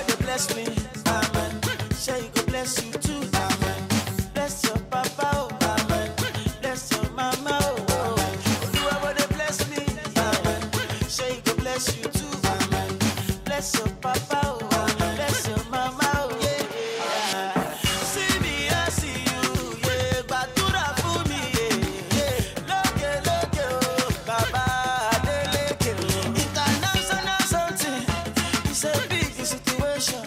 You bless me, amen. Say you go bless you too, amen. Bless your papa, oh, amen. Bless your mama, oh. You bless me, amen. Say you go bless you too, amen. Bless your papa, oh, bless your mama, oh, yeah. See me, I see you, yeah. Batura for me, yeah. Look, oh, Baba, Adeleke. International something, it's a big situation.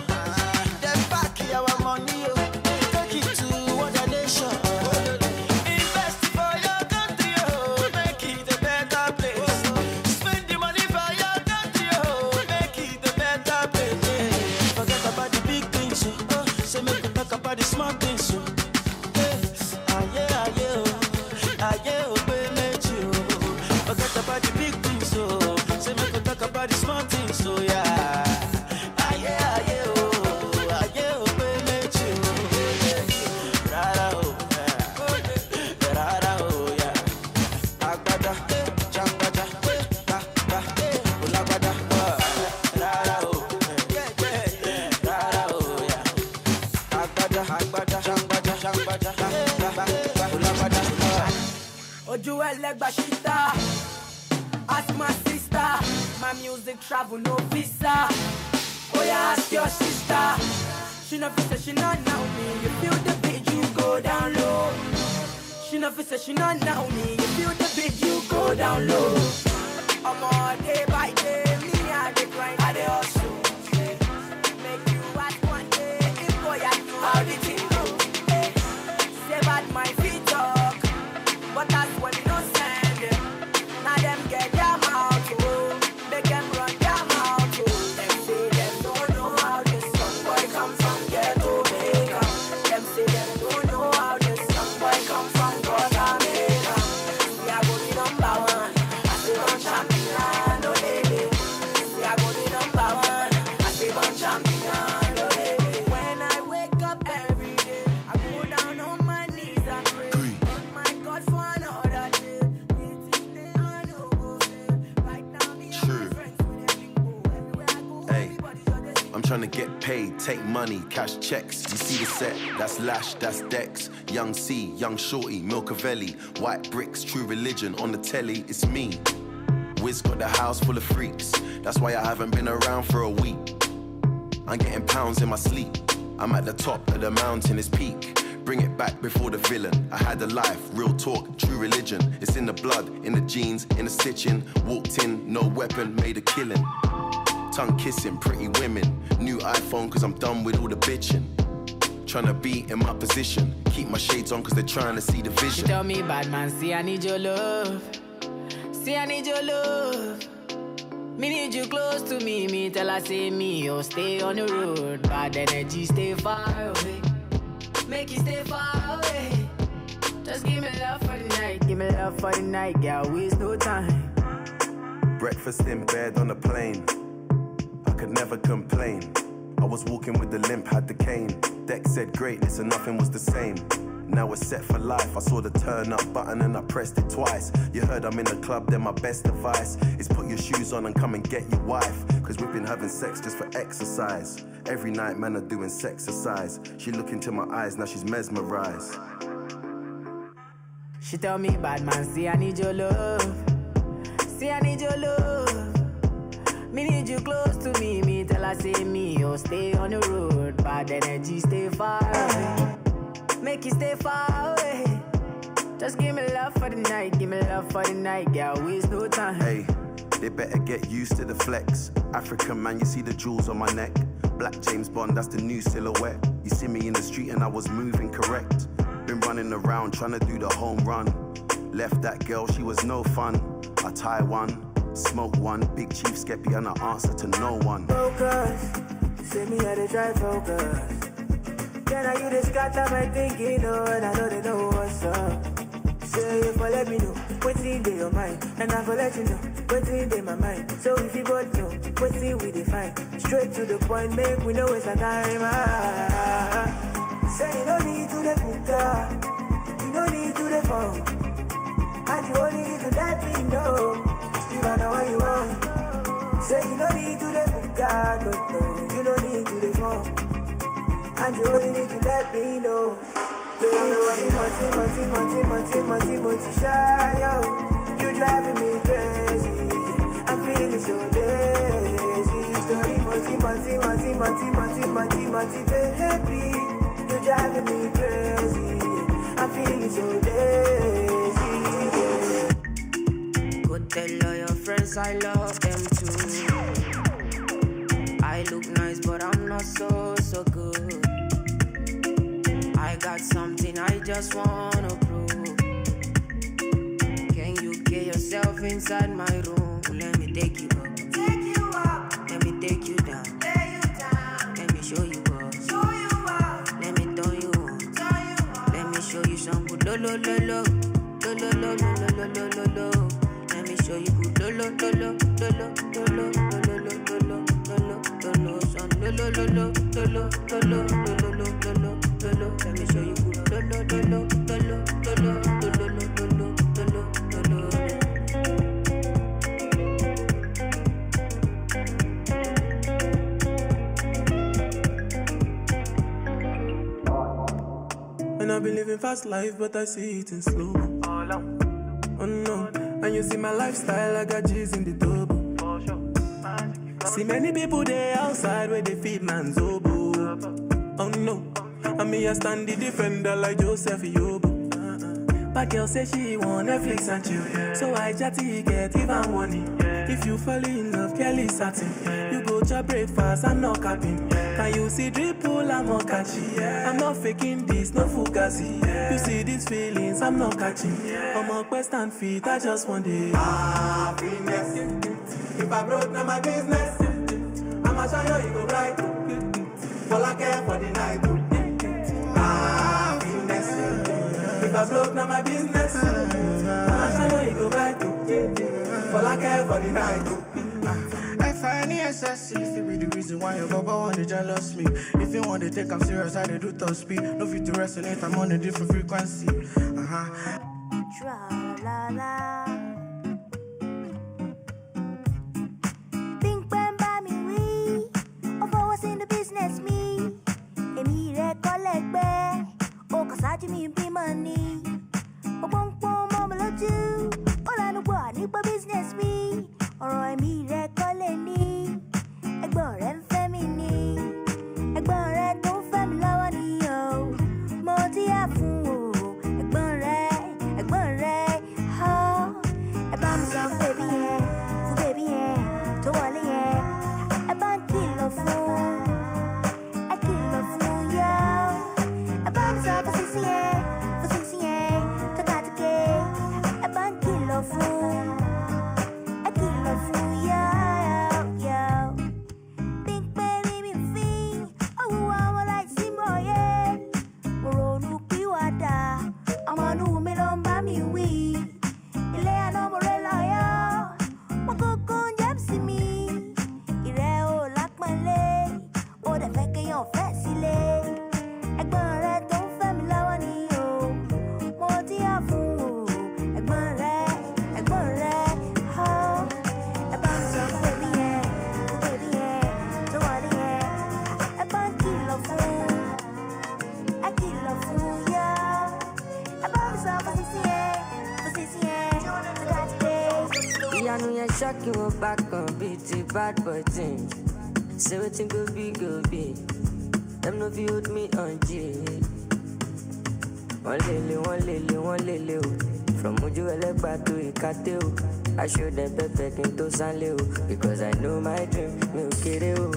Them back our money, oh. Take it to other nation. Invest for your country, oh. Make it a better place. Spend the money for your country, oh. Make it a better place. Yeah. Forget about the big things, oh. Say make we talk about the small things, oh. Forget about the big things, oh. Say make we talk about the small things, oh, yeah. Oju elegba shita. Ask my sister. My music travel no visa. Oh yeah, ask your sister. She no fi say she not know me. You feel the beat, you go down low. She no fi say she not know me. You feel the beat, you go down low. I'm all day by day. Me I dey grind, I dey hustle. Make you ask one day if boy I do how the thing go. Say bad my feet talk. But that's when we don't send it. Now them get their mouth, oh. Make them run their mouth, oh. Them say them don't know how this young boy come from ghetto Jamaica. Them say them don't know how this young boy come from Jamaica. We are going number one. I say one champion, oh baby. We are going number one. I say one champion, oh baby. When I wake up every day, I go down on my knees and pray. Oh my God, for another day. I know go right now. Me and my friends with them go everywhere I go. Hey, Everybody show their I'm trying to get paid, take money, cash checks. You see the set, that's Lash, that's Dex. Young C, Young Shorty, Milcavelli. White bricks, True Religion, on the telly, it's me. Wiz got the house full of freaks. That's why I haven't been around for a week. I'm getting pounds in my sleep. I'm at the top of the mountain, it's peak. Bring it back before the villain. I had a life, real talk, true religion. It's in the blood, in the jeans, in the stitching. Walked in, no weapon, made a killing. Tongue kissing, pretty women. New iPhone cause I'm done with all the bitching. Tryna be in my position. Keep my shades on cause they're trying to see the She vision. tell me, bad man, see I need your love. See I need your love. Me need you close to me. Me tell her say me, oh stay on the road. Bad energy stay far away. Make you stay far away. Just give me love for the night. Give me love for the night. Girl, waste no time. Breakfast in bed on a plane. I could never complain. I was walking with the limp, had the cane. Deck said greatness and nothing was the same. Now we're set for life. I saw the turn up button and I pressed it twice. You heard I'm in the club, then my best advice is put your shoes on and come and get your wife. Cause we've been having sex just for exercise. Every night man are doing sexercise. She look into my eyes, now she's mesmerized. She tell me, bad man, see I need your love. See I need your love. Me need you close to me. Me tell her say me, oh stay on the road. Bad energy stay far away. Make you stay far away. Just give me love for the night. Give me love for the night. Girl, waste no time. Hey, they better get used to the flex. African man, you see the jewels on my neck. Black James Bond, that's the new silhouette. You see me in the street and I was moving correct. Been running around trying to do the home run. Left that girl, she was no fun. I tie one, smoke one. Big Chief Skeppy and I answer to no one. Focus, see me at the drive focus. Then I you just got my thinking, oh, and I know they know what's up. Say if I let me know, what's in your mind, and I will let you know, what's in my mind. So if you both know, what's in we define, straight to the point, make we know it's a time. Say you don't need to the put you don't need to the phone, and you only need to let me know. You don't know what you want. Say you don't need to the God, no, you don't need to the phone. And you only need to let me know. Monty, shy, yo. You driving me crazy. I'm feeling so lazy. Story, Monty, baby. You driving me crazy. I'm feeling so lazy. Go tell all your friends I love them too. I look nice, but I'm not so good. I got something I just wanna prove. Can you get yourself inside my room? Let me take you up. Take you up. Let me take you down. Lay you down. Let me show you up. Show you up. Let me turn you on. Turn you on. Let me show you some good lo lo lo lo. Lo lo lo lo lo lo lo lo lo. Let me show you good lo lo lo lo lo lo lo lo lo lo lo lo lo son lo lo lo lo lo lo lo lo lo lo. Let me show you good lo lo lo lo lo lo lo lo lo. And I've been living fast life, but I see it in slow. Oh no, and you see my lifestyle, I got G's in the double. See many people there outside where they feed man's oboe. Oh no, and me I stand the defender like Joseph Yobo. But girl say she want Netflix and chill, so I chatty get even money. If you fall in love, Kelly satin. You go to breakfast, I'm not capping. Can you see dripple, I'm not catching. I'm not faking this, no fugazi. You see these feelings, I'm not catching. I'm on quest and feet, I just want it. Happiness. If I broke, now my business. I'ma show you go right. All I care for the night. Happiness. If I broke, now my business. I'ma show you go right. All I care for the night. F-I-N-E-S-S-E. If it be the reason why your baba want to jealous me. If you want to take I'm serious, I do top speed. No fit to resonate, I'm on a different frequency. Tra-la-la. Think when by me we of what's in the business me. Emi re collect be. O kasaji mi be money. O pon pon mama loju. All I know what ni business me. Ọ̀rọ̀ èmi rẹ̀ kọ́lé ní ẹ̀gbọ́n rẹ̀ ń fẹ́ mi ní ẹ̀gbọ́n rẹ̀ tó ń fẹ́ mi lọ́wọ́ ni o mo ti yà fún o ẹ̀gbọ́n rẹ̀ ha ẹ bá mi sọ fún bèbí yẹn tó wọlé yẹn ẹ bá ń kìlọ̀ fún yọ ẹ bá mi sọ fún sísí yẹn tó kàtúkè ẹ bá ń kìlọ̀ fún. Shocking you back on beat the bad boy things. Say wetin go be. Them no fit hold me on G. One lele o. From Oju Elegba to Ikate o. I show them pepper into Sanle o. Because I know my dream, me kere o.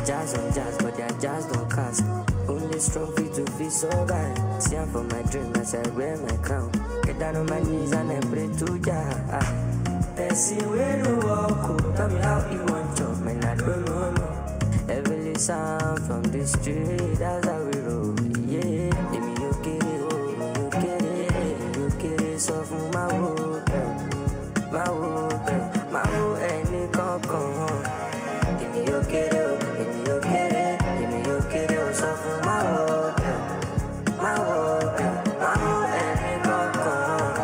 Jazz on jazz, but their jazz don't cast. Only strong feet to feel so bad. See I'm for my dream as I wear my crown. Get down on my knees and I pray to Jah. See where you walk, tell me how you want to, man, I don't know more. Heavenly sound from the street, that's how we roll, yeah. Give me your kitty, so from my hope, any concon. Give me your kitty, so from my hope, any concon.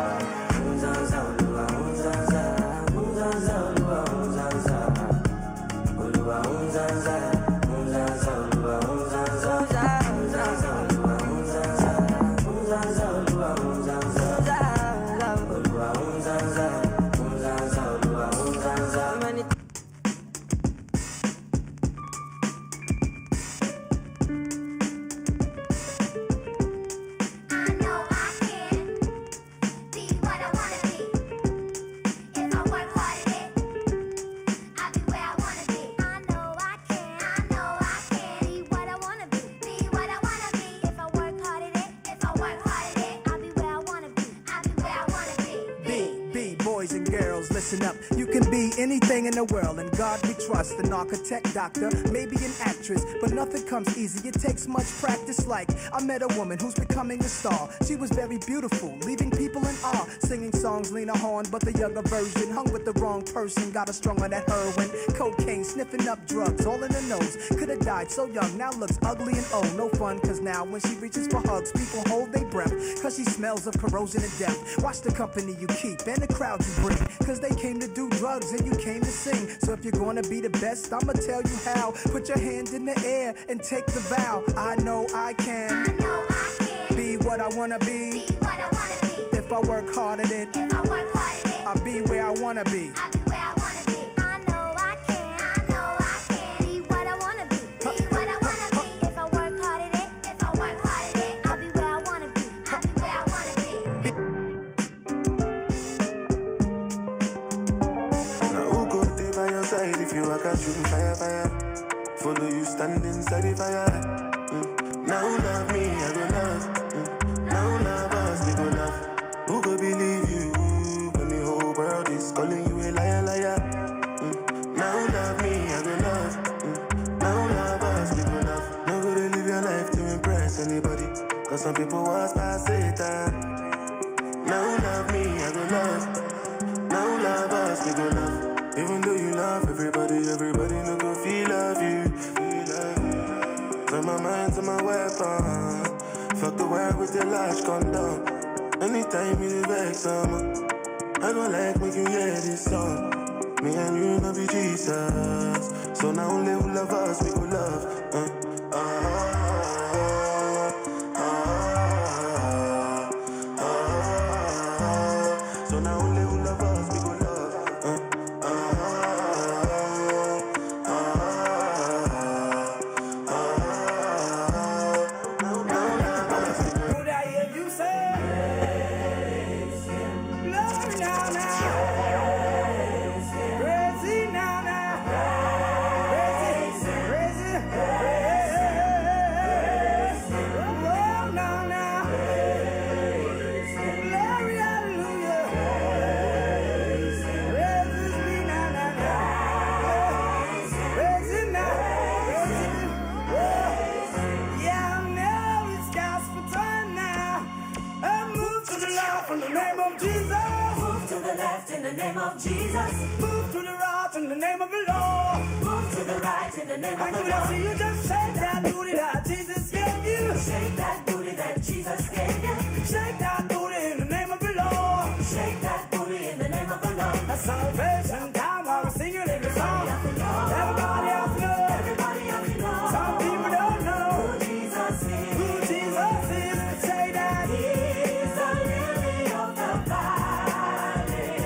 Listen up, you can be anything in the world, and God we trust. An architect, doctor, maybe an actress, but nothing comes easy, it takes much practice. Like, I met a woman who's becoming a star. She was very beautiful, leaving people in awe, singing songs Lena Horne, but the younger version. Hung with the wrong person, got her strung on that heroin, cocaine, sniffing up drugs, all in her nose. Could've died so young, now looks ugly and old. No fun, cause now when she reaches for hugs, people hold their breath, cause she smells of corrosion and death. Watch the company you keep and the crowd you bring, cause they came to do drugs and you came to sing. So if you're gonna be the best, I'ma tell you how. Put your hand in the air and take the vow. I know I can, be what I wanna be. If I work hard at it, I'll be where I wanna be. If you walk out, shooting fire, fire. Follow you, stand inside the fire. Now love me, I go love. Now love us, we go love. Who could believe you when the whole world is calling you a liar, liar? Now love me, I go love. Now love us, we go love. Now go to live your life to impress anybody, cause some people was past Satan. Now love me, I go love. Now love us, we go love. Even though you love everybody no go feel love you. From my mind to my weapon, fuck the world with the large condom. Anytime you vex someone, I gon' like make you hear this song. Me and you gon' be Jesus, so now only who love us we go love. So now only who love us we go love. In the name of Jesus, move to the right in the name of the Lord. Move to the right in the name of the Lord. I see you just shake that booty that Jesus gave you. Shake that booty that Jesus gave you. Shake that booty in the name of the Lord. Shake that booty in the name of the Lord. A salvation time while we're singing in the song. Everybody else knows. Everybody else knows. Some people don't know who Jesus is. Who Jesus is. Say that He's the lily of the valley.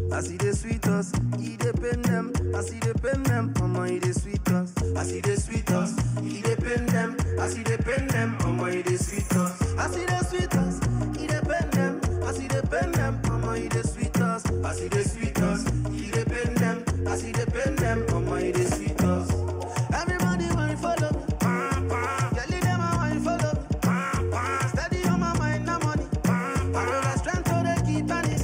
I see the sweet us, he depend them. I see the pen them. Mama, I see they pen them, oh my, they sweet us. I see they sweet us, he they pen them. I see they pen them, oh my, they sweet us. I see they sweet us, he they pen them. I see they pen them, oh my, they sweet us. Everybody want to follow me. Telling them I want to follow me. Steady on my mind, no money. I know the strength so they keep on it.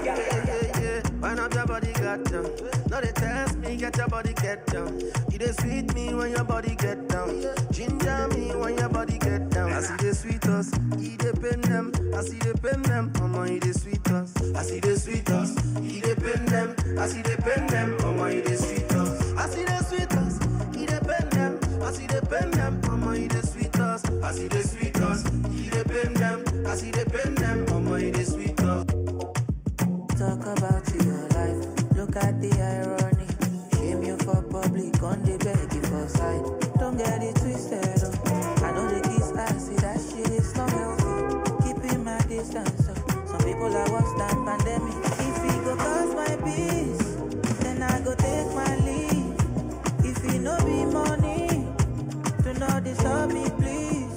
Yeah. Wind up your body, got down. No, they test me, get your body, get down. You they sweet me when your body get down. Ginger me when your body get down. I see the sweet us, he they pen them. I see they pen them, mama, he they sweet us. I see the sweet us, he they pen them. I see they pen them, mama, he they sweet us. I see the sweet us, he they pen them. I see they pen them, mama, he they sweet us. I see the sweet us, he they pen them. I see they pen them, mama, he they sweet us. Talk about your life, look at the irony. Shame you for public, on the beg you for side. Don't get it twisted, oh. I know the kiss, I see that shit is not healthy. Keeping my distance, oh. Some people are worse than pandemic. If it go cause my peace, then I go take my leave. If it no be money, do not disturb me, please.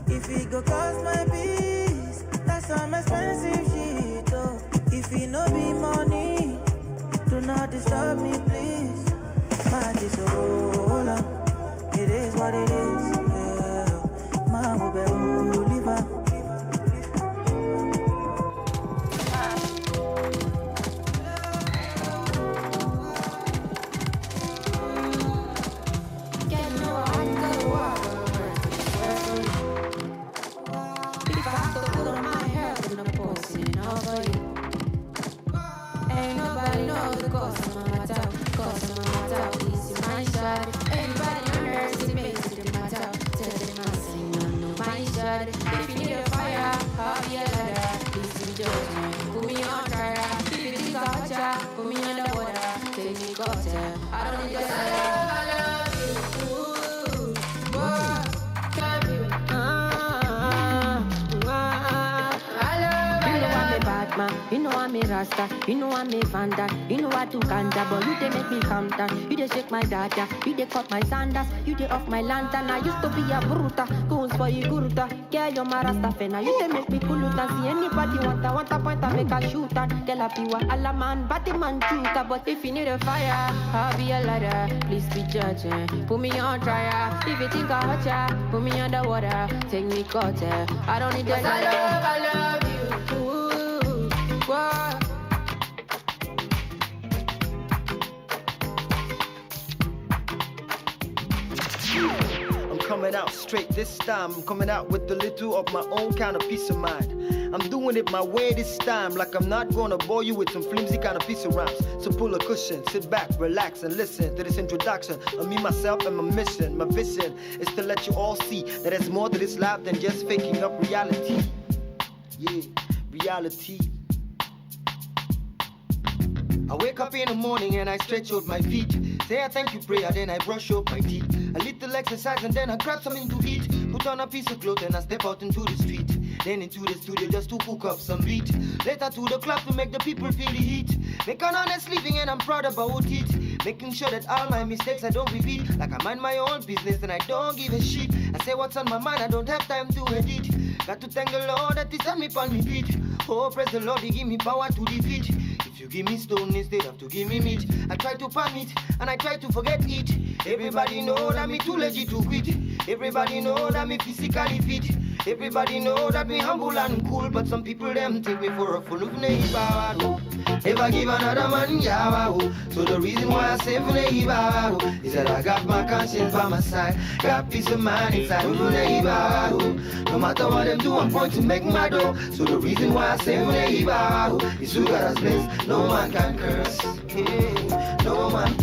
If it go cause my peace, that's some expensive shit, oh. If it no be money, do not disturb me, please. My is so long. It is what it is. Yeah. My will be Oliver. If I have to put on my hair, then I'm posting over you. Ain't nobody knows the cost of my matter. Cost of my matter, please see my shot. Anybody on earth, it makes it matter. Tell them I sing, I know my shot. If you need a fire, I'll be a ladder. Please be judgment, put me on trial. If you think I'll hurt ya, put me underwater. Take me cocktail, I don't need your I love you, ooh, boy, can't be with you know I'm a Rasta, you know I'm a Vanda, you know I do ganja, but you they make me calm down. You they shake my data, you they cut my sandals, you they off my lantern. I used to be a bruta, goons for you guruta. Yeah, you're my Rasta fena, you they make me kuluta. See anybody want a point, I make a shooter. Tell a piwa, alla man, batty man chuta. But if you need a fire, I'll be a ladder. Please be judging, put me on trial. If you think I hurt ya, put me underwater. Take me cocktail, I don't need that. I love you. Ooh. What? I'm coming out straight this time. I'm coming out with a little of my own kind of peace of mind. I'm doing it my way this time, like I'm not gonna bore you with some flimsy kind of piece of rhymes. So pull a cushion, sit back, relax, and listen to this introduction of me, myself, and my mission. My vision is to let you all see that there's more to this life than just faking up reality. Yeah, reality. I wake up in the morning and I stretch out my feet. Say a thank you prayer, then I brush up my teeth. A little exercise and then I grab something to eat. Put on a piece of clothes and I step out into the street. Then into the studio just to cook up some beat. Later to the club to make the people feel the heat. Make an honest living and I'm proud about it. Making sure that all my mistakes I don't repeat. Like I mind my own business and I don't give a shit. I say what's on my mind, I don't have time to edit. Got to thank the Lord that He's on me on me feet. Oh, praise the Lord, He give me power to defeat. If you give me stone instead of to give me meat, I try to pan it and I try to forget it. Everybody know that me too legit to quit. Everybody know that me physically fit. Everybody know that me humble and cool, but some people them take me for a fool of neighbor. Never give another man yawa. So the reason why I say for neighbor is that I got my conscience by my side, got peace of mind inside of neighbor. No matter what them do, I'm going to make my dough. So the reason why I say for neighbor is who got us blessed. No man can curse. Hey, no man.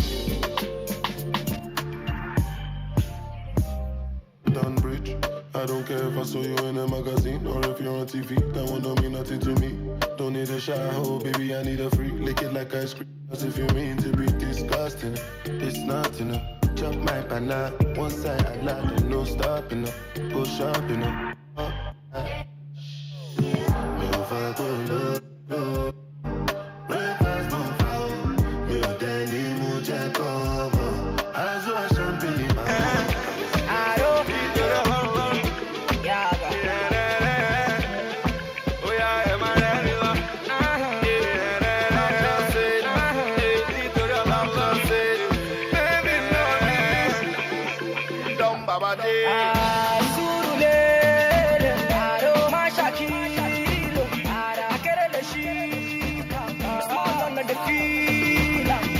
Dunbridge. I don't care if I saw you in a magazine or if you're on TV. That one don't mean nothing to me. Don't need a shower, baby, I need a free. Lick it like ice cream. As if you mean to be disgusting. It's not enough. Chop my banana. One side I like, no stopping up. Push up, you know.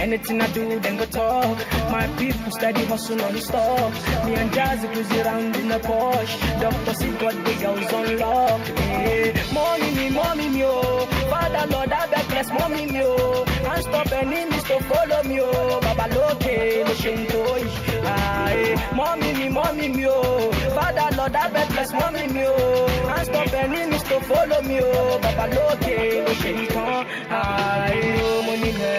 Anything I do, then go talk. My people steady hustle on stop. Me and Jazzy cruise around in a Porsche. Doctor see got the girls on lock. Hey, mommy me, oh. Father Lord, I beg bless mommy me, oh. Can't stop enemies to follow me, oh. Baba Loke, no shame to mommy me, oh. Father Lord, I beg bless mommy me, oh. Can't stop enemies to follow me, oh. Baba Loke, no shame to money me.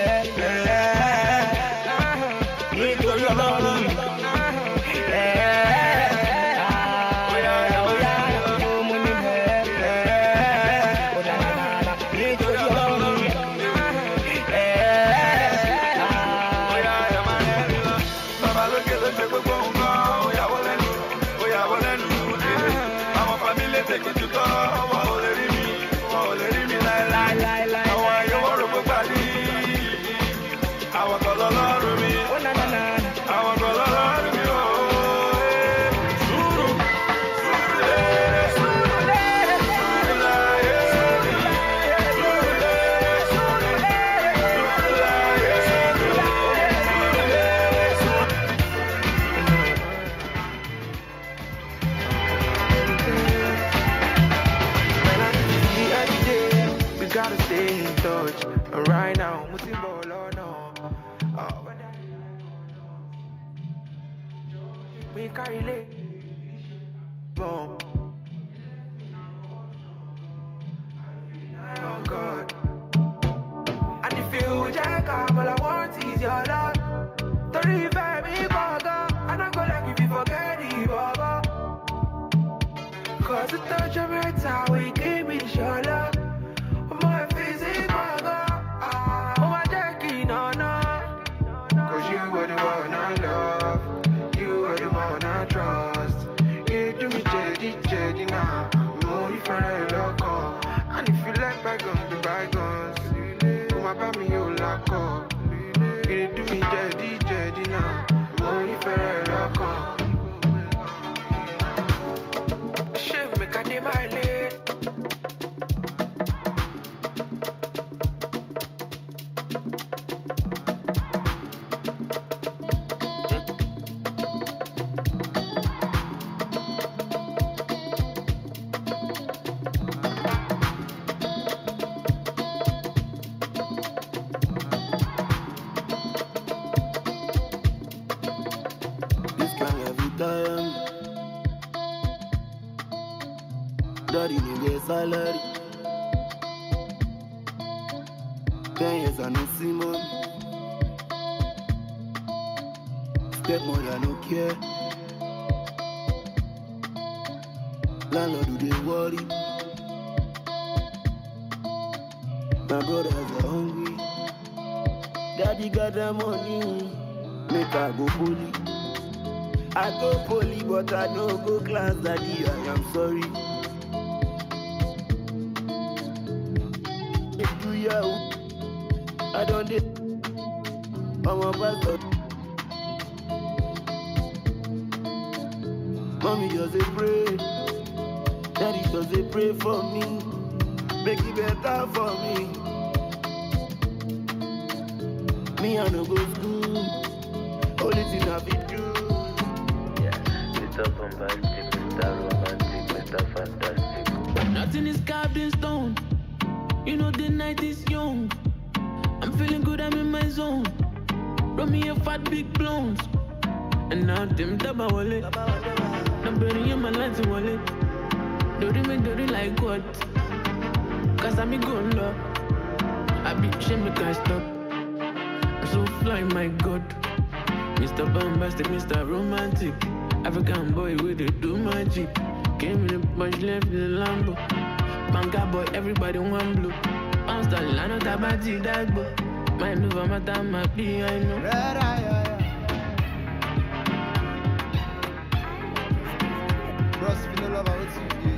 Daddy no get salary. 10 years I no see money. Stepmother no care. Landlord do they worry. My brothers are hungry. Daddy got the money. Make I go poly. I go poly, but I don't go class. Daddy, I am sorry. I don't did. I'm a pastor. Mommy just a pray. Daddy just a pray for me. Make it better for me. Me I no go school. Only thing I be do. Yeah, Mr. Bombastic, Mr. Romantic, Mr. Fantastic. Nothing is carved in stone. You know the night is young. I'm feeling good, I'm in my zone. Run me a fat big blonde. And now them taba wallet. I'm burying my lights in wallet. Dirty me dirty like what? Cause I'm a good love. I be shame me can't stop. I'm so fly, my God. Mr. Bombastic, Mr. Romantic. African boy with the do magic. Came in a bunch, left in the Lambo. Banker boy, everybody want blue. I'm still line of tabati dagbo. My move on my time, my be, I know. Bros, if you no love, I will see you.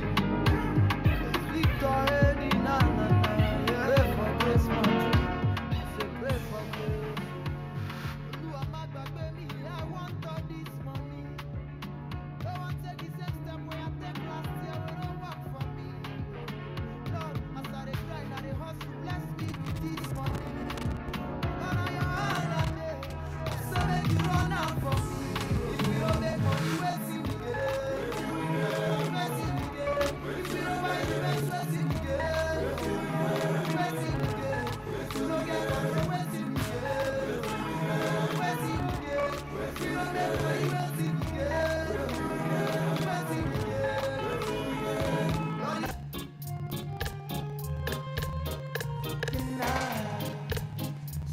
Victor, na na na. Pray for grace, man. Say pray for grace. You are my baby, I want all this money. Don't want to take the same step where I take last year. We don't work for me. Lord, as I dey grind, I dey hustle. Bless me with this money. God, I your hand. now for me. If we don't make money, waiting we get. Waiting we get. If we don't buy the best, waiting we get. Waiting we get. If we don't get money, waiting we get. Waiting we get. If we don't make money, waiting we get. Waiting we get.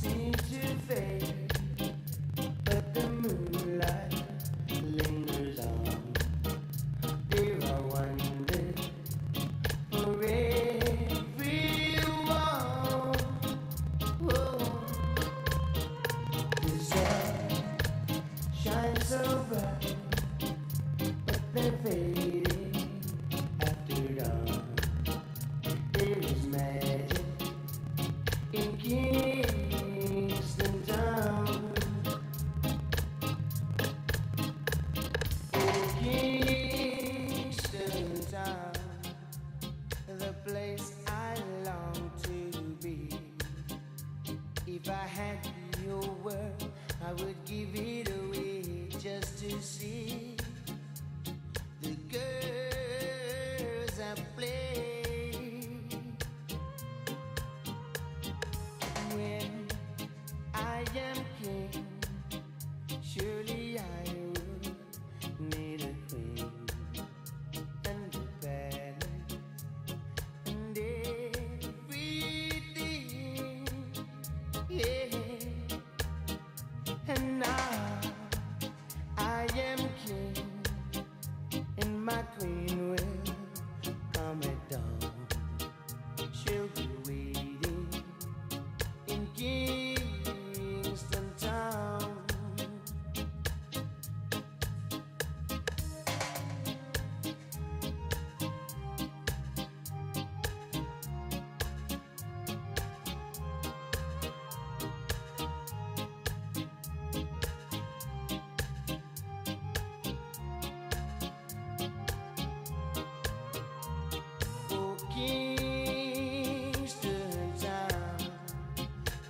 Seem to fade, but the moonlight lingers on. There are wonders for everyone. Whoa. The sun shines so bright, but they're fading after dawn. There is magic in Kingston Town. In Kingston Town, the place I long to be. If I had your word, I would give it away just to see the girls I play. When I am king, surely I would need a queen and a palace and everything, yeah. And now I am king, and my queen will come at dawn. She'll be waiting in Kingston Town. Oh, Kingston Town,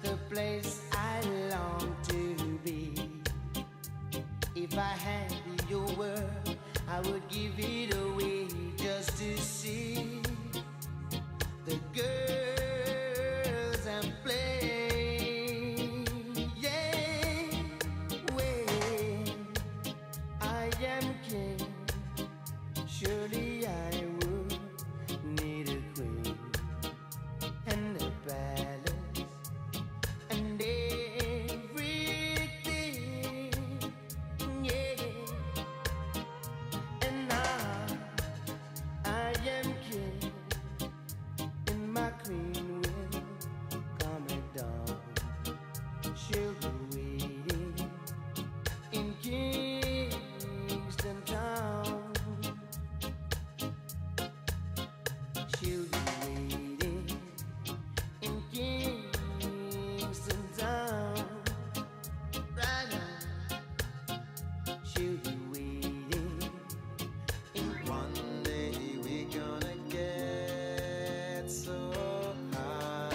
the place I long to be. If I had your word, I would give it away just to see the girls and play. Yeah, when I am king, surely I would need a queen and a palace and everything, yeah. And now I am king, and my queen will come at dawn. She'll be waiting in Kingston Town. She'll be waiting in Kingston Town. Right now, she'll be waiting in. One day we're gonna get so high.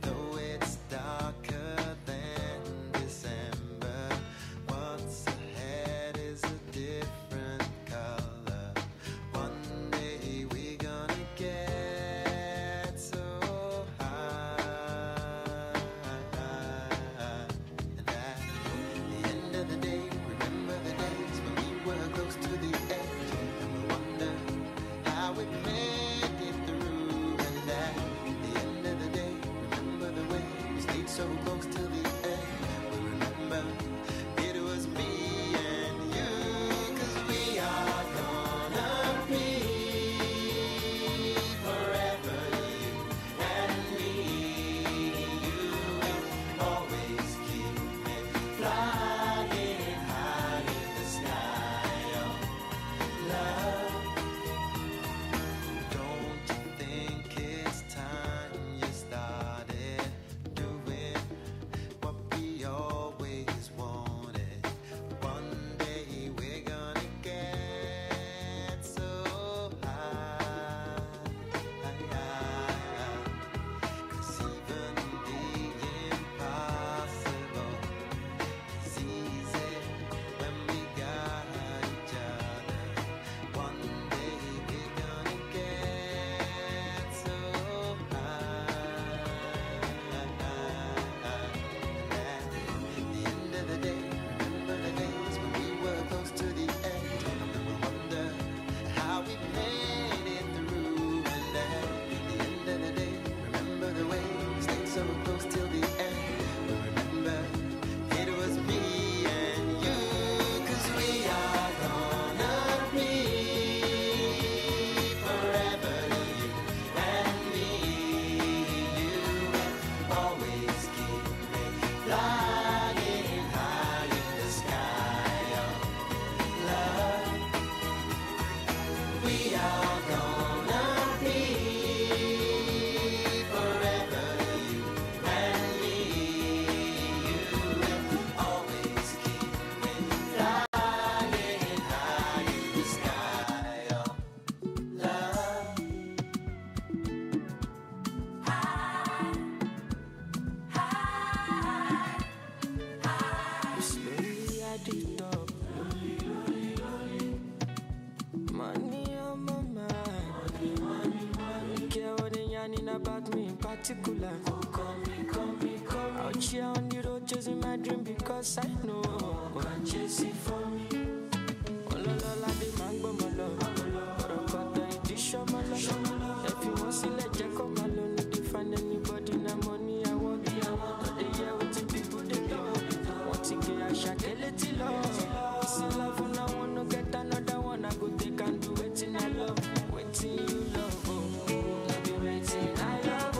Though it's darker than December, what's ahead is a different color. One day we're gonna get so high. And at the end of the day, remember the days when we were close to the edge, and we wonder how we made it through. And at the end of the day, remember the way we stayed so close to the edge. We remember it was me and you, 'cause we are gonna be forever, you and me. You will always keep me flying high in the sky. Oh, love, don't you think it's time you started doing what particular. Call me. Out here on the road chasing my dream because I know you can chase it for me. Ololola de mango malo, Rokoto edition malo. If you want to let Jack come alone, you find anybody na money I want. But they hear what the people they do. Want to get a shakeleti love. It's in love and I wanna get another one. I go take and do it in I love, waiting you love. I be waiting I love,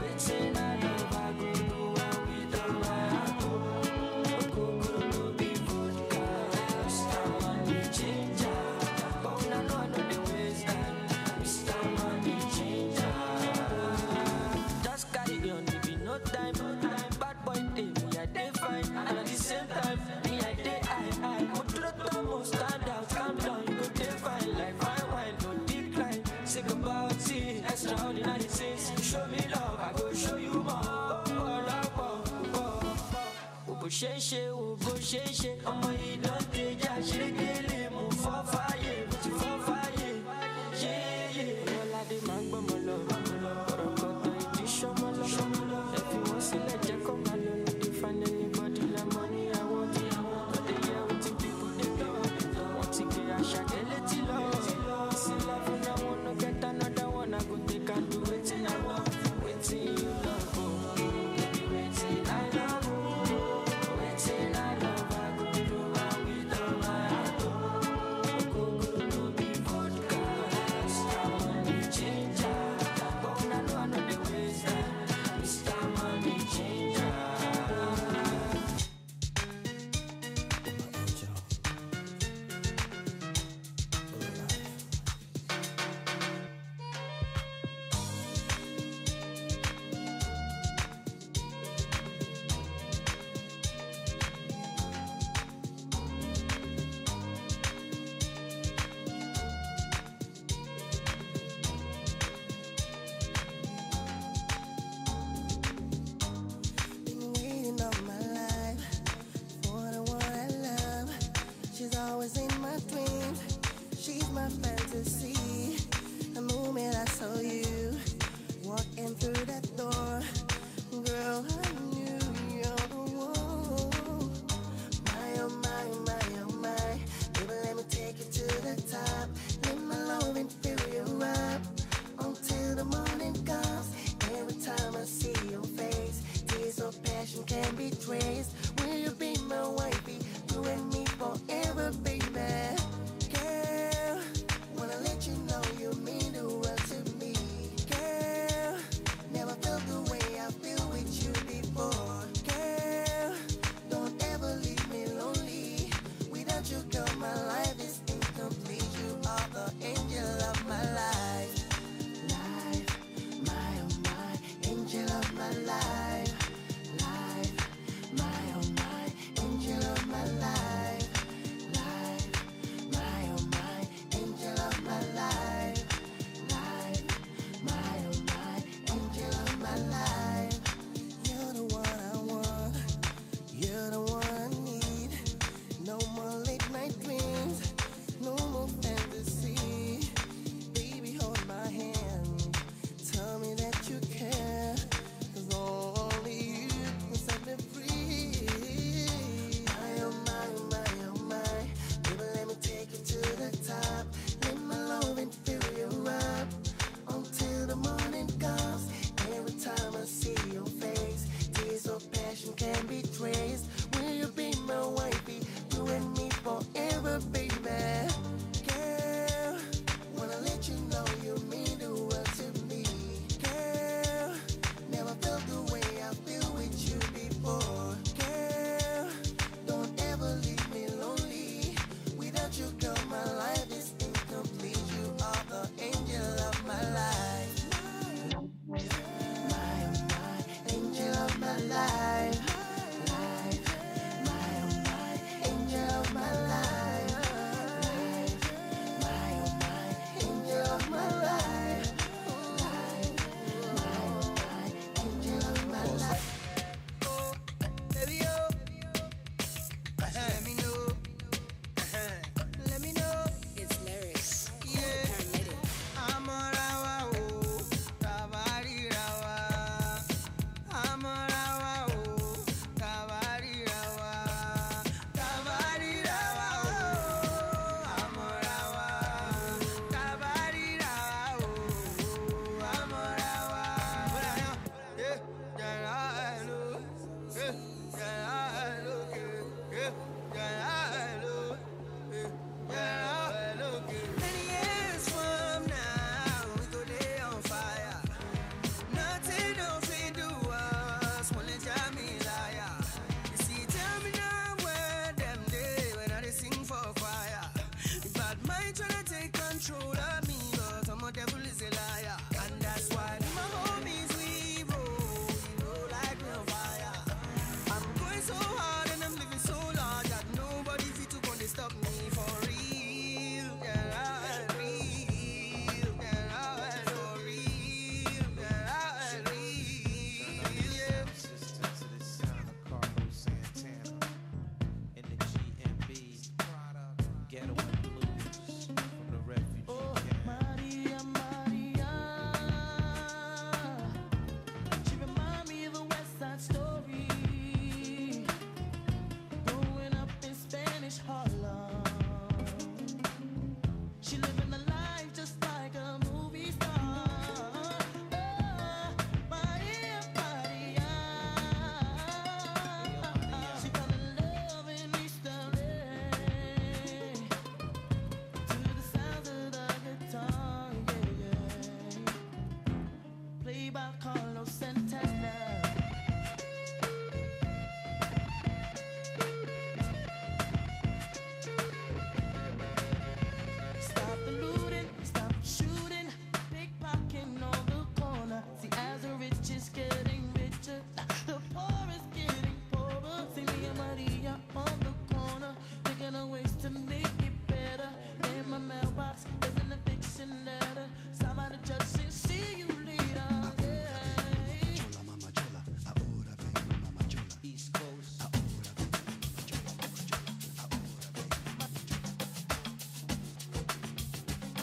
waiting I love. I go do one without my heart. Go no be vodka. Mr. Money Changer, but when I know the ways that Mr. Money Changer. Just carry on, there be no time. Bad boy day, me I day fine, and at the same time, me I day high. Go to the top, stand out, calm down, you go day fine like fine wine, no decline. Think about it, extraordinary things. Show me love, I go show you more. Bó ṣe ọmọ yìí ló ń tẹjà ṣérékélé mú fọ́ fáyé, mo ti fọ́ fáyé. Ọlọ́ládé máa ń gbọ́mọ lọ, Rokoto edition mọ́ lọ. Ẹ fi wọ́n sílẹ̀ jẹ́ kó máa lọ, no dey find anybody na money I want. But they hear wetin people dey do. Wọ́n ti gbé àṣà kẹ́lẹ́tì lọ. It's in love and I wanna get another one. I go take and do wetin I love, wetin you love. Baby, wetin I love, wetin I love. I go do one without my heart. Go no be vodka. Mr. Money Changer, but when I know the ways that Mr. Money Changer. Been waiting all my life for the one I love. She's always in my dreams. She's my fantasy. The moment I saw you walking through that door, girl, I knew you're the one. My oh my, baby, let me take you to the top. Let my loving fill you up until the morning comes. Every time I see your face, tears of passion can be traced. Will you be my wifey, you and me forever, baby? Girl, wanna let you know you mean the world to me. Girl, never felt the way I feel with you before. Girl, don't ever leave me lonely. Without you, girl, my life is incomplete. You are the angel of my life. My oh my, angel of my life, my oh my.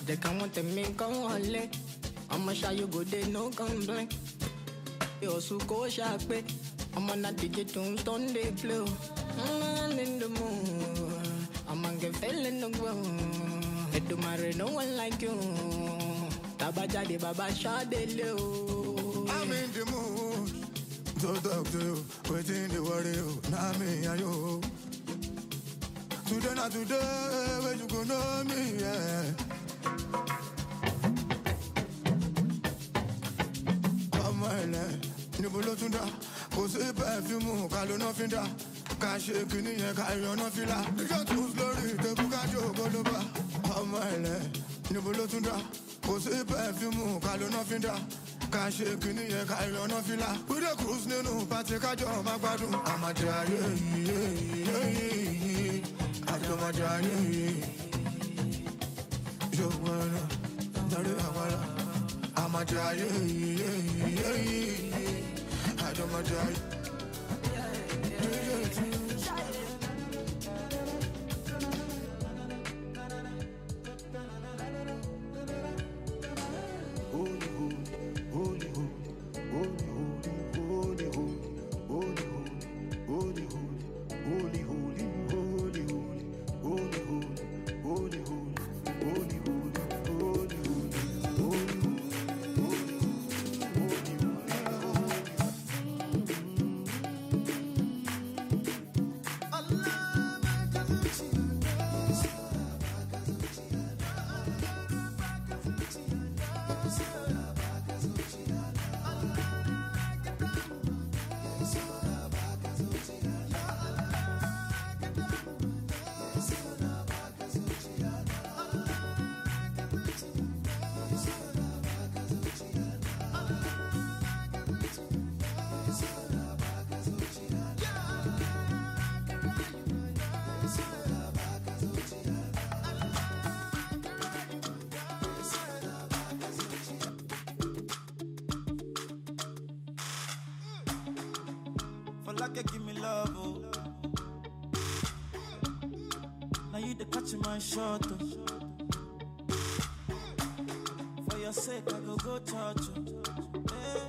They can't want to make come wale. I'ma show you go there, no complaint. Yo, so go sharp, I'ma not digit tombstone, they blow. I'm in the mood. I'ma get fell in the ground. It do marry no one like you. Tabaja de baba shot de low. I'm in the mood. So talk to you, waiting the worry you. Now me and you. Today not today, where you gonna know me, yeah. Oh my life, Nibulo Tunda, cause a perfume, Kalona Finda, Kashi Kini, Kayona Fila, you got to glory, the Bukajo Goloba. Oh my life, Nibulo Tunda, cause a perfume, Kalona Finda, Kashi Kini, Kayona Fila, with a cruise, no, Patrick, my badu, I'm a dry, I do my journey. You wanna, I'm a journey. I do my journey. Give me love, oh. Now you the catch my shot, oh. For your sake, I go church, oh. Hey.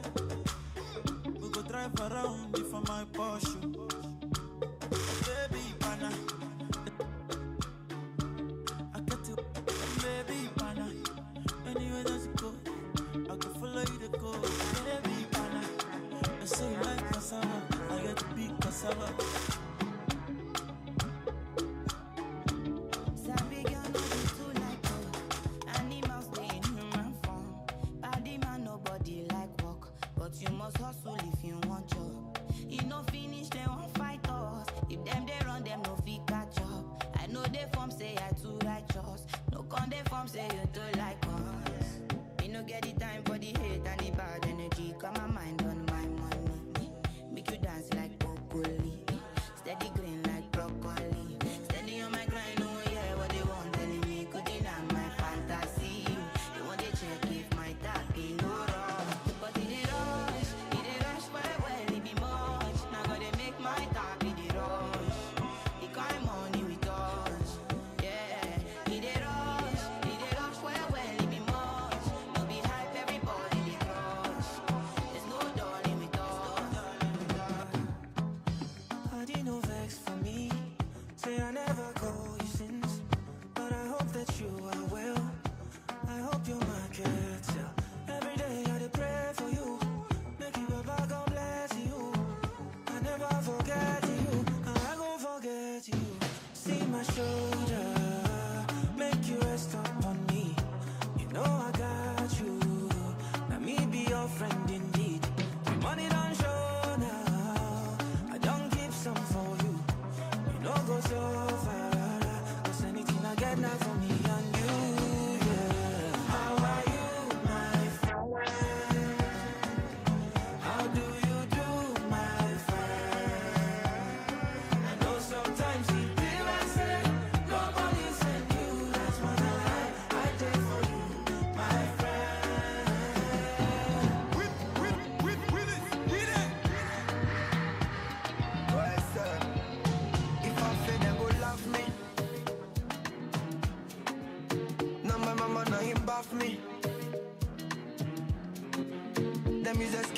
We go drive around for my Porsche. Oh, baby, pana. I got you, baby, pana. Anywhere that you go, I can follow you to go. Baby, pana. I say you like cassava. I get to be cassava. Sabi girl, no be too like you. Animals stay in human form. Body man, nobody like work, but you must hustle if you want job. You no finish, they won't fight us. If them they run, them no fit catch up. I know they form say I too righteous. No con they form say you too like us. Me no get the time for the hate and the bad energy. Got my mind on my money. Make you dance like broccoli. Steady green like broccoli. Steady on my grind, oh yeah, what they want telling me. Could deny my fantasy. They want to check if my tap be no wrong. But it rush for a well, it be much. Now gotta make my tap be the rush. The kind money we touch. Yeah, it rush for a well, it be much. No be hype, everybody.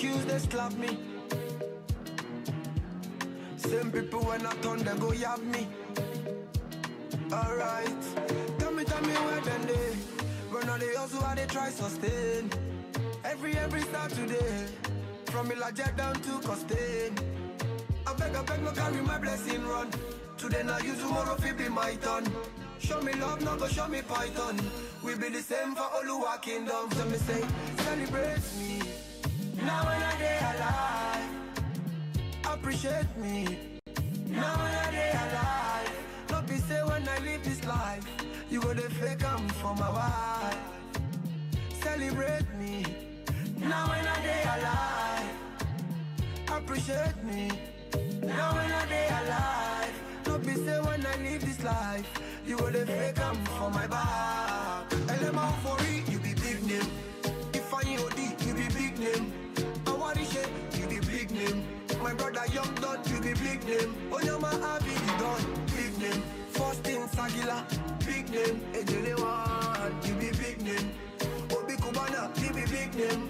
accuse, they slap me. Same people when I turn, they go yab me. Alright, tell me where then they run on the hustle, how they try sustain. Every start today, from Ilajet down to Costain. I beg, no carry my blessing run. Today now you, tomorrow fi be my turn. Show me love, now go show me python. We be the same for Oluwa Kingdom. So me say, celebrate me. Now when I day alive, appreciate me. Now when I day alive, don't be say when I live this life, you go to fake am for my wife. Celebrate me. Now when I day alive, appreciate me. Now when I day alive, don't be say when I live this life, you go to fake am for my back. LMA for it, you be big name. If I OD, you be big name. Awarishe, you be big name. My brother Young Dot, you be big name. Onyama Abi, you done, big name. First in Sagila, big name. Ejelewan, you be big name. Obi Kubana, you be big name.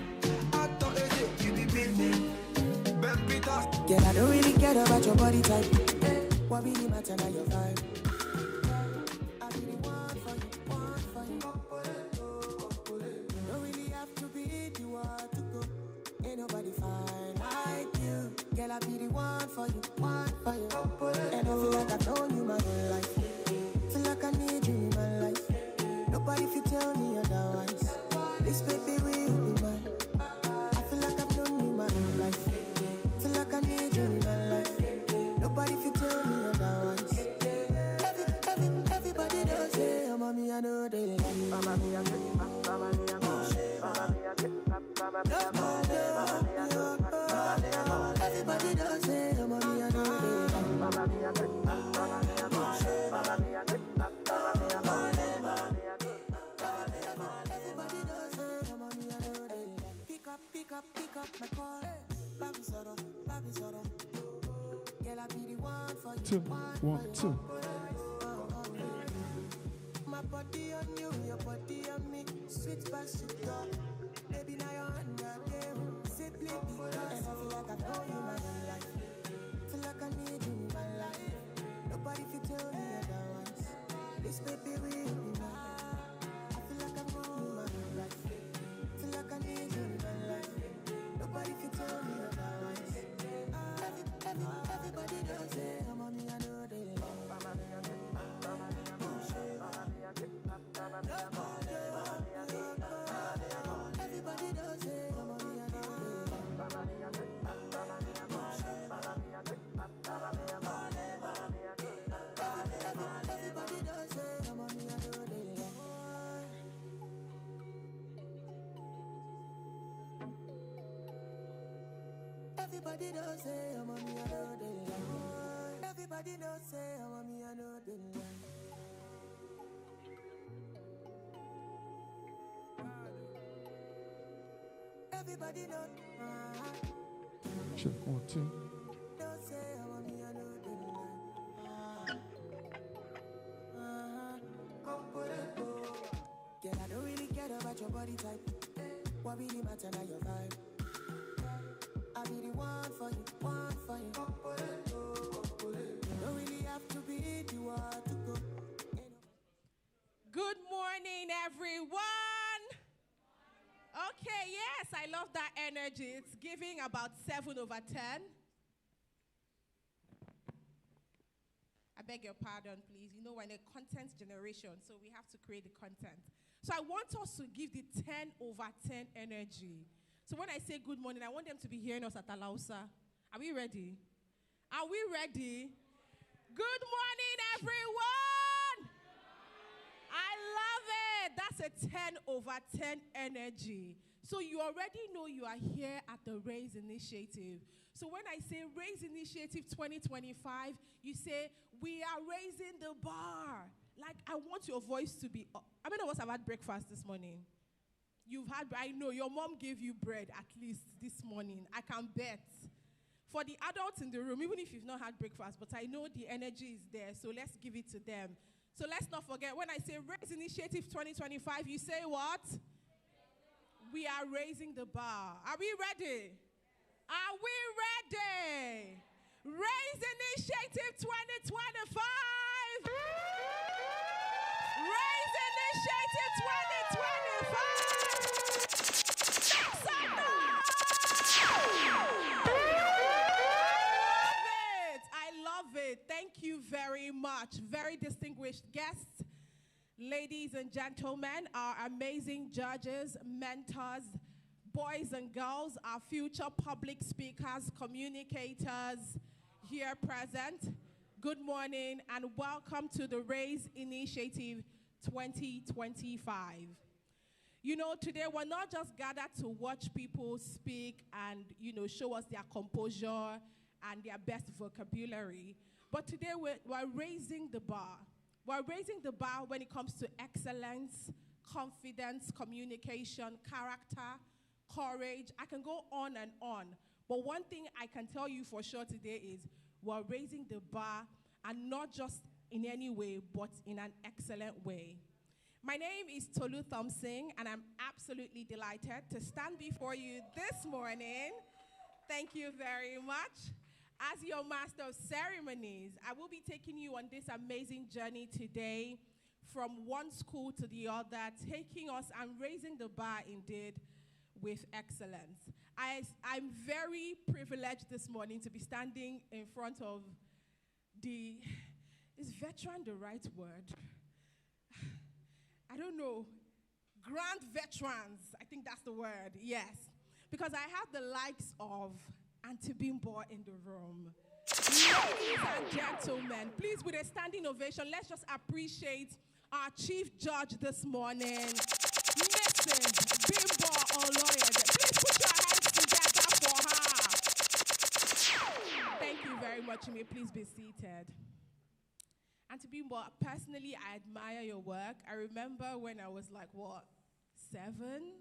Ato Eje, you be big name. Ben Peters. Girl, I don't really care about your body type. What really matter now your vibe. I really want for you, want for you. Don't really have to be the one to go. Ain't nobody fine like you. Girl, I be the one for you, want for you. And I feel like I've known you my whole life. Feel like I need you in my life. Nobody fit tell me otherwise. This baby will be mine. I feel like I've known you my whole life. Feel like I need you in my life. Nobody fit tell me otherwise. Everybody does say, oh, mommy, I know they like you. Mama, me, I get it. Mama, me, I get it. Everybody does say, oh, mommy, I know they like you. Mama, me, I get it. Everybody does say, oh, mommy, I know they like you. Pick up my call. Baby Soro. Girl, I be the one for you. 2, 1, 2. My body on you, your body on me. Sweet past sugar. Baby, now you're on your game. Simply because. And I feel like I know you my whole life. Feel like I need you in my life. Nobody fit tell me otherwise. This baby will be mine. I feel like I know you my whole life. Feel like I need you in my life. Nobody fit tell me otherwise. Everybody does it. I'm on me, I know they love. Everybody does it. I'm on me, I know they Everybody does it. I'm on me, I know they Everybody does say, I'm on me, I know they lie. Everybody does say, I'm on me, I know they lie. Everybody knows. Check 1, 2. Don't say, I'm on me, I know they lie. Girl, I don't really care about your body type. What really matter now your vibe. I be the one for you, one for you. Don't really have to be the one to go. Good morning, everyone. Okay, yes, I love that energy. It's giving about 7/10. I beg your pardon, please. You know, we're in a content generation, so we have to create the content. So I want us to give the 10/10 energy. So when I say good morning, I want them to be hearing us at Alausa. Are we ready? Are we ready? Good morning, everyone. I love it. That's a 10/10 energy. So you already know you are here at the Raise Initiative. So when I say Raise Initiative 2025, you say, we are raising the bar. Like, I want your voice to be up. How many of us have had breakfast this morning? You've had, I know, your mom gave you bread at least this morning. I can bet. For the adults in the room, even if you've not had breakfast, but I know the energy is there, so let's give it to them. So let's not forget, when I say Raise Initiative 2025, you say what? We are raising the bar. Are we ready? Are we ready? Raise Initiative 2025. Raise Initiative 2025. I love it. Thank you very much. Very distinguished guests, ladies and gentlemen, our amazing judges, mentors, boys and girls, our future public speakers, communicators here present. Good morning and welcome to the Raise Initiative 2025. You know, today we're not just gathered to watch people speak and, show us their composure and their best vocabulary, but today we're raising the bar. We're raising the bar when it comes to excellence, confidence, communication, character, courage. I can go on and on. But one thing I can tell you for sure today is we're raising the bar, and not just in any way, but in an excellent way. My name is Tolu Thompson, and I'm absolutely delighted to stand before you this morning. Thank you very much. As your master of ceremonies, I will be taking you on this amazing journey today from one school to the other, taking us and raising the bar indeed with excellence. I'm very privileged this morning to be standing in front of is veteran the right word? I don't know. Grand veterans, I think that's the word, yes. Because I have the likes of Auntie Bimbo in the room. Ladies and gentlemen, please, with a standing ovation, let's just appreciate our chief judge this morning, Mrs. Bimbo Oloyede. Please put your hands together for her. Thank you very much. You may please be seated. Auntie Bimbo, personally, I admire your work. I remember when I was like, 7,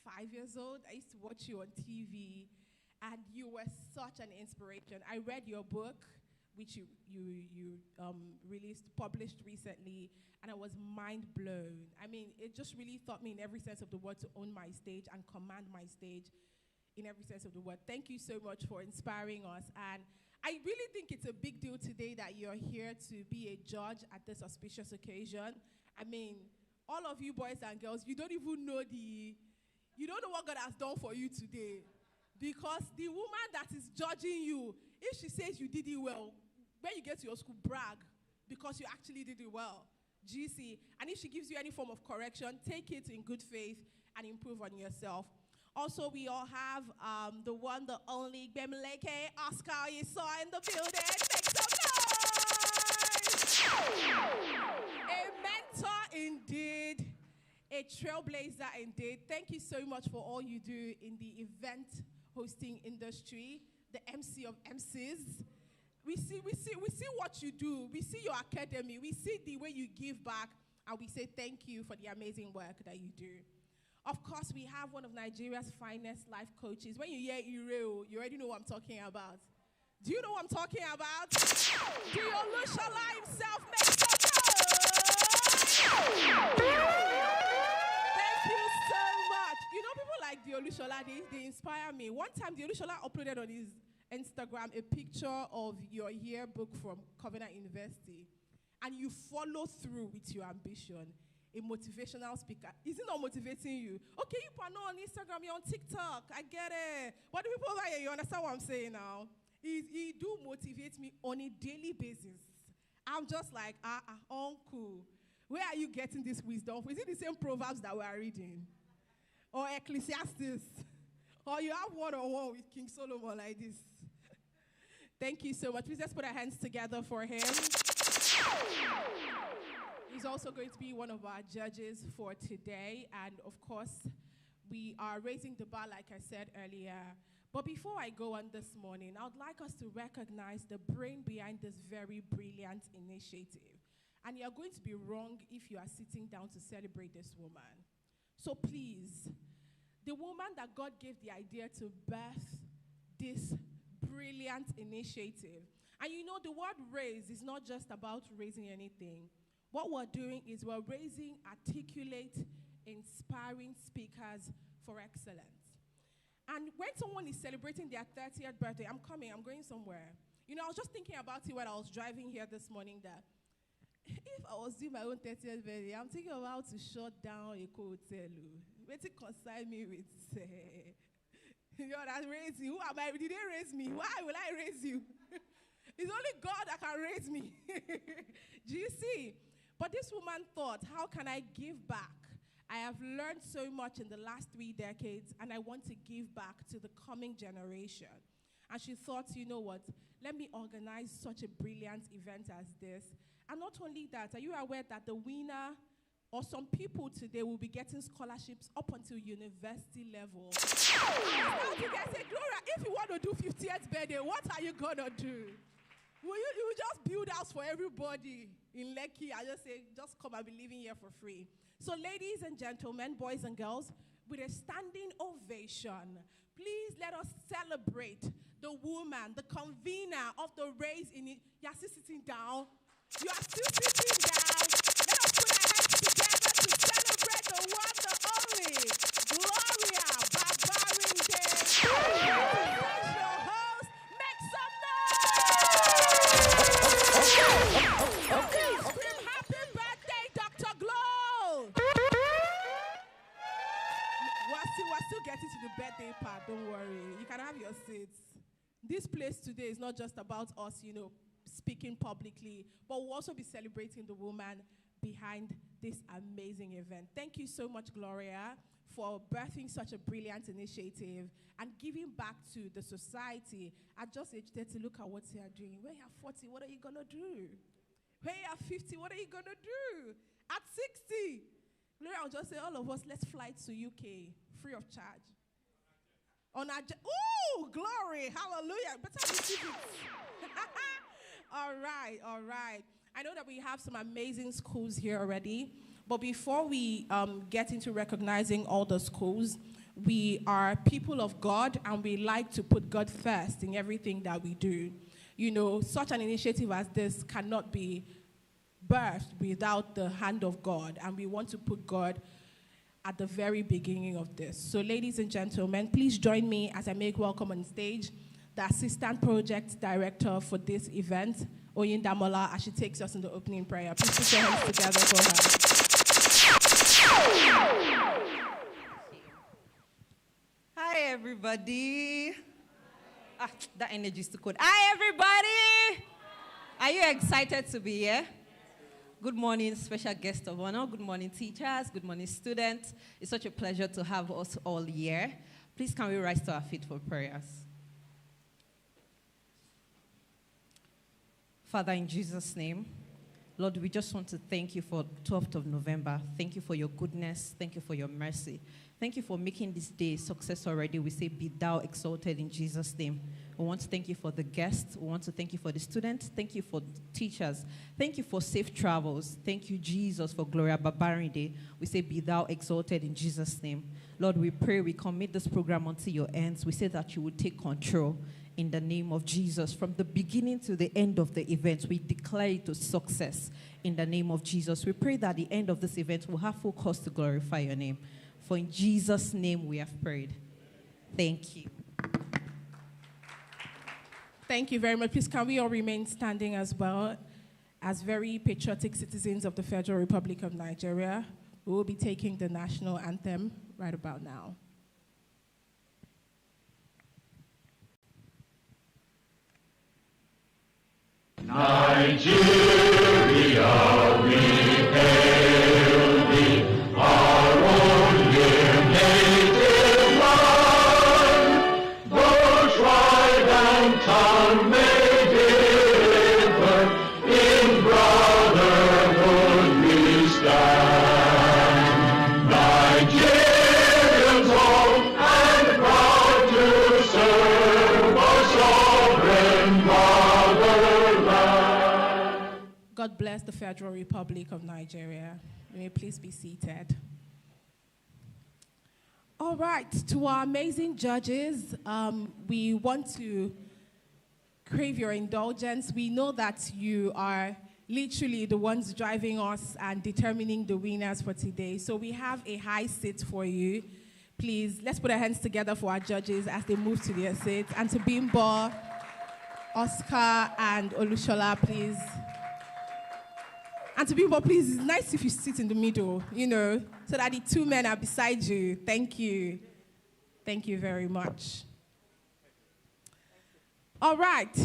5 years old? I used to watch you on TV, and you were such an inspiration. I read your book, which you published recently, and I was mind blown. I mean, it just really taught me in every sense of the word to own my stage and command my stage in every sense of the word. Thank you so much for inspiring us. And I really think it's a big deal today that you're here to be a judge at this auspicious occasion. I mean, all of you boys and girls, you don't even know you don't know what God has done for you today. Because the woman that is judging you, if she says you did it well, when you get to your school, brag, because you actually did it well. GC. And if she gives you any form of correction, take it in good faith and improve on yourself. Also, we all have the one, the only Bemleke Oscar you saw in the building. Make some noise! A mentor indeed, a trailblazer indeed. Thank you so much for all you do in the event hosting industry, the MC of MCs. We see what you do. We see your academy. We see the way you give back, and we say thank you for the amazing work that you do. Of course, we have one of Nigeria's finest life coaches. When you hear Ireo, you already know what I'm talking about. Do you know what I'm talking about? The Olushola himself makes some noise! Thank you so much. You know, people like the Olushola, they inspire me. One time, the Olushola uploaded on his Instagram a picture of your yearbook from Covenant University, and you follow through with your ambition. A motivational speaker. Is it not motivating you? Okay, you are not on Instagram, you're on TikTok. I get it. But the people like you understand what I'm saying now? He do motivate me on a daily basis. I'm just like, uncle, where are you getting this wisdom? Is it the same Proverbs that we are reading? Or Ecclesiastes? Or you have one-on-one with King Solomon like this? Thank you so much. Please let's put our hands together for him. He's also going to be one of our judges for today. And of course, we are raising the bar, like I said earlier. But before I go on this morning, I would like us to recognize the brain behind this very brilliant initiative. And you're going to be wrong if you are sitting down to celebrate this woman. So please, the woman that God gave the idea to birth this brilliant initiative. And you know, the word raise is not just about raising anything. What we're doing is we're raising articulate, inspiring speakers for excellence. And when someone is celebrating their 30th birthday, I'm going somewhere. You know, I was just thinking about it when I was driving here this morning that if I was doing my own 30th birthday, I'm thinking about how to shut down a hotel. Wait to consign me with, you know, that raised you. Who am I? Did they raise me? Why will I raise you? It's only God that can raise me. Do you see? But this woman thought, how can I give back? I have learned so much in the last 3 decades, and I want to give back to the coming generation. And she thought, you know what? Let me organize such a brilliant event as this. And not only that, are you aware that the winner or some people today will be getting scholarships up until university level? You guys say, Gloria, if you want to do 50th birthday, what are you going to do? Will you just build house for everybody in Lekki? I just say, just come and be living here for free. So ladies and gentlemen, boys and girls, with a standing ovation, please let us celebrate the woman, the convener of the race in it. You are still sitting down. You are still sitting down. Let us put our hands together to celebrate the one, the only, Gloria Babrinde'S. Your host, make some noise! Okay. Scream happy birthday, Dr. Glow! We're still getting to the birthday part, don't worry. You can have your seats. This place today is not just about us, you know, speaking publicly, but we'll also be celebrating the woman behind this amazing event. Thank you so much, Gloria, for birthing such a brilliant initiative and giving back to the society. At just age 30, look at what you are doing. When you're 40, what are you going to do? When you're 50, what are you going to do? At 60, Gloria will just say, all of us, let's fly to UK, free of charge. Ooh, glory, hallelujah. Better receive it. All right. I know that we have some amazing schools here already, but before we get into recognizing all the schools, we are people of God, and we like to put God first in everything that we do. You know, such an initiative as this cannot be birthed without the hand of God, and we want to put God at the very beginning of this. So ladies and gentlemen, please join me as I make welcome on stage the Assistant Project Director for this event, Oyindamola, as she takes us in the opening prayer. Please put your hands together for her. Hi, everybody. That energy is too good. Hi, everybody. Are you excited to be here? Good morning, special guest of honor. Good morning, teachers. Good morning, students. It's such a pleasure to have us all here. Please, can we rise to our feet for prayers? Father, in Jesus' name, Lord, we just want to thank you for 12th of November. Thank you for your goodness. Thank you for your mercy. Thank you for making this day a success already. We say, be thou exalted in Jesus' name. We want to thank you for the guests. We want to thank you for the students. Thank you for the teachers. Thank you for safe travels. Thank you, Jesus, for Gloria Babrinde'S. We say, be thou exalted in Jesus' name. Lord, we pray, we commit this program unto your hands. We say that you would take control in the name of Jesus. From the beginning to the end of the event, we declare it to success in the name of Jesus. We pray that at the end of this event, we'll have full cause to glorify your name. For in Jesus' name we have prayed. Thank you. Thank you very much. Please, can we all remain standing as well? As very patriotic citizens of the Federal Republic of Nigeria, we will be taking the national anthem right about now. Nigeria, we hail thee, our own dear native land. Though tribe and tongue may differ, in brotherhood we stand. Nigerians old and proud to serve our sovereign motherland. God bless the Federal Republic of Nigeria. May you please be seated. All right, to our amazing judges, we want to crave your indulgence. We know that you are literally the ones driving us and determining the winners for today. So we have a high seat for you. Please, let's put our hands together for our judges as they move to their seats. And to Bimbo, Oscar, and Olushola, please. And to Bimbo, please, it's nice if you sit in the middle, so that the two men are beside you. Thank you. Thank you very much. All right.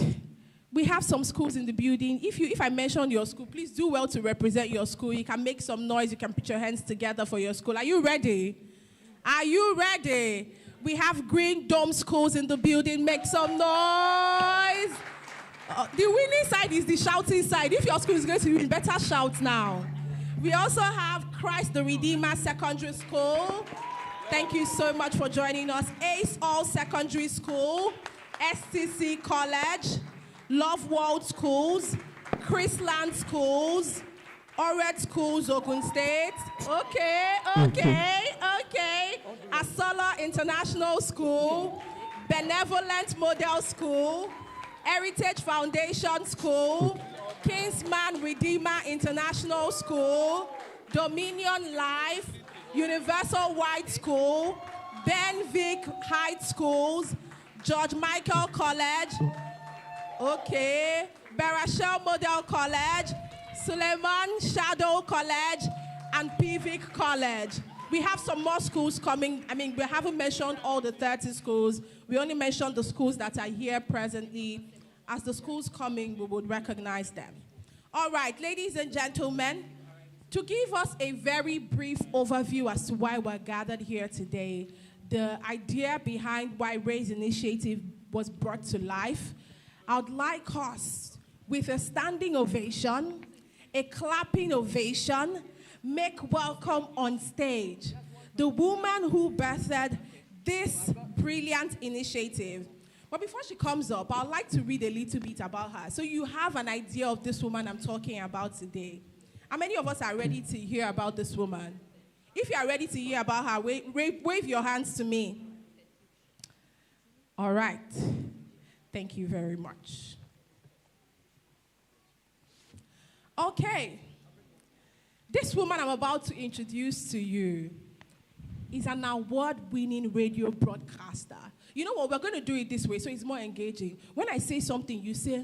We have some schools in the building. If I mention your school, please do well to represent your school. You can make some noise. You can put your hands together for your school. Are you ready? Are you ready? We have Green Dome schools in the building. Make some noise. The winning side is the shouting side. If your school is going to win, better shout now. We also have Christ the Redeemer Secondary School. Thank you so much for joining us. Ace All Secondary School, STC College, Love World Schools, Chrisland Schools, Oret Schools, Ogun State. Okay. Asola International School, Benevolent Model School, Heritage Foundation School, Kingsman Redeemer International School, Dominion Life, Universal White School, Ben Vic Heights Schools, George Michael College, Barashel Model College, Suleiman Shadow College, and Pivic College. We have some more schools coming. We haven't mentioned all the 30 schools. We only mentioned the schools that are here presently. As the schools coming, we would recognize them. All right, ladies and gentlemen, to give us a very brief overview as to why we're gathered here today, the idea behind why Raise Initiative was brought to life, I would like us, with a standing ovation, a clapping ovation, make welcome on stage the woman who birthed this brilliant initiative. But before she comes up, I'd like to read a little bit about her, so you have an idea of this woman I'm talking about today. How many of us are ready to hear about this woman? If you are ready to hear about her, wave your hands to me. All right. Thank you very much. Okay. This woman I'm about to introduce to you is an award-winning radio broadcaster. You know what? We're going to do it this way so it's more engaging. When I say something, you say,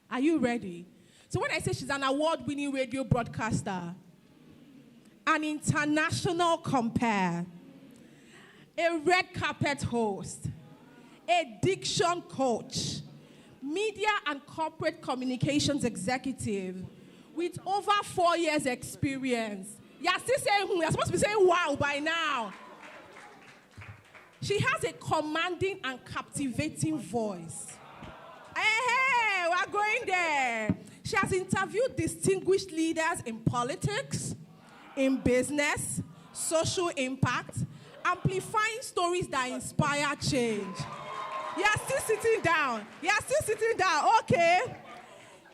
Are you ready? So when I say she's an award-winning radio broadcaster, an international compere, a red carpet host, a diction coach, media and corporate communications executive with over 4 years experience. You're still saying, you're supposed to be saying wow by now. She has a commanding and captivating voice. Hey, we're going there. She has interviewed distinguished leaders in politics, in business, social impact, amplifying stories that inspire change. You're still sitting down. You're still sitting down. Okay.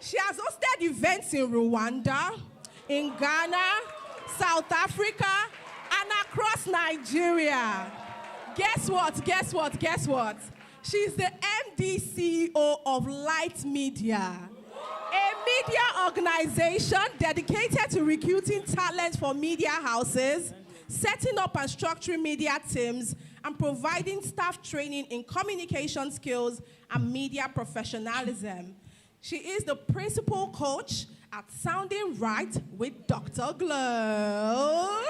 She has hosted events in Rwanda, in Ghana, South Africa, and across Nigeria. Guess what? Guess what? Guess what? She's the MD CEO of Light Media, a media organization dedicated to recruiting talent for media houses, setting up and structuring media teams, and providing staff training in communication skills and media professionalism. She is the principal coach at Sounding Right with Dr. Glow,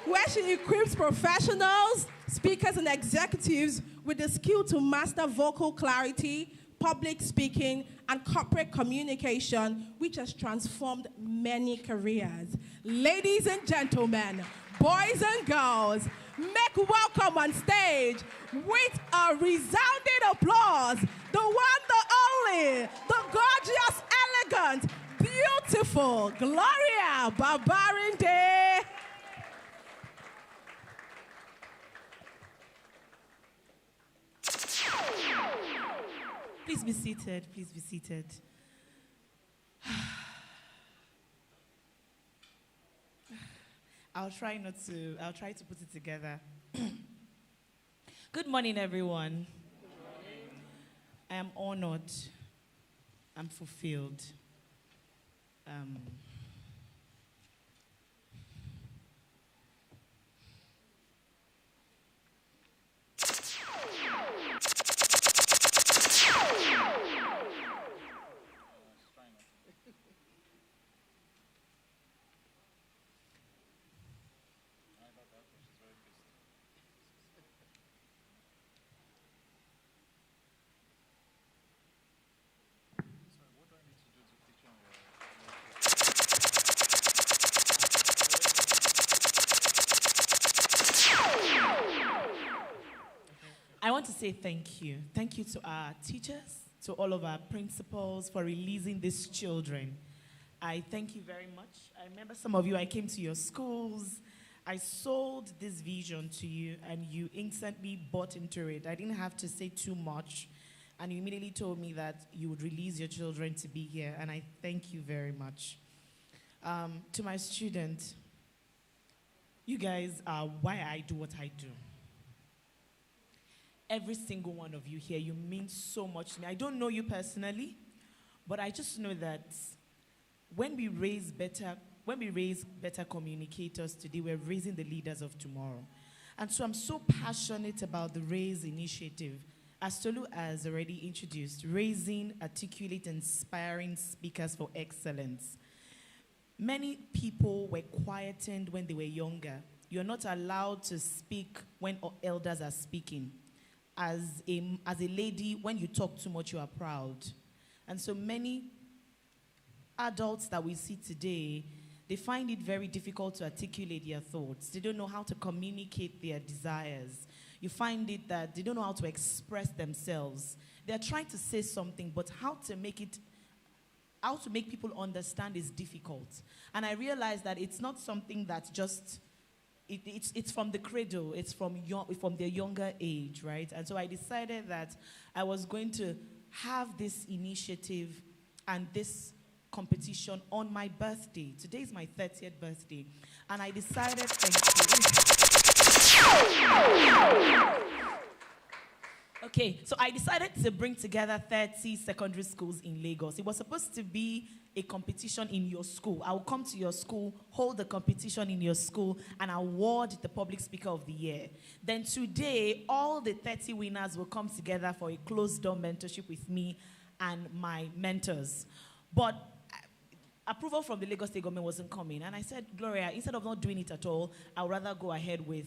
where she equips professionals, speakers, and executives with the skill to master vocal clarity, public speaking, and corporate communication, which has transformed many careers. Ladies and gentlemen, boys and girls, make welcome on stage with a resounding applause, the one, the only, the gorgeous, elegant, beautiful Gloria Babrinde'S. Please be seated. Please be seated. I'll try to put it together. Good morning, everyone. I am honored. I'm fulfilled. say thank you. Thank you to our teachers, to all of our principals for releasing these children. I thank you very much. I remember some of you, I came to your schools. I sold this vision to you, and you instantly bought into it. I didn't have to say too much, and you immediately told me that you would release your children to be here, and I thank you very much. To my students, you guys are why I do what I do. Every single one of you here, you mean so much to me. I don't know you personally, but I just know that when we raise better communicators today, we're raising the leaders of tomorrow. And so I'm so passionate about the RAISE initiative. As Tolu has already introduced, raising articulate, inspiring speakers for excellence. Many people were quietened when they were younger. You're not allowed to speak when elders are speaking. As a lady, when you talk too much, you are proud. And so many adults that we see today, they find it very difficult to articulate their thoughts. They don't know how to communicate their desires. You find it that they don't know how to express themselves. They're trying to say something, but how to make people understand is difficult. And I realized that it's not something that's just, it's from the cradle, it's from their younger age, right? And so I decided that I was going to have this initiative and this competition on my birthday. Today is my 30th birthday. And I decided, okay, so I decided to bring together 30 secondary schools in Lagos. It was supposed to be a competition in your school. I will come to your school, hold the competition in your school, and award the Public Speaker of the Year. Then today, all the 30 winners will come together for a closed-door mentorship with me and my mentors. But approval from the Lagos State government wasn't coming. And I said, Gloria, instead of not doing it at all, I would rather go ahead with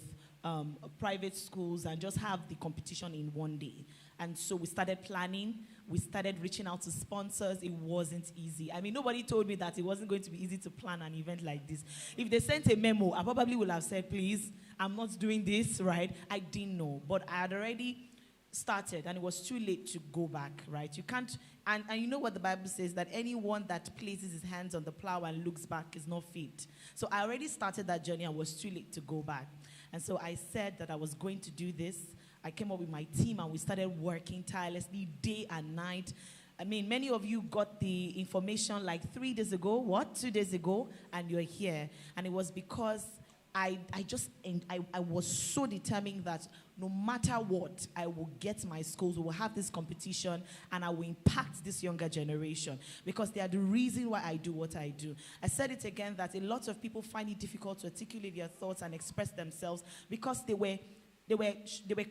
private schools and just have the competition in one day. And so we started planning. We started reaching out to sponsors. It wasn't easy. I mean, nobody told me that it wasn't going to be easy to plan an event like this. If they sent a memo, I probably would have said, please, I'm not doing this, right? I didn't know. But I had already started, and it was too late to go back, right? You can't, and you know what the Bible says, that anyone that places his hands on the plow and looks back is not fit. So I already started that journey and was too late to go back. And so I said that I was going to do this. I came up with my team and we started working tirelessly day and night. I mean, many of you got the information like 3 days ago, 2 days ago, and you're here. And it was because I was so determined that no matter what, I will get my schools, we will have this competition, and I will impact this younger generation because they are the reason why I do what I do. I said it again that a lot of people find it difficult to articulate their thoughts and express themselves because they were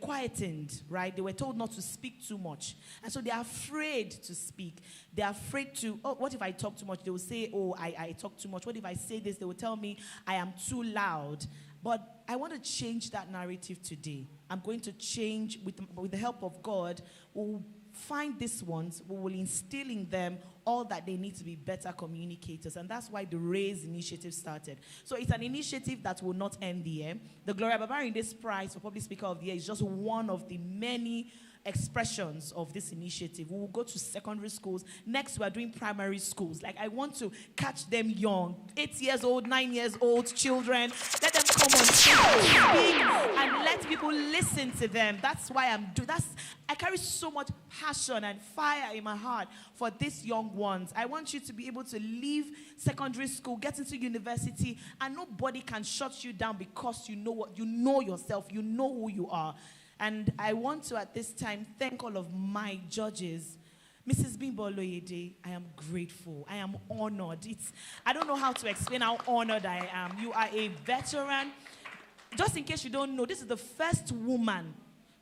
quietened, right? They were told not to speak too much. And so they're afraid to speak. They're afraid to, oh, what if I talk too much? They will say, oh, I talk too much. What if I say this? They will tell me I am too loud. But I want to change that narrative today. I'm going to change, with the help of God, we'll find these ones, we will instill in them all that they need to be better communicators. And that's why the RAISE initiative started. So it's an initiative that will not end there. The Gloria Babrinde'S prize for Public Speaker of the Year is just one of the many expressions of this initiative. We will go to secondary schools. Next, we are doing primary schools. Like, I want to catch them young, 8 years old, 9 years old children. Let them come on stage, speak, and let people listen to them. That's why I carry so much passion and fire in my heart for these young ones. I want you to be able to leave secondary school, get into university, and nobody can shut you down because you know yourself, you know who you are. And I want to, at this time, thank all of my judges. Mrs. Bimbo Oloyede, I am grateful. I am honored. I don't know how to explain how honored I am. You are a veteran. Just in case you don't know, this is the first woman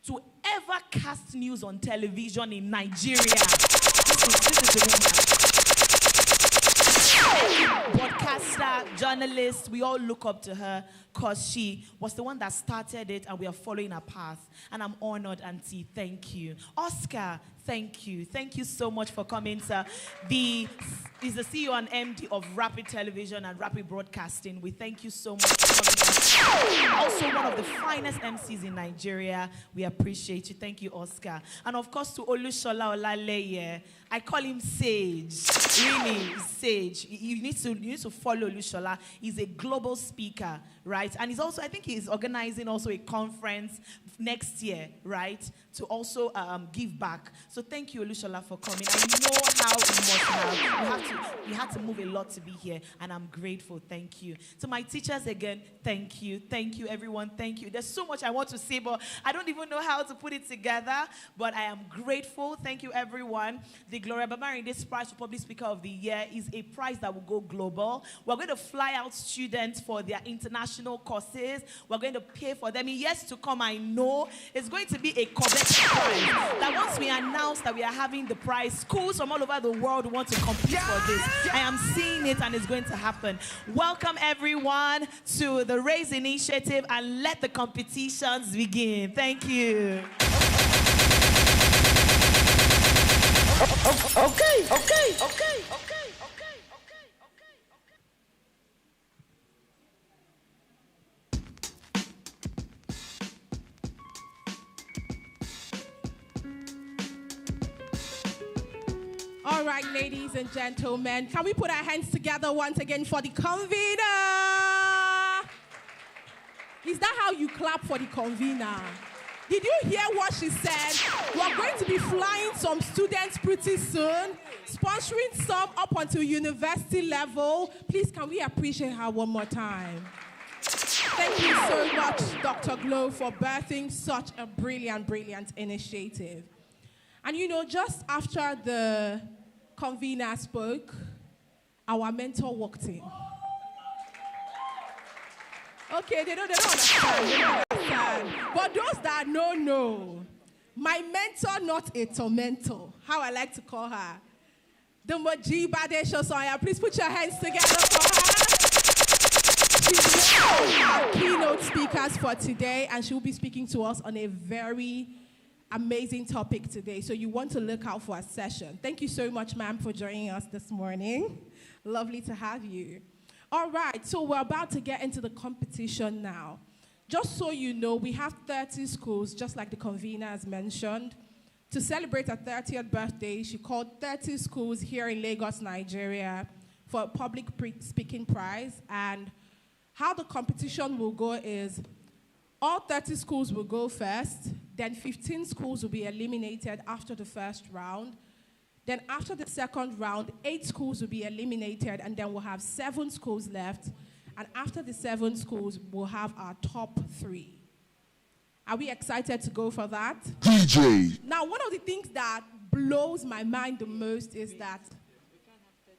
to ever cast news on television in Nigeria. This is the woman. Broadcaster, journalist. We all look up to her because she was the one that started it, and we are following her path. And I'm honored, Auntie. Thank you. Oscar, thank you. Thank you so much for coming, sir. He's the CEO and MD of Rapid Television and Rapid Broadcasting. We thank you so much for coming. Also, one of the finest MCs in Nigeria. We appreciate you. Thank you, Oscar. And of course, to Olushola Olaleye. I call him Sage. Really, Sage. You need to follow Olushola. He's a global speaker, right? And he's also, I think he's organizing also a conference next year, right? To also give back. So thank you, Olushola, for coming. I know how you must have. You had to move a lot to be here, and I'm grateful. Thank you. To my teachers again, thank you. Thank you, everyone. Thank you. There's so much I want to say, but I don't even know how to put it together. But I am grateful. Thank you, everyone. The Gloria Babrinde'S Prize for Public Speaker of the Year is a prize that will go global. We're going to fly out students for their international courses. We're going to pay for them. In years to come, I know it's going to be a coveted prize. That once we announce that we are having the prize, schools from all over the world want to compete for this. I am seeing it, and it's going to happen. Welcome, everyone, to the Raise Initiative, and let the competitions begin. Thank you. Okay. All right, ladies and gentlemen, can we put our hands together once again for the convener? Is that how you clap for the convener? Did you hear what she said? We're going to be flying some students pretty soon, sponsoring some up until university level. Please, can we appreciate her one more time? Thank you so much, Dr. Glo, for birthing such a brilliant initiative. And you know, just after the convener spoke, our mentor walked in. Okay, they don't understand. But those that know, my mentor, not a tormentor, how I like to call her, the Mojiba De Shosaya. Please put your hands together for her. She's one of our keynote speakers for today, and she will be speaking to us on a very amazing topic today. So you want to look out for a session. Thank you so much, ma'am, for joining us this morning. Lovely to have you. All right, so we're about to get into the competition now. Just so you know, we have 30 schools, just like the convener has mentioned. To celebrate her 30th birthday, she called 30 schools here in Lagos, Nigeria, for a public speaking prize. And how the competition will go is, all 30 schools will go first, then 15 schools will be eliminated after the first round. Then after the second round, 8 schools will be eliminated, and then we'll have 7 schools left. And after the 7 schools, we'll have our top 3. Are we excited to go for that? DJ. Now, one of the things that blows my mind the most is that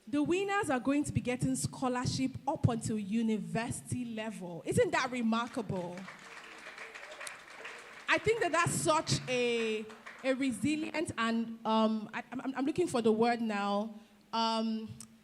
the winners are going to be getting scholarship up until university level. Isn't that remarkable? I think that that's such a resilient and, I'm looking for the word now,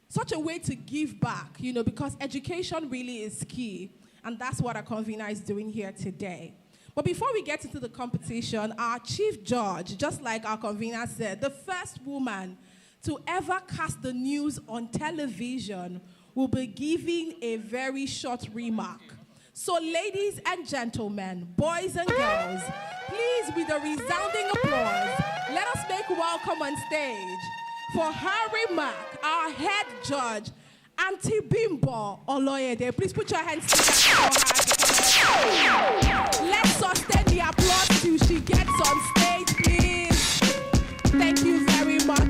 such a way to give back, you know, because education really is key. And that's what our convener is doing here today. But before we get into the competition, our chief judge, just like our convener said, the first woman to ever cast the news on television will be giving a very short remark. So ladies and gentlemen, boys and girls, please, with a resounding applause, let us make welcome on stage for her remark, our head judge, Auntie Bimbo Oloyede. Please put your hands together for her. Let's sustain the applause till she gets on stage, please. Thank you very much.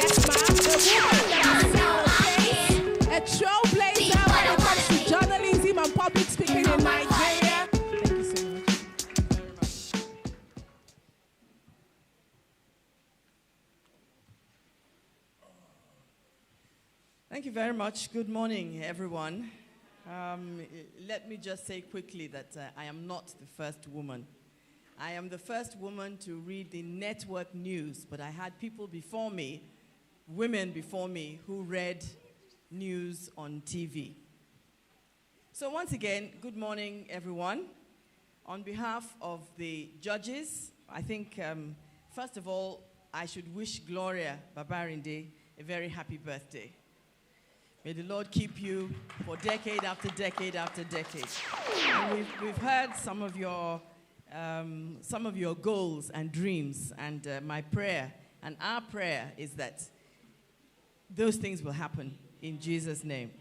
Yes, ma'am. The woman that has set the pace, a trailblazer when it comes to journalism and public speaking in Nigeria. Thank you so much. Thank you very much. Good morning, everyone. Let me just say quickly that I am not the first woman. I am the first woman to read the network news, but I had people before me, women before me, who read news on TV. So once again, good morning, everyone. On behalf of the judges, I think, first of all, I should wish Gloria Babrinde'S a very happy birthday. May the Lord keep you for decade after decade after decade. And we've heard some of your goals and dreams, and my prayer and our prayer is that those things will happen in Jesus' name.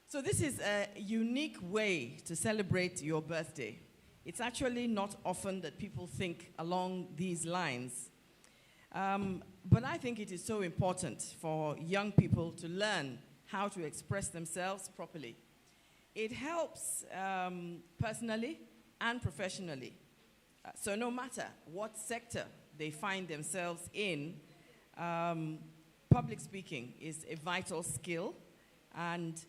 So this is a unique way to celebrate your birthday. It's actually not often that people think along these lines. But I think it is so important for young people to learn how to express themselves properly. It helps personally and professionally. So no matter what sector they find themselves in, public speaking is a vital skill, and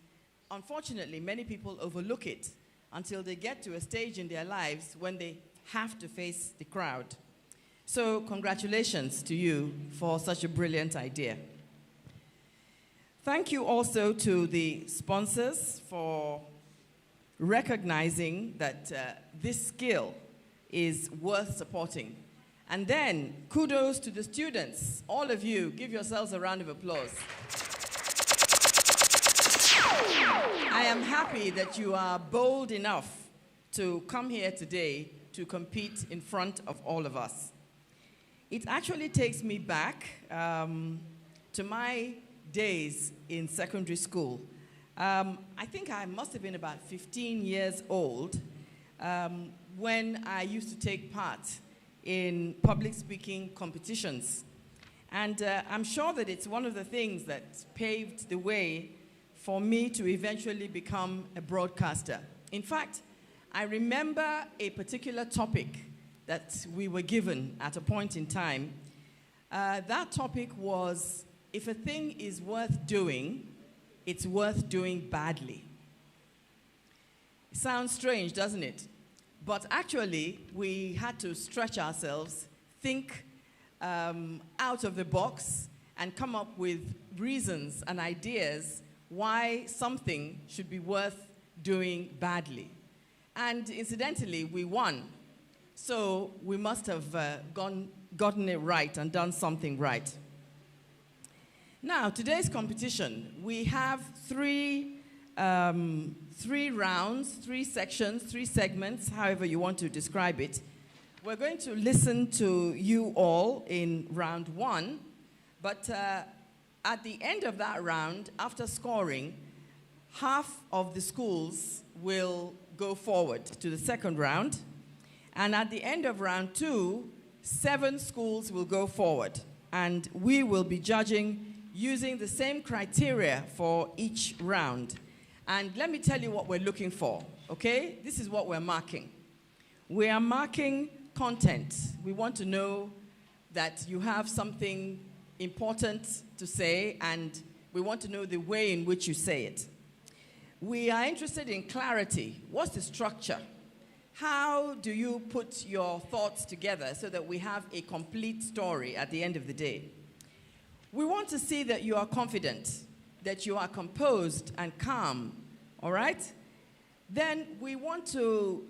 unfortunately, many people overlook it until they get to a stage in their lives when they have to face the crowd. So congratulations to you for such a brilliant idea. Thank you also to the sponsors for recognizing that this skill is worth supporting. And then kudos to the students. All of you, give yourselves a round of applause. I am happy that you are bold enough to come here today to compete in front of all of us. It actually takes me back to my days in secondary school. I think I must have been about 15 years old when I used to take part in public speaking competitions. And I'm sure that it's one of the things that paved the way for me to eventually become a broadcaster. In fact, I remember a particular topic that we were given at a point in time. That topic was, if a thing is worth doing, it's worth doing badly. It sounds strange, doesn't it? But actually, we had to stretch ourselves, think out of the box, and come up with reasons and ideas why something should be worth doing badly. And incidentally, we won. So we must have gotten it right and done something right. Now, today's competition, we have three rounds, 3 sections, 3 segments, however you want to describe it. We're going to listen to you all in round 1, but at the end of that round, after scoring, half of the schools will go forward to the second round. And at the end of round 2, 7 schools will go forward. And we will be judging using the same criteria for each round. And let me tell you what we're looking for, okay? This is what we're marking. We are marking content. We want to know that you have something important to say, and we want to know the way in which you say it. We are interested in clarity. What's the structure? How do you put your thoughts together so that we have a complete story at the end of the day? We want to see that you are confident, that you are composed and calm, all right? Then we want to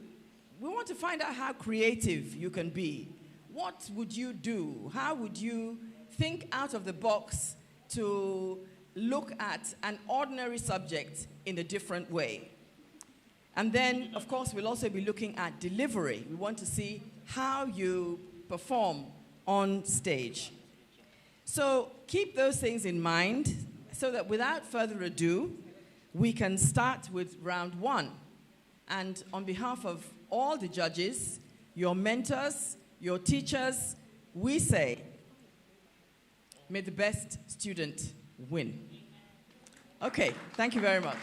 find out how creative you can be. What would you do? How would you think out of the box to look at an ordinary subject in a different way? And then, of course, we'll also be looking at delivery. We want to see how you perform on stage. So keep those things in mind so that without further ado, we can start with round 1. And on behalf of all the judges, your mentors, your teachers, we say, may the best student win. Okay, thank you very much.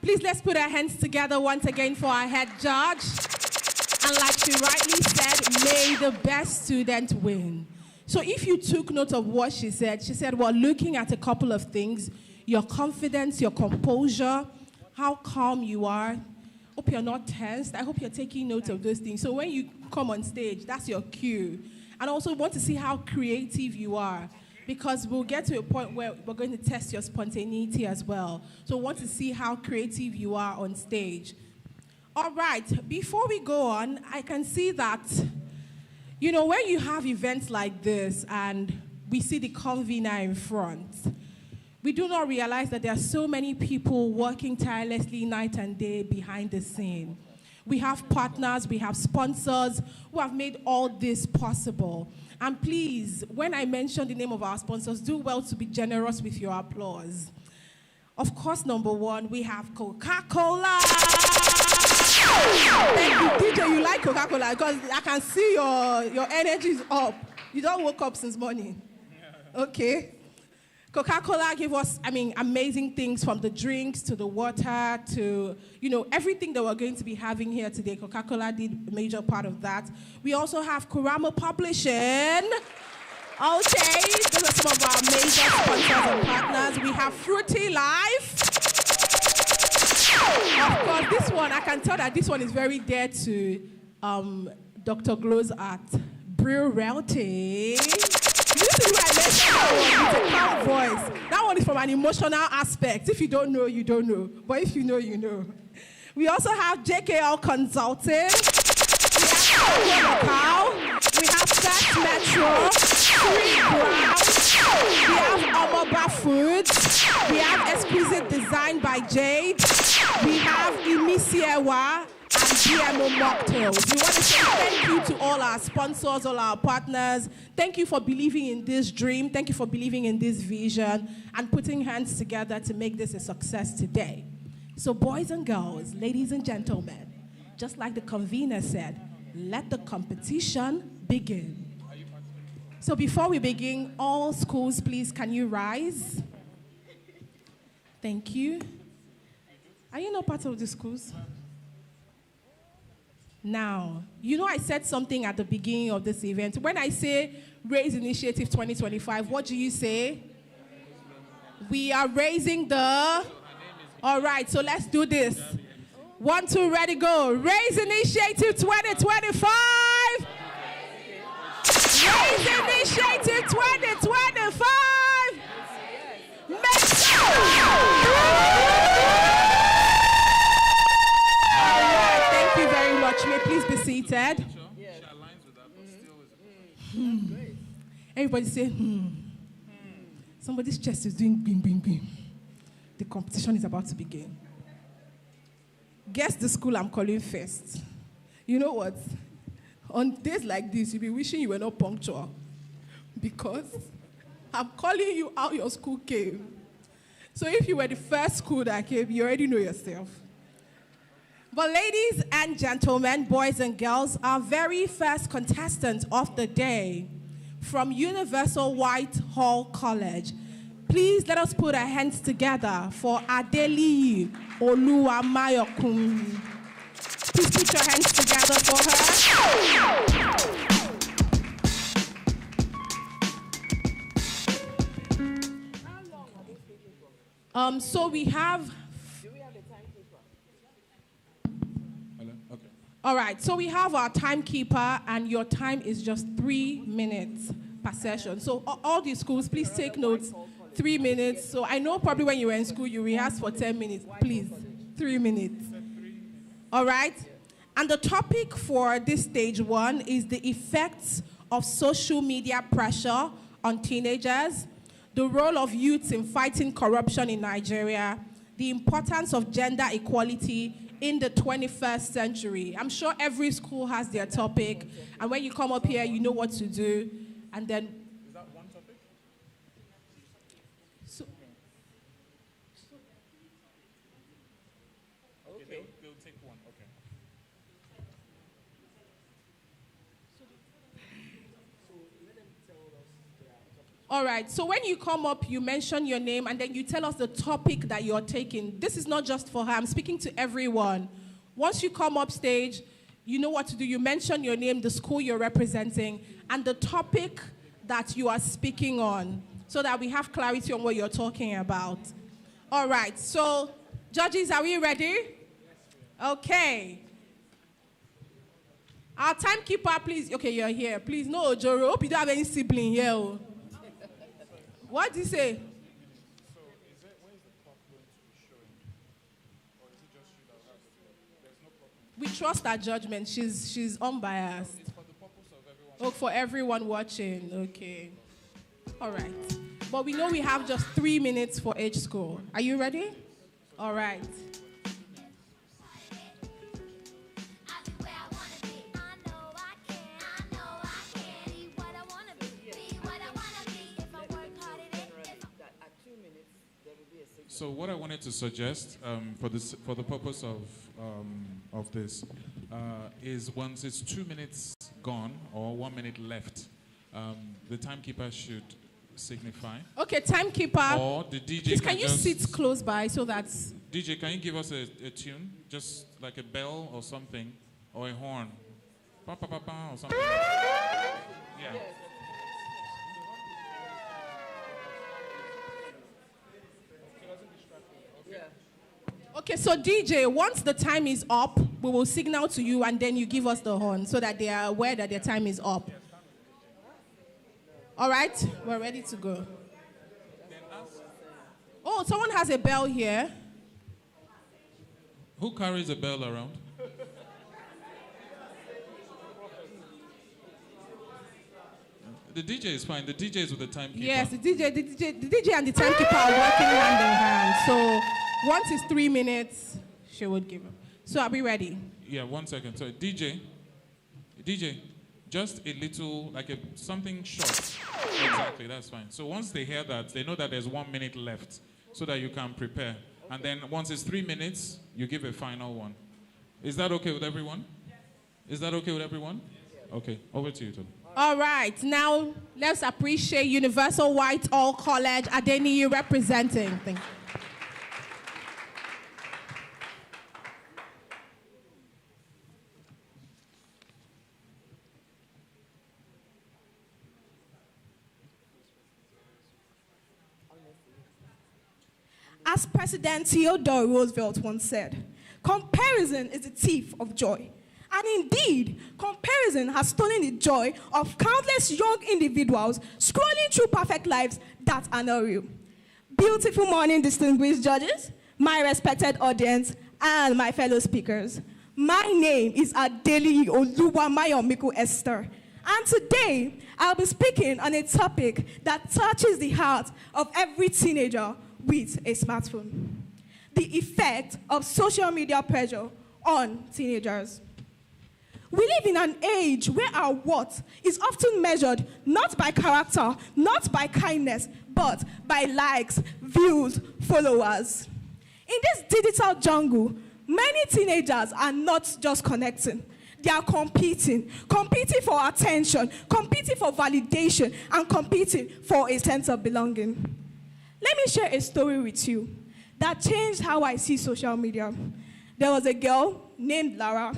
Please let's put our hands together once again for our head judge. And like she rightly said, may the best student win. So if you took note of what she said, well, looking at a couple of things, your confidence, your composure, how calm you are. Hope you're not tensed. I hope you're taking note of those things. So when you come on stage, that's your cue. And also want to see how creative you are, because we'll get to a point where we're going to test your spontaneity as well. So we want to see how creative you are on stage. All right, before we go on, I can see that, you know, when you have events like this and we see the convener in front, we do not realize that there are so many people working tirelessly night and day behind the scene. We have partners, we have sponsors who have made all this possible. And please, when I mention the name of our sponsors, do well to be generous with your applause. Of course, number one, we have Coca-Cola. Thank you, DJ, you like Coca-Cola because I can see your energy is up. You don't woke up since morning. Okay. Coca-Cola gave us, amazing things, from the drinks to the water to, everything that we're going to be having here today. Coca-Cola did a major part of that. We also have Kurama Publishing. Okay, those are some of our major sponsors and partners. We have Fruity Life. Of course, this one, I can tell that this one is very dear to Dr. Glow's art. Brew Realty. This is who I mentioned with a calm voice. That one is from an emotional aspect. If you don't know, you don't know. But if you know, you know. We also have JKL Consulting. We have Cow. We have Fast Metro. Free Brown. We have Omoba Foods. We have Exquisite Design by Jade. We have Imisiewa and GMO Mocktails. We want to say thank you to all our sponsors, all our partners. Thank you for believing in this dream. Thank you for believing in this vision and putting hands together to make this a success today. So boys and girls, ladies and gentlemen, just like the convener said, let the competition begin. So before we begin, all schools, please, can you rise? Thank you. Are you not part of the schools? Now, I said something at the beginning of this event. When I say Raise Initiative 2025, what do you say? We are raising the... All right, so let's do this. 1, 2, ready, go. Raise Initiative 2025. Raise Initiative 2025. Make Thank you very much. May please be seated. Everybody say, Somebody's chest is doing bing, bing, bing. The competition is about to begin. Guess the school I'm calling first. You know what? On days like this, you'll be wishing you were not punctual. Because I'm calling you how your school came. So if you were the first school that came, you already know yourself. But ladies and gentlemen, boys and girls, our very first contestant of the day from Universal Whitehall College. Please let us put our hands together for Adeli Oluwamayokun. Please put your hands together for her. So we have... All right, so we have our timekeeper, and your time is just 3 minutes per session. So all the schools, please take notes, 3 minutes. So I know probably when you were in school, you rehearsed for 10 minutes. Please, 3 minutes. All right? And the topic for this stage 1 is the effects of social media pressure on teenagers, the role of youths in fighting corruption in Nigeria, the importance of gender equality in the 21st century. I'm sure every school has their topic, and when you come up here, you know what to do, and then... Is that one topic? Okay, they'll take one, okay. All right, so when you come up, you mention your name, and then you tell us the topic that you're taking. This is not just for her. I'm speaking to everyone. Once you come up stage, you know what to do. You mention your name, the school you're representing, and the topic that you are speaking on, so that we have clarity on what you're talking about. All right, so judges, are we ready? Okay. Our timekeeper, please. Okay, you're here. Please, no, Ojoro. Hope you don't have any sibling here. Oh. What did you say? We trust our judgment. She's unbiased. Oh, for everyone watching. Okay. All right. But we know we have just 3 minutes for each score. Are you ready? All right. So what I wanted to suggest for the purpose of this is once it's 2 minutes gone or 1 minute left, the timekeeper should signify. Okay, timekeeper. Or the DJ. Please, can you sit close by so that DJ, can you give us a tune, just like a bell or something, or a horn, pa pa pa pa or something? Yeah. Okay, so DJ, once the time is up, we will signal to you and then you give us the horn so that they are aware that their time is up. All right, we're ready to go. Oh, someone has a bell here. Who carries a bell around? The DJ is fine. The DJ is with the timekeeper. Yes, the DJ and the timekeeper are working hand in hand. So once it's 3 minutes, she would give them. So are we ready? Yeah, 1 second. So DJ, just a little, like something short. Exactly, that's fine. So once they hear that, they know that there's 1 minute left so that you can prepare. And then once it's 3 minutes, you give a final one. Is that okay with everyone? Is that okay with everyone? Okay, over to you, Tony. All right, now let's appreciate Universal Whitehall College, Adeniyi representing. Thank you. As President Theodore Roosevelt once said, comparison is the thief of joy. And indeed, comparison has stolen the joy of countless young individuals scrolling through perfect lives that are not real. Beautiful morning, distinguished judges, my respected audience, and my fellow speakers. My name is Adeliyi Oluwamayomiko Esther. And today, I'll be speaking on a topic that touches the heart of every teenager with a smartphone. The effect of social media pressure on teenagers. We live in an age where our worth is often measured not by character, not by kindness, but by likes, views, followers. In this digital jungle, many teenagers are not just connecting. They are competing for attention, competing for validation, and competing for a sense of belonging. Let me share a story with you that changed how I see social media. There was a girl named Lara.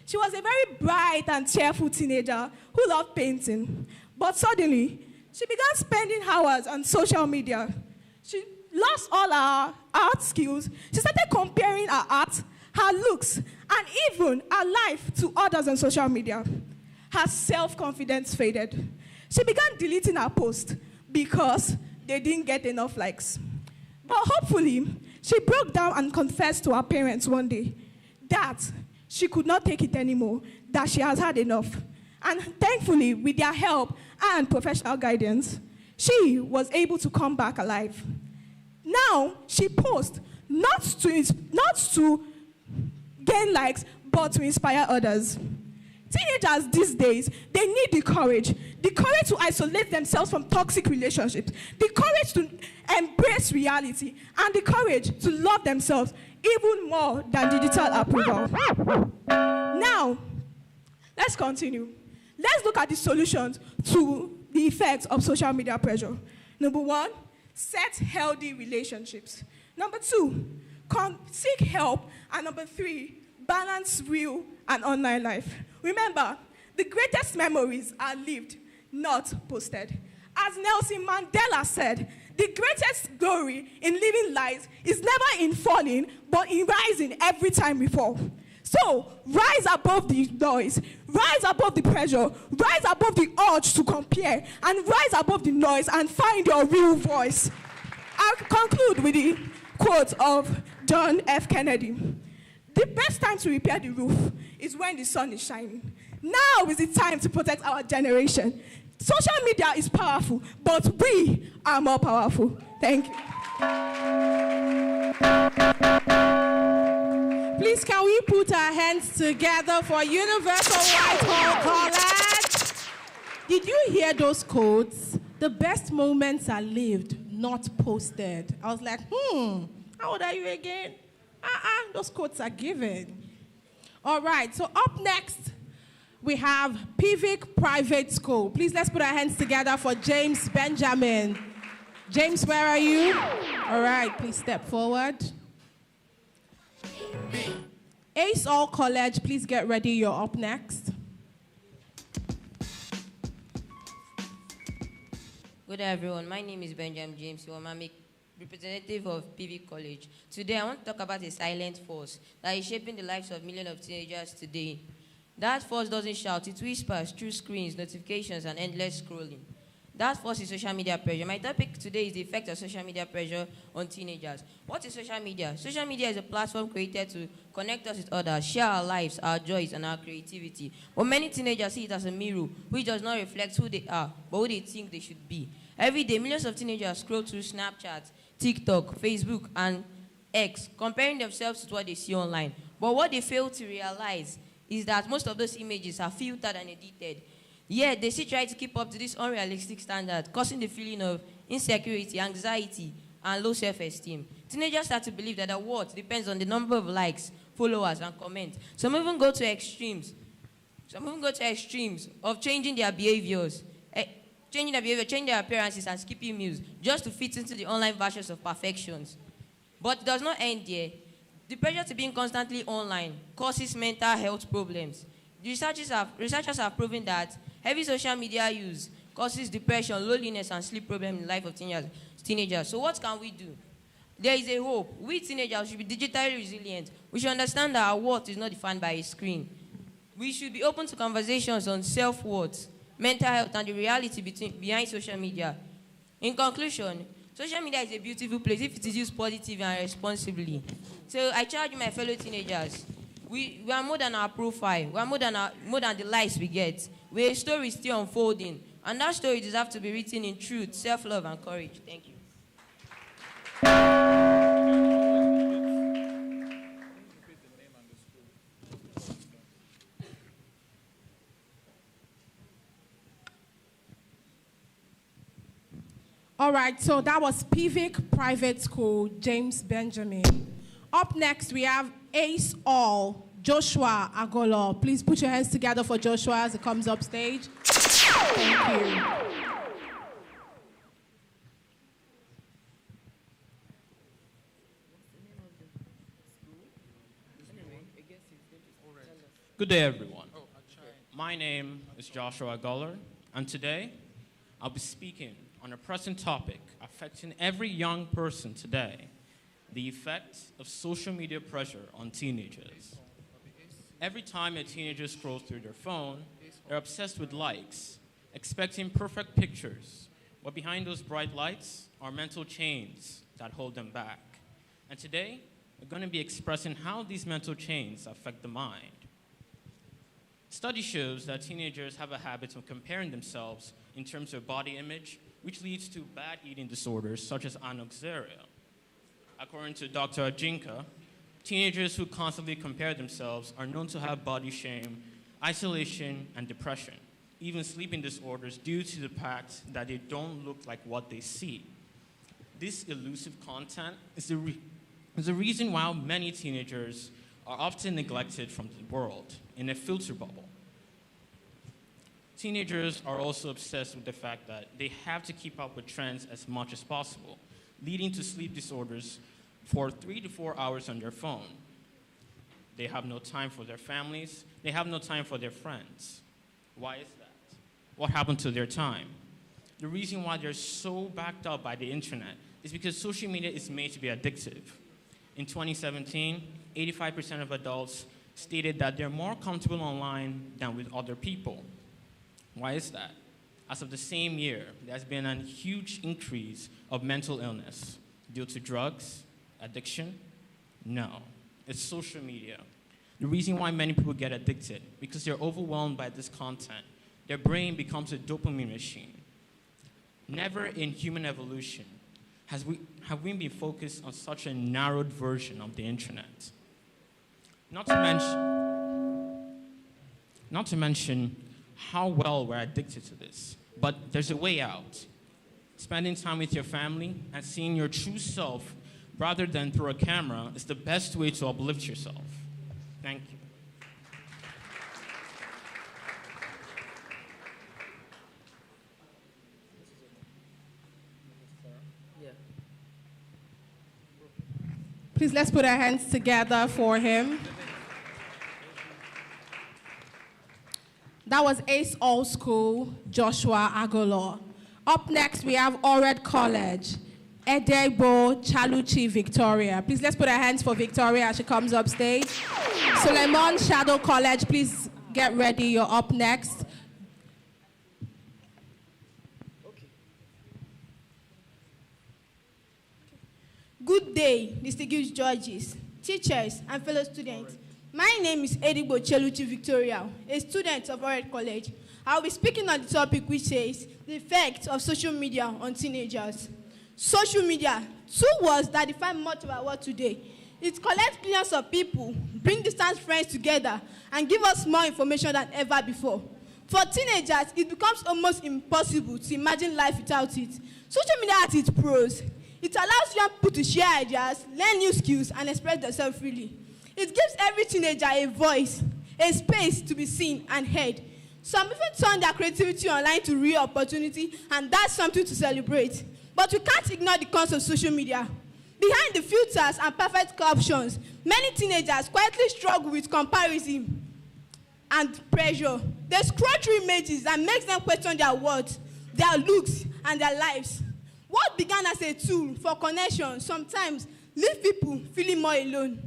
She was a very bright and cheerful teenager who loved painting. But suddenly, she began spending hours on social media. She lost all her art skills. She started comparing her art, her looks, and even her life to others on social media. Her self-confidence faded. She began deleting her posts because they didn't get enough likes. But hopefully, she broke down and confessed to her parents one day that she could not take it anymore, that she has had enough. And thankfully, with their help and professional guidance, she was able to come back alive. Now, she posts not to gain likes, but to inspire others. Teenagers these days, they need the courage to isolate themselves from toxic relationships, the courage to embrace reality, and the courage to love themselves even more than digital approval. Now, let's continue. Let's look at the solutions to the effects of social media pressure. Number 1, set healthy relationships. Number 2, seek help. And number 3, balance real and online life. Remember, the greatest memories are lived, not posted. As Nelson Mandela said, the greatest glory in living life is never in falling, but in rising every time we fall. So, rise above the noise, rise above the pressure, rise above the urge to compare, and rise above the noise and find your real voice. I'll conclude with the quote of John F. Kennedy. The best time to repair the roof is when the sun is shining. Now is the time to protect our generation. Social media is powerful, but we are more powerful. Thank you. Please, can we put our hands together for Universal Whitehall College? Did you hear those quotes? The best moments are lived, not posted. I was like, how old are you again? Those quotes are given. All right, so up next, we have Pivic Private School. Please, let's put our hands together for James Benjamin. James, where are you? All right, please step forward. Ace All College, please get ready. You're up next. Good day, everyone. My name is Benjamin James. I'm a representative of PV College. Today, I want to talk about a silent force that is shaping the lives of millions of teenagers today. That force doesn't shout, it whispers through screens, notifications, and endless scrolling. That force is social media pressure. My topic today is the effect of social media pressure on teenagers. What is social media? Social media is a platform created to connect us with others, share our lives, our joys, and our creativity. But many teenagers see it as a mirror, which does not reflect who they are, but who they think they should be. Every day, millions of teenagers scroll through Snapchat, TikTok, Facebook, and X, comparing themselves to what they see online. But what they fail to realize is that most of those images are filtered and edited. Yet, they still try to keep up to this unrealistic standard, causing the feeling of insecurity, anxiety, and low self-esteem. Teenagers start to believe that their worth depends on the number of likes, followers, and comments. Some even go to extremes. Of changing their behaviors, changing their appearances, and skipping meals, just to fit into the online versions of perfections. But it does not end there. The pressure to being constantly online causes mental health problems. The researchers have proven that heavy social media use causes depression, loneliness, and sleep problems in the life of teenagers. So what can we do? There is a hope. We teenagers should be digitally resilient. We should understand that our worth is not defined by a screen. We should be open to conversations on self-worth, mental health, and the reality behind social media. In conclusion, social media is a beautiful place if it is used positively and responsibly. So I charge my fellow teenagers, we are more than our profile. We are more than the lives we get. We're a story still unfolding, and that story deserves to be written in truth, self-love, and courage. Thank you. All right, so that was Pivic Private School, James Benjamin. Up next, we have Ace All, Joshua Agolo. Please put your hands together for Joshua as he comes up stage. Thank you. Good day, everyone. My name is Joshua Guller, and today I'll be speaking on a pressing topic affecting every young person today, the effect of social media pressure on teenagers. Every time a teenager scrolls through their phone, they're obsessed with likes, expecting perfect pictures, but behind those bright lights are mental chains that hold them back. And today, we're going to be expressing how these mental chains affect the mind. Study shows that teenagers have a habit of comparing themselves in terms of body image, which leads to bad eating disorders such as anorexia. According to Dr. Ajinka, teenagers who constantly compare themselves are known to have body shame, isolation, and depression, even sleeping disorders due to the fact that they don't look like what they see. This elusive content is the reason why many teenagers are often neglected from the world in a filter bubble. Teenagers are also obsessed with the fact that they have to keep up with trends as much as possible, leading to sleep disorders for 3 to 4 hours on their phone. They have no time for their families. They have no time for their friends. Why is that? What happened to their time? The reason why they're so backed up by the internet is because social media is made to be addictive. In 2017, 85% of adults stated that they're more comfortable online than with other people. Why is that? As of the same year, there's been a huge increase of mental illness due to drugs, addiction. No, it's social media. The reason why many people get addicted, because they're overwhelmed by this content. Their brain becomes a dopamine machine. Never in human evolution have we been focused on such a narrowed version of the internet. Not to mention how well we're addicted to this. But there's a way out. Spending time with your family and seeing your true self rather than through a camera is the best way to uplift yourself. Thank you. Please let's put our hands together for him. That was Ace All School, Joshua Agolo. Up next, we have Ored College, Edebo Chaluchi Victoria. Please let's put our hands for Victoria as she comes up stage. Suleiman Shadow College, please get ready. You're up next. Good day, distinguished judges, teachers, and fellow students. My name is Edibo Cheluchi Victoria, a student of Ored College. I'll be speaking on the topic which says the effect of social media on teenagers. Social media, two words that define much of our world today. It collects billions of people, bring distant friends together, and give us more information than ever before. For teenagers, it becomes almost impossible to imagine life without it. Social media has its pros. It allows young people to share ideas, learn new skills, and express themselves freely. It gives every teenager a voice, a space to be seen and heard. Some even turn their creativity online to real opportunity, and that's something to celebrate. But we can't ignore the cons of social media. Behind the filters and perfect captions, many teenagers quietly struggle with comparison and pressure. They scroll through images that makes them question their worth, their looks, and their lives. What began as a tool for connection sometimes leaves people feeling more alone.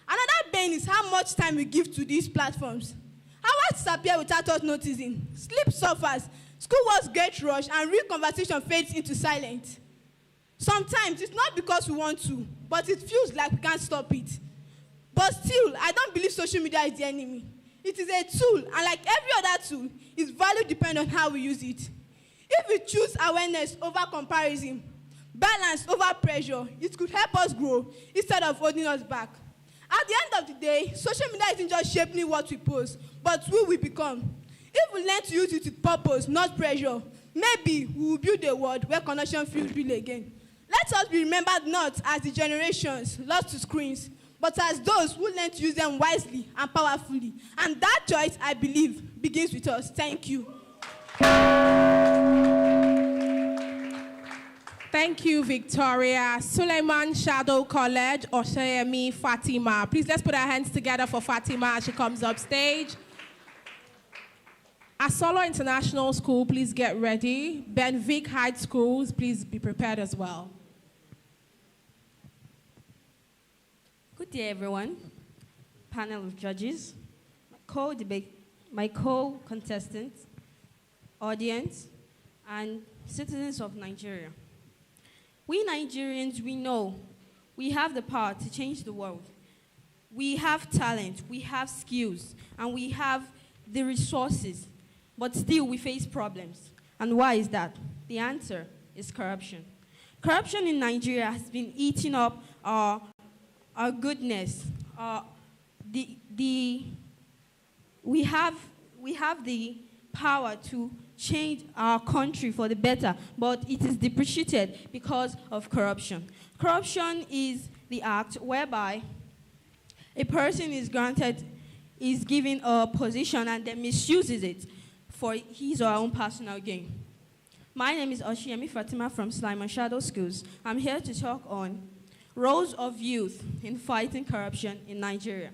Another bane is how much time we give to these platforms. Hours disappear without us noticing. Sleep suffers, schoolwork gets rushed, and real conversation fades into silence. Sometimes it's not because we want to, but it feels like we can't stop it. But still, I don't believe social media is the enemy. It is a tool, and like every other tool, its value depends on how we use it. If we choose awareness over comparison, balance over pressure, it could help us grow instead of holding us back. At the end of the day, social media isn't just shaping what we post, but who we become. If we learn to use it with purpose, not pressure, maybe we will build a world where connection feels real again. Let us be remembered not as the generations lost to screens, but as those who learn to use them wisely and powerfully. And that choice, I believe, begins with us. Thank you. Thank you, Victoria. Suleiman Shadow College, Oshayemi Fatima. Please let's put our hands together for Fatima as she comes up stage. Asolo International School, please get ready. Benvic High Schools, please be prepared as well. Good day, everyone. Panel of judges, my co-contestants, audience, and citizens of Nigeria. We Nigerians, we know we have the power to change the world. We have talent, we have skills, and we have the resources, but still we face problems. And why is that? The answer is corruption. Corruption in Nigeria has been eating up our goodness. We have the power to change our country for the better, but it is depreciated because of corruption. Corruption is the act whereby a person is given a position and then misuses it for his or her own personal gain. My name is Oshiyemi Fatima from Suleiman Shadow Schools. I'm here to talk on roles of youth in fighting corruption in Nigeria.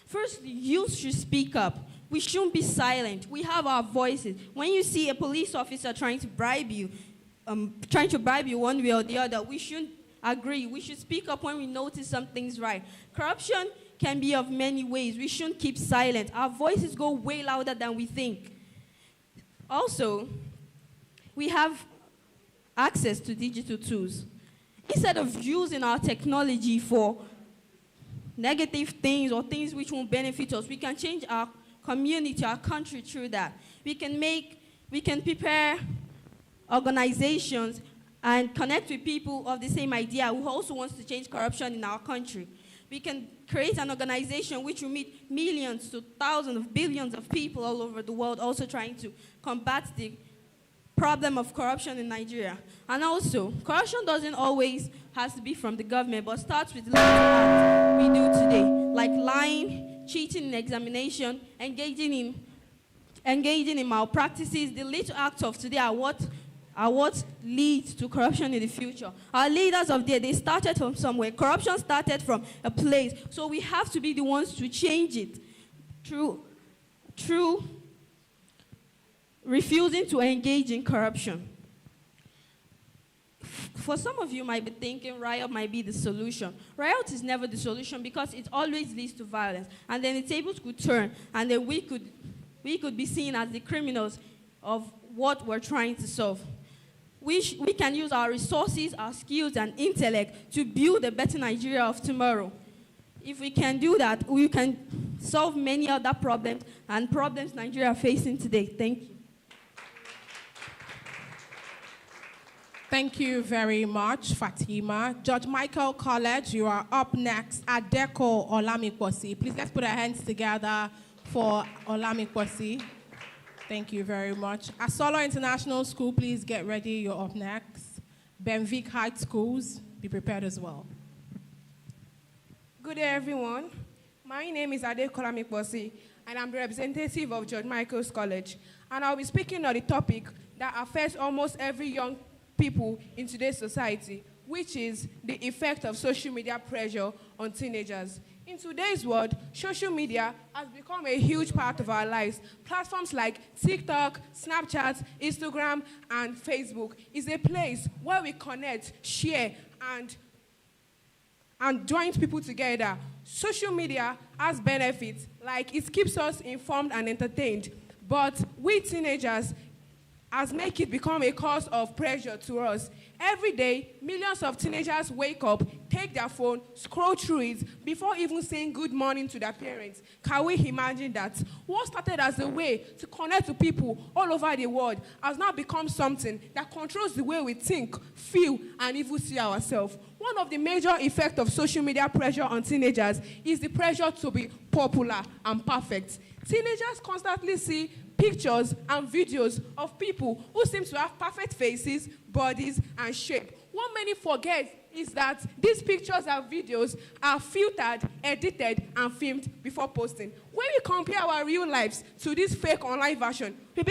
First, youth should speak up. We shouldn't be silent. We have our voices. When you see a police officer trying to bribe you one way or the other, we shouldn't agree. We should speak up when we notice something's right. Corruption can be of many ways. We shouldn't keep silent. Our voices go way louder than we think. Also, we have access to digital tools. Instead of using our technology for negative things or things which won't benefit us, we can change our community, our country through that. We can prepare organizations and connect with people of the same idea who also wants to change corruption in our country. We can create an organization which will meet millions to thousands of billions of people all over the world also trying to combat the problem of corruption in Nigeria. And also, corruption doesn't always have to be from the government, but starts with little acts we do today, like lying, cheating in examination, engaging in malpractices. The little acts of today are what leads to corruption in the future. Our leaders of there, they started from somewhere. Corruption started from a place. So we have to be the ones to change it through refusing to engage in corruption. For some of you might be thinking riot might be the solution. Riot is never the solution because it always leads to violence. And then the tables could turn, and then we could be seen as the criminals of what we're trying to solve. We can use our resources, our skills, and intellect to build a better Nigeria of tomorrow. If we can do that, we can solve many other problems and problems Nigeria are facing today. Thank you. Thank you very much, Fatima. George Michael College, you are up next. Adeko Olamikwosi. Please let's put our hands together for Olamikwosi. Thank you very much. Asolo International School, please get ready. You're up next. Benvic High Schools, be prepared as well. Good day, everyone. My name is Adeko Olamikwosi, and I'm the representative of George Michael's College. And I'll be speaking on the topic that affects almost every young people in today's society, which is the effect of social media pressure on teenagers. In today's world, social media has become a huge part of our lives. Platforms like TikTok, Snapchat, Instagram, and Facebook is a place where we connect, share, and join people together. Social media has benefits, like it keeps us informed and entertained, but we teenagers has made it become a cause of pressure to us. Every day, millions of teenagers wake up, take their phone, scroll through it before even saying good morning to their parents. Can we imagine that? What started as a way to connect to people all over the world has now become something that controls the way we think, feel, and even see ourselves. One of the major effects of social media pressure on teenagers is the pressure to be popular and perfect. Teenagers constantly see pictures and videos of people who seem to have perfect faces, bodies, and shape. What many forget is that these pictures and videos are filtered, edited, and filmed before posting. When we compare our real lives to this fake online version, we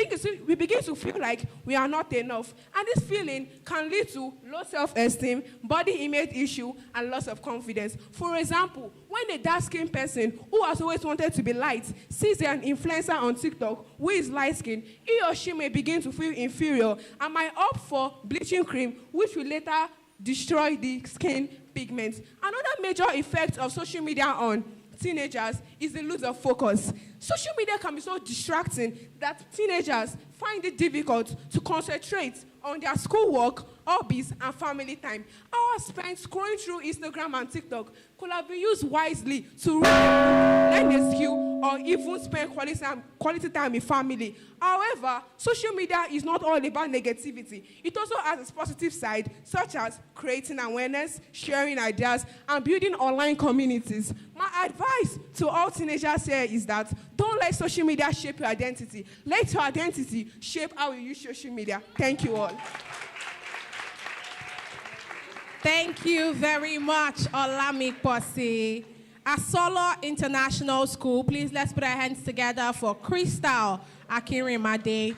begin to feel like we are not enough. And this feeling can lead to low self-esteem, body image issue, and loss of confidence. For example, when a dark-skinned person who has always wanted to be light sees an influencer on TikTok who is light-skinned, he or she may begin to feel inferior and might opt for bleaching cream, which will later destroy the skin pigments. Another major effect of social media on teenagers is the loss of focus. Social media can be so distracting that teenagers find it difficult to concentrate on their schoolwork, hobbies, and family time. Hours spent scrolling through Instagram and TikTok could have been used wisely to learn a skill or even spend quality time with family. However, social media is not all about negativity. It also has its positive side, such as creating awareness, sharing ideas, and building online communities. My advice to all teenagers here is that don't let social media shape your identity. Let your identity shape how you use social media. Thank you all. Thank you very much, Olamikwosi. Asolo International School, please let's put our hands together for Crystal Akinrimade.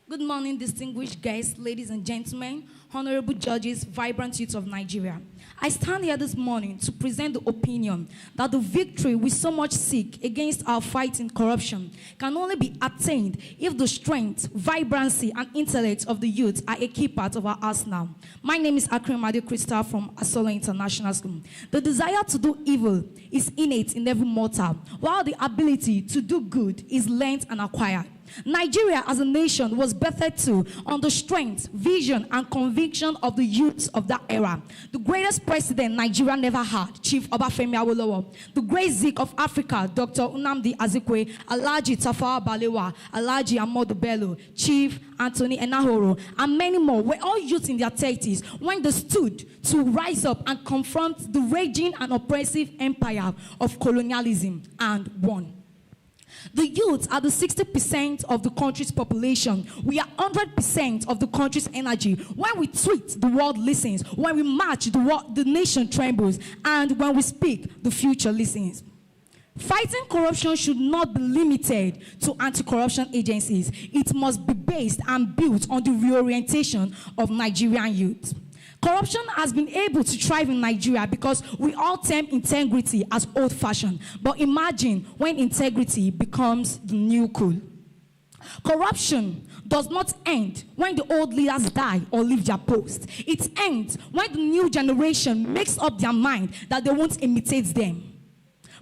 Good morning, distinguished guests, ladies and gentlemen, honorable judges, vibrant youth of Nigeria. I stand here this morning to present the opinion that the victory we so much seek against our fight in corruption can only be attained if the strength, vibrancy, and intellect of the youth are a key part of our arsenal. My name is Akrimade Crystal from Asolo International School. The desire to do evil is innate in every mortal, while the ability to do good is learned and acquired. Nigeria as a nation was birthed to on the strength, vision, and conviction of the youths of that era. The greatest president Nigeria never had, Chief Obafemi Awolowo. The great Zik of Africa, Dr. Nnamdi Azikiwe, Alhaji Tafawa Balewa, Alhaji Ahmadu Bello, Chief Anthony Enahoro, and many more were all youths in their 30s when they stood to rise up and confront the raging and oppressive empire of colonialism and won. The youths are the 60% of the country's population. We are 100% of the country's energy. When we tweet, the world listens. When we march, the nation trembles. And when we speak, the future listens. Fighting corruption should not be limited to anti-corruption agencies. It must be based and built on the reorientation of Nigerian youth. Corruption has been able to thrive in Nigeria because we all term integrity as old-fashioned. But imagine when integrity becomes the new cool. Corruption does not end when the old leaders die or leave their post. It ends when the new generation makes up their mind that they won't imitate them.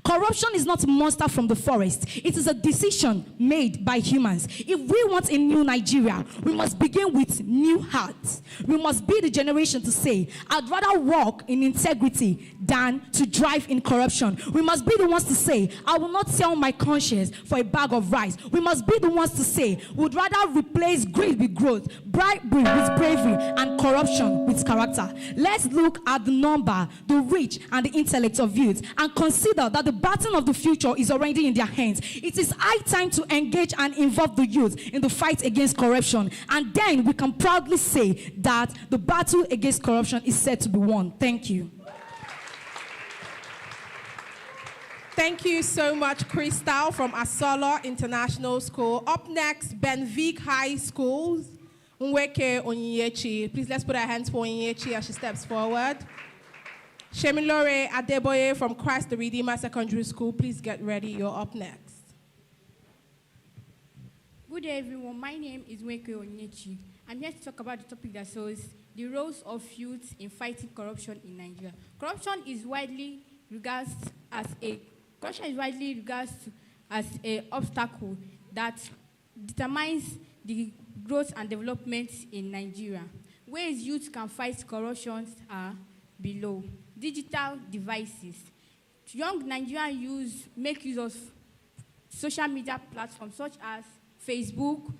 Corruption is not a monster from the forest. It is a decision made by humans. If we want a new Nigeria, we must begin with new hearts. We must be the generation to say, I'd rather walk in integrity than to drive in corruption. We must be the ones to say, I will not sell my conscience for a bag of rice. We must be the ones to say, we'd rather replace greed with growth, bribery with bravery, and corruption with character. Let's look at the number, the reach, and the intellect of youth and consider that the baton of the future is already in their hands. It is high time to engage and involve the youth in the fight against corruption. And then we can proudly say that the battle against corruption is set to be won. Thank you. Thank you so much, Crystal from Asolo International School. Up next, Benvic High School. Nweke Onyechi. Please let's put our hands for Onyechi as she steps forward. Shemilore Adeboye from Christ the Redeemer Secondary School, please get ready. You're up next. Good day, everyone. My name is Nweke Onyechi. I'm here to talk about the topic that shows the roles of youth in fighting corruption in Nigeria. Corruption is widely regarded as an obstacle that determines the growth and development in Nigeria. Ways youth can fight corruption are below. Digital devices. Young Nigerian youth make use of social media platforms such as Facebook,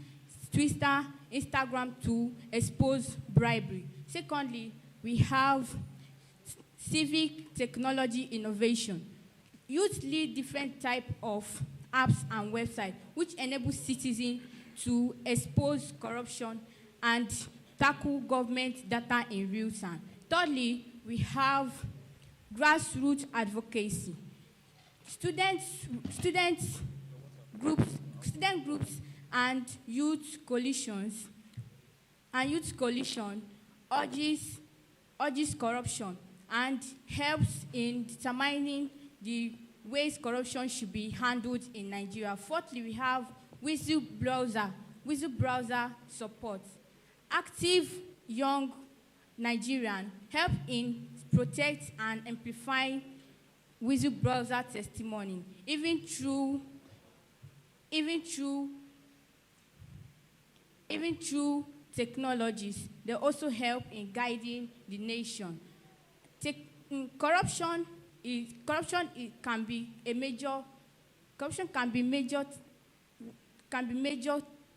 Twitter, Instagram to expose bribery. Secondly, we have civic technology innovation. Youth lead different types of apps and websites which enable citizens to expose corruption and tackle government data in real time. Thirdly, we have grassroots advocacy. Student groups and youth coalition urges corruption and helps in determining the ways corruption should be handled in Nigeria. Fourthly, we have whistleblower support. Active young Nigerian help in protect and amplify whistleblower testimony. Even through technologies, they also help in guiding the nation. Corruption can be major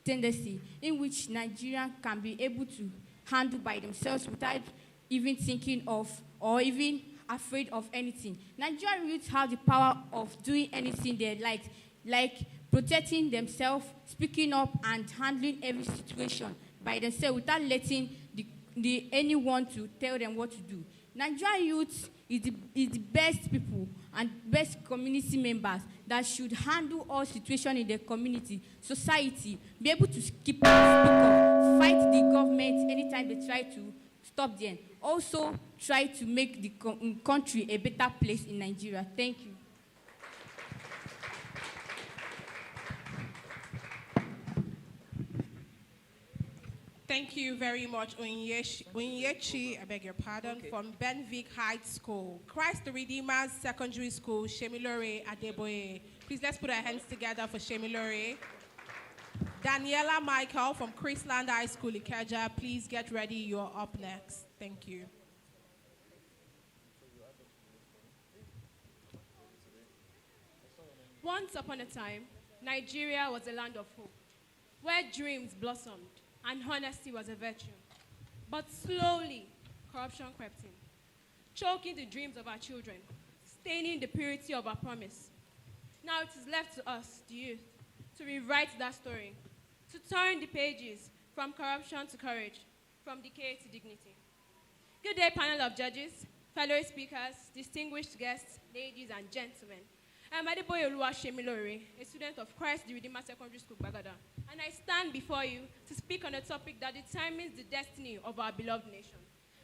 tendency in which Nigerians can be able to handle by themselves without even thinking of or even afraid of anything. Nigerian youth have the power of doing anything they like protecting themselves, speaking up, and handling every situation by themselves without letting anyone to tell them what to do. Nigerian youth is the best people and best community members that should handle all situations in the community, society, be able to speak up, fight the government anytime they try to stop them. Also, try to make the country a better place in Nigeria. Thank you. Thank you very much, Unyechi, I beg your pardon, from Benvic High School. Christ the Redeemer's Secondary School, Shemilore Adeboye. Please let's put our hands together for Shemilore. Daniela Michael from Chrisland High School, Ikeja. Please get ready, you're up next. Thank you. Once upon a time, Nigeria was a land of hope, where dreams blossomed and honesty was a virtue. But slowly, corruption crept in, choking the dreams of our children, staining the purity of our promise. Now it is left to us, the youth, to rewrite that story, to turn the pages from corruption to courage, from decay to dignity. Good day, panel of judges, fellow speakers, distinguished guests, ladies and gentlemen. I'm Adeboye Shemilore, a student of Christ the Redeemer Secondary School, Bagada, and I stand before you to speak on a topic that determines the destiny of our beloved nation,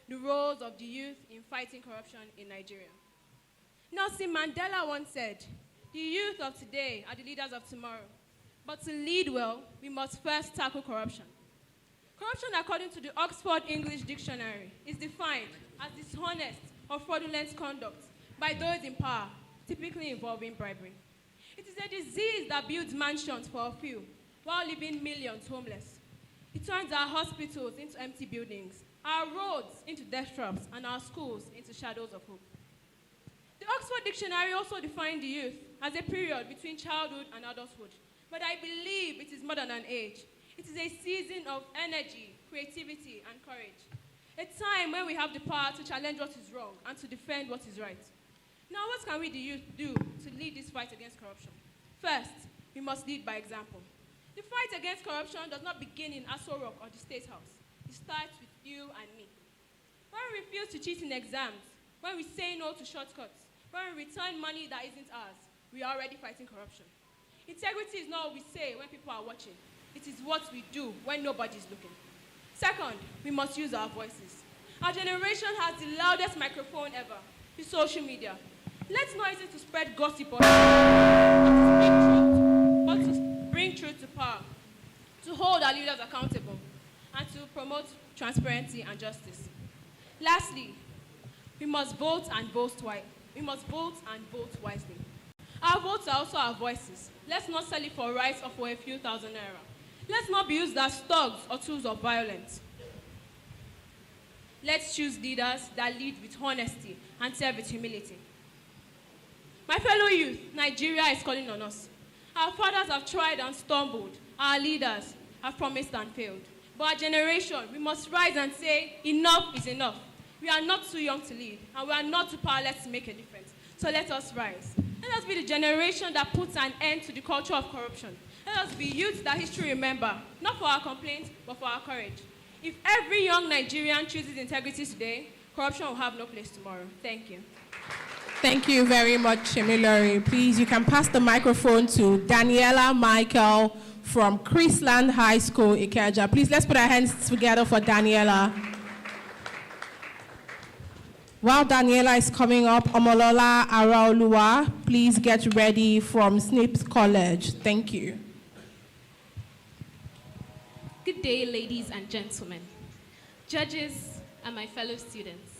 the roles of the youth in fighting corruption in Nigeria. Nelson Mandela once said, the youth of today are the leaders of tomorrow, but to lead well, we must first tackle corruption. Corruption, according to the Oxford English Dictionary, is defined as dishonest or fraudulent conduct by those in power, typically involving bribery. It is a disease that builds mansions for a few while leaving millions homeless. It turns our hospitals into empty buildings, our roads into death traps, and our schools into shadows of hope. The Oxford Dictionary also defined the youth as a period between childhood and adulthood, but I believe it is more than an age. It is a season of energy, creativity, and courage. A time when we have the power to challenge what is wrong and to defend what is right. Now, what can we, the youth, do to lead this fight against corruption? First, we must lead by example. The fight against corruption does not begin in Aso Rock or the State House. It starts with you and me. When we refuse to cheat in exams, when we say no to shortcuts, when we return money that isn't ours, we are already fighting corruption. Integrity is not what we say when people are watching. It is what we do when nobody is looking. Second, we must use our voices. Our generation has the loudest microphone ever, the social media. Let's not use it to spread gossip or but to bring truth to power, to hold our leaders accountable, and to promote transparency and justice. Lastly, we must vote and vote twice. We must vote and vote wisely. Our votes are also our voices. Let's not sell it for rice or for a few thousand naira. Let's not be used as thugs or tools of violence. Let's choose leaders that lead with honesty and serve with humility. My fellow youth, Nigeria is calling on us. Our fathers have tried and stumbled. Our leaders have promised and failed. But our generation, we must rise and say, enough is enough. We are not too young to lead, and we are not too powerless to make a difference. So let us rise. Let us be the generation that puts an end to the culture of corruption. Let us be youth that history remember, not for our complaints, but for our courage. If every young Nigerian chooses integrity today, corruption will have no place tomorrow. Thank you. Thank you very much, Shemilore. Please, you can pass the microphone to Daniela Michael from Chrisland High School, Ikeja. Please, let's put our hands together for Daniela. While Daniela is coming up, Omolola Araoluwa, please get ready from Snips College. Thank you. Good day, ladies and gentlemen, judges, and my fellow students.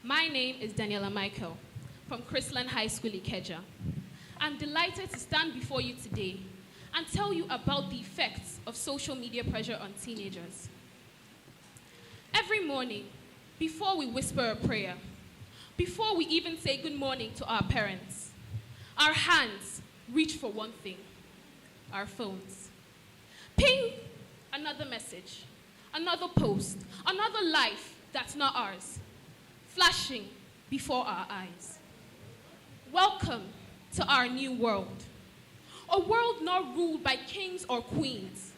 My name is Daniela Michael from Chrisland High School, Ikeja. I'm delighted to stand before you today and tell you about the effects of social media pressure on teenagers. Every morning, before we whisper a prayer, before we even say good morning to our parents, our hands reach for one thing, our phones. Ping, another message, another post, another life that's not ours, flashing before our eyes. Welcome to our new world, a world not ruled by kings or queens,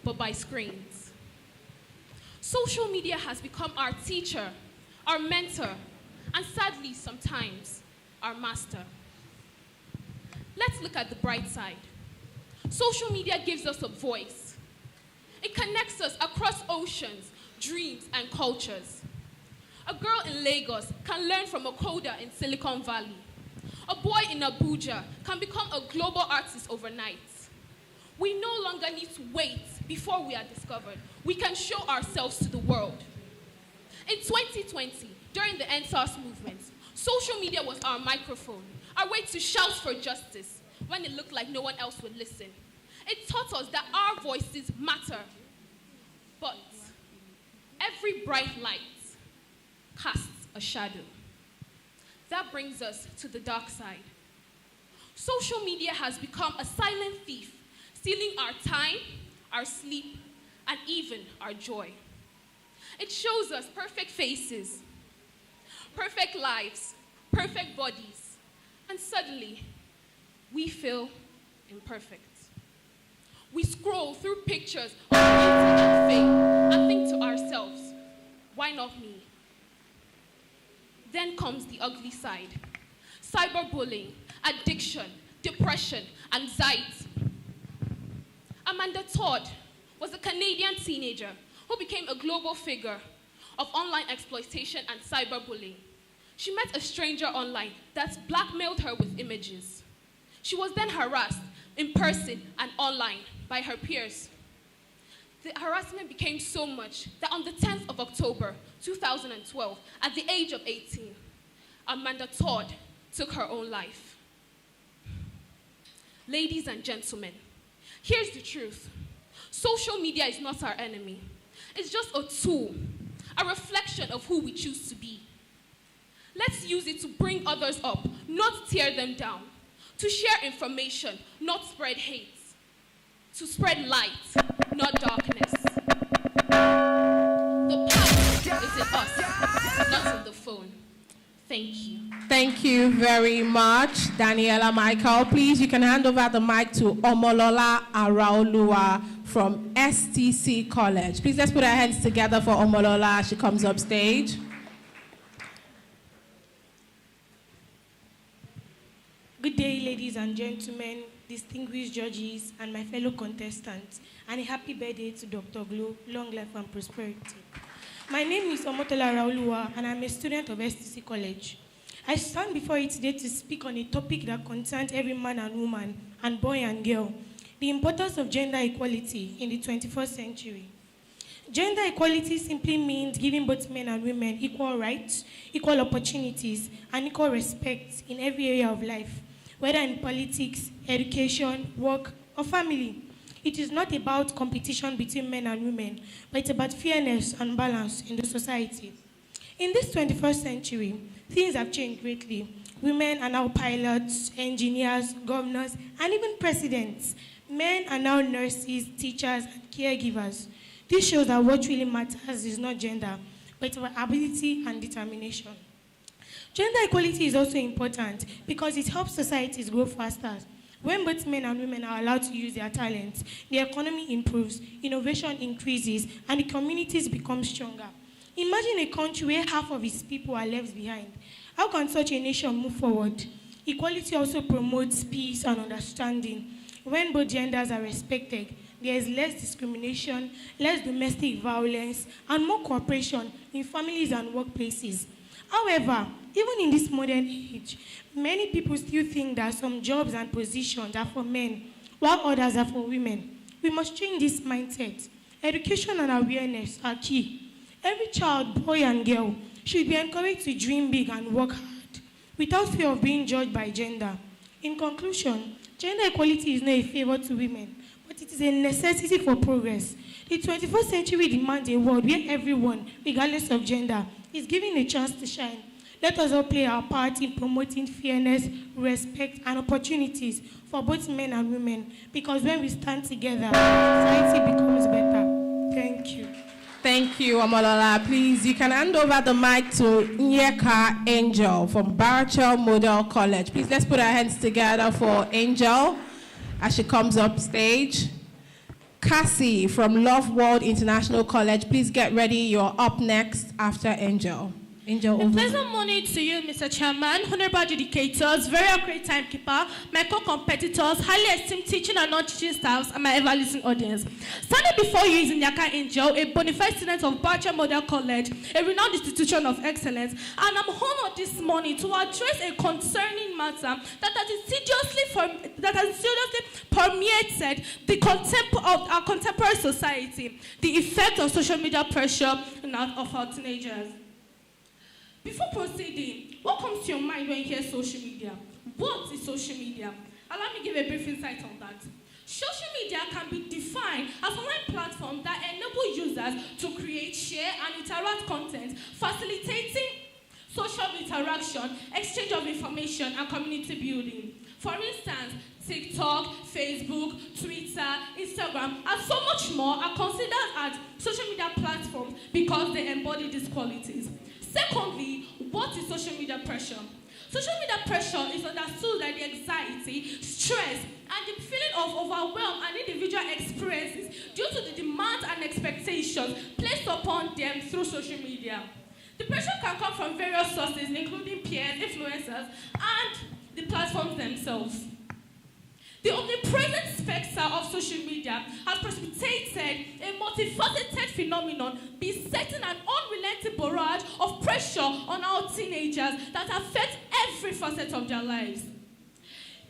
but by screens. Social media has become our teacher, our mentor, and sadly, sometimes, our master. Let's look at the bright side. Social media gives us a voice. It connects us across oceans, dreams, and cultures. A girl in Lagos can learn from a coder in Silicon Valley. A boy in Abuja can become a global artist overnight. We no longer need to wait before we are discovered. We can show ourselves to the world. In 2020, during the NSAS movement, social media was our microphone, our way to shout for justice when it looked like no one else would listen. It taught us that our voices matter. But every bright light casts a shadow. That brings us to the dark side. Social media has become a silent thief, stealing our time, our sleep, and even our joy. It shows us perfect faces, perfect lives, perfect bodies, and suddenly we feel imperfect. We scroll through pictures of beauty and fame and think to ourselves, why not me? Then comes the ugly side. Cyberbullying, addiction, depression, anxiety. Amanda Todd was a Canadian teenager who became a global figure of online exploitation and cyberbullying. She met a stranger online that blackmailed her with images. She was then harassed in person and online by her peers. The harassment became so much that on the 10th of October, 2012, at the age of 18, Amanda Todd took her own life. Ladies and gentlemen, here's the truth. Social media is not our enemy. It's just a tool, a reflection of who we choose to be. Let's use it to bring others up, not tear them down. To share information, not spread hate. To spread light, not darkness. The power is in us, not in the phone. Thank you. Thank you very much, Daniela Michael. Please, you can hand over the mic to Omolola Araolua from STC College. Please, let's put our hands together for Omolola as she comes up stage. Good day, ladies and gentlemen, distinguished judges, and my fellow contestants, and a happy birthday to Dr. Glo, long life and prosperity. My name is Omotola Raulua, and I'm a student of STC College. I stand before you today to speak on a topic that concerns every man and woman, and boy and girl, the importance of gender equality in the 21st century. Gender equality simply means giving both men and women equal rights, equal opportunities, and equal respect in every area of life, whether in politics, education, work, or family. It is not about competition between men and women, but it's about fairness and balance in the society. In this 21st century, things have changed greatly. Women are now pilots, engineers, governors, and even presidents. Men are now nurses, teachers, and caregivers. This shows that what really matters is not gender, but our ability and determination. Gender equality is also important because it helps societies grow faster. When both men and women are allowed to use their talents, the economy improves, innovation increases, and the communities become stronger. Imagine a country where half of its people are left behind. How can such a nation move forward? Equality also promotes peace and understanding. When both genders are respected, there is less discrimination, less domestic violence, and more cooperation in families and workplaces. However, even in this modern age, many people still think that some jobs and positions are for men, while others are for women. We must change this mindset. Education and awareness are key. Every child, boy and girl, should be encouraged to dream big and work hard, without fear of being judged by gender. In conclusion, gender equality is not a favor to women, but it is a necessity for progress. The 21st century demands a world where everyone, regardless of gender, is given a chance to shine. Let us all play our part in promoting fairness, respect, and opportunities for both men and women, because when we stand together, society becomes better. Thank you. Thank you, Omolola. Please, you can hand over the mic to Nyeka Angel from Barachel Model College. Please, let's put our hands together for Angel as she comes up stage. Cassie from Love World International College, please get ready. You're up next after Angel. Angel, A over. pleasant morning to you, Mr. Chairman, honorable adjudicators, very accurate timekeeper, my co-competitors, highly esteemed teaching and non-teaching staffs, and my ever-listening audience. Standing before you is Nyaka Angel, a bona fide student of Babrinde'S Model College, a renowned institution of excellence, and I'm honored this morning to address a concerning matter that has insidiously permeated our contemporary society, the effect of social media pressure of our teenagers. Before proceeding, what comes to your mind when you hear social media? What is social media? Allow me to give a brief insight on that. Social media can be defined as an online platform that enable users to create, share, and interact content, facilitating social interaction, exchange of information, and community building. For instance, TikTok, Facebook, Twitter, Instagram, and so much more are considered as social media platforms because they embody these qualities. Secondly, what is social media pressure? Social media pressure is understood as the anxiety, stress, and the feeling of overwhelm an individual experiences due to the demands and expectations placed upon them through social media. The pressure can come from various sources, including peers, influencers, and the platforms themselves. The omnipresent spectre of social media has precipitated a multifaceted phenomenon besetting an unrelenting barrage of pressure on our teenagers that affects every facet of their lives.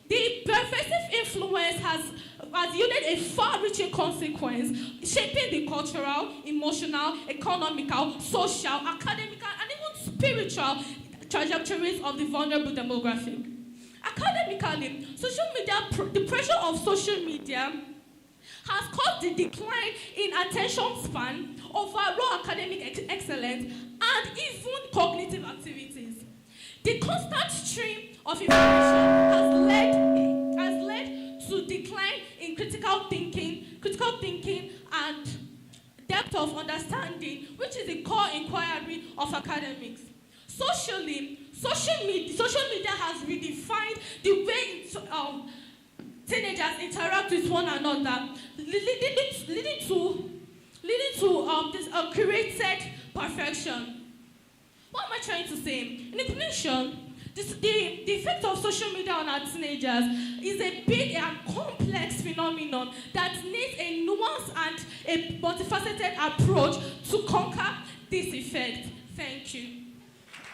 The pervasive influence has yielded a far-reaching consequence, shaping the cultural, emotional, economical, social, academic, and even spiritual trajectories of the vulnerable demographic. Academically, the pressure of social media has caused the decline in attention span, overall academic excellence, and even cognitive activities. The constant stream of information has led to decline in critical thinking and depth of understanding, which is the core inquiry of academics. Socially, social media has redefined the way teenagers interact with one another, leading to this curated perfection. What am I trying to say? In conclusion, the effect of social media on our teenagers is a big and complex phenomenon that needs a nuanced and a multifaceted approach to conquer this effect. Thank you.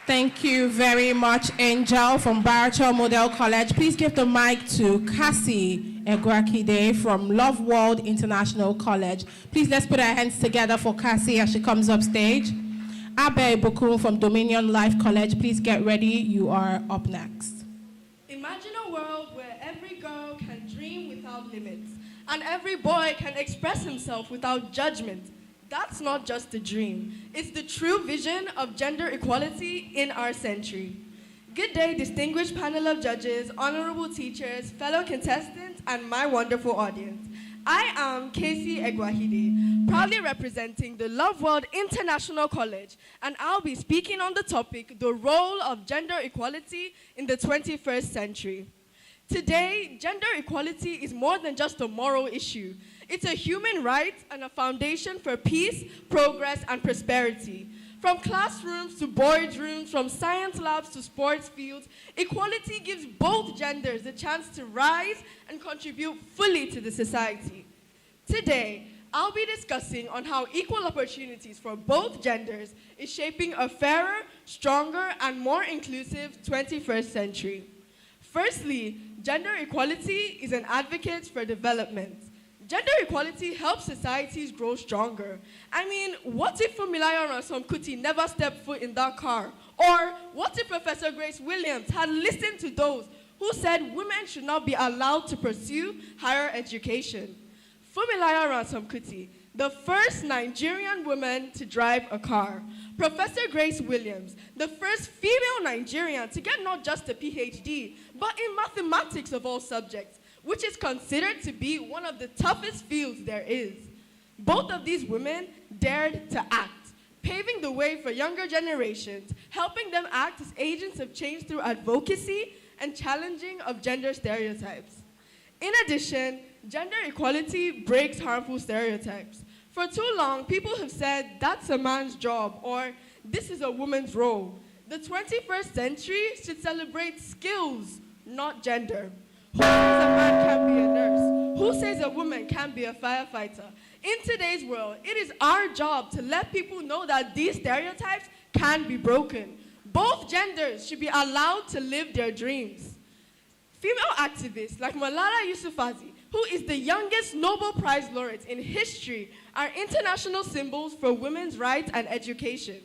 Thank you very much, Angel from Babrinde'S Model College. Please give the mic to Cassie Egwakide from Love World International College. Please let's put our hands together for Cassie as she comes up stage. Abe Bokun from Dominion Life College, please get ready. You are up next. Imagine a world where every girl can dream without limits and every boy can express himself without judgment. That's not just a dream. It's the true vision of gender equality in our century. Good day, distinguished panel of judges, honorable teachers, fellow contestants, and my wonderful audience. I am Casey Egwahide, proudly representing the Love World International College, and I'll be speaking on the topic, the role of gender equality in the 21st century. Today, gender equality is more than just a moral issue. It's a human right and a foundation for peace, progress, and prosperity. From classrooms to boardrooms, from science labs to sports fields, equality gives both genders the chance to rise and contribute fully to the society. Today, I'll be discussing on how equal opportunities for both genders is shaping a fairer, stronger, and more inclusive 21st century. Firstly, gender equality is an advocate for development. Gender equality helps societies grow stronger. I mean, what if Fumilayo Ransome Kuti never stepped foot in that car? Or what if Professor Grace Williams had listened to those who said women should not be allowed to pursue higher education? Fumilayo Ransome Kuti, the first Nigerian woman to drive a car. Professor Grace Williams, the first female Nigerian to get not just a PhD, but in mathematics of all subjects, which is considered to be one of the toughest fields there is. Both of these women dared to act, paving the way for younger generations, helping them act as agents of change through advocacy and challenging of gender stereotypes. In addition, gender equality breaks harmful stereotypes. For too long, people have said, that's a man's job, or This is a woman's role. The 21st century should celebrate skills, not gender. Who says a man can be a nurse? Who says a woman can be a firefighter? In today's world, it is our job to let people know that these stereotypes can be broken. Both genders should be allowed to live their dreams. Female activists like Malala Yousafzai, who is the youngest Nobel Prize laureate in history, are international symbols for women's rights and education.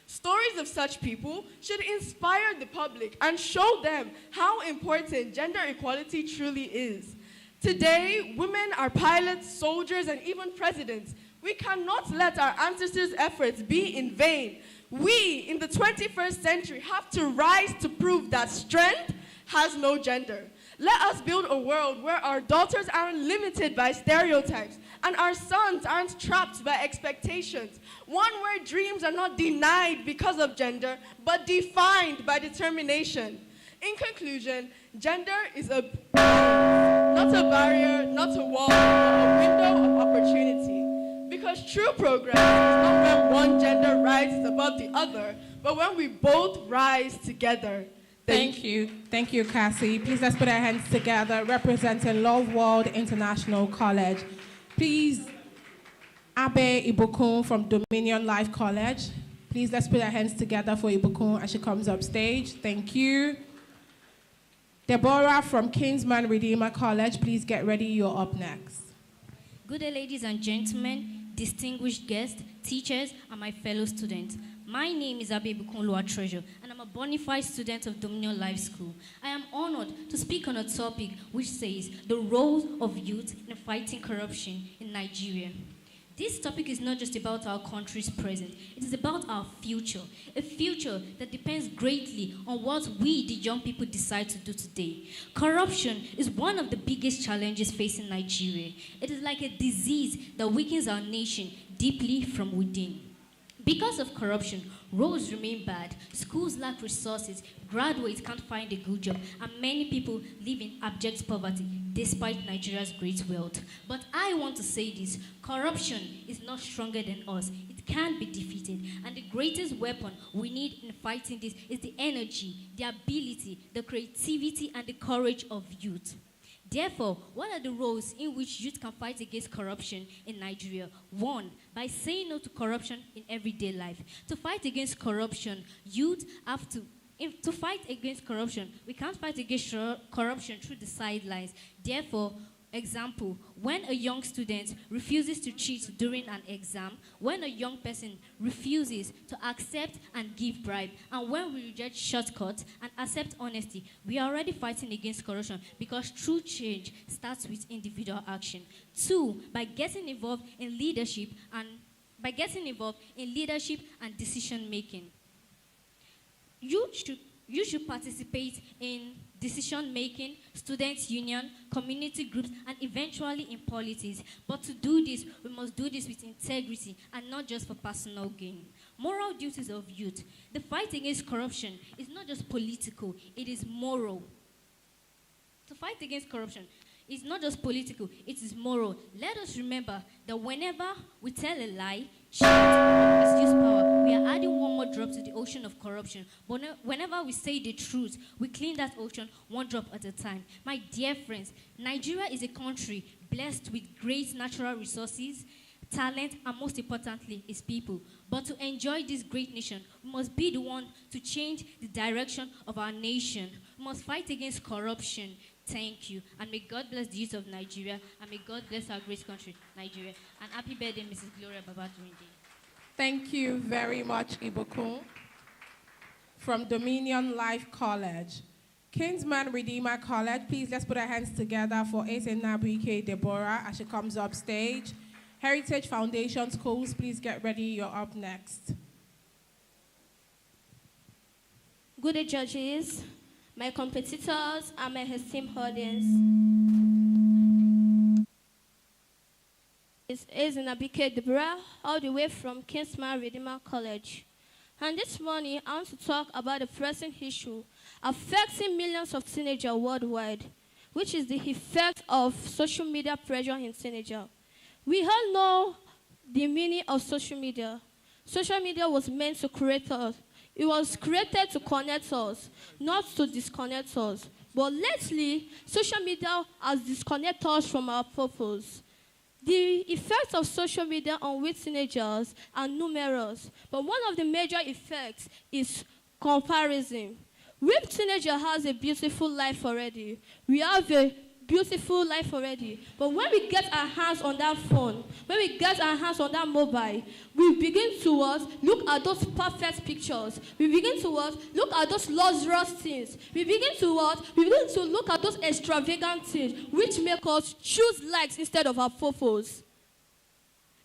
Stories of such people should inspire the public and show them how important gender equality truly is. Today, women are pilots, soldiers, and even presidents. We cannot let our ancestors' efforts be in vain. We, in the 21st century, have to rise to prove that strength has no gender. Let us build a world where our daughters aren't limited by stereotypes and our sons aren't trapped by expectations. One where dreams are not denied because of gender, but defined by determination. In conclusion, gender is not a barrier, not a wall, but a window of opportunity. Because true progress is not when one gender rises above the other, but when we both rise together. Thank you. Thank you, Cassie. Please let's put our hands together, representing Love World International College. Please, Abe Ibukun from Dominion Life College. Please let's put our hands together for Ibukun as she comes up stage. Thank you. Deborah from Kingsman Redeemer College. Please get ready. You're up next. Good day, ladies and gentlemen, distinguished guests, teachers, and my fellow students. My name is Abe Ibukun Treasure, and I'm a bona fide student of Dominion Life School. I am honored to speak on a topic which says the role of youth in fighting corruption in Nigeria. This topic is not just about our country's present, it is about our future, a future that depends greatly on what we, the young people, decide to do today. Corruption is one of the biggest challenges facing Nigeria. It is like a disease that weakens our nation deeply from within. Because of corruption, roads remain bad, schools lack resources, graduates can't find a good job, and many people live in abject poverty despite Nigeria's great wealth. But I want to say this, corruption is not stronger than us. It can be defeated, and the greatest weapon we need in fighting this is the energy, the ability, the creativity, and the courage of youth. Therefore, what are the roles in which youth can fight against corruption in Nigeria? 1, by saying no to corruption in everyday life. To fight against corruption, youth have to fight against corruption, we can't fight against corruption through the sidelines. Therefore, example, when a young student refuses to cheat during an exam, when a young person refuses to accept and give bribe, and when we reject shortcuts and accept honesty, we are already fighting against corruption because true change starts with individual action. 2, by getting involved in leadership and decision making. You should participate in decision-making, students' union, community groups, and eventually in politics. But to do this, we must do this with integrity and not just for personal gain. Moral duties of youth. The fight against corruption is not just political, it is moral. To fight against corruption is not just political, it is moral. Let us remember that whenever we tell a lie, cheat, or misuse power, we are adding one more drop to the ocean of corruption. But whenever we say the truth, we clean that ocean one drop at a time. My dear friends, Nigeria is a country blessed with great natural resources, talent, and most importantly, its people. But to enjoy this great nation, we must be the one to change the direction of our nation. We must fight against corruption. Thank you. And may God bless the youth of Nigeria, and may God bless our great country, Nigeria. And happy birthday, Mrs. Gloria Babrinde'S. Thank you very much, Ibukun. From Dominion Life College. Kingsman Redeemer College, please let's put our hands together for Esenabuike Deborah as she comes up stage. Heritage Foundation Schools, please get ready, you're up next. Good day, judges, my competitors, and my esteemed audience. It's Esenabuike Deborah, all the way from Kingsman Redeemer College. And this morning, I want to talk about a pressing issue affecting millions of teenagers worldwide, which is the effect of social media pressure in teenagers. We all know the meaning of social media. Social media was meant to create us. It was created to connect us, not to disconnect us. But lately, social media has disconnected us from our purpose. The effects of social media on we teenagers are numerous, but one of the major effects is comparison. We teenager has a beautiful life already. We have a beautiful life already. But when we get our hands on that phone, when we get our hands on that mobile, we begin to look at those perfect pictures. We begin to look at those luxurious things. We begin to look at those extravagant things, which make us choose likes instead of our purpose.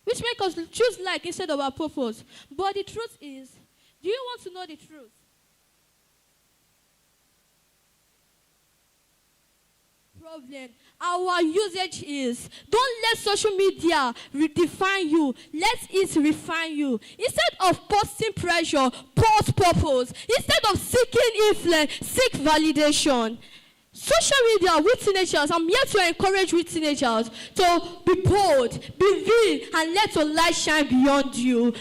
Which make us choose like instead of our purpose. But the truth is, do you want to know the truth? Problem. Our usage is, don't let social media redefine you. Let it refine you. Instead of posting pressure, post purpose. Instead of seeking influence, seek validation. Social media with teenagers, I'm here to encourage with teenagers to be bold, be real, and let your light shine beyond you.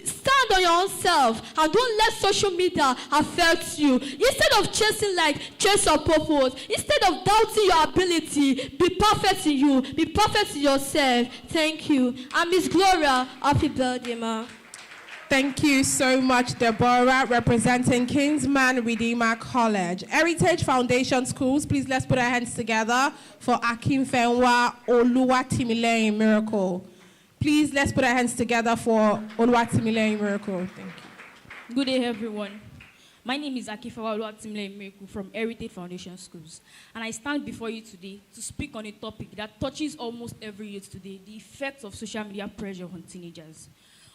Stand on your own self, and don't let social media affect you. Instead of chasing like, chase your purpose. Instead of doubting your ability, be perfect in you, be perfect in yourself. Thank you. I'm Miss Gloria. Happy birthday, ma. Thank you so much, Deborah, representing Kingsman Redeemer College. Heritage Foundation Schools, please let's put our hands together for Akim Fenwa Oluwatimileyin Miracle. Please let's put our hands together for Oluwatimileyin Miracle. Thank you. Good day, everyone. My name is Akifewa Oluwatimileyin Miracle from Heritage Foundation Schools, and I stand before you today to speak on a topic that touches almost every youth today, the effects of social media pressure on teenagers.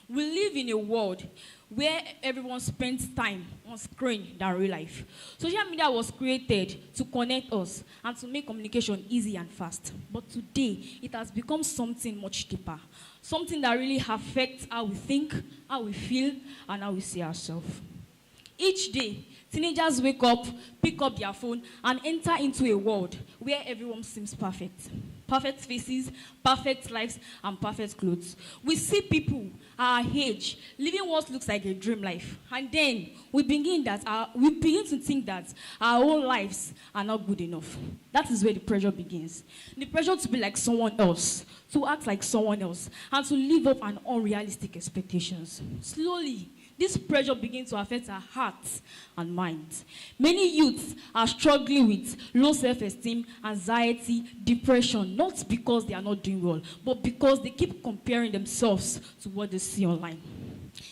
We live in a world where everyone spends time on screen than real life. Social media was created to connect us and to make communication easy and fast. But today, it has become something much deeper. Something that really affects how we think, how we feel, and how we see ourselves. Each day, teenagers wake up, pick up their phone, and enter into a world where everyone seems perfect. Perfect faces, perfect lives, and perfect clothes. We see people our age living what looks like a dream life, and then we begin to think that our own lives are not good enough. That is where the pressure begins. The pressure to be like someone else, to act like someone else, and to live up an unrealistic expectations. Slowly, this pressure begins to affect our hearts and minds. Many youths are struggling with low self-esteem, anxiety, depression, not because they are not doing well, but because they keep comparing themselves to what they see online.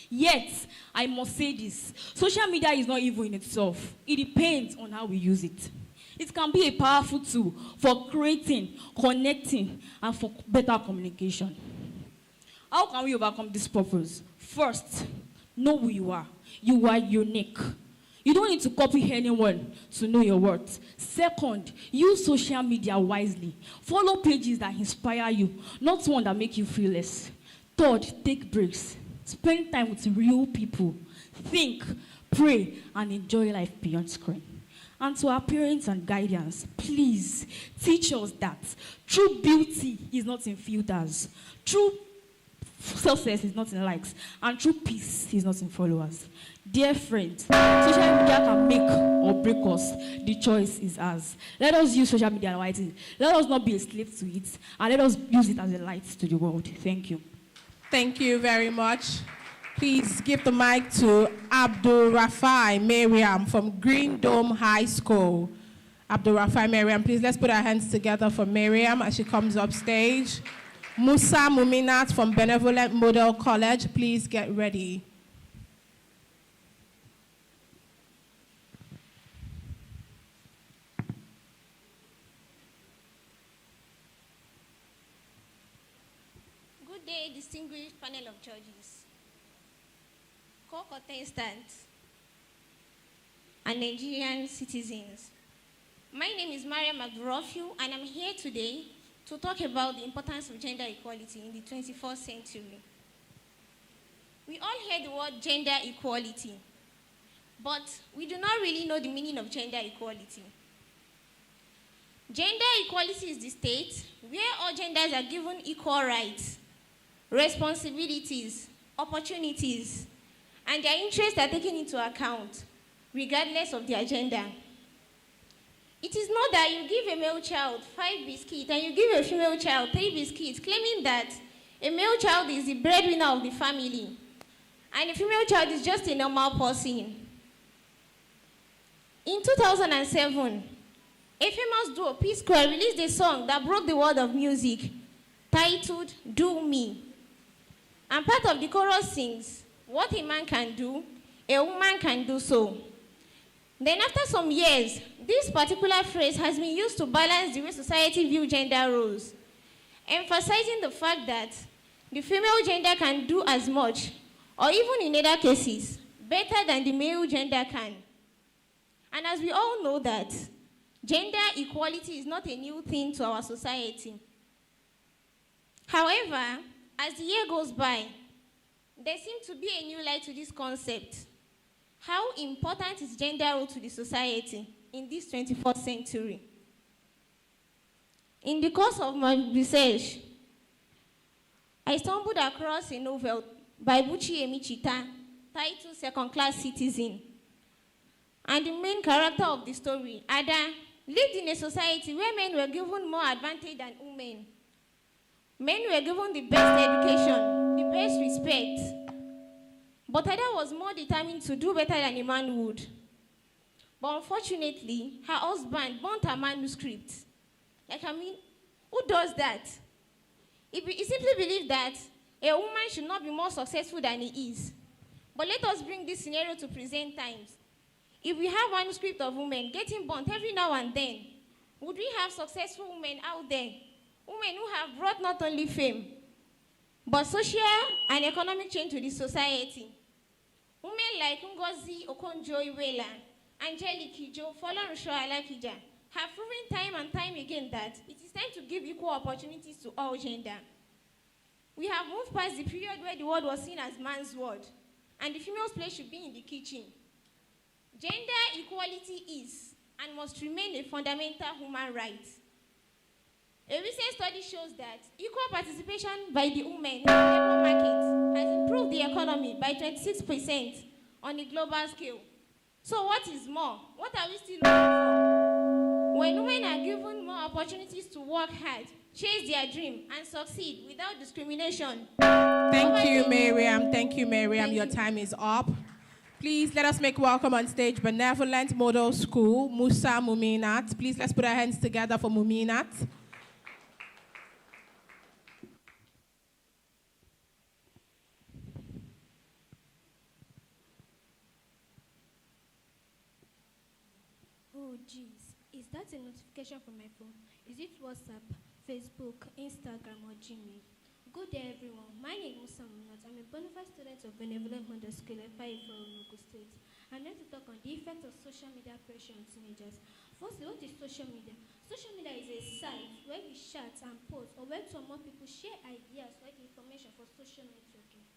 Yet, I must say this, social media is not evil in itself. It depends on how we use it. It can be a powerful tool for creating, connecting, and for better communication. How can we overcome this purpose? First, know who you are. You are unique. You don't need to copy anyone to know your worth. Second, use social media wisely. Follow pages that inspire you, not one that make you feel less. Third, take breaks. Spend time with real people. Think, pray, and enjoy life beyond screen. And to our parents and guardians, please teach us that true beauty is not in filters. True success is not in likes, and true peace is not in followers. Dear friends, social media can make or break us. The choice is ours. Let us use social media wisely. Let us not be a slave to it, and let us use it as a light to the world. Thank you. Thank you very much. Please give the mic to Abdul Rafai Miriam from Green Dome High School. Abdul Rafai Miriam, please let's put our hands together for Miriam as she comes up stage. Musa Muminat from Benevolent Model College, please get ready. Good day, distinguished panel of judges, co-contestants, and Nigerian citizens. My name is Mariam Abdurrafiu, and I'm here today to talk about the importance of gender equality in the 21st century. We all hear the word gender equality, but we do not really know the meaning of gender equality. Gender equality is the state where all genders are given equal rights, responsibilities, opportunities, and their interests are taken into account, regardless of their gender. It is not that you give a male child 5 biscuits and you give a female child 3 biscuits, claiming that a male child is the breadwinner of the family, and a female child is just a normal person. In 2007, a famous duo, P-Square, released a song that broke the world of music, titled Do Me. And part of the chorus sings, "What a man can do, a woman can do so." Then after some years, this particular phrase has been used to balance the way society views gender roles, emphasizing the fact that the female gender can do as much, or even in other cases, better than the male gender can. And as we all know that, gender equality is not a new thing to our society. However, as the year goes by, there seems to be a new light to this concept. How important is gender role to the society in this 21st century? In the course of my research, I stumbled across a novel by Buchi Emichita titled Second Class Citizen. And the main character of the story, Ada, lived in a society where men were given more advantage than women. Men were given the best education, the best respect. But Ada was more determined to do better than a man would. But unfortunately, her husband burnt her manuscript. Who does that? He simply believed that a woman should not be more successful than he is. But let us bring this scenario to present times. If we have manuscript of women getting burnt every now and then, would we have successful women out there? Women who have brought not only fame, but social and economic change to the society. Women like Ngozi Okonjo-Iweala, Angelique Kidjo, Folarunsho Alakija have proven time and time again that it is time to give equal opportunities to all gender. We have moved past the period where the world was seen as man's world, and the female's place should be in the kitchen. Gender equality is and must remain a fundamental human right. A recent study shows that equal participation by the women in the labor market has improved the economy by 26% on a global scale. So what is more? What are we still looking for? When women are given more opportunities to work hard, chase their dream, and succeed without discrimination. Thank you, Miriam. Thank you, Miriam. Your time is up. Please let us make welcome on stage Benevolent Model School, Musa Muminat. Please let's put our hands together for Muminat. Oh, geez. Is that a notification from my phone? Is it WhatsApp, Facebook, Instagram, or Gmail? Good day, everyone. My name is Musa Muminat. I'm a bona fide student of Benevolent Model School at Ogun State. I'm going to talk on the effect of social media pressure on teenagers. Firstly, what is social media? Social media is a site where we chat and post, or where some more people share ideas or information for social networking.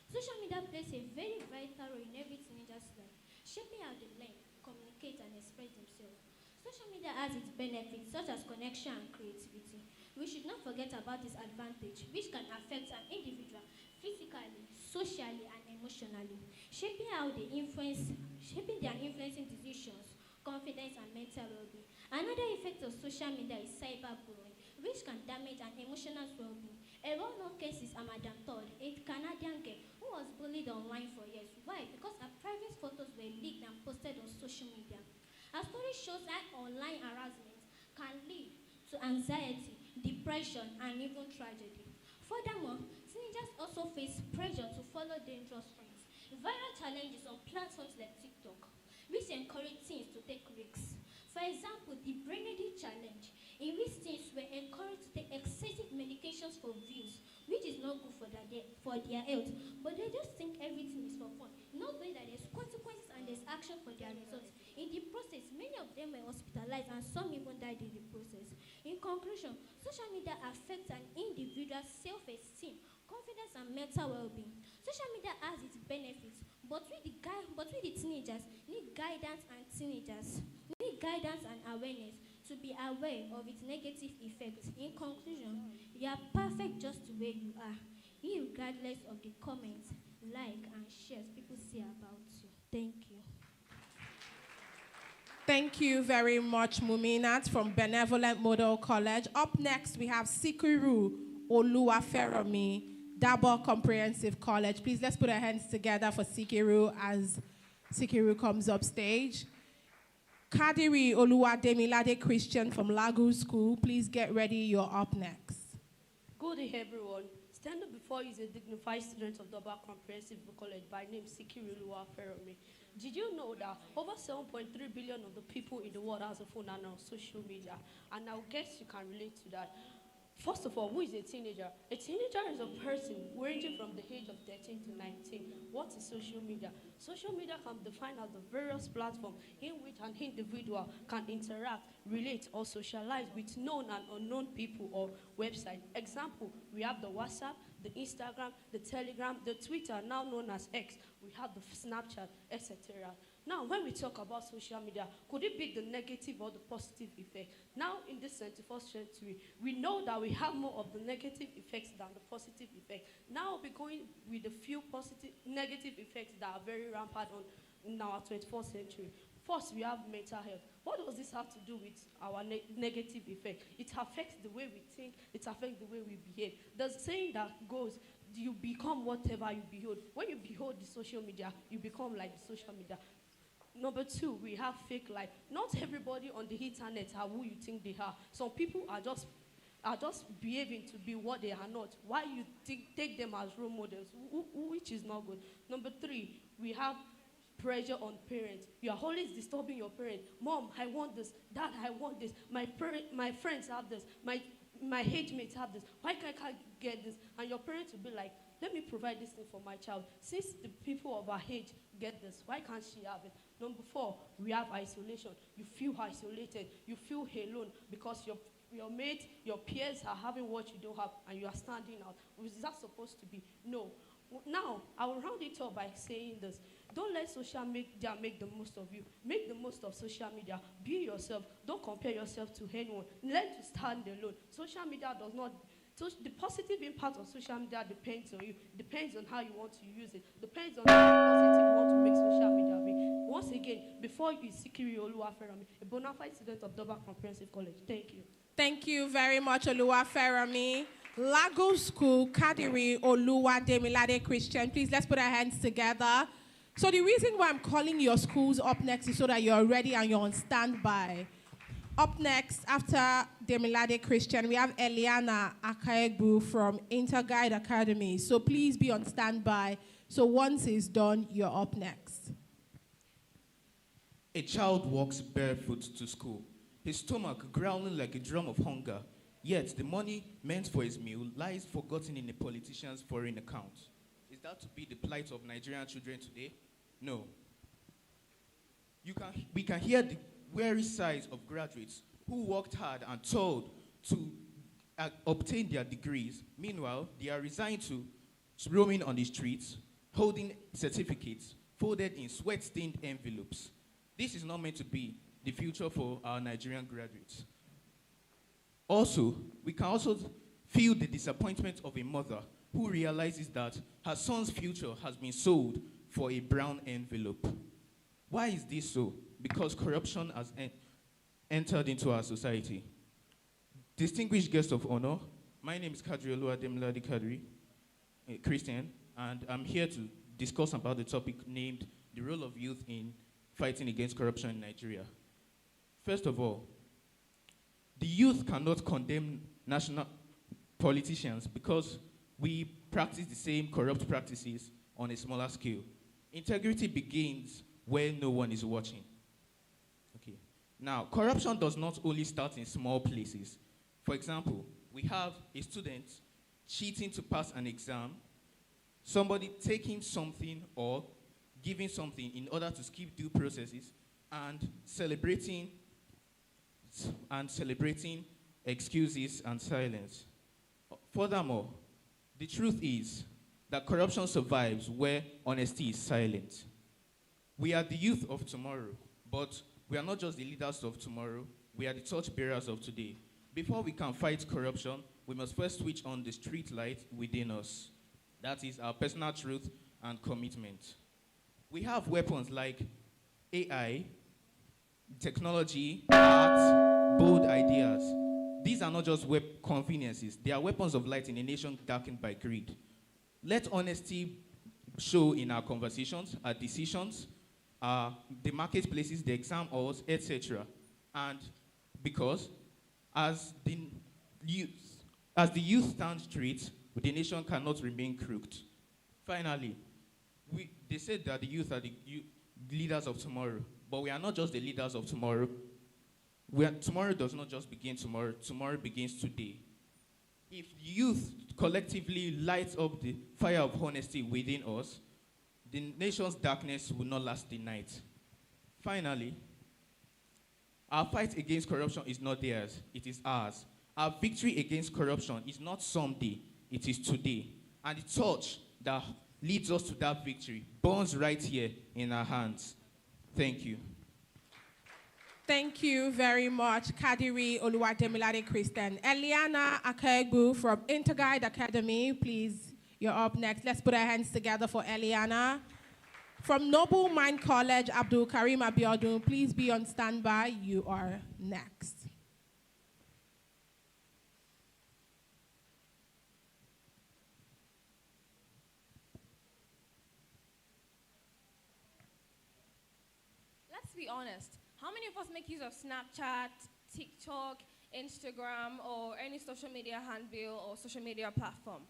Social media plays a very vital role in every teenager's life, shaping how they learn, communicate, and express themselves. Social media has its benefits, such as connection and creativity. We should not forget about this advantage, which can affect an individual physically, socially, and emotionally, shaping their influencing decisions, confidence, and mental well-being. Another effect of social media is cyberbullying, which can damage an emotional well-being. A well-known case is Madam Todd, a Canadian girl who was bullied online for years. Why? Because her private photos were leaked and posted on social media. Her story shows that online harassment can lead to anxiety, depression, and even tragedy. Furthermore, teenagers also face pressure to follow dangerous trends. Viral challenges on platforms like TikTok, which encourage teens to take risks. For example, the Babrinde'S challenge, in which teens were encouraged to take excessive medications for views, which is not good for their health, but they just think everything is for fun, not knowing that there's consequences and there's action for their results. In the process, many of them were hospitalized and some even died in the process. In conclusion, social media affects an individual's self-esteem, confidence, and mental well-being. Social media has its benefits, but we the teenagers need guidance and awareness to be aware of its negative effects. In conclusion, you are perfect just the way you are. regardless of the comments, like, and shares people say about you. Thank you. Thank you very much, Muminat from Benevolent Model College. Up next, we have Sikiru Oluwaferomi, Dabo Comprehensive College. Please, let's put our hands together for Sikiru as Sikiru comes up stage. Kadiri Oluwademilade Christian from Lagos School. Please get ready, you're up next. Good day, everyone. Standing before you is a dignified student of Dabo Comprehensive College by name Sikiru Oluwaferomi. Did you know that over 7.3 billion of the people in the world has a phone and on social media? And I guess you can relate to that. First of all, who is a teenager? A teenager is a person ranging from the age of 13 to 19. What is social media? Social media can be defined as the various platforms in which an individual can interact, relate, or socialize with known and unknown people or websites. Example, we have the WhatsApp, the Instagram, the Telegram, the Twitter, now known as X. We have the Snapchat, etc. Now, when we talk about social media, could it be the negative or the positive effect? Now, in this 21st century, we know that we have more of the negative effects than the positive effects. Now, we're going with a few negative effects that are very rampant in our 21st century. First, we have mental health. What does this have to do with our negative effect? It affects the way we think. It affects the way we behave. There's a saying that goes, you become whatever you behold. When you behold the social media, you become like the social media. Number two, we have fake life. Not everybody on the internet are who you think they are. Some people are just behaving to be what they are not. Why you take them as role models, which is not good. Number three, we have pressure on parents. You are always disturbing your parents. Mom, I want this. Dad, I want this. My friends have this. My age mates have this. Why can't I get this? And your parents will be like, let me provide this thing for my child. Since the people of our age get this, why can't she have it? Number four, we have isolation. You feel isolated. You feel alone because your mates, your peers are having what you don't have and you are standing out. Is that supposed to be? No. Now, I will round it up by saying this. Don't let social media make the most of you. Make the most of social media. Be yourself. Don't compare yourself to anyone. Learn to stand alone. Social media does not... So the positive impact of social media depends on you. Depends on how you want to use it. Depends on how positive you want to make social media be. Once again, before you Sikiru Oluwaferomi, a bona fide student of Dover Comprehensive College. Thank you. Thank you very much, Oluwaferomi. Lagos School, Kadiri Oluwademilade Christian. Please, let's put our hands together. So the reason why I'm calling your schools up next is so that you're ready and you're on standby. Up next, after Demilade Christian, we have Eliana Akaegbu from Interguide Academy. So please be on standby. So once it's done, you're up next. A child walks barefoot to school, his stomach growling like a drum of hunger. Yet the money meant for his meal lies forgotten in a politician's foreign account. Is that to be the plight of Nigerian children today? No. We can hear the weary sighs of graduates who worked hard and toiled to obtain their degrees. Meanwhile, they are resigned to roaming on the streets, holding certificates folded in sweat-stained envelopes. This is not meant to be the future for our Nigerian graduates. Also, we can also feel the disappointment of a mother who realizes that her son's future has been sold for a brown envelope. Why is this so? Because corruption has entered into our society. Distinguished guests of honor, my name is Kadri Oluwademilade Kadri, Christian, and I'm here to discuss about the topic named the role of youth in fighting against corruption in Nigeria. First of all, the youth cannot condemn national politicians because we practice the same corrupt practices on a smaller scale. Integrity begins where no one is watching. Okay. Now, corruption does not only start in small places. For example, we have a student cheating to pass an exam, somebody taking something or giving something in order to skip due processes, and celebrating excuses and silence. Furthermore, the truth is that corruption survives where honesty is silent. We are the youth of tomorrow, but we are not just the leaders of tomorrow, we are the torchbearers of today. Before we can fight corruption, we must first switch on the street light within us. That is our personal truth and commitment. We have weapons like AI, technology, art, bold ideas. These are not just conveniences. They are weapons of light in a nation darkened by greed. Let honesty show in our conversations, our decisions, the marketplaces, the exam halls, etc. And because as the youth stand straight, the nation cannot remain crooked. Finally, they said that the youth are the leaders of tomorrow, but we are not just the leaders of tomorrow. Tomorrow does not just begin tomorrow. Tomorrow begins today. If youth collectively lights up the fire of honesty within us, the nation's darkness will not last the night. Finally, our fight against corruption is not theirs, it is ours. Our victory against corruption is not someday, it is today. And the torch that leads us to that victory burns right here in our hands. Thank you. Thank you very much, Kadiri Oluwademilade Christian. Eliana Akegbu from Interguide Academy, please, you're up next. Let's put our hands together for Eliana. From Noble Mind College, Abdul Karim Abiodun, please be on standby. You are next. Let's be honest. How many of us make use of Snapchat, TikTok, Instagram, or any social media handle or social media platform?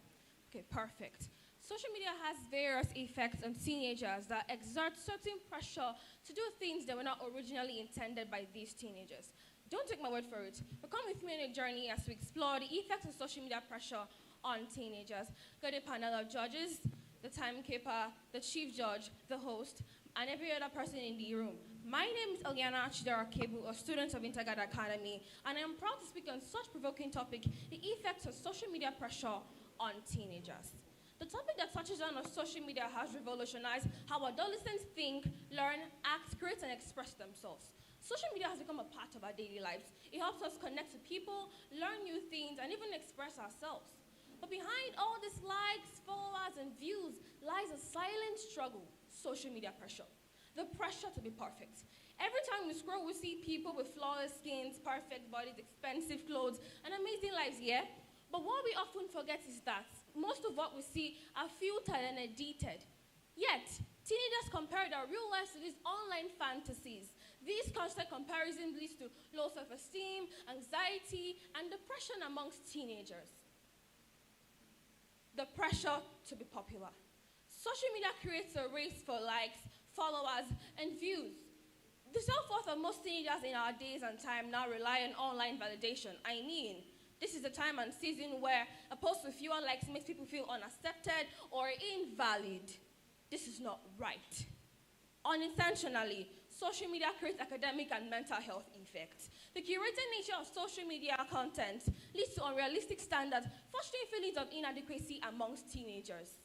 Okay, perfect. Social media has various effects on teenagers that exert certain pressure to do things that were not originally intended by these teenagers. Don't take my word for it, but come with me on a journey as we explore the effects of social media pressure on teenagers. Got a panel of judges, the timekeeper, the chief judge, the host, and every other person in the room. My name is Eliana Chidera Kebu, a student of Interguide Academy, and I am proud to speak on such provoking topic, the effects of social media pressure on teenagers. The topic that touches on social media has revolutionized how adolescents think, learn, act, create, and express themselves. Social media has become a part of our daily lives. It helps us connect to people, learn new things, and even express ourselves. But behind all these likes, followers, and views lies a silent struggle, social media pressure. The pressure to be perfect. Every time we scroll, we see people with flawless skins, perfect bodies, expensive clothes, and amazing lives, yeah? But what we often forget is that most of what we see are filtered and edited. Yet, teenagers compare their real lives to these online fantasies. These constant comparisons lead to low self-esteem, anxiety, and depression amongst teenagers. The pressure to be popular. Social media creates a race for likes, followers, and views. The self-worth of most teenagers in our days and time now rely on online validation. I mean, this is the time and season where a post with fewer likes makes people feel unaccepted or invalid. This is not right. Unintentionally, social media creates academic and mental health effects. The curated nature of social media content leads to unrealistic standards, fostering feelings of inadequacy amongst teenagers.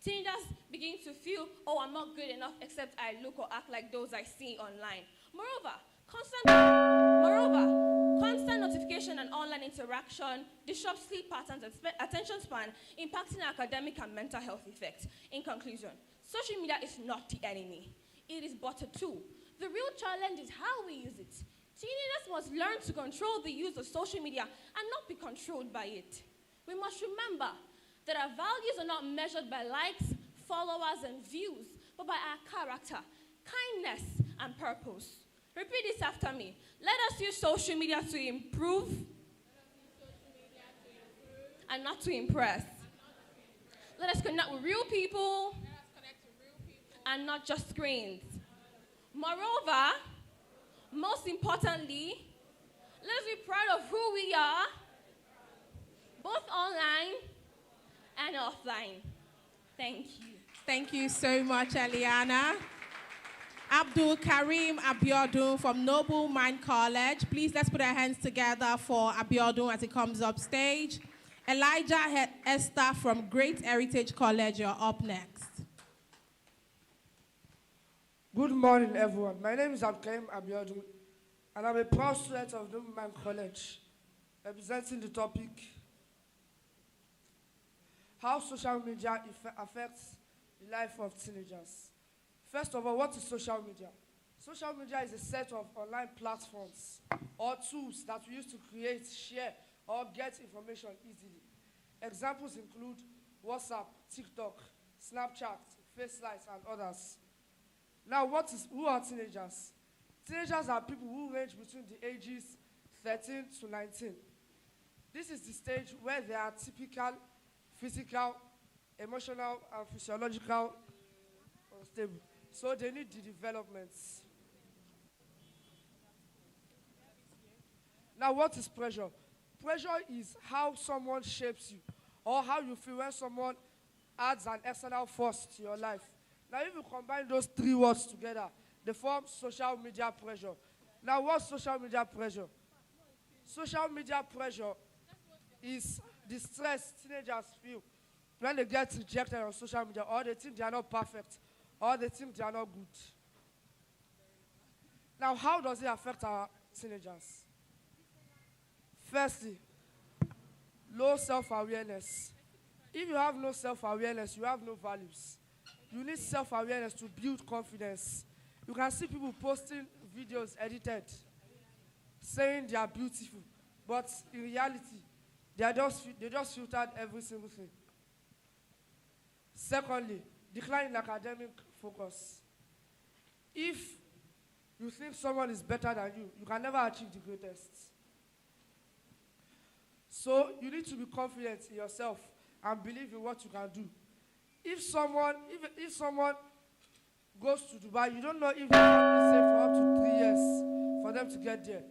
Teenagers begin to feel, oh, I'm not good enough except I look or act like those I see online. Moreover, constant notification and online interaction disrupts sleep patterns and attention span, impacting academic and mental health effects. In conclusion, social media is not the enemy. It is but a tool. The real challenge is how we use it. Teenagers must learn to control the use of social media and not be controlled by it. We must remember that our values are not measured by likes, followers, and views, but by our character, kindness, and purpose. Repeat this after me. Let us use social media to improve and not to impress. Let us connect with real people and not just screens. Moreover, most importantly, let us be proud of who we are, both online and offline. Thank you. Thank you so much, Eliana. Abdul Karim Abiodun from Noble Mind College. Please, let's put our hands together for Abiodun as he comes up stage. Elijah Esther from Great Heritage College, you're up next. Good morning, everyone. My name is Abdul Karim Abiodun, and I'm a proud student of Noble Mind College, representing the topic, how social media affects the life of teenagers. First of all, what is social media? Social media is a set of online platforms or tools that we use to create, share, or get information easily. Examples include WhatsApp, TikTok, Snapchat, Facelight, and others. Now, who are teenagers? Teenagers are people who range between the ages 13 to 19. This is the stage where they are typical physical, emotional, and physiological unstable. So they need the developments. Now, what is pressure? Pressure is how someone shapes you or how you feel when someone adds an external force to your life. Now, if you combine those three words together, they form social media pressure. Now, what's social media pressure? Social media pressure is the stress teenagers feel when they get rejected on social media, or they think they are not perfect, or they think they are not good. Now, how does it affect our teenagers? Firstly, low self-awareness. If you have no self-awareness, you have no values. You need self-awareness to build confidence. You can see people posting videos edited, saying they are beautiful, but in reality, they just filtered every single thing. Secondly, decline in academic focus. If you think someone is better than you, you can never achieve the greatest. So you need to be confident in yourself and believe in what you can do. If someone goes to Dubai, you don't know if they can stay for up to 3 years for them to get there.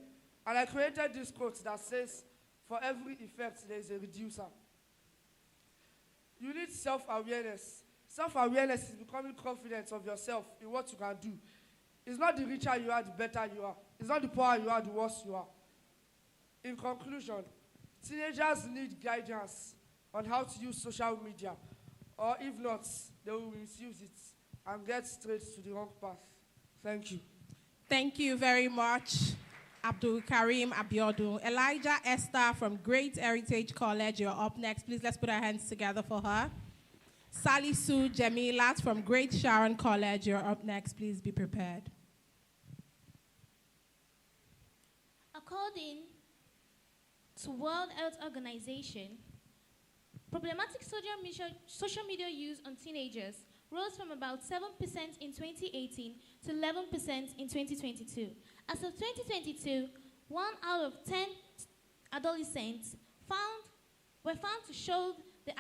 And I created this quote that says, for every effect, there is a reducer. You need self-awareness. Self-awareness is becoming confident of yourself in what you can do. It's not the richer you are, the better you are. It's not the poorer you are, the worse you are. In conclusion, teenagers need guidance on how to use social media, or if not, they will misuse it and get straight to the wrong path. Thank you. Thank you very much, Abdul Karim Abiodun. Elijah Esther from Great Heritage College, you're up next. Please, let's put our hands together for her. Sally Sue Jemilat from Great Sharon College, you're up next. Please be prepared. According to World Health Organization, problematic social media use on teenagers rose from about 7% in 2018 to 11% in 2022. As of 2022, 1 out of 10 adolescents were found to show the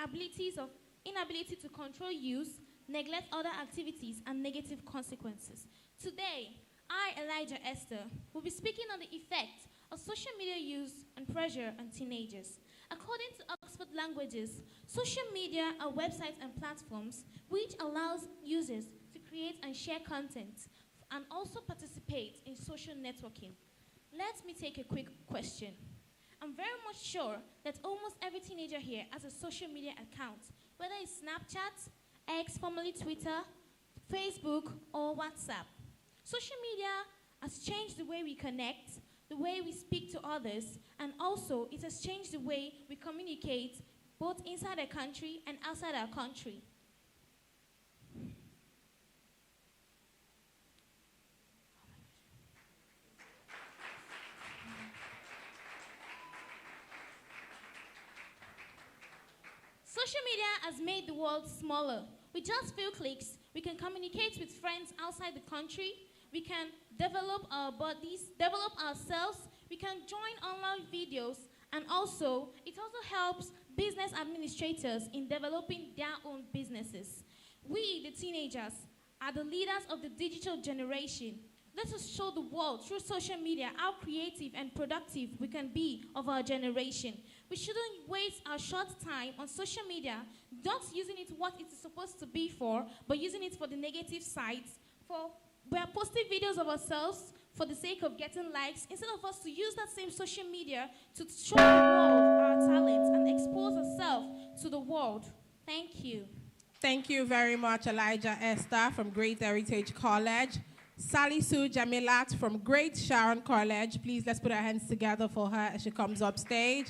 inability to control use, neglect other activities, and negative consequences. Today, I, Elijah Esther, will be speaking on the effect of social media use and pressure on teenagers. According to Oxford Languages, social media are websites and platforms which allows users to create and share content and also participate in social networking. Let me take a quick question. I'm very much sure that almost every teenager here has a social media account, whether it's Snapchat, X, formerly Twitter, Facebook, or WhatsApp. Social media has changed the way we connect, the way we speak to others, and also it has changed the way we communicate both inside our country and outside our country. Social media has made the world smaller. With just few clicks, we can communicate with friends outside the country. We can develop our bodies, develop ourselves. We can join online videos, and also, it also helps business administrators in developing their own businesses. We, the teenagers, are the leaders of the digital generation. Let us show the world through social media how creative and productive we can be of our generation. We shouldn't waste our short time on social media, not using it what it is supposed to be for, but using it for the negative sides. We are posting videos of ourselves for the sake of getting likes, instead of us to use that same social media to show the world our talents and expose ourselves to the world. Thank you. Thank you very much, Elijah Esther from Great Heritage College. Sally Sue Jamilat from Great Sharon College. Please, let's put our hands together for her as she comes up stage.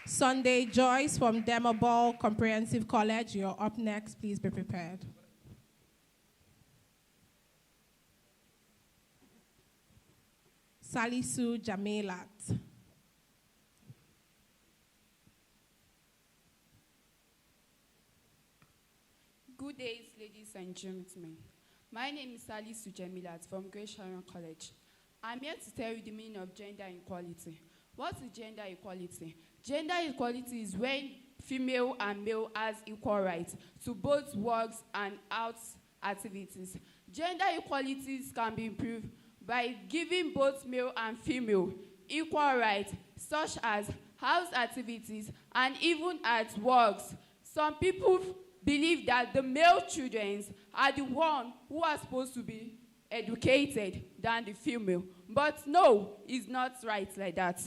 Sunday Joyce from Demoball Comprehensive College, you're up next. Please be prepared. Salisu Jamilat. Good days, ladies and gentlemen. My name is Salisu Jamilat from Great Sharon College. I'm here to tell you the meaning of gender equality. What is gender equality? Gender equality is when female and male has equal rights to both works and arts activities. Gender equalities can be improved by giving both male and female equal rights, such as house activities and even at works. Some people believe that the male children are the ones who are supposed to be educated than the female. But no, it's not right like that.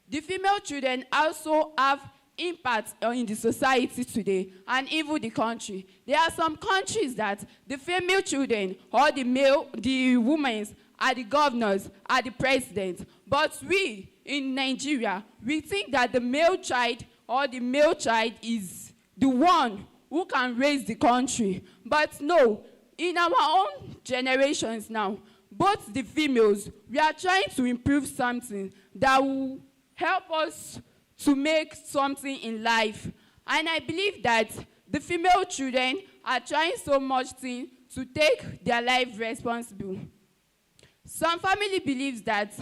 The female children also have impact in the society today and even the country. There are some countries that the female children or the women are the governors, are the presidents. But we in Nigeria, we think that the male child or the male child is the one who can raise the country. But no, in our own generations now, both the females, we are trying to improve something that will help us to make something in life. And I believe that the female children are trying so much thing to take their life responsible. Some family believes that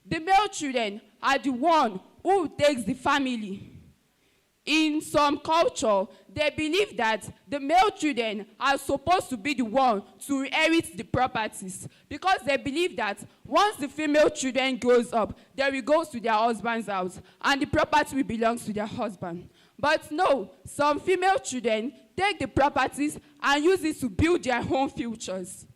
the male children are the one who takes the family. In some culture, they believe that the male children are supposed to be the one to inherit the properties, because they believe that once the female children grows up, they will go to their husband's house and the property will belong to their husband. But no, some female children take the properties and use it to build their own futures.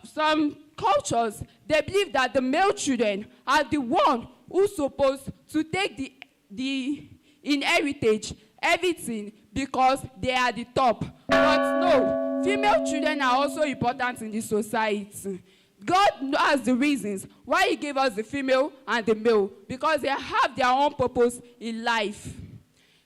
Some cultures, they believe that the male children are the one who's supposed to take the inheritance, everything, because they are the top. But no, female children are also important in the society. God has the reasons why he gave us the female and the male, because they have their own purpose in life.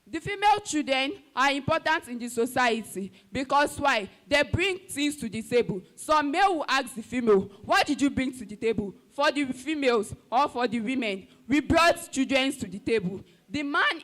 The female children are important in the society because why? They bring things to the table. Some male will ask the female, what did you bring to the table? For the females or for the women, we brought children to the table. The man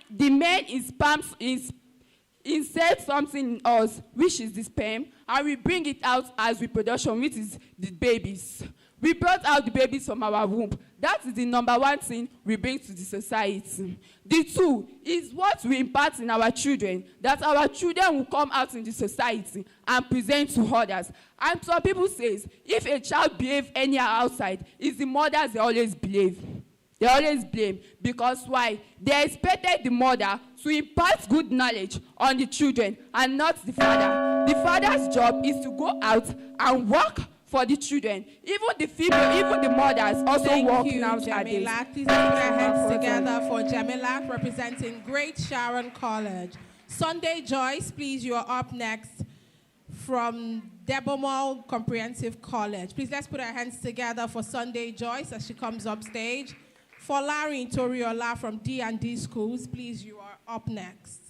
insert something in us, which is the sperm, and we bring it out as reproduction, which is the babies. We brought out the babies from our womb. That is the number one thing we bring to the society. The two is what we impart in our children, that our children will come out in the society and present to others. And some people say, if a child behaves anyhow outside, it's the mothers they always blame. They always blame, because why? They expected the mother to impart good knowledge on the children and not the father. The father's job is to go out and work for the children. Even the female, even the mothers also work nowadays. Please put our hands together for Jamila, representing Great Sharon College. Sunday Joyce, please, you are up next from Demoball Comprehensive College. Please, let's put our hands together for Sunday Joyce as she comes up stage. For Larry Toriola from D&D Schools, please, you are up next.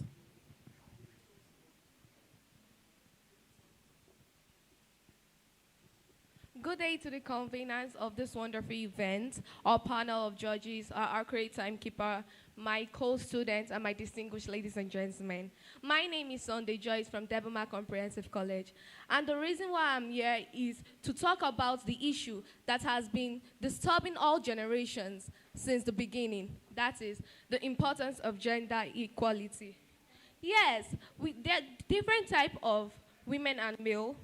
Good day to the conveners of this wonderful event, our panel of judges, our accurate timekeeper, my co-students, and my distinguished ladies and gentlemen. My name is Sunday Joyce from Demoball Comprehensive College. And the reason why I'm here is to talk about the issue that has been disturbing all generations since the beginning. That is the importance of gender equality. Yes, there are different types of women and male.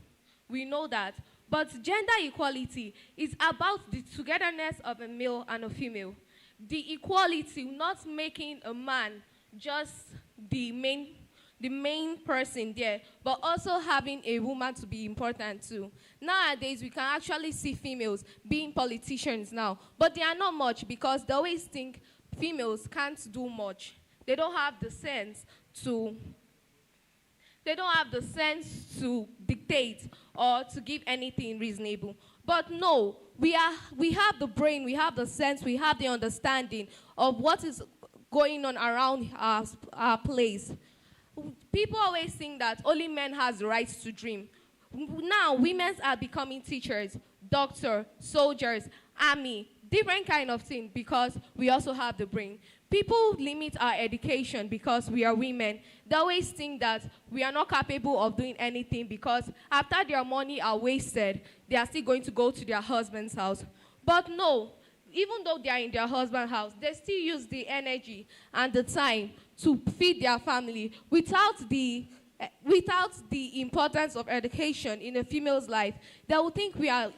We know that. But gender equality is about the togetherness of a male and a female. The equality, not making a man just the main person there, but also having a woman to be important too. Nowadays, we can actually see females being politicians now, but they are not much because they always think females can't do much. They don't have the sense to dictate or to give anything reasonable. But no, we have the brain, we have the sense, we have the understanding of what is going on around our place. People always think that only men has the right to dream. Now, women are becoming teachers, doctors, soldiers, army, different kind of thing because we also have the brain. People limit our education because we are women. They always think that we are not capable of doing anything because after their money are wasted, they are still going to go to their husband's house. But no, even though they are in their husband's house, they still use the energy and the time to feed their family without the importance of education in a female's life. They will think we are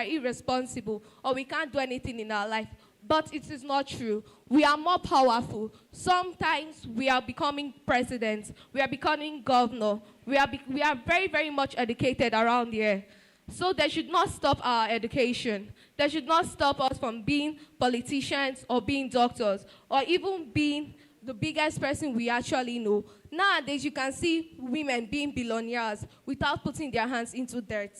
irresponsible or we can't do anything in our life. But it is not true. We are more powerful. Sometimes we are becoming president. We are becoming governor. We are very, very much educated around here. So they should not stop our education. They should not stop us from being politicians or being doctors or even being the biggest person we actually know. Nowadays, you can see women being billionaires without putting their hands into dirt.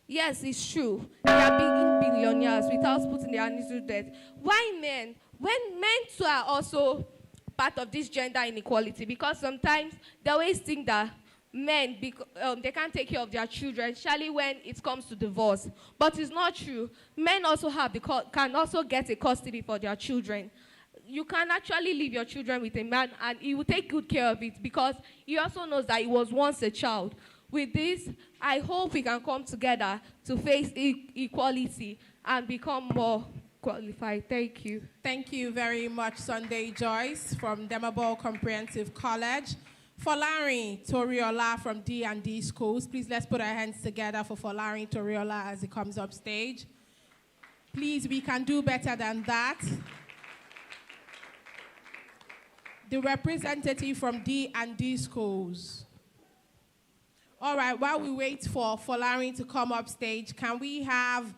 Yes, it's true. They are being billionaires without putting their hands into dirt. Why men? When men too are also part of this gender inequality, because sometimes they always think that men, they can't take care of their children, especially when it comes to divorce. But it's not true. Men also can also get a custody for their children. You can actually leave your children with a man and he will take good care of it because he also knows that he was once a child. With this, I hope we can come together to face equality and become more qualified. Thank you. Thank you very much, Sunday Joyce from Demabol Comprehensive College. Folarin Toriola from D&D Schools. Please let's put our hands together for Folarin Toriola as he comes up stage. Please, we can do better than that. The representative from D&D Schools. All right, while we wait for Folarin to come up stage, can we have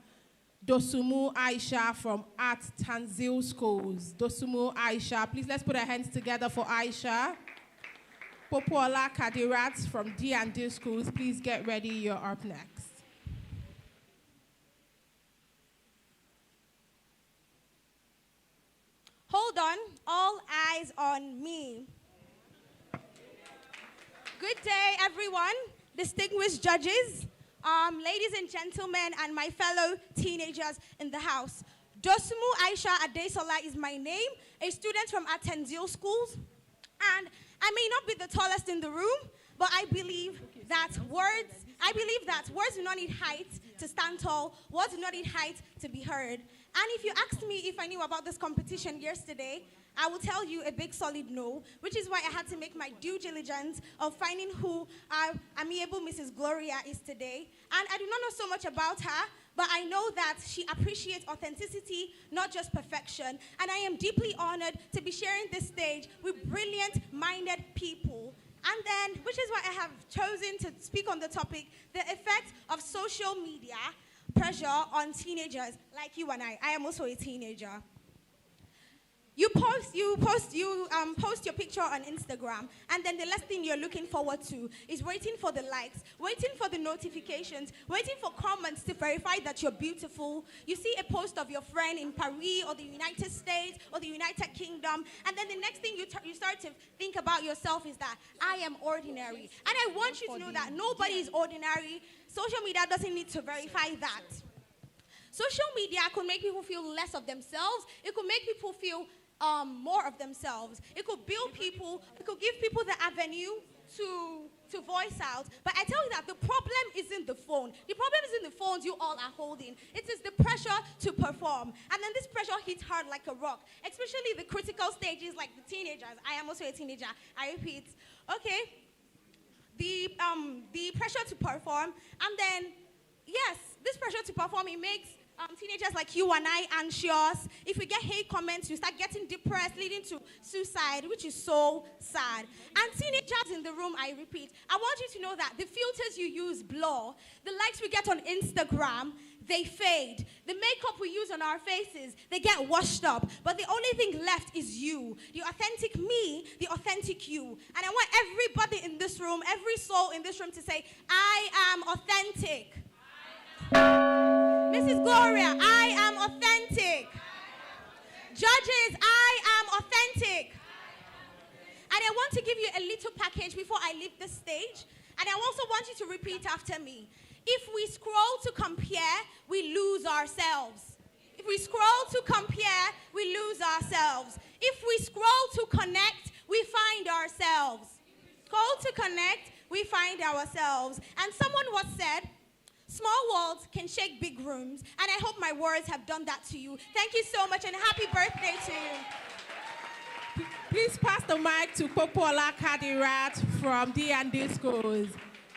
Dosumu Aisha from Art Tanzil Schools? Dosumu Aisha, please let's put our hands together for Aisha. Popola Kadirat from D&D Schools, please get ready, you're up next. Hold on, all eyes on me. Good day, everyone, distinguished judges, ladies and gentlemen, and my fellow teenagers in the house. Dosumu Aisha Adesola is my name, a student from Atenzio Schools, and I may not be the tallest in the room, but I believe that words do not need height to stand tall, words do not need height to be heard. And if you asked me if I knew about this competition yesterday, I will tell you a big solid no, which is why I had to make my due diligence of finding who our amiable Mrs. Gloria is today. And I do not know so much about her, but I know that she appreciates authenticity, not just perfection. And I am deeply honored to be sharing this stage with brilliant-minded people. And then, which is why I have chosen to speak on the topic, the effect of social media pressure on teenagers like you and I. I am also a teenager. You post your picture on Instagram, and then the last thing you're looking forward to is waiting for the likes, waiting for the notifications, waiting for comments to verify that you're beautiful. You see a post of your friend in Paris or the United States or the United Kingdom, and then the next thing you start to think about yourself is that I am ordinary. And I want you to know that nobody is ordinary. Social media doesn't need to verify that. Social media could make people feel less of themselves. It could make people feel more of themselves. It could build people, it could give people the avenue to voice out. But I tell you that the problem isn't the phone. The problem isn't the phones you all are holding. It is the pressure to perform. And then this pressure hits hard like a rock, especially the critical stages like the teenagers. I am also a teenager. I repeat. Okay. The pressure to perform. And then, yes, this pressure to perform, it makes teenagers like you and I anxious. If we get hate comments, we start getting depressed, leading to suicide, which is so sad. And teenagers in the room, I repeat, I want you to know that the filters you use blur. The likes we get on Instagram, they fade. The makeup we use on our faces, they get washed up. But the only thing left is you, the authentic me, the authentic you. And I want everybody in this room, every soul in this room to say, I am authentic. Mrs. Gloria, I am authentic. Judges, I am authentic. to give you a little package before I leave the stage. And I also want you to repeat after me. If we scroll to compare, we lose ourselves. If we scroll to compare, we lose ourselves. If we scroll to connect, we find ourselves. Scroll to connect, we find ourselves. And someone once said, small worlds can shake big rooms. And I hope my words have done that to you. Thank you so much and happy birthday to you. Please pass the mic to Popola Kadirat from D&D Schools.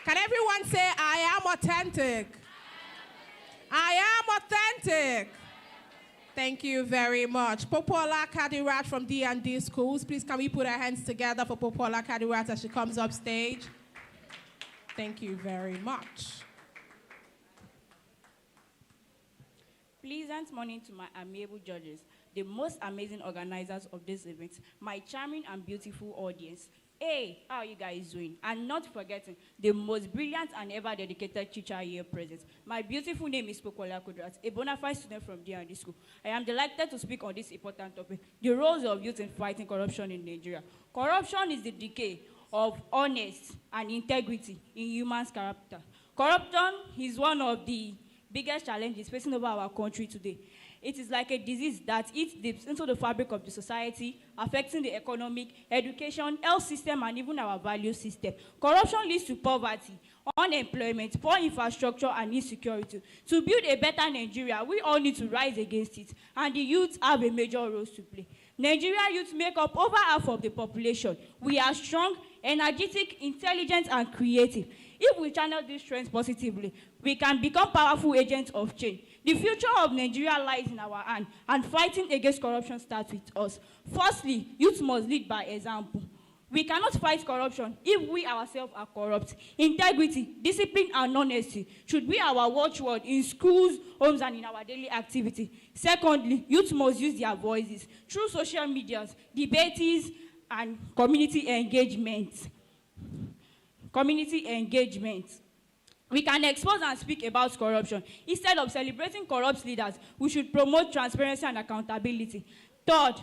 Can everyone say, I am authentic? I am authentic. Thank you very much. Popola Kadirat from D&D Schools. Please, can we put our hands together for Popola Kadirat as she comes up stage? Thank you very much. Pleasant morning to my amiable judges, the most amazing organizers of this event, my charming and beautiful audience. Hey, how are you guys doing? And not forgetting the most brilliant and ever dedicated teacher here present. My beautiful name is Popola Kudrat, a bona fide student from D&D School. I am delighted to speak on this important topic, the roles of youth in fighting corruption in Nigeria. Corruption is the decay of honesty and integrity in human's character. Corruption is one of the biggest challenges facing over our country today. It is like a disease that eats deep into the fabric of the society, affecting the economic, education, health system, and even our value system. Corruption leads to poverty, unemployment, poor infrastructure, and insecurity. To build a better Nigeria, we all need to rise against it, and the youth have a major role to play. Nigerian youth make up over half of the population. We are strong, energetic, intelligent, and creative. If we channel these trends positively, we can become powerful agents of change. The future of Nigeria lies in our hand, and fighting against corruption starts with us. Firstly, youth must lead by example. We cannot fight corruption if we ourselves are corrupt. Integrity, discipline, and honesty should be our watchword in schools, homes, and in our daily activity. Secondly, youth must use their voices through social medias, debates, and community engagement. We can expose and speak about corruption. Instead of celebrating corrupt leaders, we should promote transparency and accountability. Third,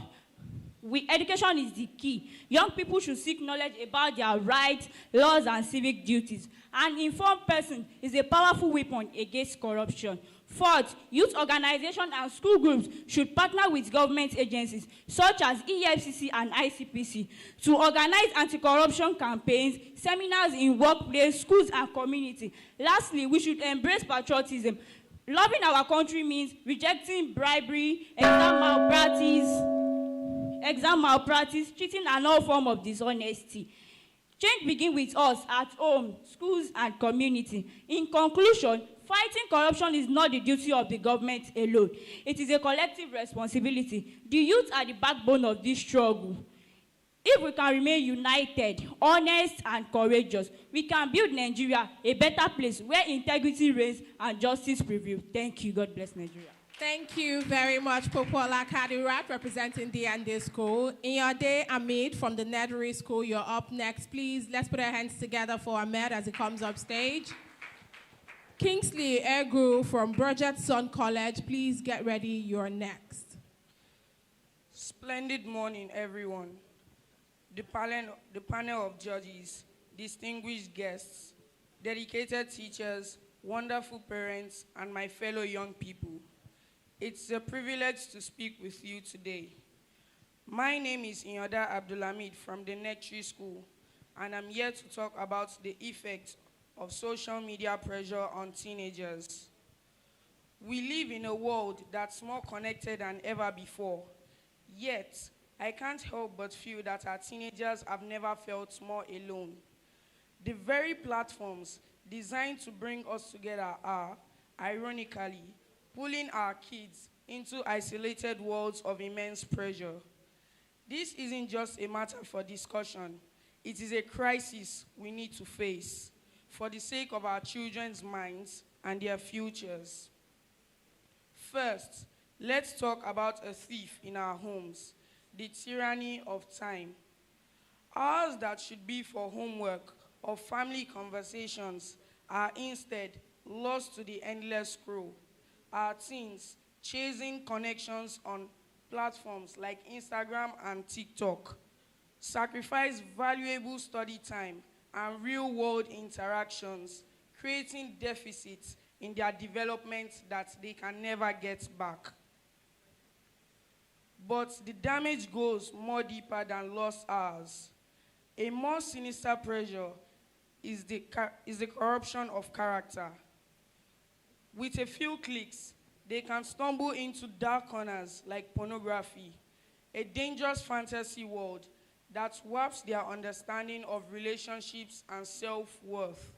education is the key. Young people should seek knowledge about their rights, laws, and civic duties. An informed person is a powerful weapon against corruption. Fourth, youth organizations and school groups should partner with government agencies such as EFCC and ICPC to organize anti-corruption campaigns, seminars in workplace, schools, and community. Lastly, we should embrace patriotism. Loving our country means rejecting bribery, exam malpractice, cheating, and all form of dishonesty. Change begins with us at home, schools, and community. In conclusion, fighting corruption is not the duty of the government alone. It is a collective responsibility. The youth are the backbone of this struggle. If we can remain united, honest, and courageous, we can build Nigeria a better place where integrity reigns and justice prevails. Thank you. God bless Nigeria. Thank you very much, Popola Kadirat, representing D&D School. Iyode Ahmed from the Nedry School, you're up next. Please, let's put our hands together for Ahmed as he comes up stage. Kingsley Egu from Bridgetson College, please get ready, you're next. Splendid morning, everyone. The panel of judges, distinguished guests, dedicated teachers, wonderful parents, and my fellow young people. It's a privilege to speak with you today. My name is Iyode Abdulhamid from the Nedry School, and I'm here to talk about the effects of social media pressure on teenagers. We live in a world that's more connected than ever before. Yet, I can't help but feel that our teenagers have never felt more alone. The very platforms designed to bring us together are, ironically, pulling our kids into isolated worlds of immense pressure. This isn't just a matter for discussion. It is a crisis we need to face for the sake of our children's minds and their futures. First, let's talk about a thief in our homes, the tyranny of time. Hours that should be for homework or family conversations are instead lost to the endless scroll. Our teens chasing connections on platforms like Instagram and TikTok. sacrifice valuable study time and real-world interactions, creating deficits in their development that they can never get back. But the damage goes more deeper than lost hours. A more sinister pressure is the corruption of character. With a few clicks, they can stumble into dark corners like pornography, a dangerous fantasy world that warps their understanding of relationships and self-worth.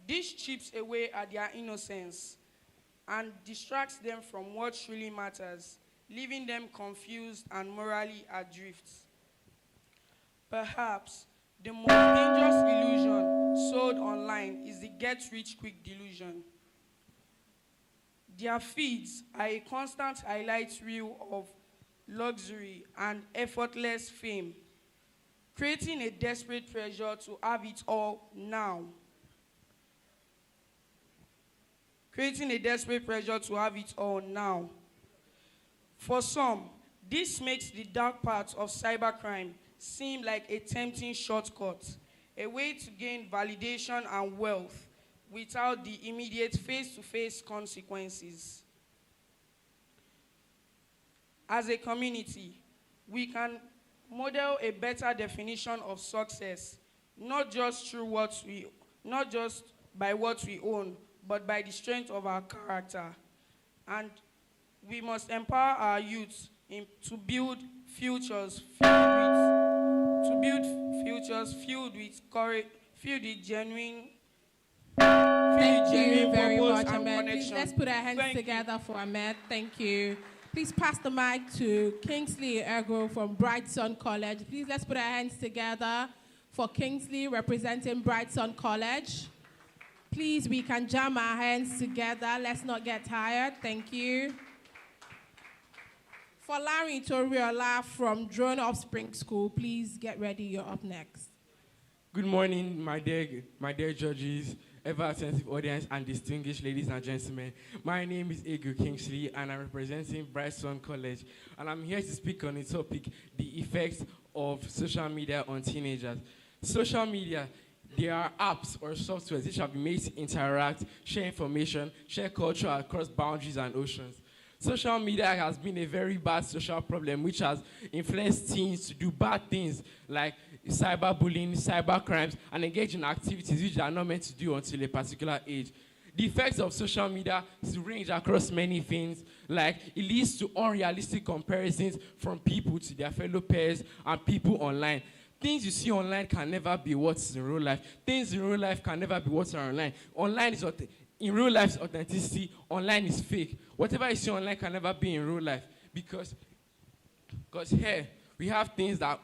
This chips away at their innocence and distracts them from what truly matters, leaving them confused and morally adrift. Perhaps the most dangerous illusion sold online is the get-rich-quick delusion. Their feeds are a constant highlight reel of luxury and effortless fame, creating a desperate pressure to have it all now. Creating a desperate pressure to have it all now. For some, this makes the dark parts of cybercrime seem like a tempting shortcut, a way to gain validation and wealth without the immediate face-to-face consequences. As a community, we can model a better definition of success, not just by what we own, but by the strength of our character. And we must empower our youth to build futures filled with courage, filled with genuine. Thank you very much, and Ahmed. Please, connection. let's put our hands Thank you. together for Ahmed. Thank you. Please pass the mic to Kingsley Ergo from Brightson College. Please, let's put our hands together for Kingsley representing Brightson College. Please, we can jam our hands together. Let's not get tired. Thank you. For Larry Toriola from Drone Offspring School, please get ready. You're up next. Good morning, my dear judges, ever-attentive audience, and distinguished ladies and gentlemen. My name is Egu Kingsley, and I'm representing Brightson College. And I'm here to speak on the topic, the effects of social media on teenagers. Social media, there are apps or softwares which have been made to interact, share information, share culture across boundaries and oceans. Social media has been a very bad social problem which has influenced teens to do bad things like cyberbullying, cybercrimes, and engage in activities which they are not meant to do until a particular age. The effects of social media range across many things, like it leads to unrealistic comparisons from people to their fellow peers and people online. Things you see online can never be what's in real life. Things in real life can never be what's online. In real life's authenticity, online is fake. Whatever you see online can never be in real life. Because here, we have things that,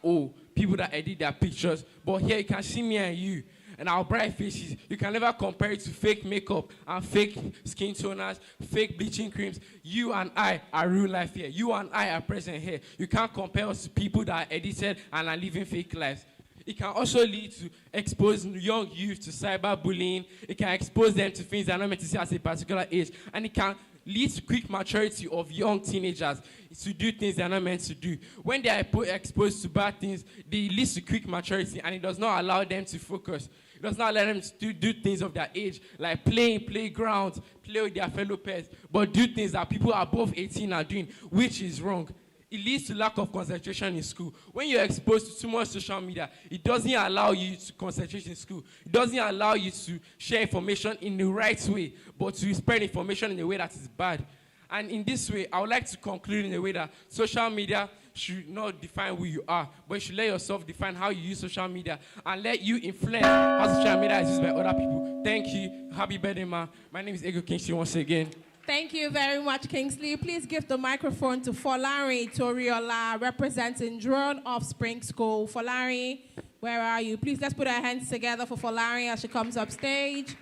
people that edit their pictures, but here you can see me and you, and our bright faces. You can never compare it to fake makeup and fake skin toners, fake bleaching creams. You and I are real life here. You and I are present here. You can't compare us to people that are edited and are living fake lives. It can also lead to exposing young youth to cyberbullying. It can expose them to things they're not meant to see at a particular age. And it can lead to quick maturity of young teenagers to do things they're not meant to do. When they are exposed to bad things, they lead to quick maturity, and it does not allow them to focus. It does not allow them to do things of their age, like playing playgrounds, play with their fellow peers, but do things that people above 18 are doing, which is wrong. It leads to lack of concentration in school. When you're exposed to too much social media, it doesn't allow you to concentrate in school. It doesn't allow you to share information in the right way, but to spread information in a way that is bad. And in this way, I would like to conclude in a way that social media should not define who you are, but you should let yourself define how you use social media and let you influence how social media is used by other people. Thank you. Happy birthday, ma. My name is Ego Kingsley once again. Thank you very much, Kingsley. Please give the microphone to Folari Toriola, representing Drone Offspring School. Folari, where are you? Please, let's put our hands together for Folari as she comes up stage.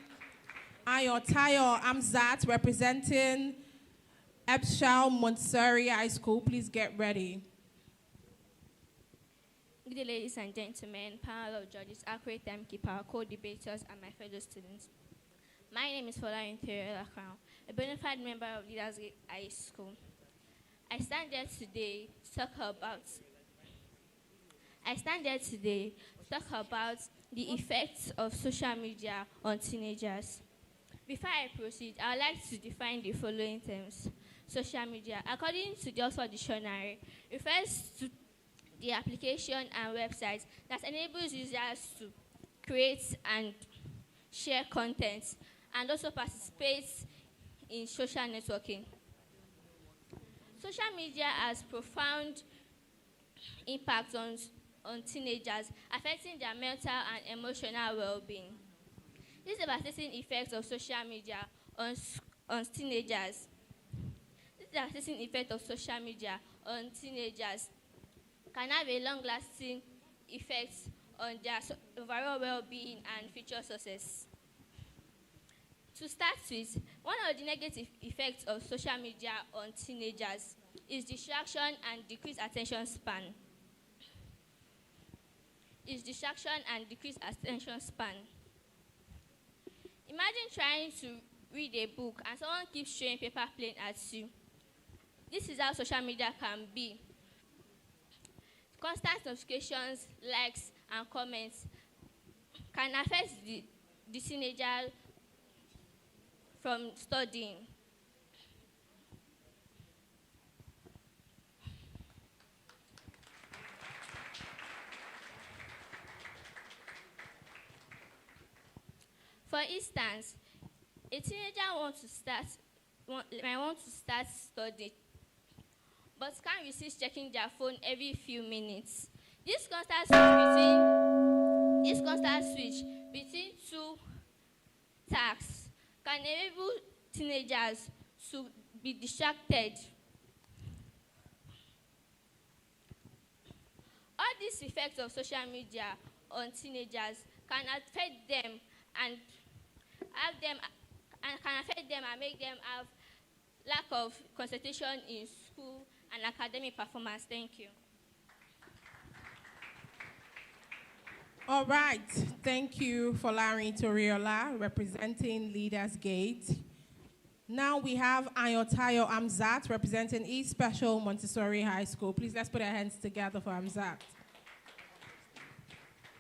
Ayotayo Amzat, representing Epshal Montessori High School. Please get ready. Good day, ladies and gentlemen, panel of judges, accurate timekeeper, co-debaters, and my fellow students. My name is Folari Toriola Crown, a bona fide member of Leaders High School. I stand here today to talk about I stand here today to talk about the effects of social media on teenagers. Before I proceed, I would like to define the following terms. Social media, according to the Oxford Dictionary, refers to the application and website that enables users to create and share content and also participate in social networking. Social media has profound impact on teenagers, affecting their mental and emotional well-being. These devastating effects of social media on teenagers. This devastating effect of social media on teenagers can have a long-lasting effect on their overall well-being and future success. To start with, one of the negative effects of social media on teenagers is distraction and decreased attention span. Imagine trying to read a book and someone keeps showing paper plane at you. This is how social media can be. Constant notifications, likes, and comments can affect the teenager from studying. For instance, a teenager might want to start studying, but can't resist checking their phone every few minutes. This constant switch between two tasks can enable teenagers to be distracted. All these effects of social media on teenagers can affect them and make them have lack of concentration in school and academic performance. Thank you. All right. Thank you, Folari Toriola, representing Leaders Gate. Now we have Ayotayo Amzat, representing East Special Montessori High School. Please, let's put our hands together for Amzat.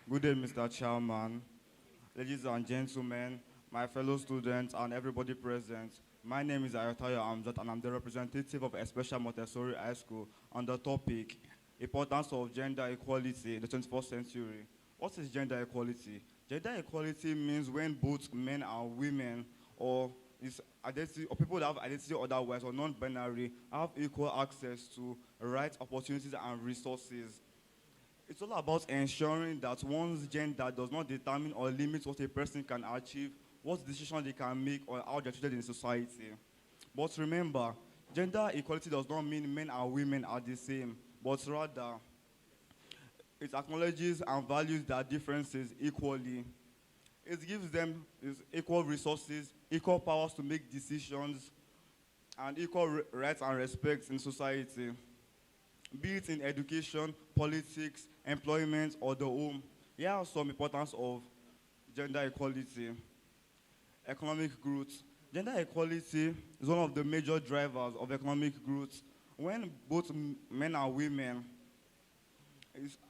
Good day, Mr. Chairman, ladies and gentlemen, my fellow students, and everybody present. My name is Ayotayo Amzat, and I'm the representative of East Special Montessori High School on the topic, Importance of Gender Equality in the 21st Century. What is gender equality? Gender equality means when both men and women or people that have identity otherwise or non-binary have equal access to rights, opportunities, and resources. It's all about ensuring that one's gender does not determine or limit what a person can achieve, what decisions they can make, or how they're treated in society. But remember, gender equality does not mean men and women are the same, but rather, it acknowledges and values their differences equally. It gives them equal resources, equal powers to make decisions, and equal rights and respects in society. Be it in education, politics, employment, or the home. Here are some importance of gender equality. Economic growth. Gender equality is one of the major drivers of economic growth. When both men and women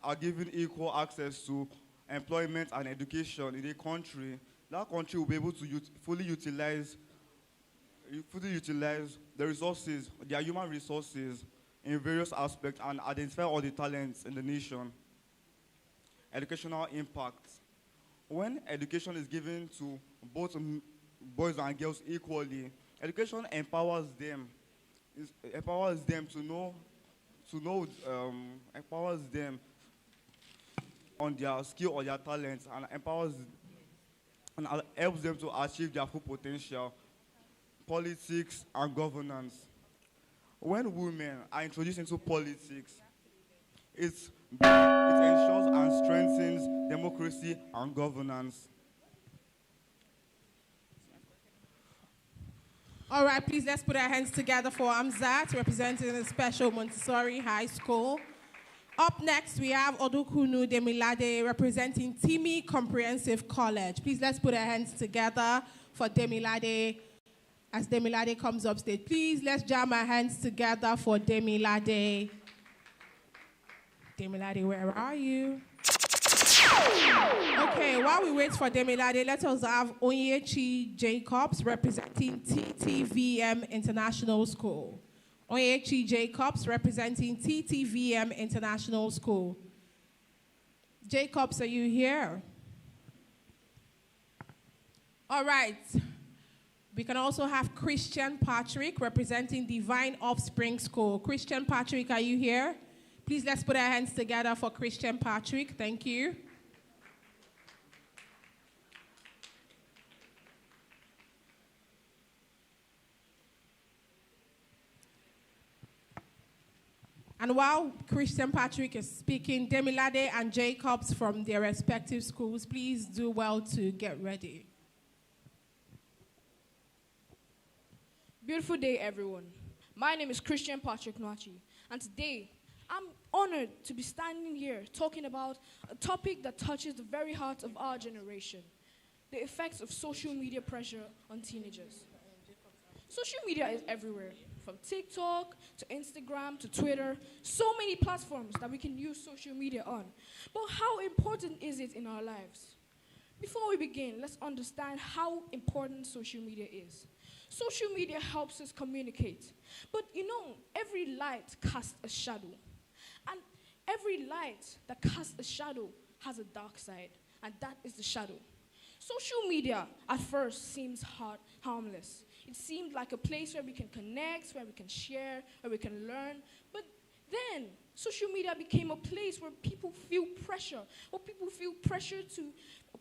are given equal access to employment and education in a country, that country will be able to fully utilize the resources, their human resources in various aspects and identify all the talents in the nation. Educational impact. When education is given to both boys and girls equally, education empowers them. It empowers them empowers them on their skill or their talents, and empowers and helps them to achieve their full potential. Politics and governance. When women are introduced into politics, it ensures and strengthens democracy and governance. All right, please, let's put our hands together for Amzat, representing the Special Montessori High School. Up next, we have Odukunu Demilade, representing Timi Comprehensive College. Please, let's put our hands together for Demilade as Demilade comes up stage. Please, let's jam our hands together for Demilade. Demilade, where are you? Okay, while we wait for Demilade, let us have Onyechi Jacobs representing TTVM International School. Onyechi Jacobs representing TTVM International School. Jacobs, are you here? All right. We can also have Christian Patrick representing Divine Offspring School. Christian Patrick, are you here? Please let's put our hands together for Christian Patrick. Thank you. And while Christian Patrick is speaking, Demilade and Jacobs from their respective schools, please do well to get ready. Beautiful day, everyone. My name is Christian Patrick Nwachi, and today I'm honored to be standing here talking about a topic that touches the very heart of our generation, the effects of social media pressure on teenagers. Social media is everywhere, from TikTok to Instagram to Twitter, so many platforms that we can use social media on. But how important is it in our lives? Before we begin, let's understand how important social media is. Social media helps us communicate. But you know, every light casts a shadow. And every light that casts a shadow has a dark side, and that is the shadow. Social media at first seems harmless. It seemed like a place where we can connect, where we can share, where we can learn. But then social media became a place where people feel pressure, to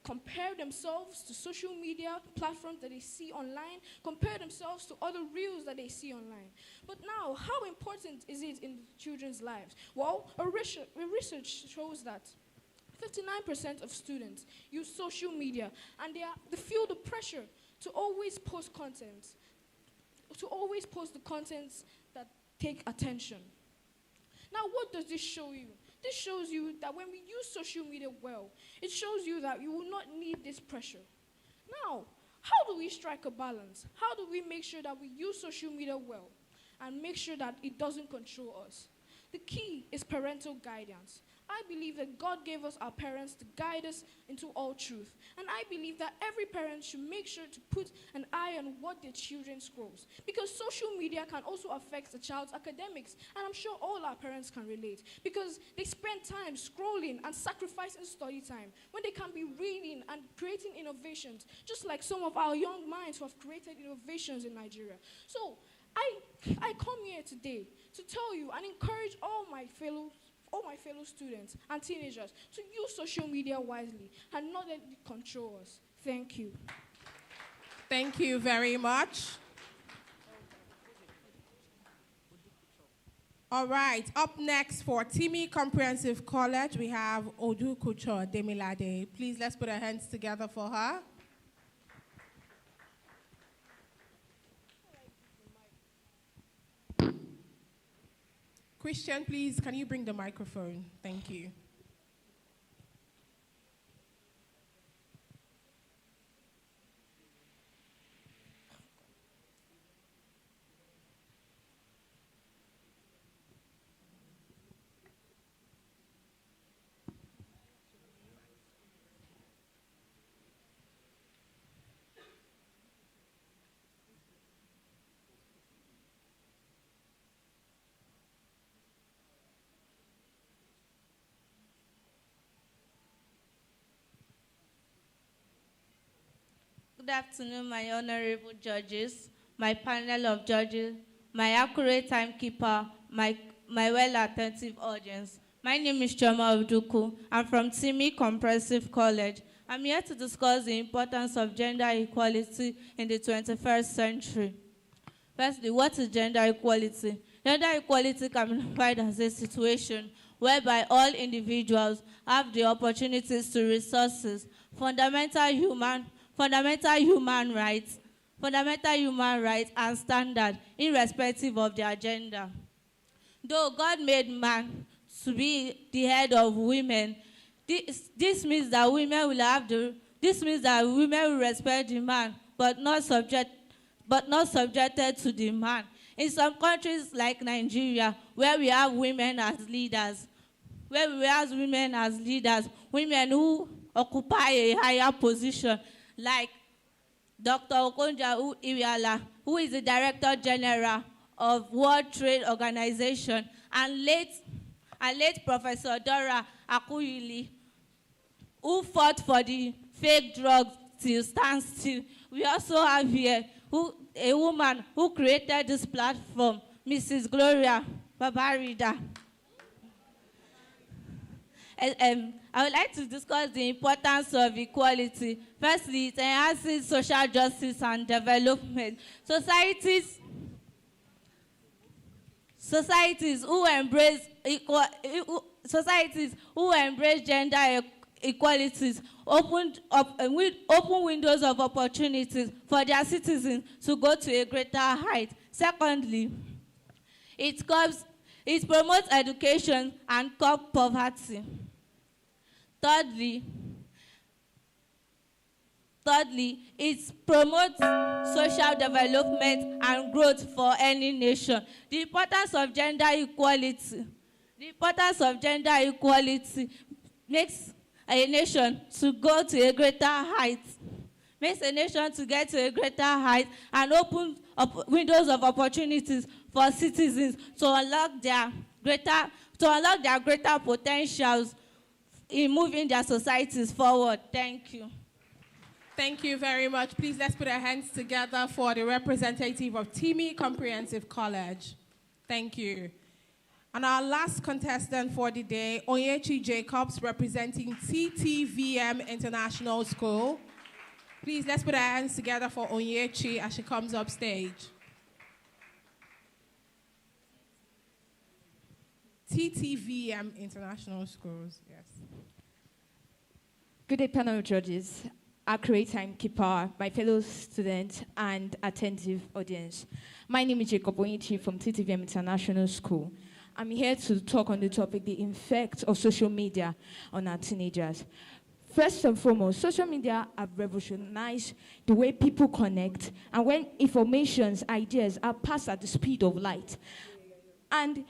compare themselves to social media platforms that they see online, compare themselves to other reels that they see online. But now, how important is it in children's lives? Well, a research shows that 59% of students use social media, and they feel the pressure to always post content, the contents that take attention. Now, what does this show you? This shows you that when we use social media well, it shows you that you will not need this pressure. Now, how do we strike a balance? How do we make sure that we use social media well and make sure that it doesn't control us? The key is parental guidance. I believe that God gave us our parents to guide us into all truth. And I believe that every parent should make sure to put an eye on what their children scrolls. Because social media can also affect a child's academics. And I'm sure all our parents can relate. Because they spend time scrolling and sacrificing study time when they can be reading and creating innovations, just like some of our young minds who have created innovations in Nigeria. So I come here today to tell you and encourage all my fellow students and teenagers to use social media wisely and not let it control us. Thank you. Thank you very much. All right, up next for Timi Comprehensive College, we have Odu Kucho Demilade. Please, let's put our hands together for her. Christian, please, can you bring the microphone? Thank you. Good afternoon, my honorable judges, my panel of judges, my accurate timekeeper, my well-attentive audience. My name is Choma Uduku. I'm from Timi Comprehensive College. I'm here to discuss the importance of gender equality in the 21st century. Firstly, what is gender equality? Gender equality can be defined as a situation whereby all individuals have the opportunities to resources, fundamental human rights and standards, irrespective of their gender. Though God made man to be the head of women, this means that women will respect the man, but not subjected to the man. In some countries like Nigeria, where we have women as leaders, where we have women as leaders, women who occupy a higher position, like Dr. Okonja Iweala, who is the Director General of World Trade Organization, and late Professor Dora Akuyili, who fought for the fake drugs till stand still. We also have here a woman who created this platform, Mrs. Gloria Babrinde'S. I would like to discuss the importance of equality. Firstly, it enhances social justice and development. Societies who embrace gender equalities open windows of opportunities for their citizens to go to a greater height. Secondly, it promotes education and curbs poverty. Thirdly, it promotes social development and growth for any nation. The importance of gender equality makes a nation to go to a greater height, and open up windows of opportunities for citizens to unlock their greater potentials in moving their societies forward. Thank you. Thank you very much. Please, let's put our hands together for the representative of Timi Comprehensive College. Thank you. And our last contestant for the day, Onyechi Jacobs, representing TTVM International School. Please, let's put our hands together for Onyechi as she comes up stage. TTVM International Schools, yes. Good day, panel of judges, accurate timekeeper, my fellow students, and attentive audience. My name is Jacob Onyechi from TTVM International School. I'm here to talk on the topic, the effect of social media on our teenagers. First and foremost, social media have revolutionized the way people connect and when informations, ideas are passed at the speed of light. And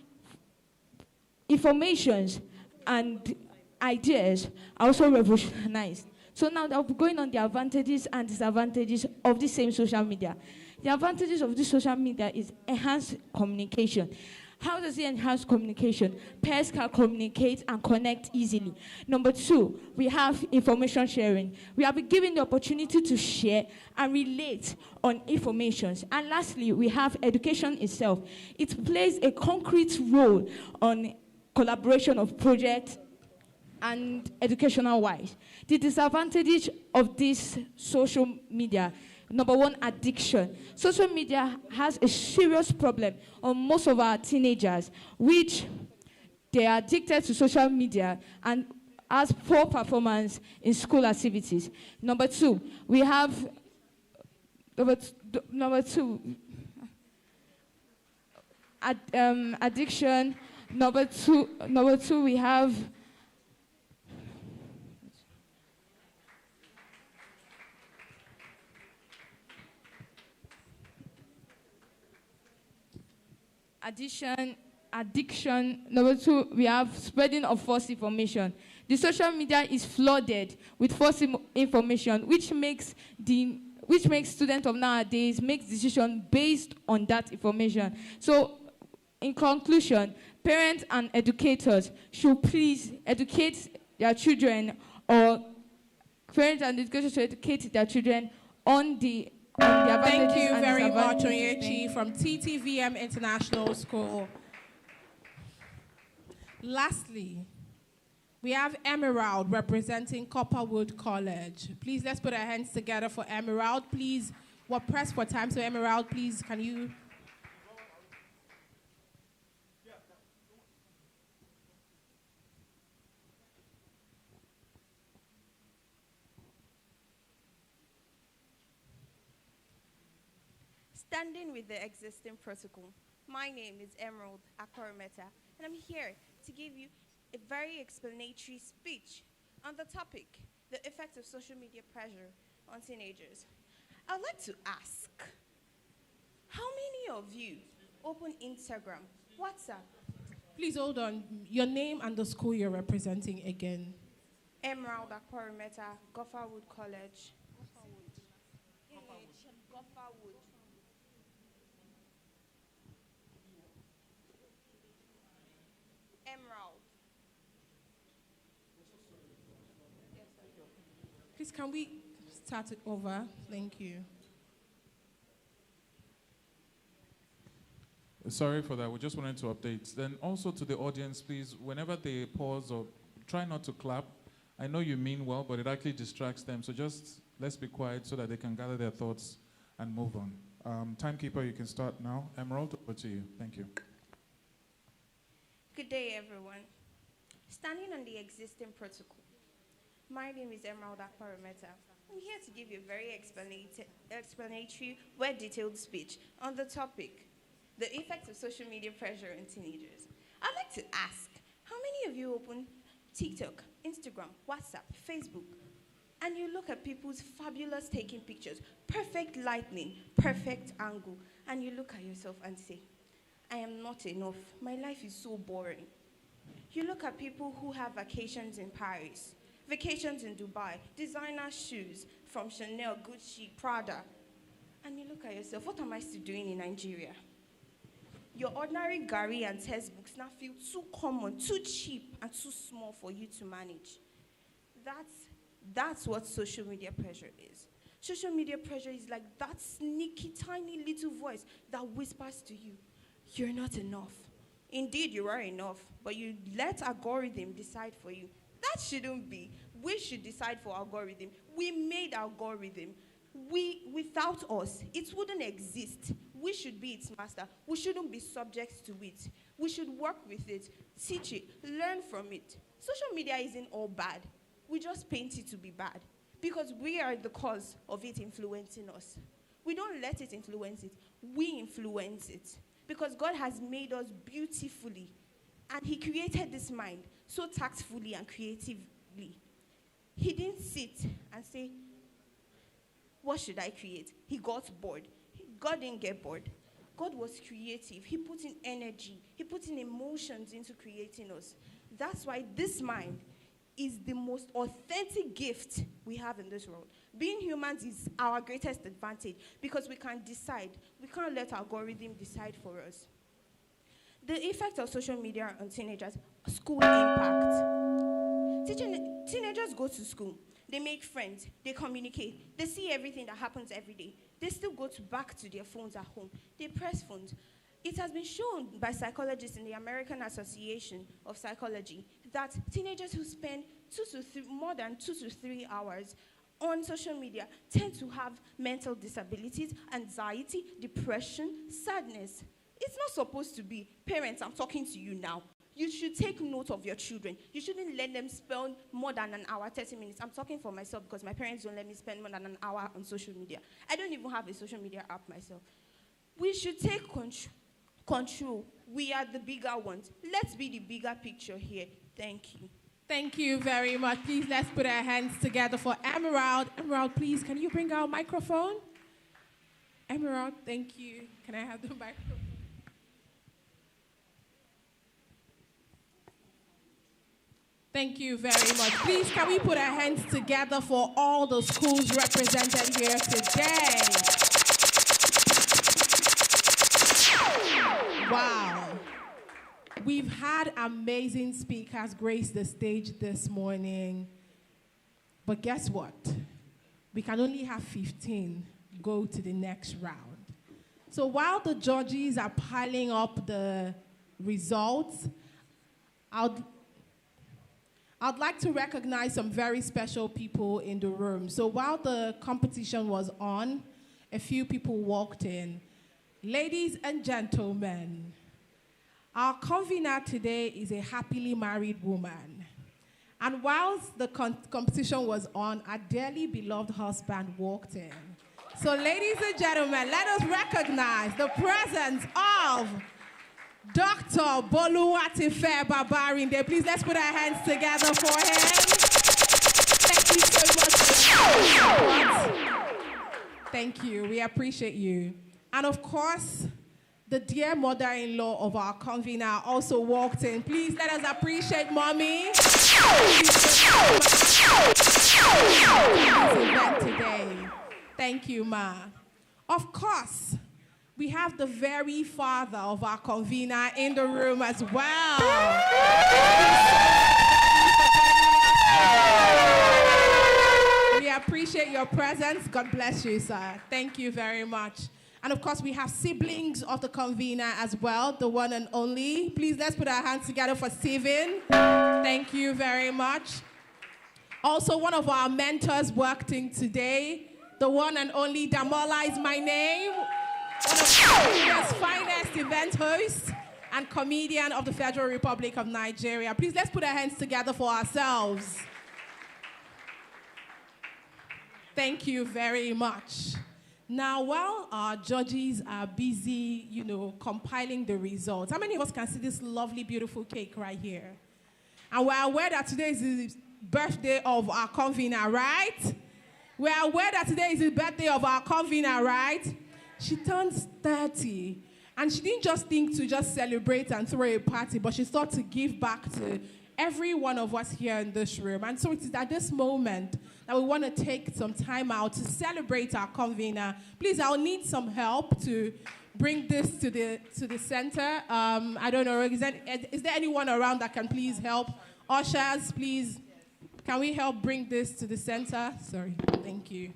informations and ideas are also revolutionized. So now I'll be going on the advantages and disadvantages of the same social media. The advantages of this social media is enhanced communication. How does it enhance communication? Pairs can communicate and connect easily. Number two, we have information sharing. We have been given the opportunity to share and relate on information. And lastly, we have education itself. It plays a concrete role on collaboration of projects and educational-wise. The disadvantage of this social media, number one, addiction. Social media has a serious problem on most of our teenagers, which they are addicted to social media and has poor performance in school activities. Number two, we have addiction. Number two, we have addiction. Number two, we have spreading of false information. The social media is flooded with false information, which makes students of nowadays make decisions based on that information. So, in conclusion, parents and educators should please educate their children, or parents and educators should educate their children on the Thank you very much, Onyechi from TTVM International School. Lastly, we have Emerald representing Copperwood College. Please, let's put our hands together for Emerald. Please, we're pressed for time, so Emerald, please, can you... Standing with the existing protocol, my name is Emerald Akorometa, and I'm here to give you a very explanatory speech on the topic, the effect of social media pressure on teenagers. I'd like to ask, how many of you open Instagram, WhatsApp, Please hold on. Your name and the school you're representing again. Emerald Akwarimeta, Gopherwood College. Gopherwood. Emerald. Please, can we start it over? Thank you. Sorry for that. We just wanted to update. Then also to the audience, please, whenever they pause or try not to clap. I know you mean well, but it actually distracts them. So just let's be quiet so that they can gather their thoughts and move on. Timekeeper, you can start now. Emerald, over to you. Thank you. Good day, everyone. Standing on the existing protocol, my name is Emerald Akwarimeta. I'm here to give you a very explanatory, well-detailed speech on the topic, the effects of social media pressure on teenagers. I'd like to ask, how many of you open TikTok, Instagram, WhatsApp, Facebook, and you look at people's fabulous taking pictures, perfect lighting, perfect angle, and you look at yourself and say, I am not enough. My life is so boring. You look at people who have vacations in Paris, vacations in Dubai, designer shoes from Chanel, Gucci, Prada, and you look at yourself, what am I still doing in Nigeria? Your ordinary Gary and textbooks now feel too common, too cheap, and too small for you to manage. That's what social media pressure is. Social media pressure is like that sneaky, tiny little voice that whispers to you, you're not enough. Indeed, you are enough, but you let algorithm decide for you. That shouldn't be. We should decide for algorithm. We made algorithm. Without us, it wouldn't exist. We should be its master. We shouldn't be subject to it. We should work with it, teach it, learn from it. Social media isn't all bad. We just paint it to be bad because we are the cause of it influencing us. We don't let it influence it. We influence it because God has made us beautifully and he created this mind so tactfully and creatively. He didn't sit and say, what should I create? He got bored. God didn't get bored. God was creative. He put in energy. He put in emotions into creating us. That's why this mind is the most authentic gift we have in this world. Being humans is our greatest advantage because we can decide. We can't let algorithm decide for us. The effect of social media on teenagers, school impact. Teenagers go to school. They make friends. They communicate. They see everything that happens every day. They still go back to their phones at home. They press phones. It has been shown by psychologists in the American Association of Psychology that teenagers who spend more than 2 to 3 hours on social media tend to have mental disabilities, anxiety, depression, sadness. It's not supposed to be. Parents, I'm talking to you now. You should take note of your children. You shouldn't let them spend more than an hour, 30 minutes. I'm talking for myself because my parents don't let me spend more than an hour on social media. I don't even have a social media app myself. We should take control. We are the bigger ones. Let's be the bigger picture here. Thank you. Thank you very much. Please, let's put our hands together for Emerald. Emerald, please, can you bring our microphone? Emerald, thank you. Can I have the microphone? Thank you very much. Please, can we put our hands together for all the schools represented here today? Wow. We've had amazing speakers grace the stage this morning. But guess what? We can only have 15 go to the next round. So while the judges are piling up the results, I'd like to recognize some very special people in the room. So while the competition was on, a few people walked in. Ladies and gentlemen, our convener today is a happily married woman. And whilst the competition was on, our dearly beloved husband walked in. So ladies and gentlemen, let us recognize the presence of Dr. Boluwatife Babrinde'S. Please, let's put our hands together for him. Thank you so much for your support. Thank you. We appreciate you. And of course, the dear mother-in-law of our convener also walked in. Please let us appreciate mommy. Today. Thank you, ma. Of course, we have the very father of our convener in the room as well. We appreciate your presence. God bless you, sir. Thank you very much. And of course, we have siblings of the convener as well, the one and only. Please, let's put our hands together for Steven. Thank you very much. Also, one of our mentors worked in today, the one and only Damola is my name, one of Nigeria's finest event hosts and comedian of the Federal Republic of Nigeria. Please, let's put our hands together for ourselves. Thank you very much. Now, while our judges are busy, compiling the results, how many of us can see this lovely, beautiful cake right here? And we're aware that today is the birthday of our convener, right? We're aware that today is the birthday of our convener, right? She turns 30, and she didn't just think to just celebrate and throw a party, but she thought to give back to every one of us here in this room. And so it is at this moment that we want to take some time out to celebrate our convener. Please, I'll need some help to bring this to the center. I don't know, is there anyone around that can please help? Ushers, please, can we help bring this to the center? Sorry, thank you.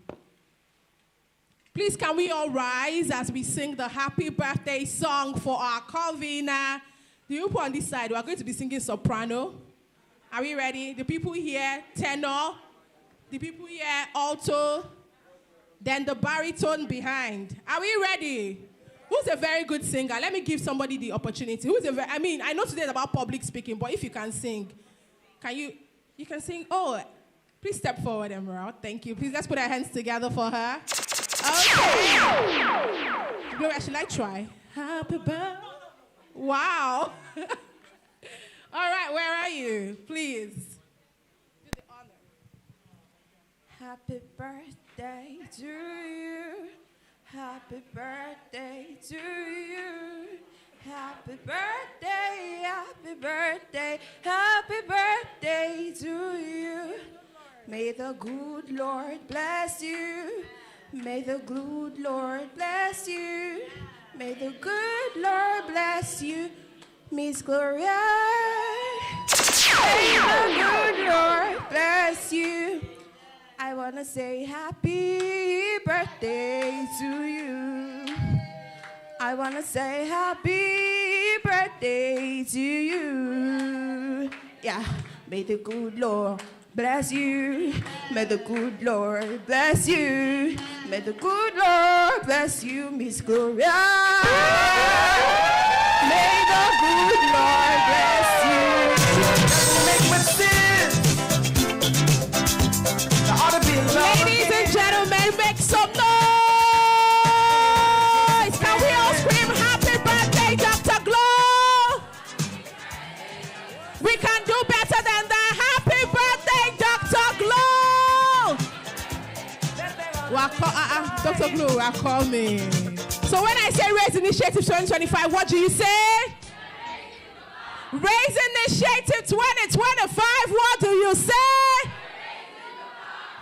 Please, can we all rise as we sing the happy birthday song for our convener? The people on this side, we are going to be singing soprano. Are we ready? The people here, tenor. The people here, alto. Then the baritone behind. Are we ready? Who's a very good singer? Let me give somebody the opportunity. I know today is about public speaking, but if you can sing, you can sing? Oh, please step forward, Emerald. Thank you. Please, let's put our hands together for her. Okay. Gloria, should I try? Happy birthday. Wow. All right, where are you? Please. Do the honor. Happy birthday to you. Happy birthday to you. Happy birthday, happy birthday, happy birthday to you. May the good Lord bless you. May the good Lord bless you. May the good Lord bless you, Miss Gloria. May the good Lord bless you. I want to say happy birthday to you. I want to say happy birthday to you. Yeah, may the good Lord bless you. May the good Lord bless you. May the good Lord bless you, Miss Gloria. May the good Lord bless you. Make my sins. There ought to be love. Ladies and gentlemen, make some noise. Can we all scream happy birthday, Dr. Glow? We can do better than that. Happy birthday, Dr. Glow. Dr. Glow, call me. So when I say Raise Initiative 2025, what do you say? Raise Initiative 2025, what do you say?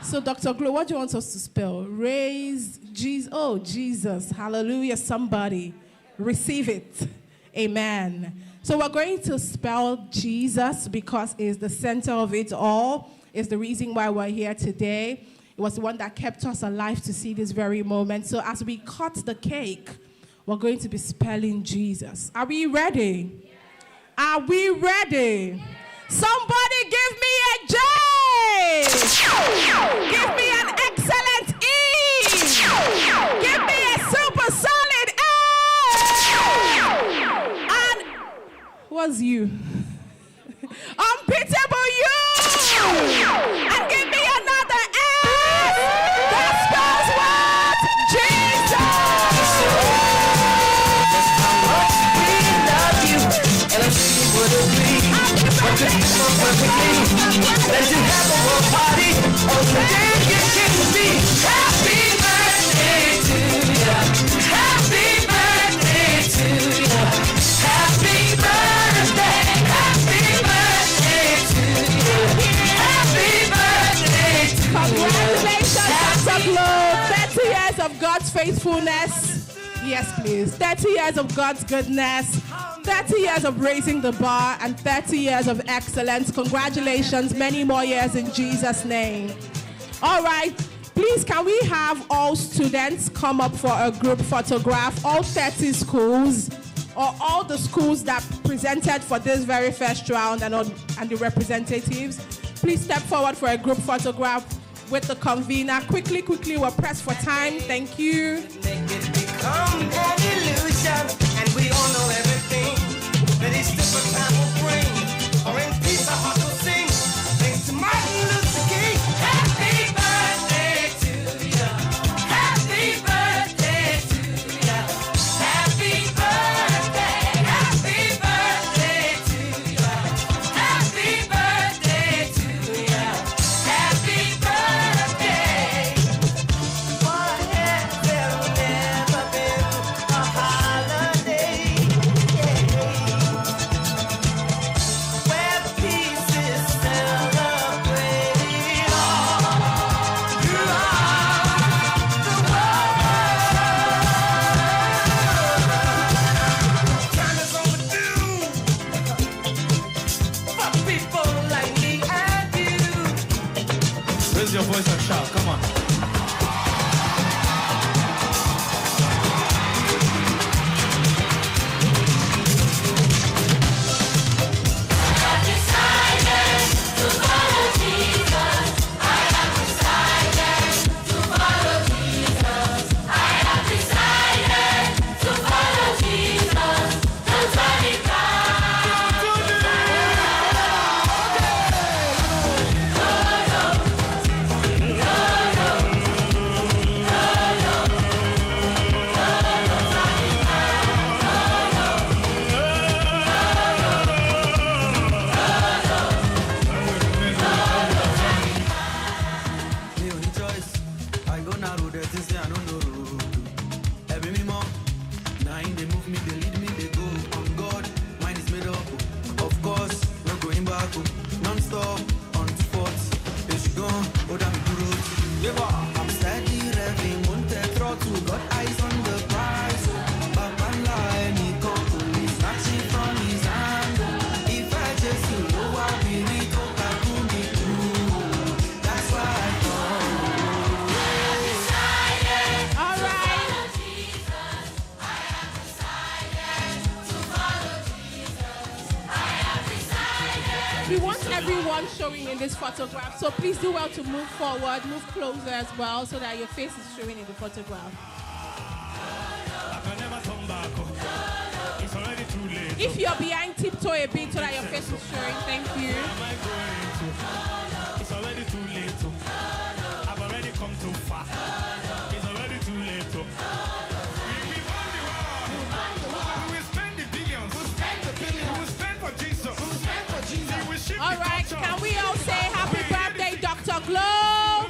So Dr. Glow, what do you want us to spell? Raise Jesus. Oh, Jesus. Hallelujah. Somebody receive it. Amen. So we're going to spell Jesus because it's the center of it all. It's the reason why we're here today. It was the one that kept us alive to see this very moment. So as we cut the cake, we're going to be spelling Jesus. Are we ready? Yes. Are we ready? Yes. Somebody give me a J. Give me an excellent E. Give me a super solid A. And what's you? Unbeatable you. And give me another S. That spells what? Jesus. We love you, and I'm sure you would agree. But just so perfectly, let you have a world party on the day you came to me. Happy birthday to you. Happy birthday to God's faithfulness. Yes, please. 30 years of God's goodness. 30 years of raising the bar and 30 years of excellence. Congratulations. Many more years in Jesus' name. All right. Please, can we have all students come up for a group photograph? All 30 schools, or all the schools that presented for this very first round and the representatives. Please step forward for a group photograph with the convener. Quickly, we're pressed for time. Thank you. Become an illusion, and we all know everything that each different time will bring. Or in peace, our heart will sing. Thanks to Martin Luther King. Happy birthday to you. Happy birthday to you. Happy birthday. Happy birthday to you. Happy birthday to you. Happy birthday. What has there never been a holiday? Where peace is celebrated all throughout the world. Time is overdue for people like me and you. Raise your voice and shout. Come on. Me only choice. I go now road, they say I don't know road. Every me mom, nine they move me, they lead me, they go. On God, mine is made up. Of course, no going back. Non-stop, on two forts. They should go, oh damn good. I'm steady revving, won't take throttle. Got eyes on the prize. Papa line, he called police, snatching from his hand. If I just know I really don't have to be true. That's why I All right. We want everyone showing in this photograph, so please do well to move forward, move closer as well, so that your face is showing in the photograph. If you're behind, tiptoe a bit so that your face is showing. Thank you. It's already too late. I've already come too far. It's already too late. We won the war. We will spend the billions. We'll spend the billions. We'll spend for Jesus. We'll spend for Jesus. We will ship All the right, culture. can we all say happy birthday, Dr. Glow?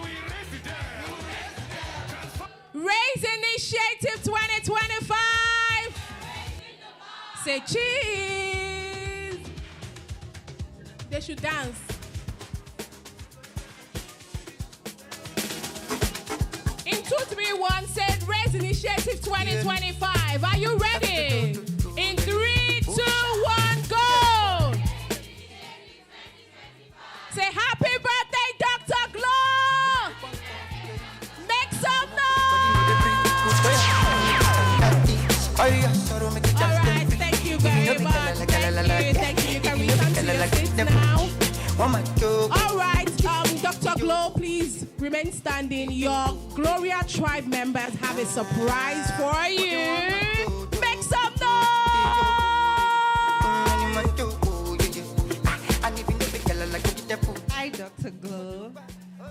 Raise Initiative 2025. Say cheese. They should dance. In 2, 3, 1, said Raise Initiative 2025. Are you ready? In 3, 2, 1, go. Say happy birthday, Dr. Glow. Make some noise. All right, thank you very much. Thank you. Can we come to your seats now? All right, Dr. Glow, please remain standing. Your Gloria tribe members have a surprise for you. Make some Hi, Dr. Glow.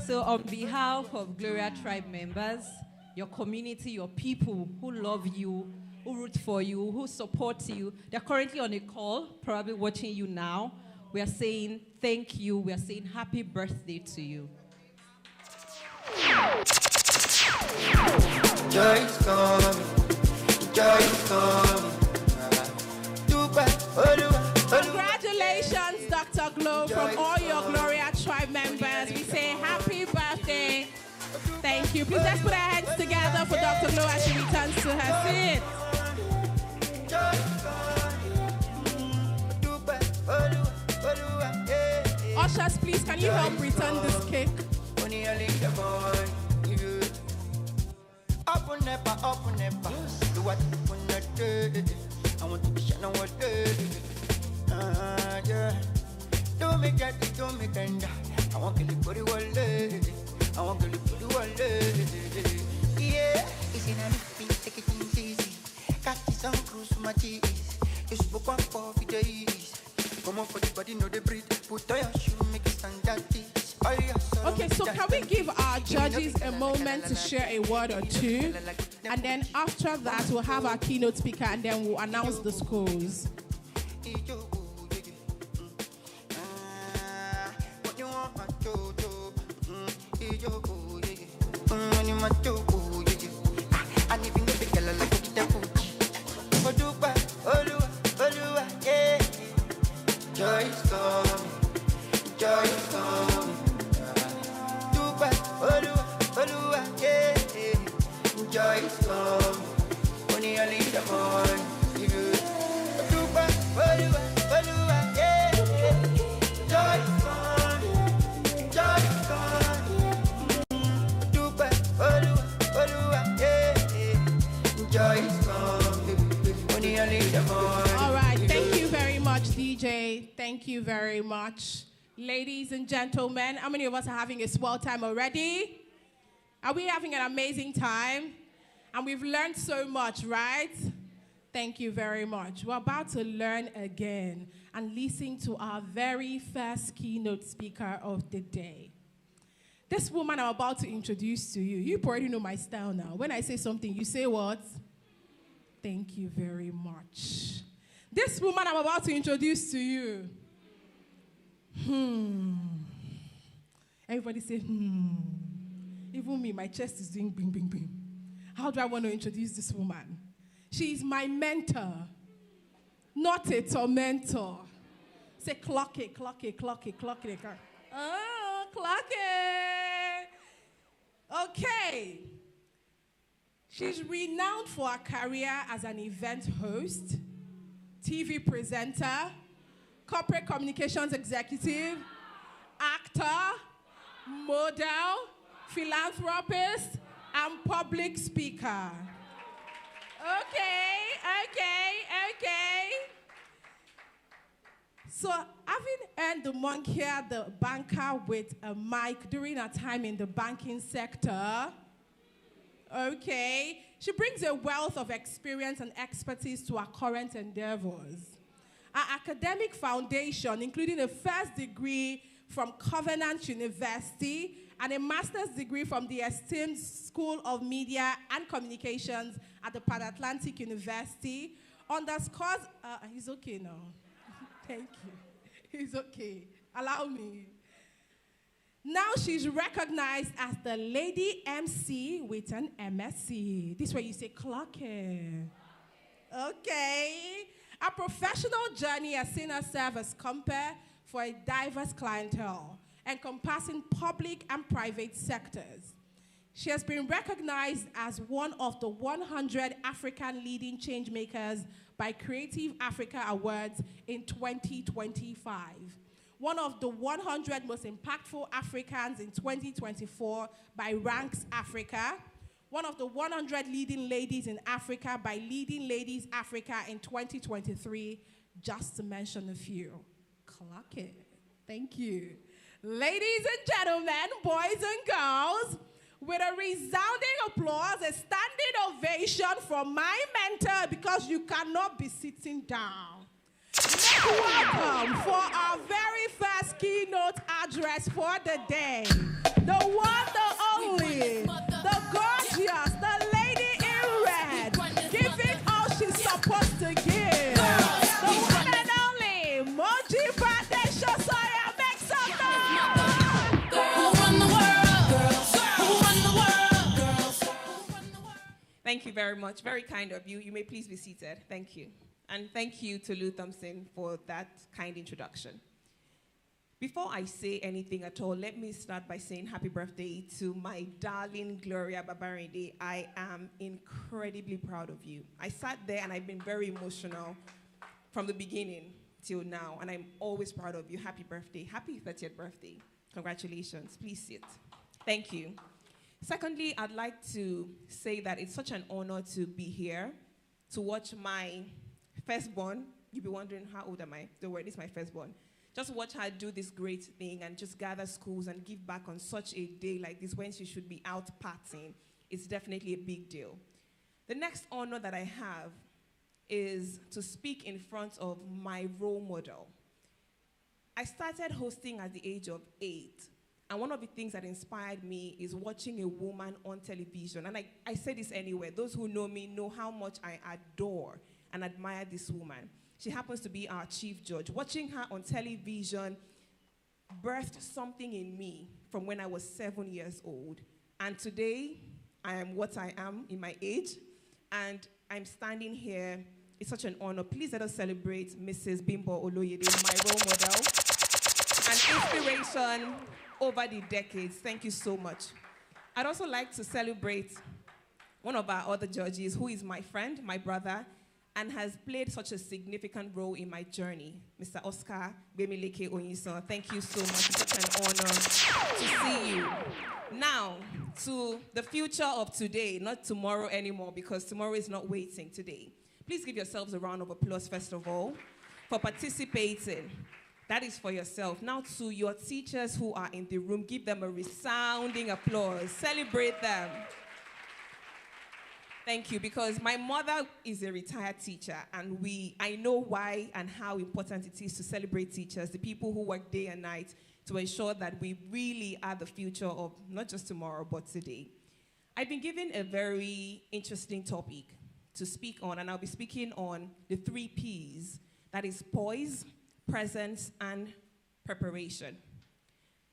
So on behalf of Gloria tribe members, your community, your people who love you, who root for you, who support you, they're currently on a call, probably watching you now. We are saying thank you. We are saying happy birthday to you. Joy is coming. Joy is coming. Congratulations, Dr. Glow, from all your Gloria tribe members. We say happy birthday Thank you. Please let's put our hands together for Dr. Gloria as she returns to her seat. Ushers, please, can you help return this cake? Up on never, do what you wanna do. I want to be shining what yeah. Don't make that, don't make that. I want to live for the world. I want to live for the world. Yeah, it's in a living, take it easy. Got this on cruise for my cheese. You spoke one for the days. Come on for the body, know the breed. Put on your shoe, make it stand that this. Okay, so can we give our judges a moment to share a word or two? And then after that, we'll have our keynote speaker and then we'll announce the scores. Joy is coming, joy is coming. Yeah, joy is coming. Only early in the morning. Yeah, joy is coming, joy is coming. Joy is coming. Only early in the morning. All right, thank you very much, DJ. Thank you very much. Ladies and gentlemen, how many of us are having a swell time already? Are we having an amazing time? And we've learned so much, right? Thank you very much. We're about to learn again and listen to our very first keynote speaker of the day. This woman I'm about to introduce to you, you already know my style now. When I say something, you say what? Thank you very much. This woman I'm about to introduce to you. Everybody say, Even me, my chest is doing bing, bing, bing. How do I want to introduce this woman? She is my mentor, not a tormentor. Say, clock it, clock it, clock it, clock it. Oh, clock it. Okay. She's renowned for her career as an event host, TV presenter, corporate communications executive, actor, model, philanthropist, and public speaker. Okay. So, having earned the Monkey the banker with a mic during her time in the banking sector, okay, she brings a wealth of experience and expertise to her current endeavors. Her academic foundation, including a first degree from Covenant University and a master's degree from the esteemed School of Media and Communications at the Pan Atlantic University, underscores, he's okay now. Thank you. He's okay. Allow me. Now she's recognized as the Lady MC with an MSc. This way you say, clock it. Okay. Our professional journey has seen her serve as compere for a diverse clientele, encompassing public and private sectors. She has been recognized as one of the 100 African leading change makers by Creative Africa Awards in 2025. One of the 100 most impactful Africans in 2024 by Ranks Africa. One of the 100 leading ladies in Africa by Leading Ladies Africa in 2023, just to mention a few. Clock it. Thank you. Ladies and gentlemen, boys and girls, with a resounding applause, a standing ovation from my mentor, because you cannot be sitting down. Make welcome for our very first keynote address for the day. The one, the only, the gorgeous, the lady in red, giving all she's supposed to give. The one and only, Moji Badesha Soya, make some noise. Who run the world? Girls. Who run the world? Girls. Thank you very much. Very kind of you. You may please be seated. Thank you. And thank you to Lou Thompson for that kind introduction. Before I say anything at all, let me start by saying happy birthday to my darling Gloria Babrinde'S. I am incredibly proud of you. I sat there and I've been very emotional from the beginning till now, and I'm always proud of you. Happy birthday. Happy 30th birthday. Congratulations. Please sit. Thank you. Secondly, I'd like to say that it's such an honor to be here to watch my firstborn. You'll be wondering, how old am I? Don't worry, this is my firstborn. Just watch her do this great thing and just gather schools and give back on such a day like this when she should be out partying. It's definitely a big deal. The next honor that I have is to speak in front of my role model. I started hosting at the age of 8. And one of the things that inspired me is watching a woman on television. And I say this anywhere. Those who know me know how much I adore and admire this woman. She happens to be our chief judge. Watching her on television birthed something in me from when I was 7 years old. And today, I am what I am in my age. And I'm standing here. It's such an honor. Please let us celebrate Mrs. Bimbo Oloyede, my role model, an inspiration over the decades. Thank you so much. I'd also like to celebrate one of our other judges, who is my friend, my brother, and has played such a significant role in my journey, Mr. Oscar Bemileke Onyiso. Thank you so much. It's such an honor to see you. Now, to the future of today, not tomorrow anymore, because tomorrow is not waiting today. Please give yourselves a round of applause, first of all, for participating. That is for yourself. Now, to your teachers who are in the room, give them a resounding applause. Celebrate them. Thank you, because my mother is a retired teacher, and I know why and how important it is to celebrate teachers, the people who work day and night to ensure that we really are the future of not just tomorrow, but today. I've been given a very interesting topic to speak on, and I'll be speaking on the 3 Ps. That is poise, presence, and preparation.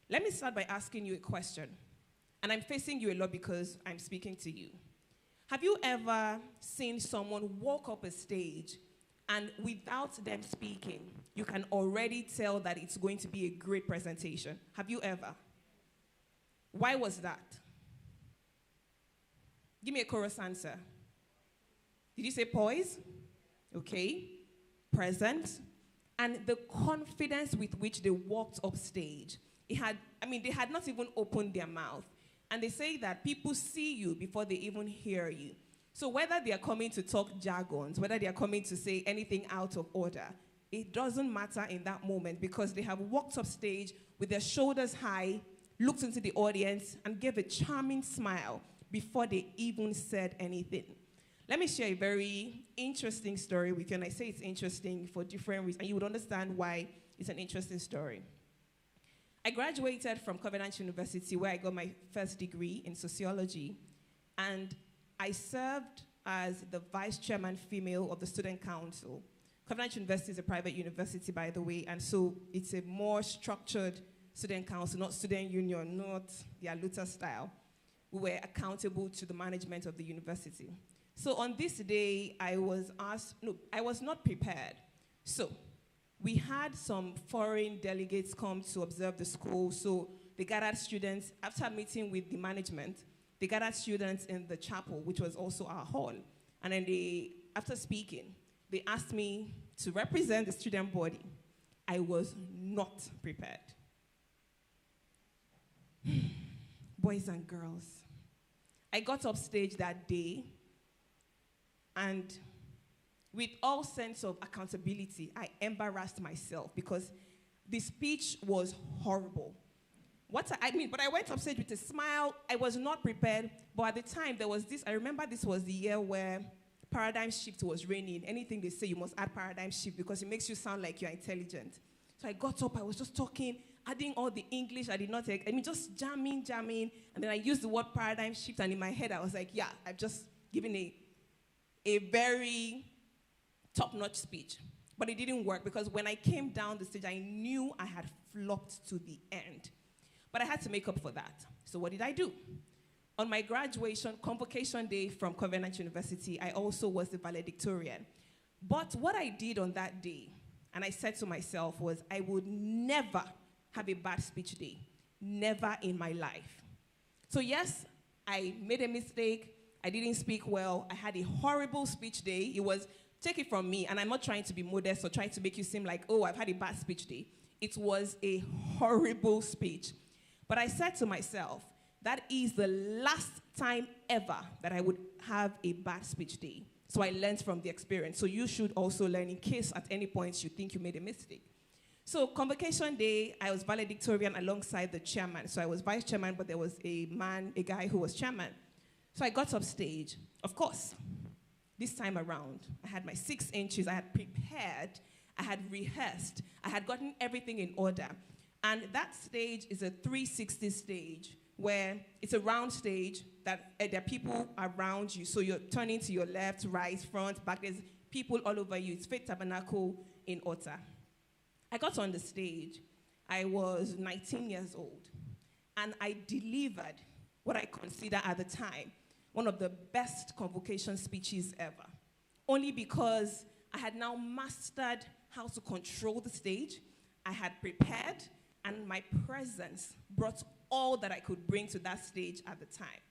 Let me start by asking you a question. And I'm facing you a lot because I'm speaking to you. Have you ever seen someone walk up a stage and without them speaking, you can already tell that it's going to be a great presentation? Have you ever? Why was that? Give me a chorus answer. Did you say poise? Okay. Present. And the confidence with which they walked up stage. They had not even opened their mouth. And they say that people see you before they even hear you. So whether they are coming to talk jargons, whether they are coming to say anything out of order, it doesn't matter in that moment because they have walked up stage with their shoulders high, looked into the audience, and gave a charming smile before they even said anything. Let me share a very interesting story with you, and I say it's interesting for different reasons, and you would understand why it's an interesting story. I graduated from Covenant University, where I got my first degree in sociology, and I served as the vice chairman female of the student council. Covenant University is a private university, by the way, and so it's a more structured student council, not student union, not the Aluta style. We were accountable to the management of the university. So on this day, I was not prepared. So we had some foreign delegates come to observe the school. So they gathered students, after meeting with the management, they gathered students in the chapel, which was also our hall. And then after speaking, they asked me to represent the student body. I was not prepared. Boys and girls, I got up stage that day, and with all sense of accountability, I embarrassed myself because the speech was horrible. But I went up stage with a smile. I was not prepared, but at the time there was this, I remember this was the year where paradigm shift was reigning. Anything they say, you must add paradigm shift because it makes you sound like you're intelligent. So I got up, I was just talking, adding all the English I did not take, just jamming, and then I used the word paradigm shift, and in my head I was like, yeah, I've just given a very top-notch speech. But it didn't work because when I came down the stage, I knew I had flopped to the end. But I had to make up for that. So what did I do? On my graduation convocation day from Covenant University, I also was the valedictorian. But what I did on that day, and I said to myself, was I would never have a bad speech day. Never in my life. So yes, I made a mistake. I didn't speak well. I had a horrible speech day. It was, take it from me, and I'm not trying to be modest or trying to make you seem like, oh, I've had a bad speech day. It was a horrible speech. But I said to myself, that is the last time ever that I would have a bad speech day. So I learned from the experience. So you should also learn in case at any point you think you made a mistake. So convocation day, I was valedictorian alongside the chairman. So I was vice chairman, but there was a guy who was chairman. So I got up stage. Of course, this time around, I had my 6 inches. I had prepared. I had rehearsed. I had gotten everything in order. And that stage is a 360 stage, where it's a round stage that there are people around you. So you're turning to your left, right, front, back. There's people all over you. It's Faith Tabernacle in Otta. I got on the stage. I was 19 years old. And I delivered what I consider at the time one of the best convocation speeches ever. Only because I had now mastered how to control the stage. I had prepared, and my presence brought all that I could bring to that stage at the time.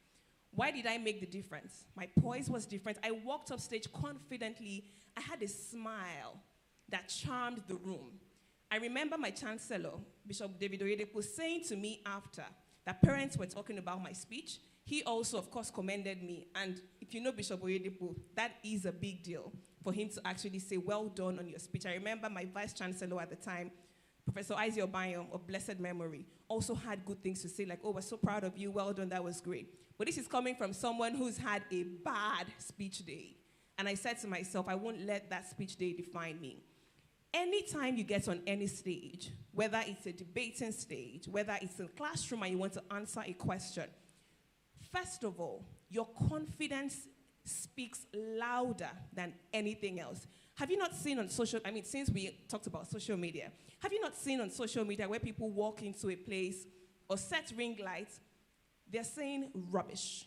Why did I make the difference? My poise was different. I walked up stage confidently. I had a smile that charmed the room. I remember my chancellor, Bishop David Oyedepo, saying to me after that parents were talking about my speech. He also, of course, commended me. And if you know Bishop Oyedepo, that is a big deal for him to actually say, well done on your speech. I remember my vice chancellor at the time, Professor Isaac Obayom of blessed memory, also had good things to say, like, oh, we're so proud of you, well done, that was great. But this is coming from someone who's had a bad speech day. And I said to myself, I won't let that speech day define me. Anytime you get on any stage, whether it's a debating stage, whether it's a classroom and you want to answer a question, first of all, your confidence speaks louder than anything else. Have you not seen on since we talked about social media, have you not seen on social media where people walk into a place or set ring lights, they're saying rubbish.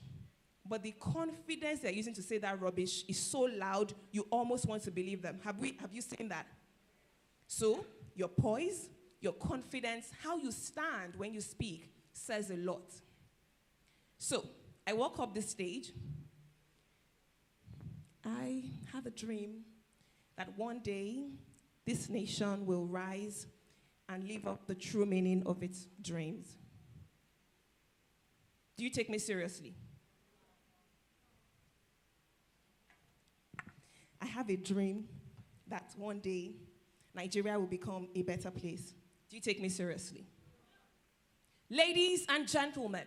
But the confidence they're using to say that rubbish is so loud, you almost want to believe them. Have you seen that? So, your poise, your confidence, how you stand when you speak says a lot. So, I walk up this stage. I have a dream that one day this nation will rise and live up the true meaning of its dreams. Do you take me seriously? I have a dream that one day Nigeria will become a better place. Do you take me seriously? Ladies and gentlemen,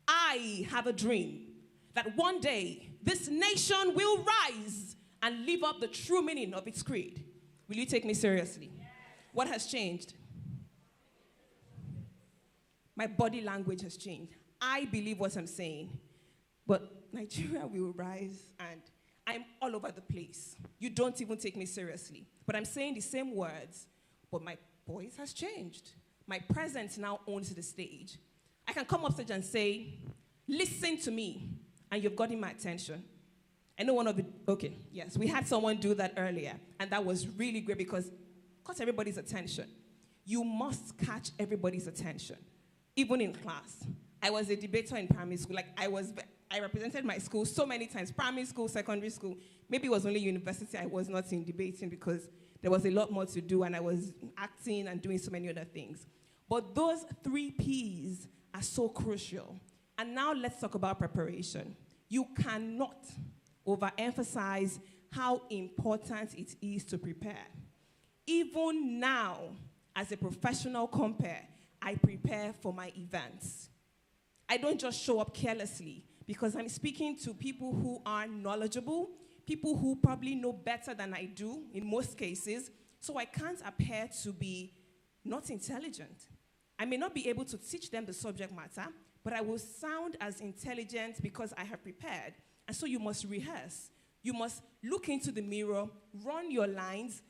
I have a dream that one day this nation will rise and live up the true meaning of its creed. Will you take me seriously? Yes. What has changed? My body language has changed. I believe what I'm saying. But Nigeria will rise, and I'm all over the place. You don't even take me seriously. But I'm saying the same words, but my voice has changed. My presence now owns the stage. I can come up stage and say, listen to me, and you've gotten my attention. I know yes, we had someone do that earlier, and that was really great because it caught everybody's attention. You must catch everybody's attention, even in class. I was a debater in primary school. I represented my school so many times, primary school, secondary school. Maybe it was only university I was not in debating because there was a lot more to do, and I was acting and doing so many other things. But those 3 Ps are so crucial. And now let's talk about preparation. You cannot overemphasize how important it is to prepare. Even now, as a professional compere, I prepare for my events. I don't just show up carelessly because I'm speaking to people who are knowledgeable, people who probably know better than I do in most cases, so I can't appear to be not intelligent. I may not be able to teach them the subject matter, but I will sound as intelligent because I have prepared. And so you must rehearse. You must look into the mirror, run your lines,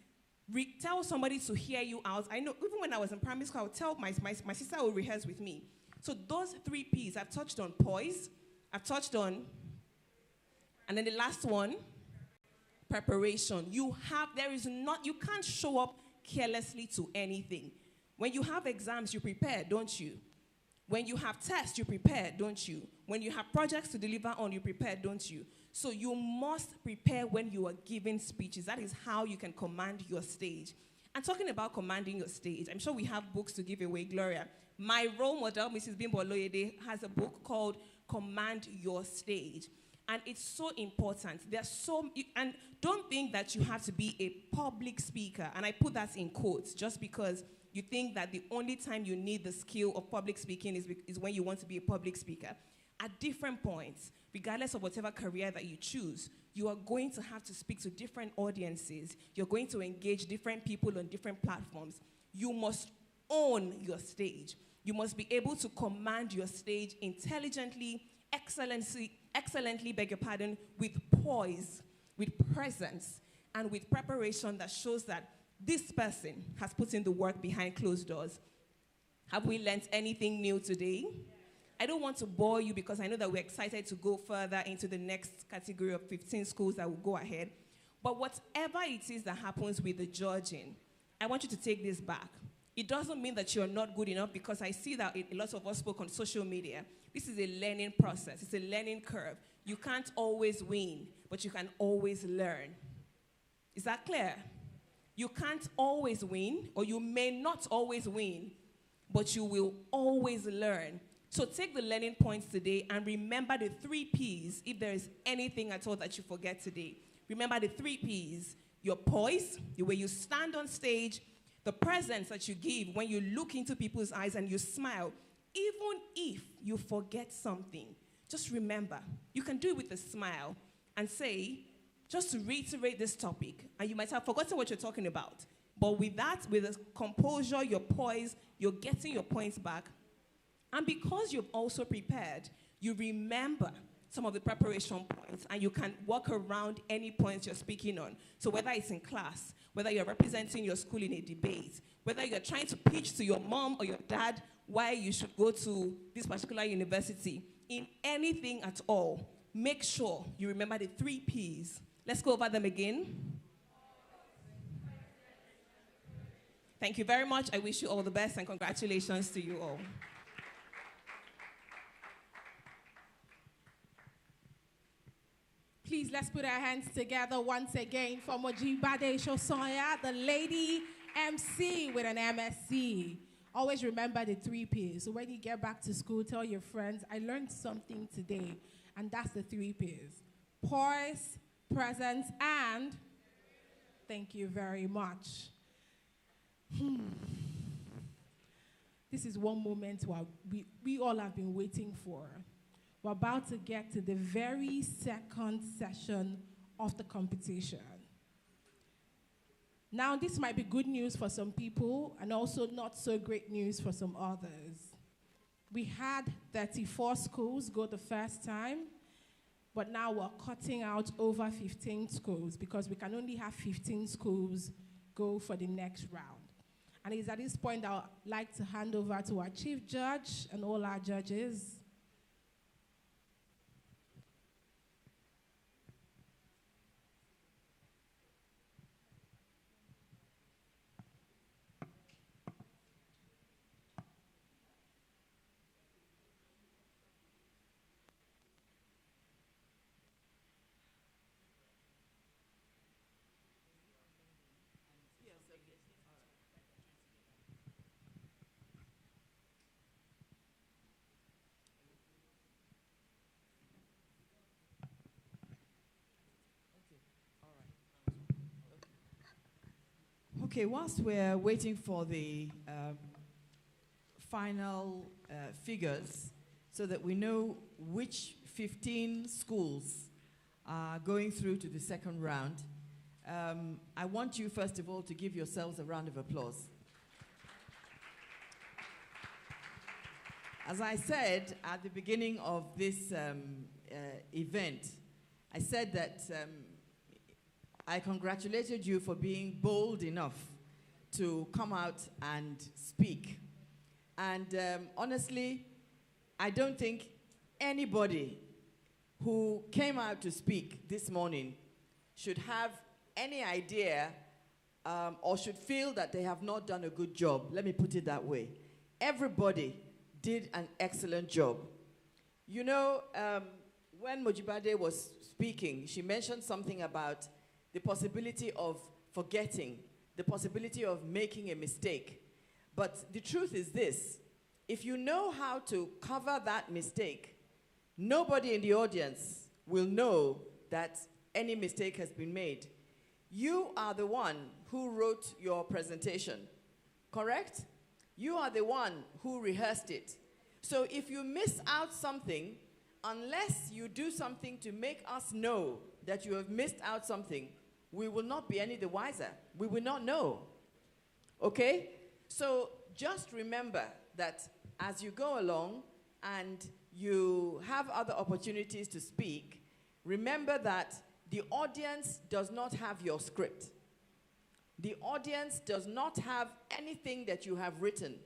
tell somebody to hear you out. I know, even when I was in primary school, I would tell my sister would rehearse with me. So those 3 Ps, I've touched on poise, I've touched on, and then the last one, preparation. You can't show up carelessly to anything. When you have exams, you prepare, don't you? When you have tests, you prepare, don't you? When you have projects to deliver on, you prepare, don't you? So you must prepare when you are giving speeches. That is how you can command your stage. And talking about commanding your stage, I'm sure we have books to give away, Gloria. My role model, Mrs. Bimbo Oloyede, has a book called Command Your Stage. And it's so important. And don't think that you have to be a public speaker. And I put that in quotes just because you think that the only time you need the skill of public speaking is when you want to be a public speaker. At different points, regardless of whatever career that you choose, you are going to have to speak to different audiences. You're going to engage different people on different platforms. You must own your stage. You must be able to command your stage intelligently, excellently, beg your pardon, with poise, with presence, and with preparation that shows that this person has put in the work behind closed doors. Have we learned anything new today? I don't want to bore you because I know that we're excited to go further into the next category of 15 schools that will go ahead. But whatever it is that happens with the judging, I want you to take this back. It doesn't mean that you're not good enough, because I see that a lot of us spoke on social media. This is a learning process. It's a learning curve. You can't always win, but you can always learn. Is that clear? You can't always win, or you may not always win, but you will always learn. So take the learning points today and remember the 3 Ps if there is anything at all that you forget today. Remember the 3 Ps: your poise, the way you stand on stage, the presence that you give when you look into people's eyes and you smile. Even if you forget something, just remember, you can do it with a smile and say, just to reiterate this topic, and you might have forgotten what you're talking about, but with that, with the composure, your poise, you're getting your points back. And because you've also prepared, you remember some of the preparation points, and you can walk around any points you're speaking on. So whether it's in class, whether you're representing your school in a debate, whether you're trying to pitch to your mom or your dad why you should go to this particular university, in anything at all, make sure you remember the 3 Ps. Let's go over them again. Thank you very much. I wish you all the best, and congratulations to you all. Please, let's put our hands together once again for Mojibade Shosoya, the lady MC with an MSc. Always remember the 3 Ps. So when you get back to school, tell your friends, I learned something today, and that's the 3 Ps. Poise, presence, and thank you very much. This is one moment we all have been waiting for. We're about to get to the very second session of the competition. Now, this might be good news for some people and also not so great news for some others. We had 34 schools go the first time, but now we're cutting out over 15 schools because we can only have 15 schools go for the next round. And it's at this point I would like to hand over to our chief judge and all our judges. Okay, whilst we're waiting for the final figures so that we know which 15 schools are going through to the second round, I want you, first of all, to give yourselves a round of applause. As I said at the beginning of this event, I said that I congratulated you for being bold enough to come out and speak. And honestly, I don't think anybody who came out to speak this morning should have any idea or should feel that they have not done a good job. Let me put it that way. Everybody did an excellent job. You know, when Mojibade was speaking, she mentioned something about the possibility of forgetting, the possibility of making a mistake. But the truth is this: if you know how to cover that mistake, nobody in the audience will know that any mistake has been made. You are the one who wrote your presentation, correct? You are the one who rehearsed it. So if you miss out something, unless you do something to make us know that you have missed out something, we will not be any the wiser. We will not know. Okay? So just remember that as you go along and you have other opportunities to speak, remember that the audience does not have your script. The audience does not have anything that you have written.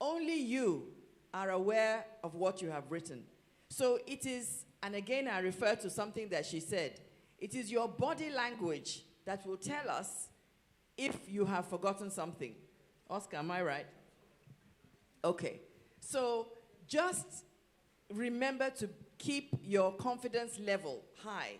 Only you are aware of what you have written. So it is, and again I refer to something that she said, it is your body language that will tell us if you have forgotten something. Oscar, am I right? Okay. So just remember to keep your confidence level high.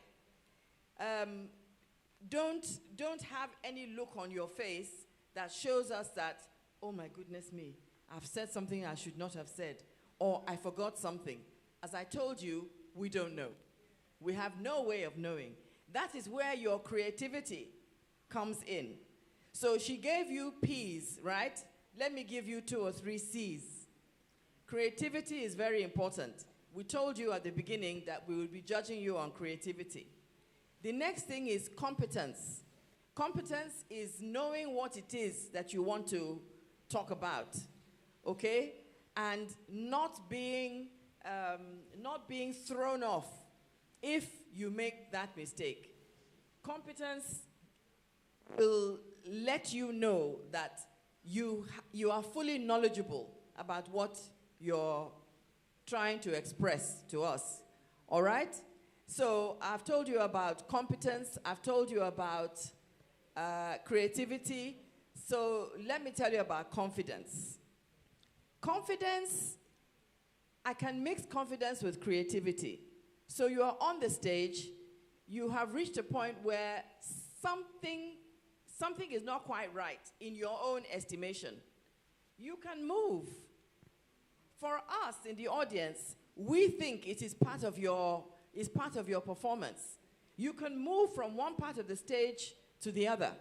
Don't have any look on your face that shows us that, oh my goodness me, I've said something I should not have said, or I forgot something. As I told you, we don't know. We have no way of knowing. That is where your creativity comes in. So she gave you P's, right? Let me give you 2 or 3 C's. Creativity is very important. We told you at the beginning that we will be judging you on creativity. The next thing is competence. Competence is knowing what it is that you want to talk about, okay? And not being thrown off if you make that mistake. Competence will let you know that you are fully knowledgeable about what you're trying to express to us, all right? So I've told you about competence, I've told you about creativity, so let me tell you about confidence. Confidence, I can mix confidence with creativity. So you are on the stage, you have reached a point where something is not quite right in your own estimation. You can move. For us in the audience, we think it is part of your performance. You can move from one part of the stage to the other.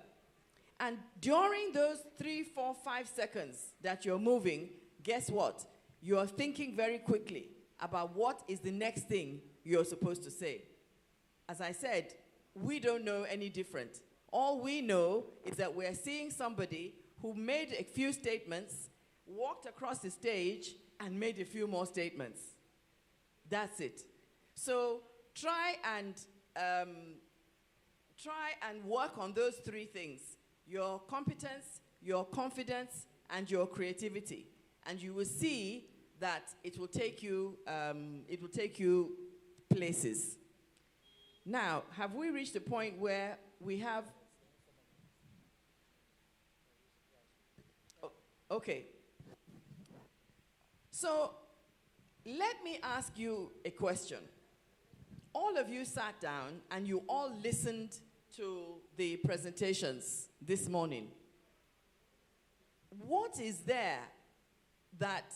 And during those 3, 4, 5 seconds that you're moving, guess what? You're thinking very quickly about what is the next thing you're supposed to say. As I said, we don't know any different. All we know is that we're seeing somebody who made a few statements, walked across the stage, and made a few more statements. That's it. So try and work on those 3 things: your competence, your confidence, and your creativity. And you will see that it will take you places. Now, have we reached a point where we have... Oh, okay. So let me ask you a question. All of you sat down and you all listened to the presentations this morning. What is there that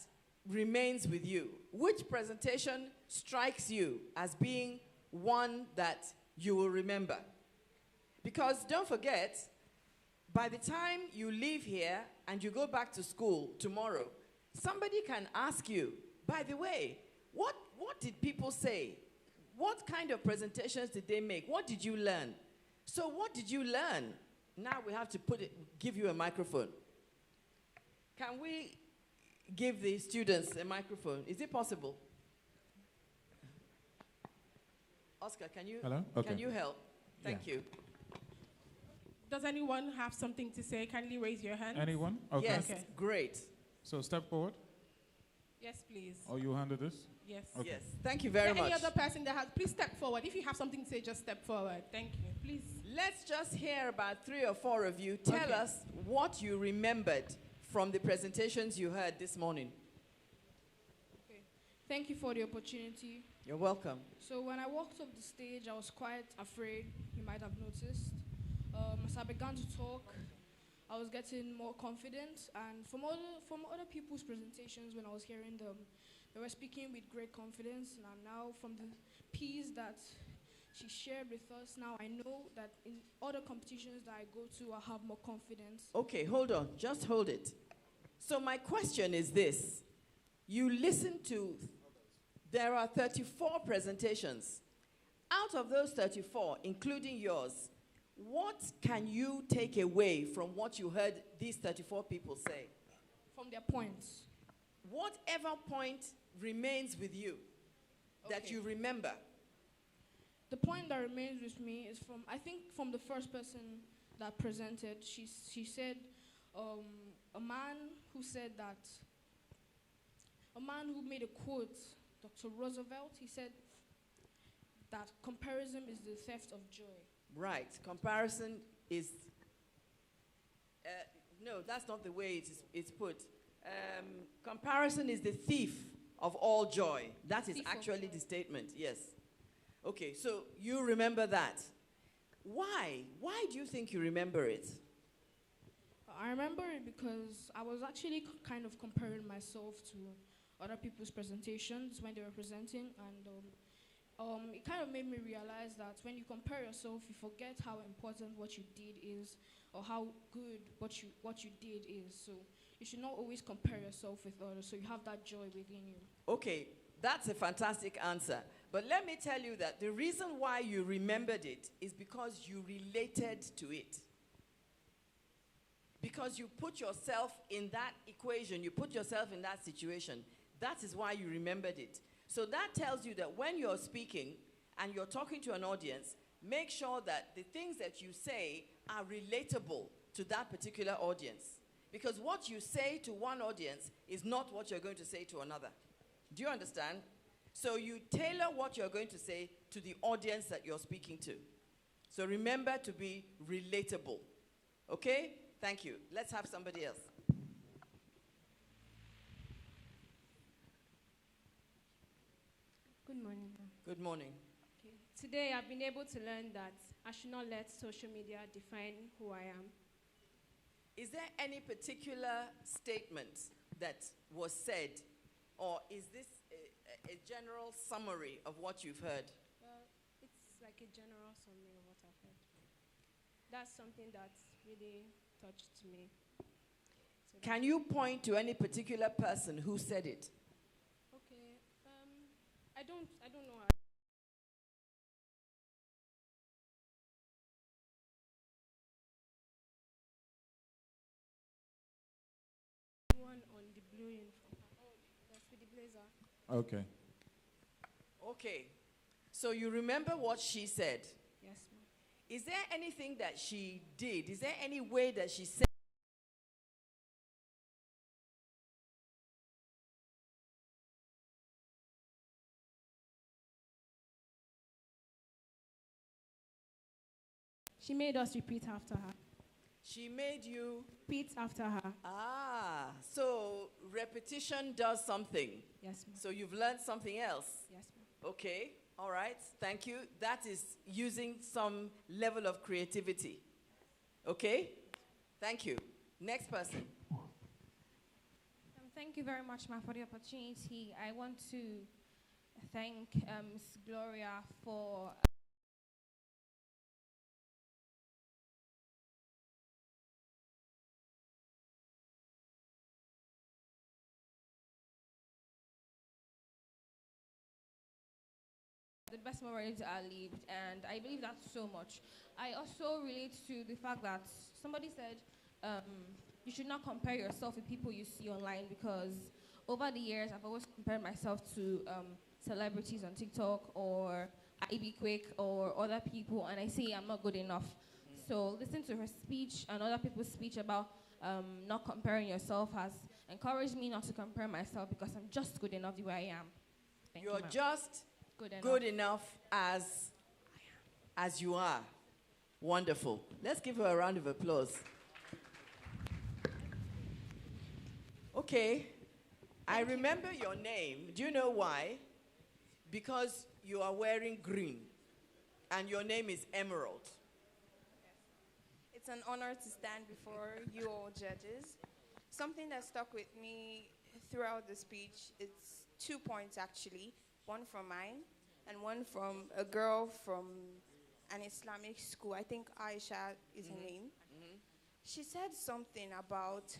remains with you? Which presentation strikes you as being one that you will remember? Because don't forget, by the time you leave here and you go back to school tomorrow, somebody can ask you, by the way, what did people say? What kind of presentations did they make? What did you learn? So what did you learn? Now we have to give you a microphone. Can we give the students a microphone? Is it possible? Oscar, can you, Hello? Okay. Can you help? Thank you. Does anyone have something to say? Kindly raise your hand. Anyone? Okay. Yes, great. So step forward. Yes, please. Oh, you handle this? Yes. Okay. Yes. Thank you very Is there much. Any other person that has, please step forward. If you have something to say, just step forward. Thank you. Please. Let's just hear about 3 or 4 of you. Tell Okay. us what you remembered from the presentations you heard this morning. Thank you for the opportunity. You're welcome. So when I walked up the stage, I was quite afraid, you might have noticed. As I began to talk, I was getting more confident, and from other people's presentations when I was hearing them, they were speaking with great confidence, and now from the piece that she shared with us, now I know that in other competitions that I go to, I have more confidence. Okay, hold on. Just hold it. So my question is this. You listen to, there are 34 presentations. Out of those 34, including yours, what can you take away from what you heard these 34 people say? From their points. Whatever point remains with you that you remember. The point that remains with me is from, I think from the first person that presented, she said a man who said that, a man who made a quote, Dr. Roosevelt, he said that comparison is the theft of joy. Right, comparison is, no, that's not the way it's put. Comparison is the thief of all joy. That is actually the statement, yes. Okay, so you remember that. Why? Why do you think you remember it? I remember it because I was actually kind of comparing myself to other people's presentations when they were presenting, and it kind of made me realize that when you compare yourself, you forget how important what you did is, or how good what you did is. So you should not always compare yourself with others, so you have that joy within you. Okay, that's a fantastic answer. But let me tell you that the reason why you remembered it is because you related to it. Because you put yourself in that equation, you put yourself in that situation. That is why you remembered it. So that tells you that when you're speaking and you're talking to an audience, make sure that the things that you say are relatable to that particular audience. Because what you say to one audience is not what you're going to say to another. Do you understand? So you tailor what you're going to say to the audience that you're speaking to. So remember to be relatable. Okay? Thank you. Let's have somebody else. Good morning. Good morning. Okay. Today I've been able to learn that I should not let social media define who I am. Is there any particular statement that was said, or is this a general summary of what you've heard? Well, it's like a general summary of what I've heard. That's something that really touched me. So Can you point to any particular person who said it? Okay. I don't know how. One on the blue uniform. Oh, that's with the blazer. Okay. Okay. So you remember what she said? Yes, ma'am. Is there anything that she did? Is there any way that she said? She made us repeat after her. She made you repeat after her. Ah, so repetition does something. Yes, ma'am. So you've learned something else. Yes, ma'am. Okay, all right, thank you. That is using some level of creativity. Okay, thank you. Next person. Thank you very much, ma'am, for the opportunity. I want to thank Ms. Gloria for the best memories I lived, and I believe that so much. I also relate to the fact that somebody said you should not compare yourself with people you see online, because over the years I've always compared myself to celebrities on TikTok or Ivy Quick or other people, and I say I'm not good enough. So listen to her speech and other people's speech about not comparing yourself has encouraged me not to compare myself because I'm just good enough the way I am. Thank You're you, ma'am. just Good enough. good enough as you are. Wonderful. Let's give her a round of applause. Okay. I remember your name. Do you know why? Because you are wearing green. And your name is Emerald. It's an honor to stand before you all judges. Something that stuck with me throughout the speech, it's 2 points actually. One from mine and one from a girl from an Islamic school. I think Aisha is her name. She said something about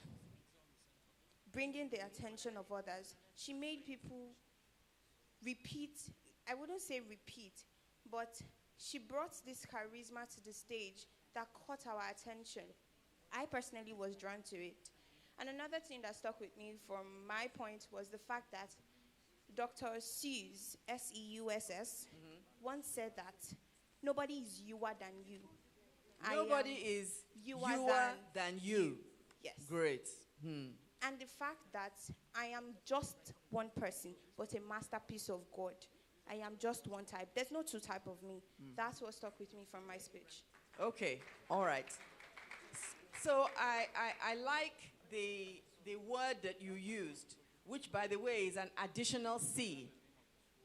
bringing the attention of others. She made people repeat, I wouldn't say repeat, but she brought this charisma to the stage that caught our attention. I personally was drawn to it. And another thing that stuck with me from my point was the fact that Dr. Seuss, S-E-U-S-S, once said that nobody is youer than you. Nobody is youer than you. Yes. Great. And the fact that I am just one person, but a masterpiece of God. I am just one type. There's no two type of me. That's what stuck with me from my speech. Okay, all right. So I like the word that you used, which, by the way, is an additional C.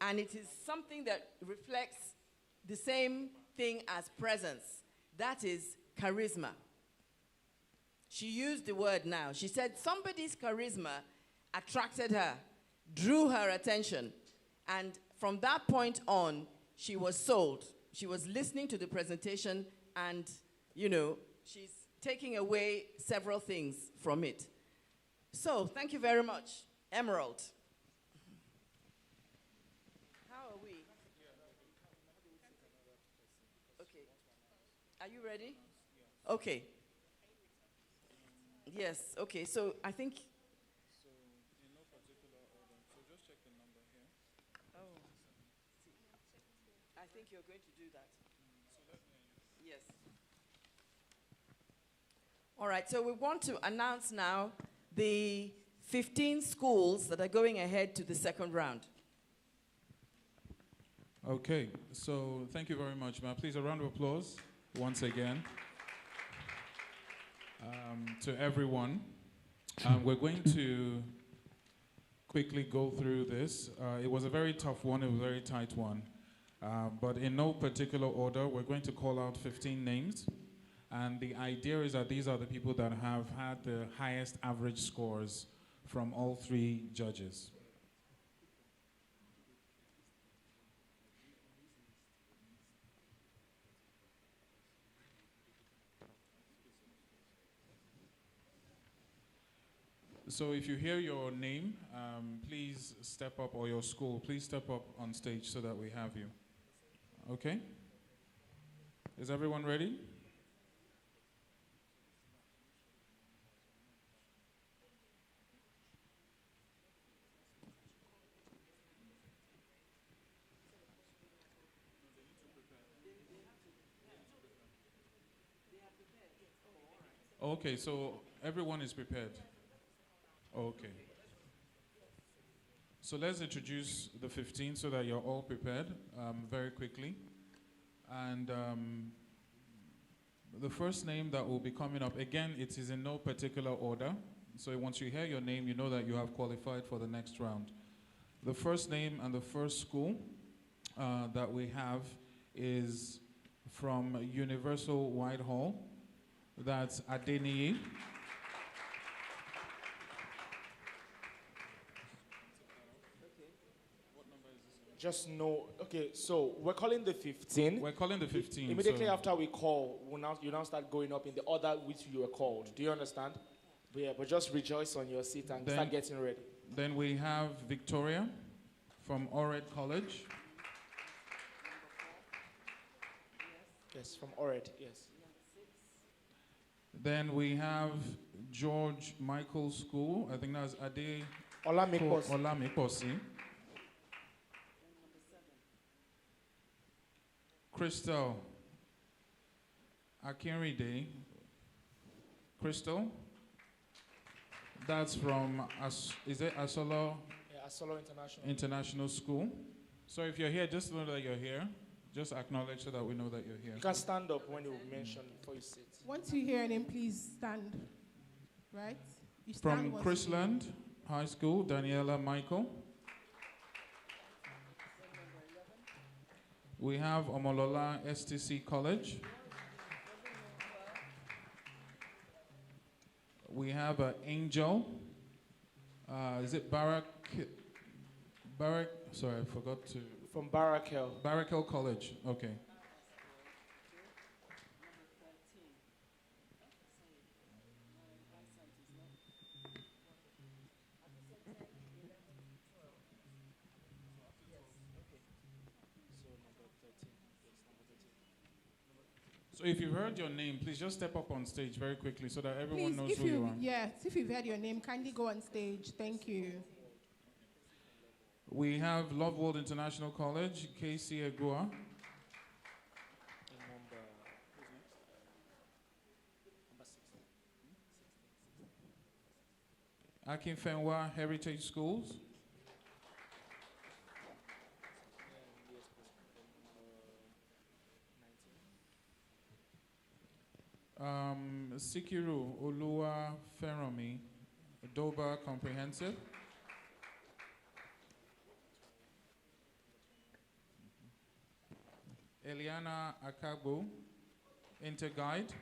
And it is something that reflects the same thing as presence. That is charisma. She used the word now. She said somebody's charisma attracted her, drew her attention, and from that point on, she was sold. She was listening to the presentation and, you know, she's taking away several things from it. So, thank you very much. Emerald. How are we? Okay. Are you ready? Okay. Yes, okay. So, I think... So, in no particular order. So, just check the number here. Oh. I think you're going to do that. Yes. All right, so we want to announce now the 15 schools that are going ahead to the second round. Okay, so thank you very much, ma'am. Please, a round of applause once again to everyone. We're going to quickly go through this. It was a very tough one, a very tight one. But in no particular order, we're going to call out 15 names. And the idea is that these are the people that have had the highest average scores from all three judges. So if you hear your name, please step up, or your school, please step up on stage so that we have you. Okay? Is everyone ready? Okay, so everyone is prepared. Okay. So let's introduce the 15 so that you're all prepared very quickly. And the first name that will be coming up, again, it is in no particular order. So once you hear your name, you know that you have qualified for the next round. The first name and the first school that we have is from Universal Whitehall. That's Adeniyi. Just know, okay, so we're calling the 15. We're calling the 15. Immediately so after we call, you now start going up in the order which you were called. Do you understand? But yeah, but just rejoice on your seat and start getting ready. Then we have Victoria from Ored College. Yes, from Ored, yes. Then we have George Michael School. I think that's Ade Olamikosi. Olamikosi. Crystal Akinride. Crystal. That's from, is it Asolo Yeah, Asolo International. International School? So if you're here, just know that you're here. Just acknowledge so that we know that you're here. You can stand up when you mention before you sit. Once you hear a name, please stand. Right? You stand From once you hear. Chrisland High School, Daniela Michael. We have Omolola STC College. We have Angel. Is it Barak? Sorry, I forgot to. From Barakel. Barakel College. Okay. So if you've heard your name, please just step up on stage very quickly so that everyone knows who you are. Yes, if you've heard your name, kindly go on stage. Thank you. We have Love World International College, Casey Egua. Akinfenwa Heritage Schools. Sikiru Olua Feromi, Doba Comprehensive. Eliana Akagbo, Interguide.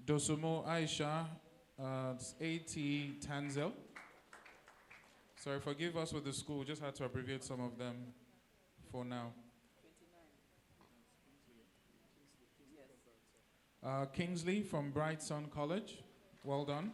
Dosumo Aisha, AT Tanzel. Sorry, forgive us with the school. We just had to abbreviate some of them for now. Kingsley from Bright Sun College. Well done.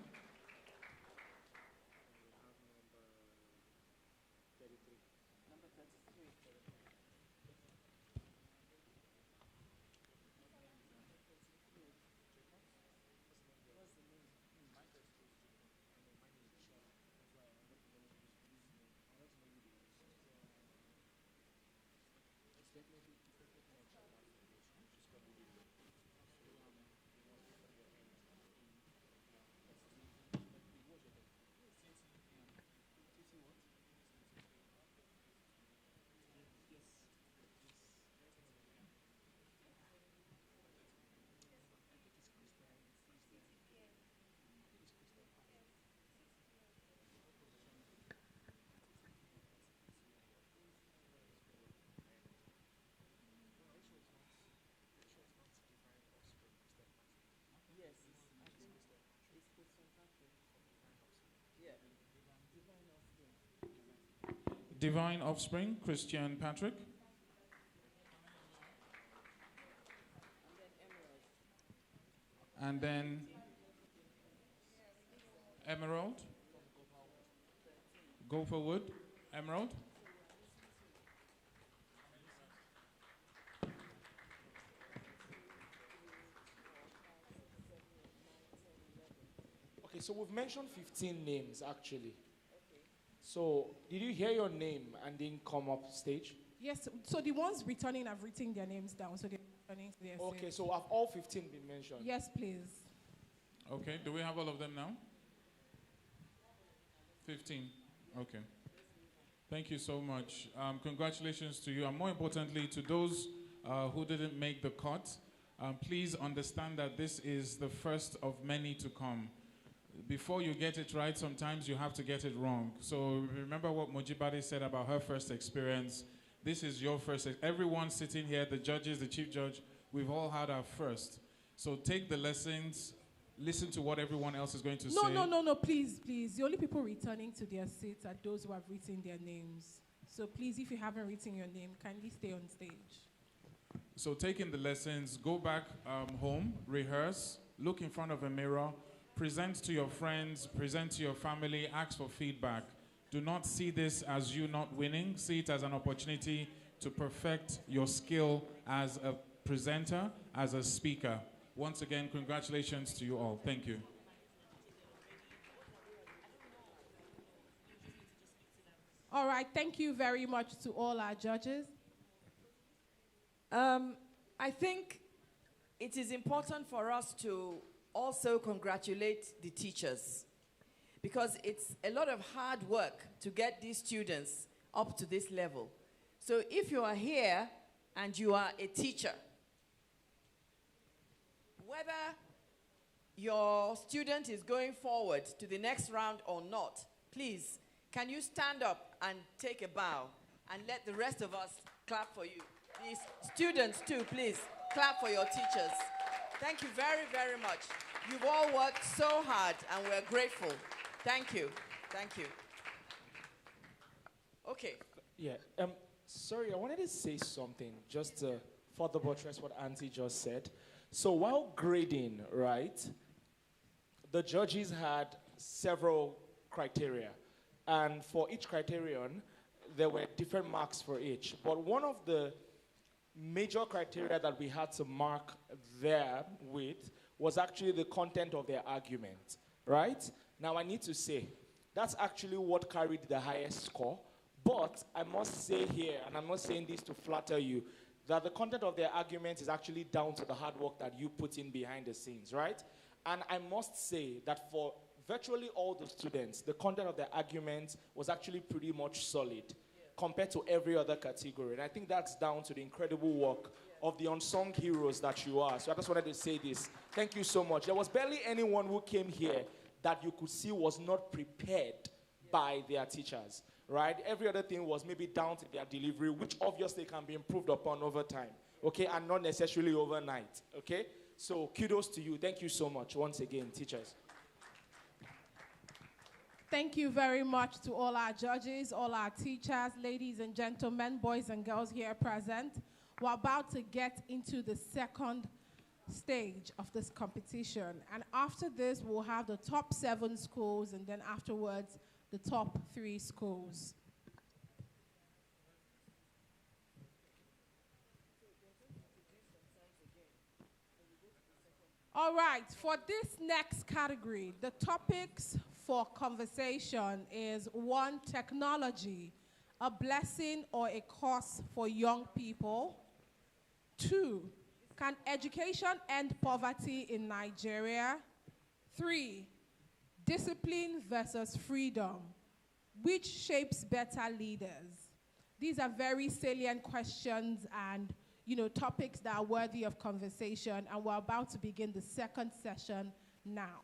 Divine Offspring, Christian Patrick. And then Emerald. Gopherwood, Emerald. Okay, so we've mentioned 15 names actually. So, did you hear your name and didn't come up stage? Yes, so the ones returning have written their names down, so they're returning to their Okay, seats. so have all 15 been mentioned? Yes, please. Okay, do we have all of them now? 15. Okay. Thank you so much. Congratulations to you, and more importantly, to those who didn't make the cut. Please understand that this is the first of many to come. Before you get it right, sometimes you have to get it wrong. So remember what Mojibade said about her first experience. This is your first. Everyone sitting here, the judges, the chief judge, we've all had our first. So take the lessons, listen to what everyone else is going to say. No, please. The only people returning to their seats are those who have written their names. So please, if you haven't written your name, kindly stay on stage. So taking the lessons, go back home, rehearse, look in front of a mirror, present to your friends, present to your family, ask for feedback. Do not see this as you not winning. See it as an opportunity to perfect your skill as a presenter, as a speaker. Once again, congratulations to you all. Thank you. All right, thank you very much to all our judges. I think it is important for us to also congratulate the teachers, because it's a lot of hard work to get these students up to this level. So if you are here and you are a teacher, whether your student is going forward to the next round or not, please, can you stand up and take a bow and let the rest of us clap for you? The students too, please, clap for your teachers. Thank you very, very much. You've all worked so hard and we're grateful. Thank you. Thank you. Okay. Yeah. Sorry, I wanted to say something just to further buttress what Auntie just said. So while grading, right, the judges had several criteria. And for each criterion, there were different marks for each. But one of the major criteria that we had to mark there with was actually the content of their argument, right? Now I need to say, that's actually what carried the highest score. But I must say here, and I'm not saying this to flatter you, that the content of their argument is actually down to the hard work that you put in behind the scenes, right? And I must say that for virtually all the students, the content of their argument was actually pretty much solid compared to every other category. And I think that's down to the incredible work of the unsung heroes that you are. So I just wanted to say this. Thank you so much. There was barely anyone who came here that you could see was not prepared by their teachers, right? Every other thing was maybe down to their delivery, which obviously can be improved upon over time, okay? And not necessarily overnight, okay? So kudos to you. Thank you so much once again, teachers. Thank you very much to all our judges, all our teachers, ladies and gentlemen, boys and girls here present. We're about to get into the second stage of this competition. And after this, we'll have the top 7 schools, and then afterwards, the top 3 schools. All right, for this next category, the topics for conversation is 1, technology, a blessing or a curse for young people. 2, can education end poverty in Nigeria? 3, discipline versus freedom. Which shapes better leaders? These are very salient questions and topics that are worthy of conversation, and we're about to begin the second session now.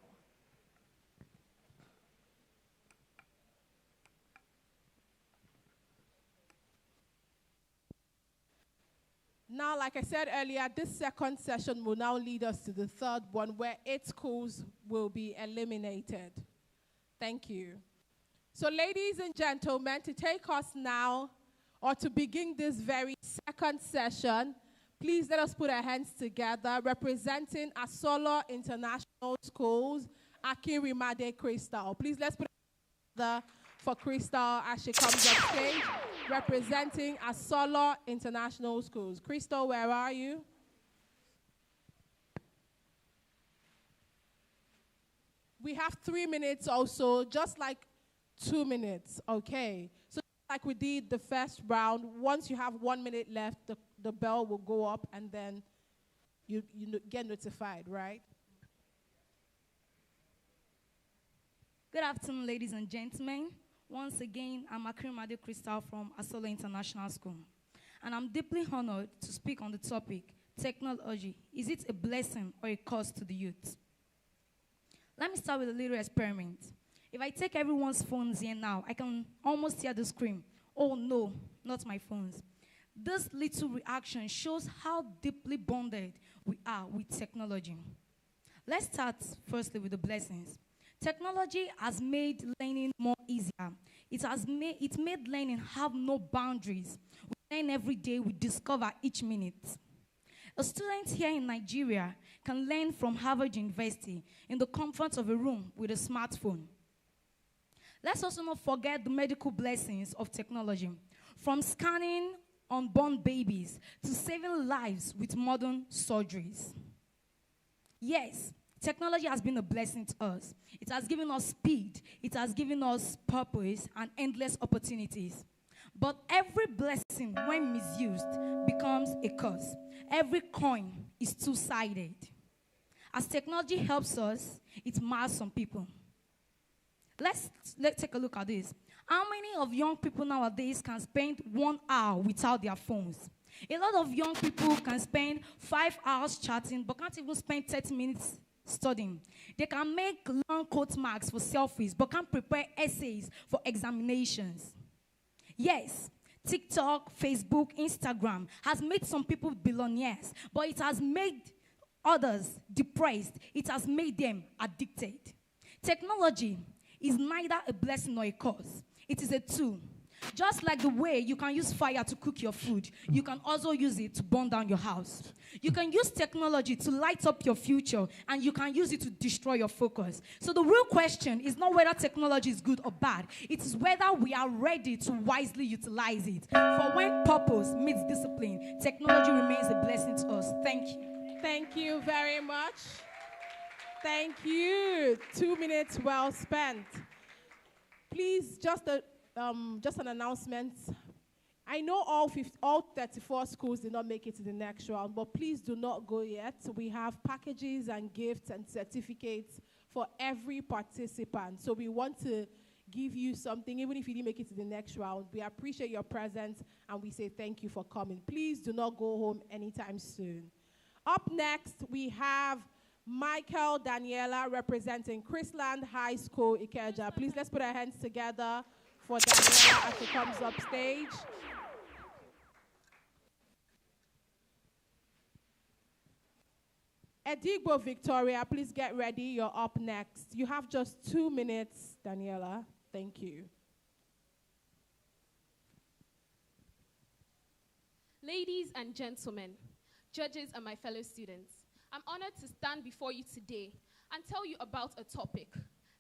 Now, like I said earlier, this second session will now lead us to the third one, where 8 schools will be eliminated. Thank you. So, ladies and gentlemen, to take us now, or to begin this very second session, please let us put our hands together, representing Asolo International Schools, Akinrimade Crystal. Please let's put our hands together for Crystal as she comes on stage, representing Asolo International Schools. Crystal, where are you? We have 3 minutes also, just like 2 minutes, okay? So like we did the first round, once you have 1 minute left, the bell will go up and then you get notified, right? Good afternoon, ladies and gentlemen. Once again, I'm Akinrimade Crystal from Asolo International School. And I'm deeply honored to speak on the topic, technology. Is it a blessing or a curse to the youth? Let me start with a little experiment. If I take everyone's phones here now, I can almost hear the scream. Oh no, not my phones. This little reaction shows how deeply bonded we are with technology. Let's start firstly with the blessings. Technology has made learning more easier. It made learning have no boundaries. We learn every day, we discover each minute. A student here in Nigeria can learn from Harvard University in the comfort of a room with a smartphone. Let's also not forget the medical blessings of technology, from scanning unborn babies to saving lives with modern surgeries. Yes, technology has been a blessing to us. It has given us speed, it has given us purpose and endless opportunities. But every blessing, when misused, becomes a curse. Every coin is two-sided. As technology helps us, it mars some people. Let's take a look at this. How many of young people nowadays can spend 1 hour without their phones? A lot of young people can spend 5 hours chatting, but can't even spend 30 minutes studying. They can make long quote marks for selfies, but can't prepare essays for examinations. Yes, TikTok, Facebook, Instagram has made some people billionaires, but it has made others depressed. It has made them addicted. Technology is neither a blessing nor a curse. It is a tool. Just like the way you can use fire to cook your food, you can also use it to burn down your house. You can use technology to light up your future, and you can use it to destroy your focus. So the real question is not whether technology is good or bad. It is whether we are ready to wisely utilize it. For when purpose meets discipline, technology remains a blessing to us. Thank you. Thank you very much. Thank you. 2 minutes well spent. Please, just an announcement. I know all 34 schools did not make it to the next round, but please do not go yet. We have packages and gifts and certificates for every participant. So we want to give you something, even if you didn't make it to the next round. We appreciate your presence, and we say thank you for coming. Please do not go home anytime soon. Up next, we have Michael Daniela representing Chrisland High School, Ikeja. Please, let's put our hands together for Daniela as she comes up stage. Edigbo Victoria, please get ready. You're up next. You have just 2 minutes, Daniela. Thank you. Ladies and gentlemen, judges and my fellow students, I'm honored to stand before you today and tell you about a topic: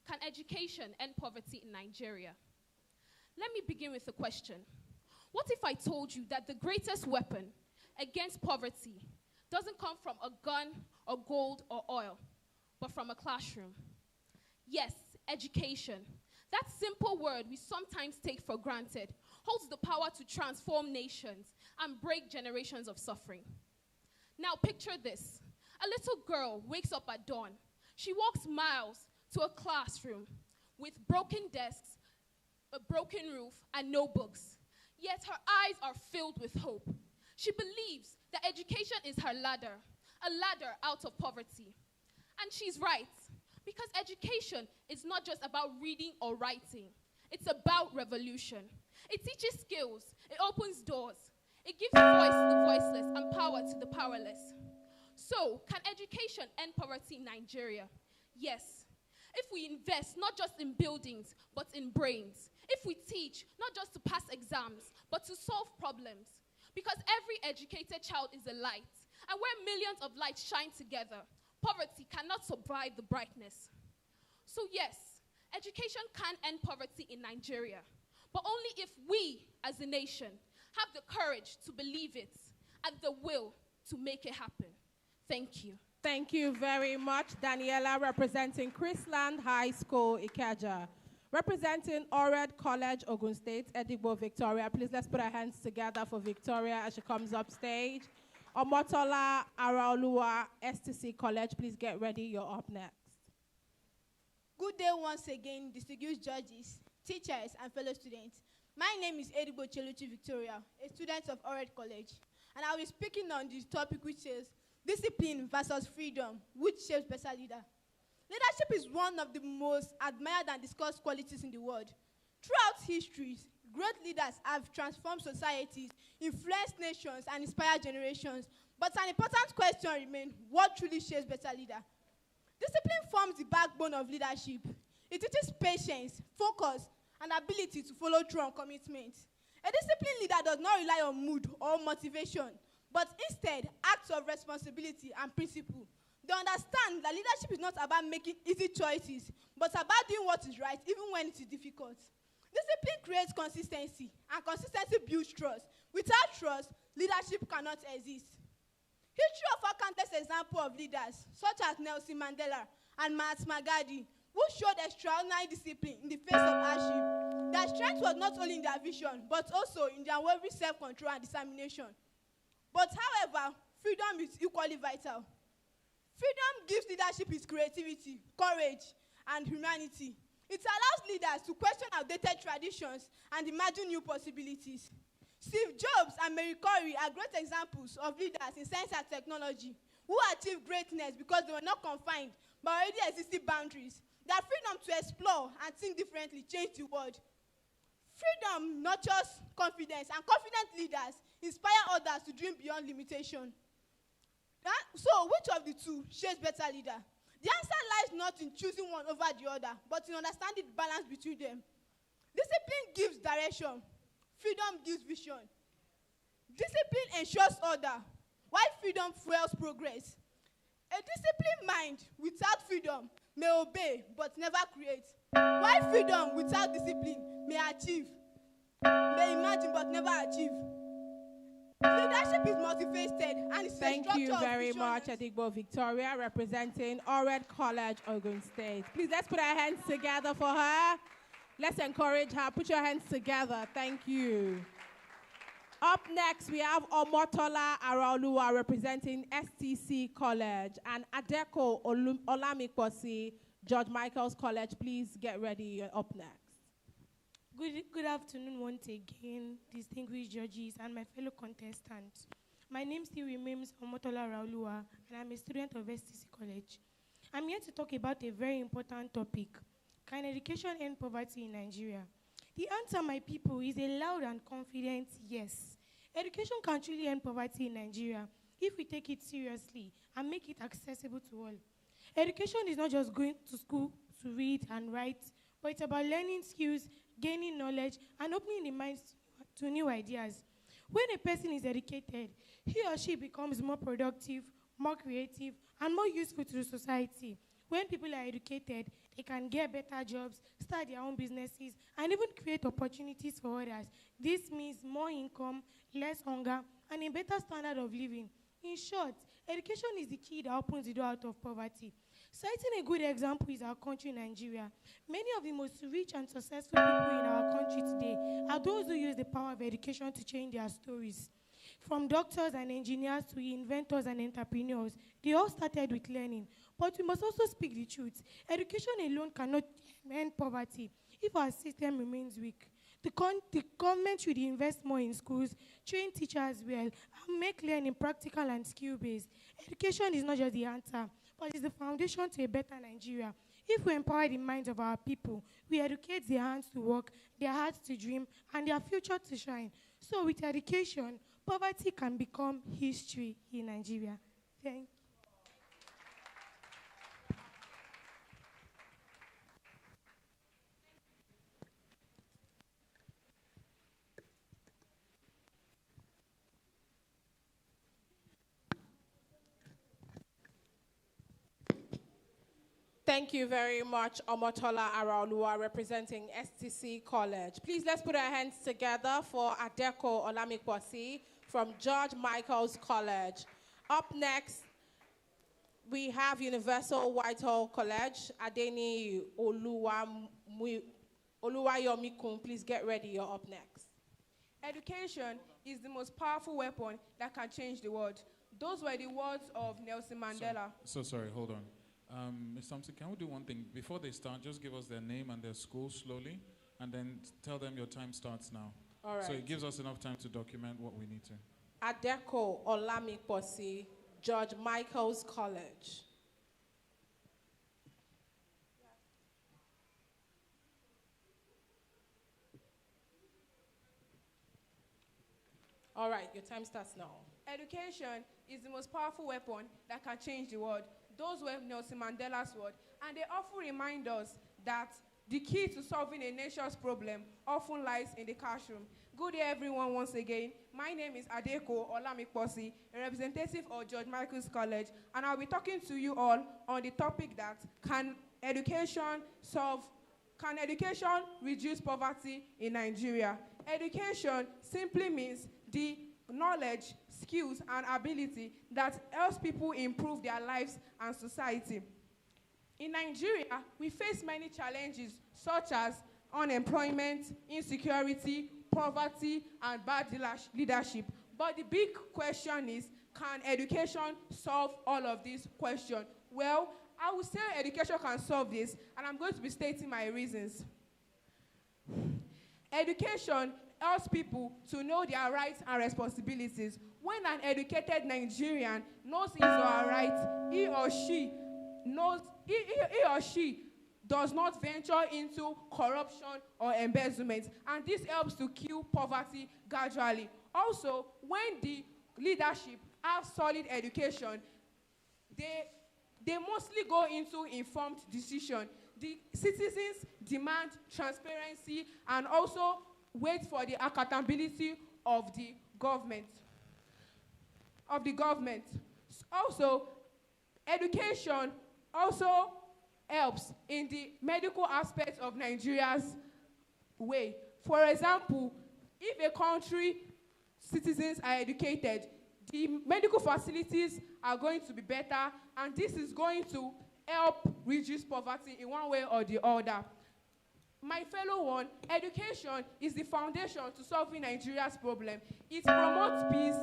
can education end poverty in Nigeria? Let me begin with a question. What if I told you that the greatest weapon against poverty doesn't come from a gun or gold or oil, but from a classroom? Yes, education. That simple word we sometimes take for granted holds the power to transform nations and break generations of suffering. Now picture this. A little girl wakes up at dawn. She walks miles to a classroom with broken desks, a broken roof, and no books. Yet her eyes are filled with hope. She believes that education is her ladder, a ladder out of poverty. And she's right, because education is not just about reading or writing. It's about revolution. It teaches skills, it opens doors, it gives voice to the voiceless and power to the powerless. So, can education end poverty in Nigeria? Yes. If we invest not just in buildings, but in brains. If we teach not just to pass exams, but to solve problems. Because every educated child is a light. And where millions of lights shine together, poverty cannot survive the brightness. So yes, education can end poverty in Nigeria, but only if we, as a nation, have the courage to believe it and the will to make it happen. Thank you. Thank you very much, Daniela, representing Chrisland High School, Ikeja. Representing Ored College, Ogun State, Edigbo Victoria. Please, let's put our hands together for Victoria as she comes up stage. Omotola Araoluwa, STC College. Please get ready. You're up next. Good day once again, distinguished judges, teachers, and fellow students. My name is Edigbo Cheluchi Victoria, a student of Ored College. And I'll be speaking on this topic, which is discipline versus freedom, which shapes better leader. Leadership is one of the most admired and discussed qualities in the world. Throughout history, great leaders have transformed societies, influenced nations, and inspired generations. But an important question remains: what truly shapes better leader? Discipline forms the backbone of leadership. It teaches patience, focus, and ability to follow through on commitment. A disciplined leader does not rely on mood or motivation, but instead acts of responsibility and principle. They understand that leadership is not about making easy choices, but about doing what is right, even when it is difficult. Discipline creates consistency, and consistency builds trust. Without trust, leadership cannot exist. History offers countless examples of leaders, such as Nelson Mandela and Mahatma Gandhi, who showed extraordinary discipline in the face of hardship. Their strength was not only in their vision, but also in their unwavering self-control and determination. But however, freedom is equally vital. Freedom gives leadership its creativity, courage, and humanity. It allows leaders to question outdated traditions and imagine new possibilities. Steve Jobs and Marie Curie are great examples of leaders in science and technology who achieved greatness because they were not confined by already existing boundaries. Their freedom to explore and think differently changed the world. Freedom nurtures confidence, and confident leaders inspire others to dream beyond limitation. So, which of the two shapes better leader? The answer lies not in choosing one over the other, but in understanding the balance between them. Discipline gives direction. Freedom gives vision. Discipline ensures order, while freedom fuels progress. A disciplined mind without freedom may obey but never create, while freedom without discipline may achieve, may imagine but never achieve. Leadership is multifaceted and it's Thank a you structure of very vision much, Adigbo Victoria, representing Ored College, Ogun State. Please, let's put our hands together for her. Let's encourage her. Put your hands together. Thank you. Up next, we have Omotola Araoluwa representing STC College and Adeko Olamikposi, George Michael's College. Please get ready. You're up next. Good afternoon once again, distinguished judges and my fellow contestants. My name still remains Omotola Araoluwa, and I'm a student of STC College. I'm here to talk about a very important topic. Can education end poverty in Nigeria? The answer, my people, is a loud and confident yes. Education can truly end poverty in Nigeria if we take it seriously and make it accessible to all. Education is not just going to school to read and write, but it's about learning skills, gaining knowledge, and opening the minds to new ideas. When a person is educated, he or she becomes more productive, more creative, and more useful to the society. When people are educated, they can get better jobs, start their own businesses, and even create opportunities for others. This means more income, less hunger, and a better standard of living. In short, education is the key that opens the door out of poverty. Citing a good example is our country, Nigeria. Many of the most rich and successful people in our country today are those who use the power of education to change their stories. From doctors and engineers to inventors and entrepreneurs, they all started with learning. But we must also speak the truth. Education alone cannot end poverty if our system remains weak. The government should invest more in schools, train teachers well, and make learning practical and skill-based. Education is not just the answer, but it's the foundation to a better Nigeria. If we empower the minds of our people, we educate their hands to work, their hearts to dream, and their future to shine. So with education, poverty can become history in Nigeria. Thank you. Thank you very much, Omotola Araoluwa, representing STC College. Please, let's put our hands together for Adeko Olamikposi from George Michael's College. Up next, we have Universal Whitehall College, Adeni Oluwayomikun. Please get ready, you're up next. Education is the most powerful weapon that can change the world. Those were the words of Nelson Mandela. So sorry, hold on. Ms. Thompson, can we do one thing? Before they start, just give us their name and their school slowly, and then tell them your time starts now. All right. So it gives us enough time to document what we need to. Adeko Olamikposi, George Michael's College. All right, your time starts now. Education is the most powerful weapon that can change the world. Those were Nelson Mandela's words, and they often remind us that the key to solving a nation's problem often lies in the classroom. Good day, everyone, once again. My name is Adeko Olamikposi, a representative of George Michael's College, and I'll be talking to you all on the topic that can education reduce poverty in Nigeria? Education simply means the knowledge, skills, and ability that helps people improve their lives and society. In Nigeria, we face many challenges such as unemployment, insecurity, poverty, and bad leadership. But the big question is, can education solve all of these questions? Well, I would say education can solve this, and I'm going to be stating my reasons. Education helps people to know their rights and responsibilities. When an educated Nigerian knows his or her rights, he or she does not venture into corruption or embezzlement, and this helps to kill poverty gradually. Also, when the leadership have solid education, they mostly go into informed decision. The citizens demand transparency and also wait for the accountability of the government. Also, education also helps in the medical aspect of Nigeria's way. For example, if a country citizens are educated, the medical facilities are going to be better, and this is going to help reduce poverty in one way or the other. My fellow one, education is the foundation to solving Nigeria's problem. It promotes peace,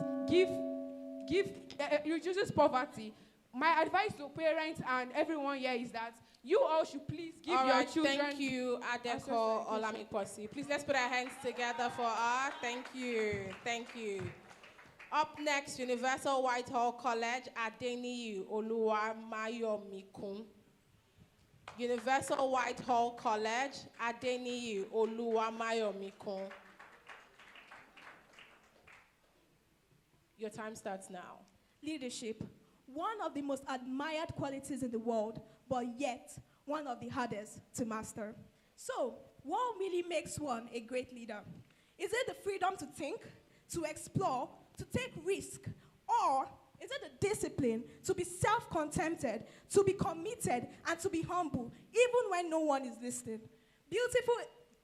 reduces poverty. My advice to parents and everyone here is that you all should please give your children. Thank you, Adeko Olamiposi. Please let's put our hands together for her. Thank you. Thank you. Up next, Universal Whitehall College, Adeniyi Oluwamayomikun. Universal Whitehall College, Adeniyi Oluwamayomikun. Your time starts now. Leadership, one of the most admired qualities in the world, but yet one of the hardest to master. So, what really makes one a great leader? Is it the freedom to think, to explore, to take risk, or is it the discipline to be self-contented, to be committed, and to be humble, even when no one is listening? Beautiful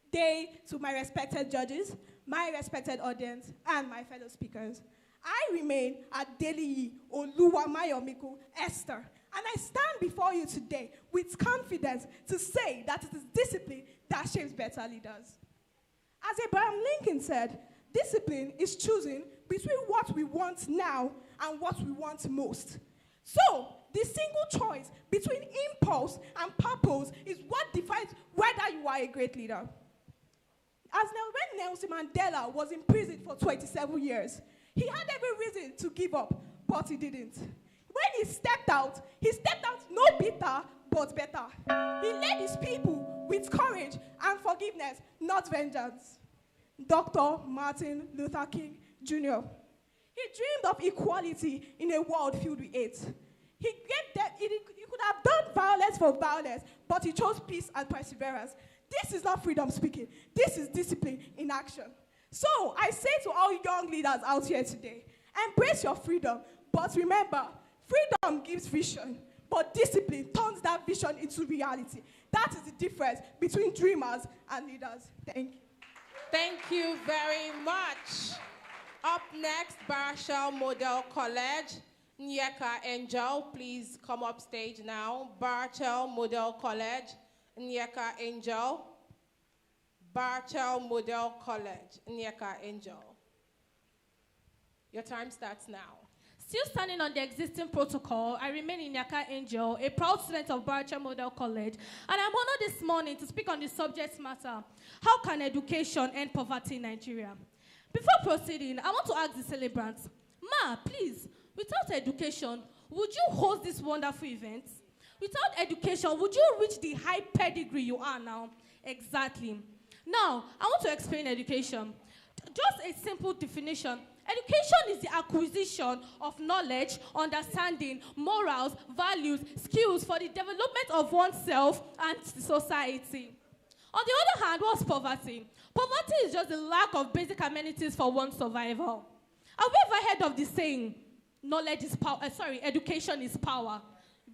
day to my respected judges, my respected audience, and my fellow speakers. I remain Adeniyi Oluwamayomikun Esther, and I stand before you today with confidence to say that it is discipline that shapes better leaders. As Abraham Lincoln said, discipline is choosing between what we want now and what we want most. So, the single choice between impulse and purpose is what defines whether you are a great leader. When Nelson Mandela was in prison for 27 years, he had every reason to give up, but he didn't. When he stepped out no bitter, but better. He led his people with courage and forgiveness, not vengeance. Dr. Martin Luther King Jr. He dreamed of equality in a world filled with hate. He could have done violence for violence, but he chose peace and perseverance. This is not freedom speaking. This is discipline in action. So I say to all young leaders out here today, embrace your freedom, but remember, freedom gives vision, but discipline turns that vision into reality. That is the difference between dreamers and leaders. Thank you. Thank you very much. Up next, Barshal Model College, Nyeka Angel, please come up stage now. Barshal Model College, Nyeka Angel. Barshal Model College, Nyeka Angel. Your time starts now. Still standing on the existing protocol, I remain Nyeka Angel, a proud student of Barshal Model College, and I'm honored this morning to speak on the subject matter, how can education end poverty in Nigeria? Before proceeding, I want to ask the celebrants, Ma, please, without education, would you host this wonderful event? Without education, would you reach the high pedigree you are now? Exactly. Now, I want to explain education. Just a simple definition. Education is the acquisition of knowledge, understanding, morals, values, skills for the development of oneself and society. On the other hand, what's poverty? Poverty is just the lack of basic amenities for one's survival. Have we ever heard of the saying, knowledge is power, education is power?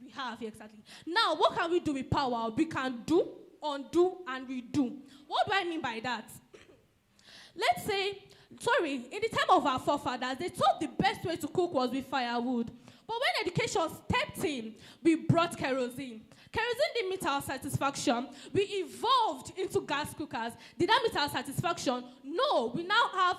We have, exactly. Now, what can we do with power? We can do, undo, and redo. What do I mean by that? Let's say, in the time of our forefathers, they thought the best way to cook was with firewood. But when education stepped in, we brought kerosene. Kerosene didn't meet our satisfaction. We evolved into gas cookers. Did that meet our satisfaction? No, we now have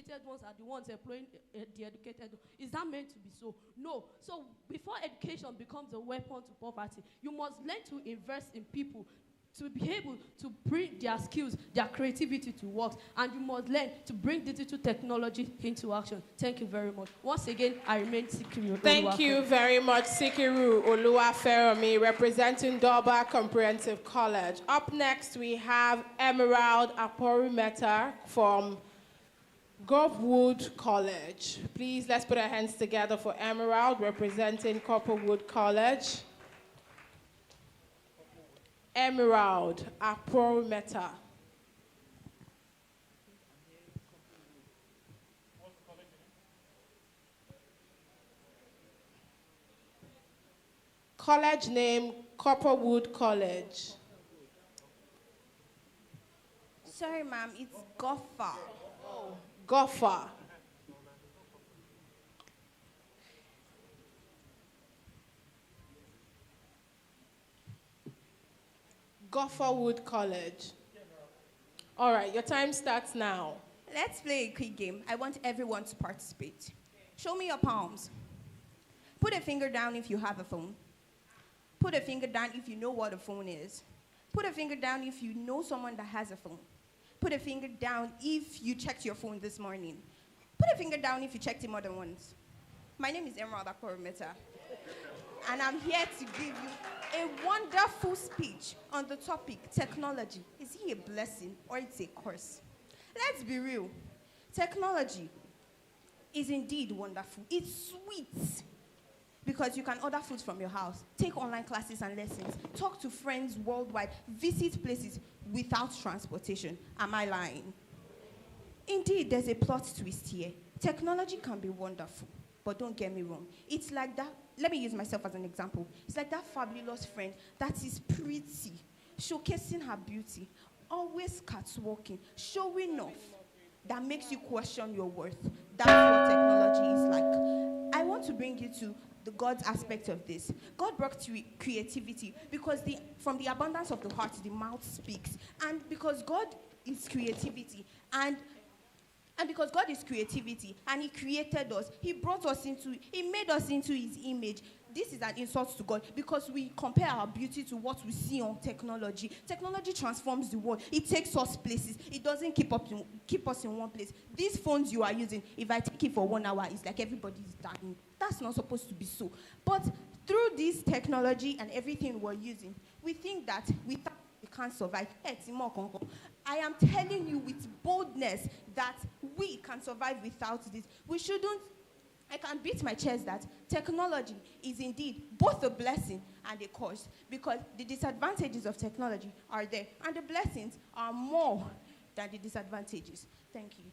educated ones are the ones employing the educated. Is that meant to be so? No. So before education becomes a weapon to poverty, you must learn to invest in people to be able to bring their skills, their creativity to work, and you must learn to bring digital technology into action. Thank you very much. Once again, I remain Sikiru. Thank you very much, Sikiru Oluwafermi, representing Durbar Comprehensive College. Up next, we have Emerald Aporumeta from Grovewood College. Please, let's put our hands together for Emerald, representing Copperwood College. Emerald Aporumeta. College name, Copperwood College. Sorry, ma'am, it's Goffa. Goffa. Gofferwood College. All right, your time starts now. Let's play a quick game. I want everyone to participate. Show me your palms. Put a finger down if you have a phone. Put a finger down if you know what a phone is. Put a finger down if you know someone that has a phone. Put a finger down if you checked your phone this morning. Put a finger down if you checked it more than once. My name is Emerald Aporumeta, and I'm here to give you a wonderful speech on the topic, technology. Is it a blessing or it's a curse? Let's be real. Technology is indeed wonderful. It's sweet because you can order food from your house, take online classes and lessons, talk to friends worldwide, visit places without transportation. Am I lying? Indeed, there's a plot twist here. Technology can be wonderful, but don't get me wrong. It's like that. Let me use myself as an example. It's like that fabulous friend that is pretty, showcasing her beauty, always catwalking, showing off, that makes you question your worth. That's what technology is like. I want to bring you to the God's aspect of this. God brought creativity because from the abundance of the heart, the mouth speaks. And because God is creativity, and because God is creativity, and He created us, He made us into His image. This is an insult to God because we compare our beauty to what we see on technology. Technology transforms the world. It takes us places. It doesn't keep us in one place. These phones you are using, if I take it for 1 hour, it's like everybody's dying. That's not supposed to be so. But through this technology and everything we're using, we think that without we can't survive. I am telling you with boldness that we can survive without this. I can beat my chest that technology is indeed both a blessing and a curse because the disadvantages of technology are there and the blessings are more than the disadvantages. Thank you.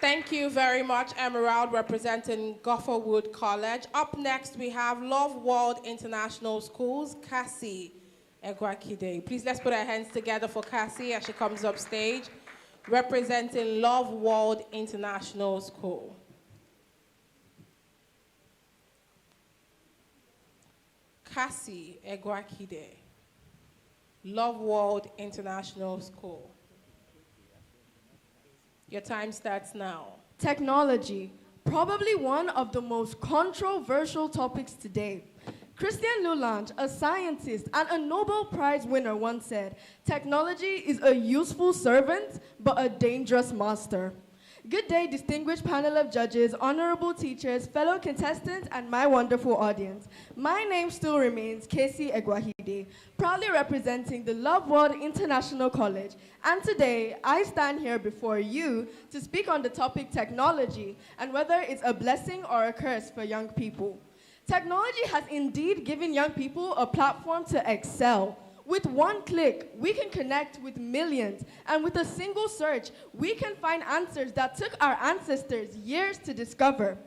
Thank you very much, Emerald, representing Gofferwood College. Up next, we have Love World International Schools, Cassie Egwakide. Please, let's put our hands together for Cassie as she comes up stage, representing Love World International School. Cassie Egwakide, Love World International School. Your time starts now. Technology, probably one of the most controversial topics today. Christian Lulange, a scientist and a Nobel Prize winner, once said, "Technology is a useful servant, but a dangerous master." Good day, distinguished panel of judges, honorable teachers, fellow contestants, and my wonderful audience. My name still remains Casey Egwahide, proudly representing the Love World International College. And today, I stand here before you to speak on the topic technology and whether it's a blessing or a curse for young people. Technology has indeed given young people a platform to excel. With one click, we can connect with millions, and with a single search, we can find answers that took our ancestors years to discover.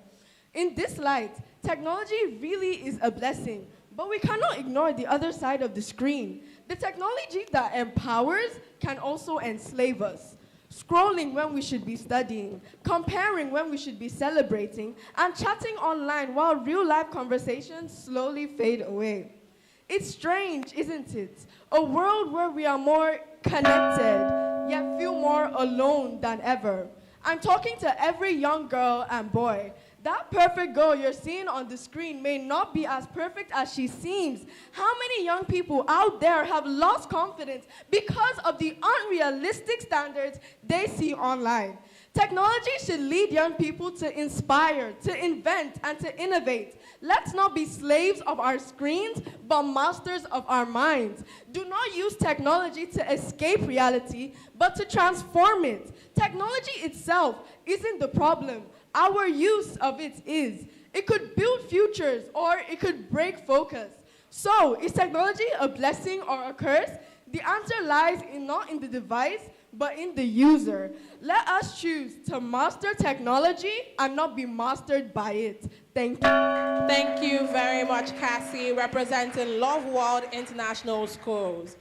In this light, technology really is a blessing, but we cannot ignore the other side of the screen. The technology that empowers can also enslave us. Scrolling when we should be studying, comparing when we should be celebrating, and chatting online while real-life conversations slowly fade away. It's strange, isn't it? A world where we are more connected, yet feel more alone than ever. I'm talking to every young girl and boy. That perfect girl you're seeing on the screen may not be as perfect as she seems. How many young people out there have lost confidence because of the unrealistic standards they see online? Technology should lead young people to inspire, to invent, and to innovate. Let's not be slaves of our screens, but masters of our minds. Do not use technology to escape reality, but to transform it. Technology itself isn't the problem. Our use of it is. It could build futures, or it could break focus. So, is technology a blessing or a curse? The answer lies not in the device, but in the user. Let us choose to master technology and not be mastered by it. Thank you. Thank you very much, Cassie, representing Love World International Schools.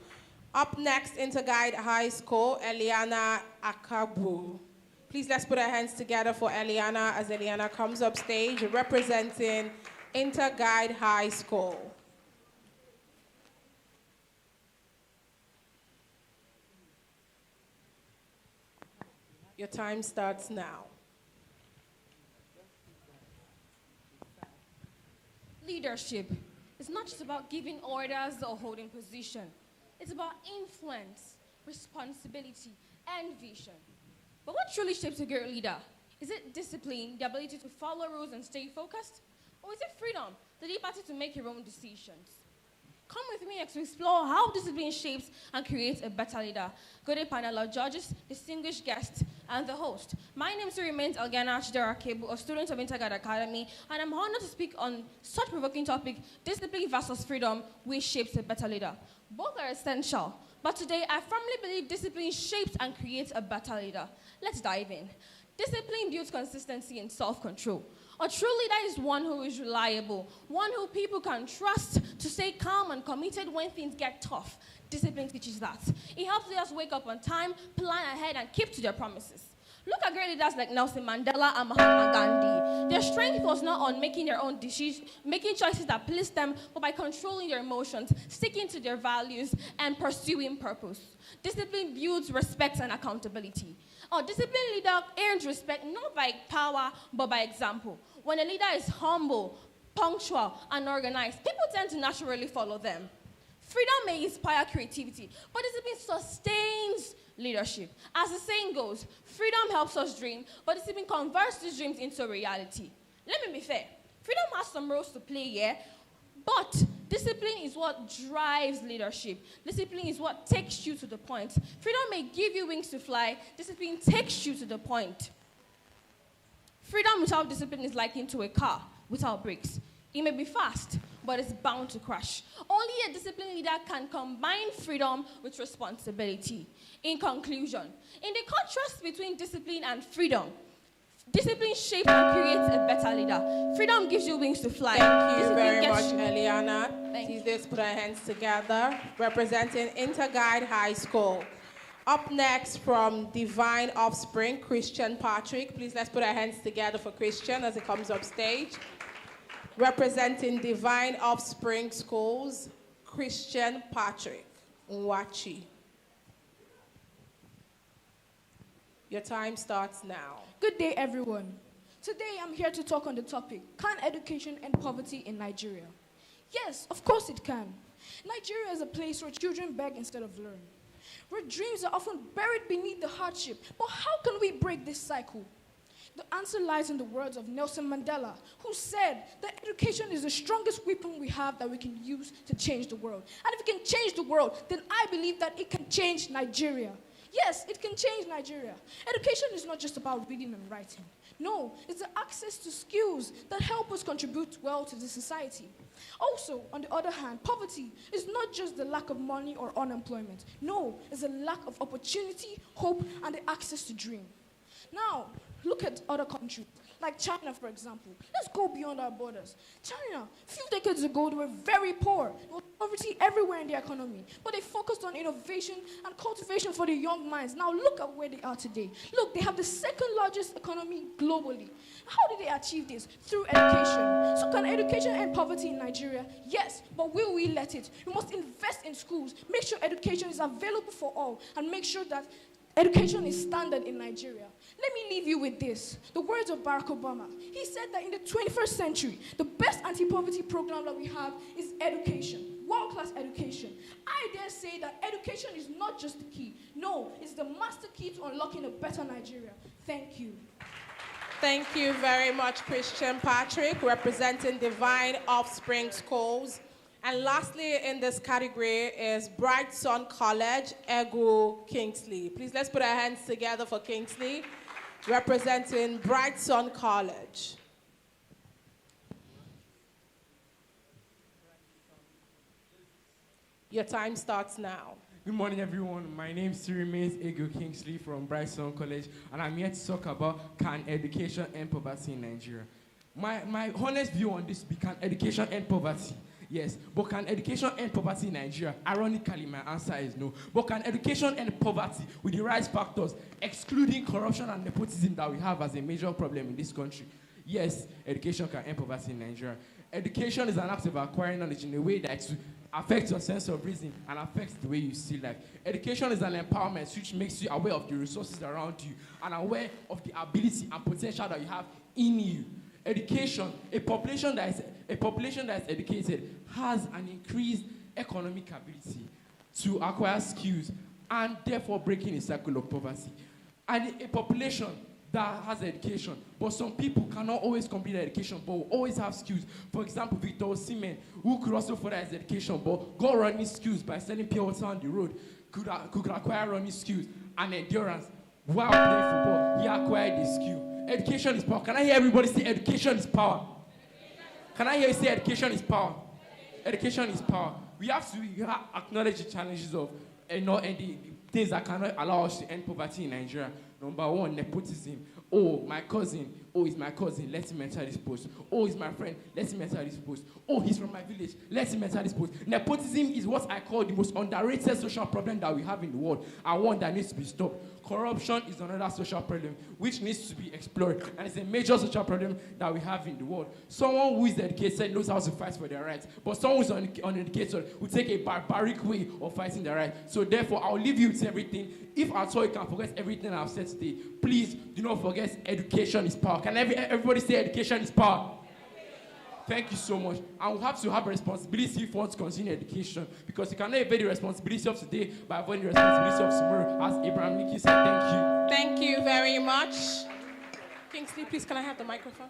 Up next, Interguide High School, Eliana Akabu. Please let's put our hands together for Eliana as Eliana comes up stage, representing Interguide High School. Your time starts now. Leadership is not just about giving orders or holding position. It's about influence, responsibility, and vision. But what truly shapes a great leader? Is it discipline, the ability to follow rules and stay focused? Or is it freedom, the liberty to make your own decisions? Come with me to explore how discipline shapes and creates a better leader. Good day, panel of judges, distinguished guests, and the host. My name still remains Elgana Chidera Kebu, a student of Interguide Academy, and I'm honored to speak on such provoking topic, discipline versus freedom, which shapes a better leader. Both are essential, but today I firmly believe discipline shapes and creates a better leader. Let's dive in. Discipline builds consistency and self-control. A true leader is one who is reliable, one who people can trust to stay calm and committed when things get tough. Discipline teaches that. It helps leaders wake up on time, plan ahead, and keep to their promises. Look at great leaders like Nelson Mandela and Mahatma Gandhi. Their strength was not on making their own decisions, making choices that pleased them, but by controlling their emotions, sticking to their values, and pursuing purpose. Discipline builds respect and accountability. A disciplined leader earns respect not by power, but by example. When a leader is humble, punctual, and organized, people tend to naturally follow them. Freedom may inspire creativity, but discipline sustains leadership. As the saying goes, freedom helps us dream, but discipline converts these dreams into reality. Let me be fair. Freedom has some roles to play here, but discipline is what drives leadership. Discipline is what takes you to the point. Freedom may give you wings to fly. Discipline takes you to the point. Freedom without discipline is likened to a car without brakes. It may be fast, but it's bound to crash. Only a disciplined leader can combine freedom with responsibility. In conclusion, in the contrast between discipline and freedom, discipline shapes and creates a better leader. Freedom gives you wings to fly. Thank you very much, you. Eliana. Thank you. Let's put our hands together, representing Interguide High School. Up next from Divine Offspring, Christian Patrick. Please let's put our hands together for Christian as he comes up stage. Representing Divine Offspring Schools, Christian Patrick Nwachi. Your time starts now. Good day, everyone. Today, I'm here to talk on the topic, can education end poverty in Nigeria? Yes, of course it can. Nigeria is a place where children beg instead of learn, where dreams are often buried beneath the hardship. But how can we break this cycle? The answer lies in the words of Nelson Mandela, who said that education is the strongest weapon we have that we can use to change the world. And if it can change the world, then I believe that it can change Nigeria. Yes, it can change Nigeria. Education is not just about reading and writing. No, it's the access to skills that help us contribute well to the society. Also, on the other hand, poverty is not just the lack of money or unemployment. No, it's a lack of opportunity, hope, and the access to dream. Now, look at other countries, like China, for example. Let's go beyond our borders. China, a few decades ago, they were very poor. There was poverty everywhere in the economy. But they focused on innovation and cultivation for the young minds. Now look at where they are today. Look, they have the second largest economy globally. How did they achieve this? Through education. So can education end poverty in Nigeria? Yes, but will we let it? We must invest in schools, make sure education is available for all, and make sure that education is standard in Nigeria. Let me leave you with this. The words of Barack Obama. He said that in the 21st century, the best anti-poverty program that we have is education. World-class education. I dare say that education is not just the key. No, it's the master key to unlocking a better Nigeria. Thank you. Thank you very much, Christian Patrick, representing Divine Offspring Schools. And lastly in this category is Bright Sun College, Ego Kingsley. Please let's put our hands together for Kingsley, representing Bright Sun College. Your time starts now. Good morning, everyone. My name still remains Ego Kingsley from Brighton College, and I'm here to talk about can education end poverty in Nigeria. My honest view on this be, can education end poverty? Yes, but can education end poverty in Nigeria? Ironically, my answer is no. But can education end poverty with the right factors, excluding corruption and nepotism that we have as a major problem in this country? Yes, education can end poverty in Nigeria. Education is an act of acquiring knowledge in a way that affects your sense of reason and affects the way you see life. Education is an empowerment which makes you aware of the resources around you and aware of the ability and potential that you have in you. Education, a population that is educated has an increased economic ability to acquire skills and therefore breaking a cycle of poverty. And a population that has education, but some people cannot always complete their education, but will always have skills. For example, Victor Osimhen, who could also further his education, but got running skills by selling pure water on the road, could acquire running skills and endurance while playing football. He acquired the skill. Education is power. Can I hear everybody say education is power? Can I hear you say education is power? Education is power. We have to acknowledge the challenges of and the things that cannot allow us to end poverty in Nigeria. Number one, nepotism. Oh, my cousin. Oh, he's my cousin. Let him enter this post. Oh, he's my friend. Let him enter this post. Oh, he's from my village. Let him enter this post. Nepotism is what I call the most underrated social problem that we have in the world, and one that needs to be stopped. Corruption is another social problem which needs to be explored, and it's a major social problem that we have in the world. Someone who is educated knows how to fight for their rights, but someone who is uneducated will take a barbaric way of fighting their rights. So therefore, I'll leave you with everything. If at all you can forget everything I've said today, please do not forget education is power. Can everybody say education is power? Thank you so much. And we have to have a responsibility if we want to continue education, because you cannot evade the responsibility of today by avoiding the responsibility of tomorrow, as Abraham Lincoln said. Thank you. Thank you very much. Kingsley, please, can I have the microphone?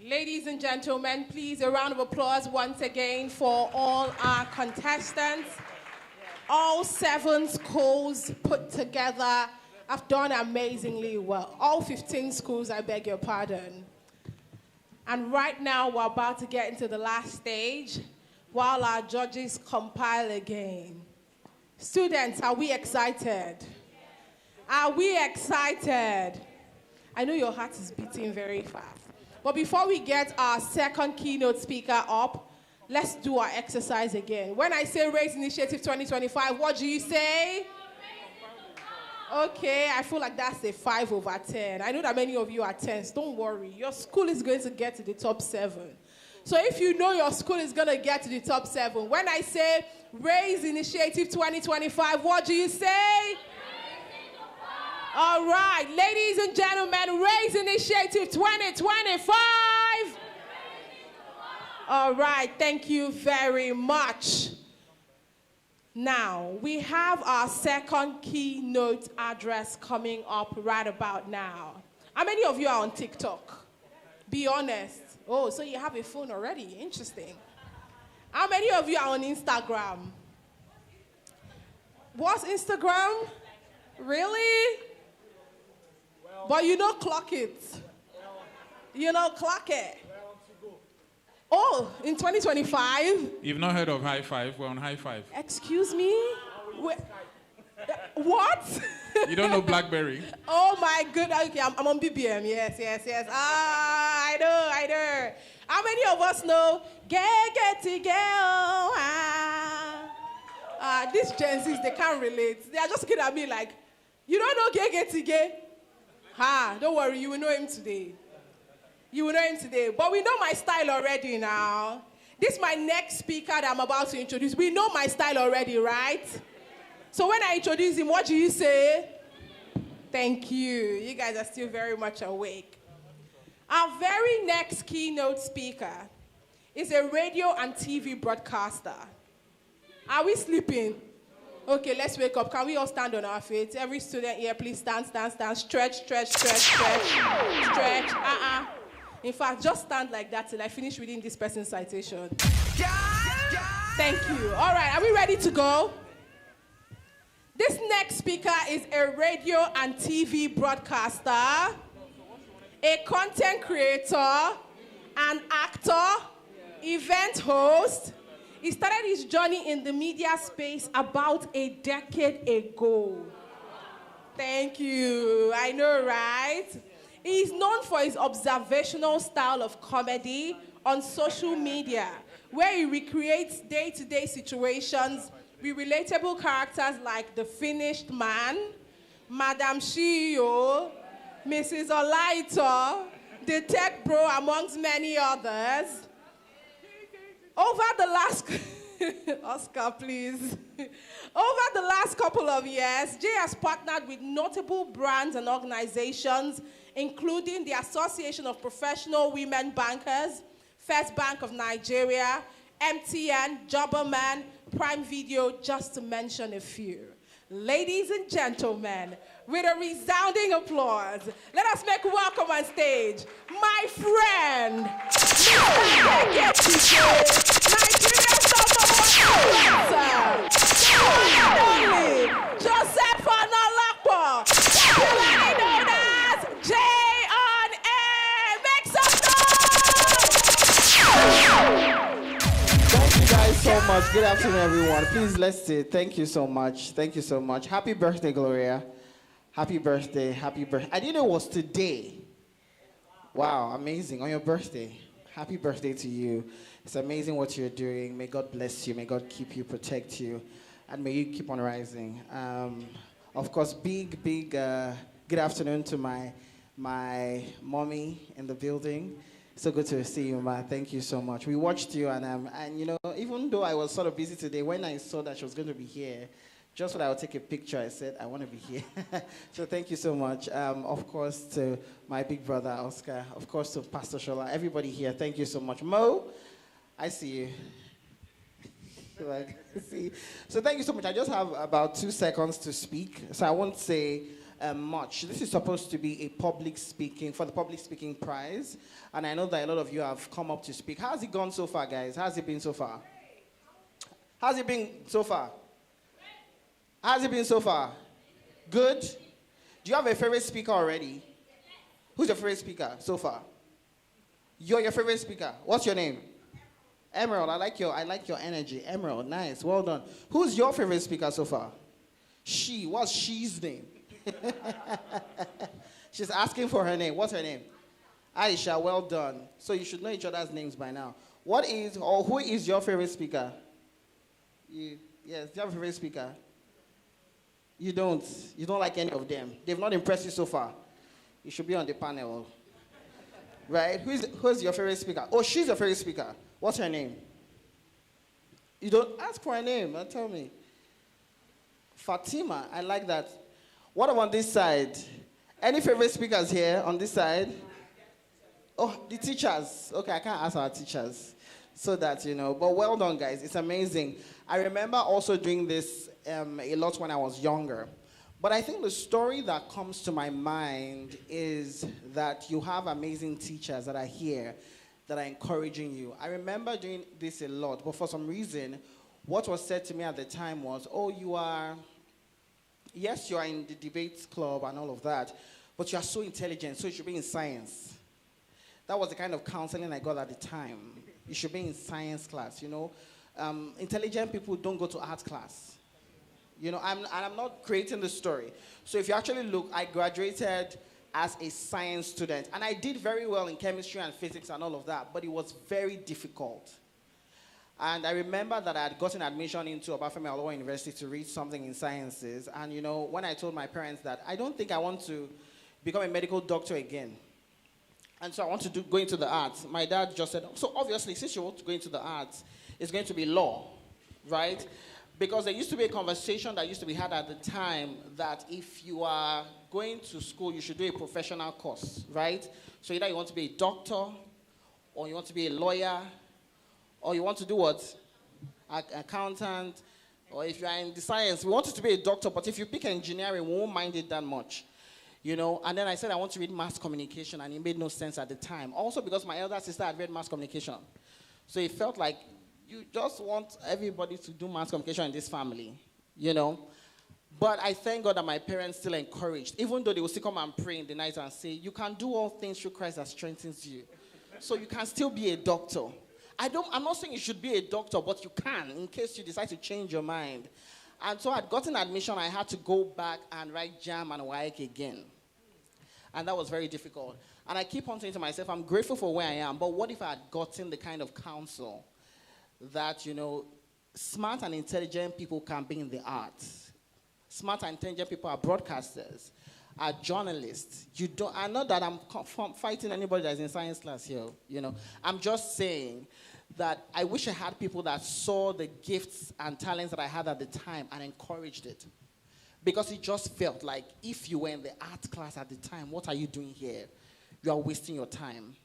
Ladies and gentlemen, please, a round of applause once again for all our contestants. All 7 schools put together have done amazingly well. All 15 schools, I beg your pardon. And right now, we're about to get into the last stage while our judges compile again. Students, are we excited? Are we excited? I know your heart is beating very fast. But before we get our second keynote speaker up, let's do our exercise again. When I say Raise Initiative 2025, what do you say? Okay, I feel like that's a 5 over 10. I know that many of you are 10s. Don't worry. Your school is going to get to the top 7. So if you know your school is going to get to the top 7, when I say Raise Initiative 2025, what do you say? All right, ladies and gentlemen, Raise Initiative 2025. All right, thank you very much. Now, we have our second keynote address coming up right about now. How many of you are on TikTok? Be honest. Oh, so you have a phone already. Interesting. How many of you are on Instagram? What's Instagram? Really? But you don't clock it. You don't clock it. Oh, in 2025? You've not heard of High Five? We're on High Five. Excuse me? What? You don't know BlackBerry? Oh my goodness. Okay, I'm on BBM. Yes. Ah, I know. How many of us know get girl? These Gen Zs, they can't relate. They are just looking at me like, you don't know get? Don't worry, you will know him today. You will know him today. But we know my style already now. This is my next speaker that I'm about to introduce. We know my style already, right? So when I introduce him, what do you say? Thank you. You guys are still very much awake. Our very next keynote speaker is a radio and TV broadcaster. Are we sleeping? Okay, let's wake up. Can we all stand on our feet? Every student here, please stand, stand, stand. Stretch, stretch, stretch, stretch. Stretch. In fact, just stand like that till I finish reading this person's citation. Thank you. All right, are we ready to go? This next speaker is a radio and TV broadcaster, a content creator, an actor, event host. He started his journey in the media space about a decade ago. Thank you. I know, right? He's known for his observational style of comedy on social media, where he recreates day-to-day situations with relatable characters like the finished man, Madam CEO, Mrs. Olaito, the tech bro, amongst many others. Over the last, Oscar, please. Over the last couple of years, Jay has partnered with notable brands and organizations, including the Association of Professional Women Bankers, First Bank of Nigeria, MTN, Jobberman, Prime Video, just to mention a few. Ladies and gentlemen, with a resounding applause, let us make welcome on stage my friend, Mr. Nigeria's #1 Joseph Onolapo, popularly known as Jay on Air. Make some noise! Thank you guys so much. Good afternoon, everyone. Please, let's sit. Thank you so much. Thank you so much. Happy birthday, Gloria. Happy birthday. Happy birthday. I didn't know it was today. Wow, amazing. On your birthday. Happy birthday to you. It's amazing what you're doing. May God bless you. May God keep you, protect you, and may you keep on rising. Of course, big, good afternoon to my mommy in the building. So good to see you, Ma. Thank you so much. We watched you, and you know, even though I was sort of busy today, when I saw that she was going to be here, just so that I would take a picture, I said, I want to be here. So thank you so much. Of course, to my big brother, Oscar. Of course, to Pastor Shola. Everybody here, thank you so much. Mo, I see you. See. So thank you so much. I just have about 2 seconds to speak, so I won't say much. This is supposed to be a public speaking, for the public speaking prize, and I know that a lot of you have come up to speak. How's it gone so far, guys? How's it been so far? How's it been so far? How's it been so far? Good? Do you have a favorite speaker already? Who's your favorite speaker so far? You're your favorite speaker. What's your name? Emerald. I like your energy. Emerald, nice. Well done. Who's your favorite speaker so far? She. What's she's name? She's asking for her name. What's her name? Aisha. Well done. So you should know each other's names by now. What is or who is your favorite speaker? You. Yes. Do you have a favorite speaker? You don't. You don't like any of them. They've not impressed you so far. You should be on the panel. Right? Who's your favorite speaker? Oh, she's your favorite speaker. What's her name? You don't ask for her name. Tell me. Fatima. I like that. What about this side? Any favorite speakers here on this side? Oh, the teachers. Okay, I can't ask our teachers. So that, you know. But well done, guys. It's amazing. I remember also doing this a lot when I was younger. But I think the story that comes to my mind is that you have amazing teachers that are here that are encouraging you. I remember doing this a lot, but for some reason, what was said to me at the time was, oh, you are in the debates club and all of that, but you are so intelligent, so you should be in science. That was the kind of counseling I got at the time. You should be in science class, you know. Intelligent people don't go to art class. You know, I'm not creating the story. So if you actually look, I graduated as a science student. And I did very well in chemistry and physics and all of that, but it was very difficult. And I remember that I had gotten admission into Obafemi Awolowo University to read something in sciences. And, you know, when I told my parents that I don't think I want to become a medical doctor again, And so I want to go into the arts. My dad just said, so obviously, since you want to go into the arts, it's going to be law, right? Because there used to be a conversation that used to be had at the time that if you are going to school, you should do a professional course, right? So either you want to be a doctor, or you want to be a lawyer, or you want to do what? Accountant, or if you are in the science, we want you to be a doctor, but if you pick engineering, we won't mind it that much. You know, and then I said I want to read mass communication, and it made no sense at the time. Also because my elder sister had read mass communication. So it felt like you just want everybody to do mass communication in this family, you know. But I thank God that my parents still encouraged, even though they would still come and pray in the night and say, you can do all things through Christ that strengthens you. So you can still be a doctor. I'm not saying you should be a doctor, but you can in case you decide to change your mind. And so I'd gotten admission. I had to go back and write JAM and WAEC again. And that was very difficult. And I keep on saying to myself, I'm grateful for where I am, but what if I had gotten the kind of counsel that, you know, smart and intelligent people can be in the arts. Smart and intelligent people are broadcasters, are journalists. I know that I'm fighting anybody that's in science class here, you know. I'm just saying that I wish I had people that saw the gifts and talents that I had at the time and encouraged it. Because it just felt like if you were in the art class at the time, what are you doing here? You are wasting your time.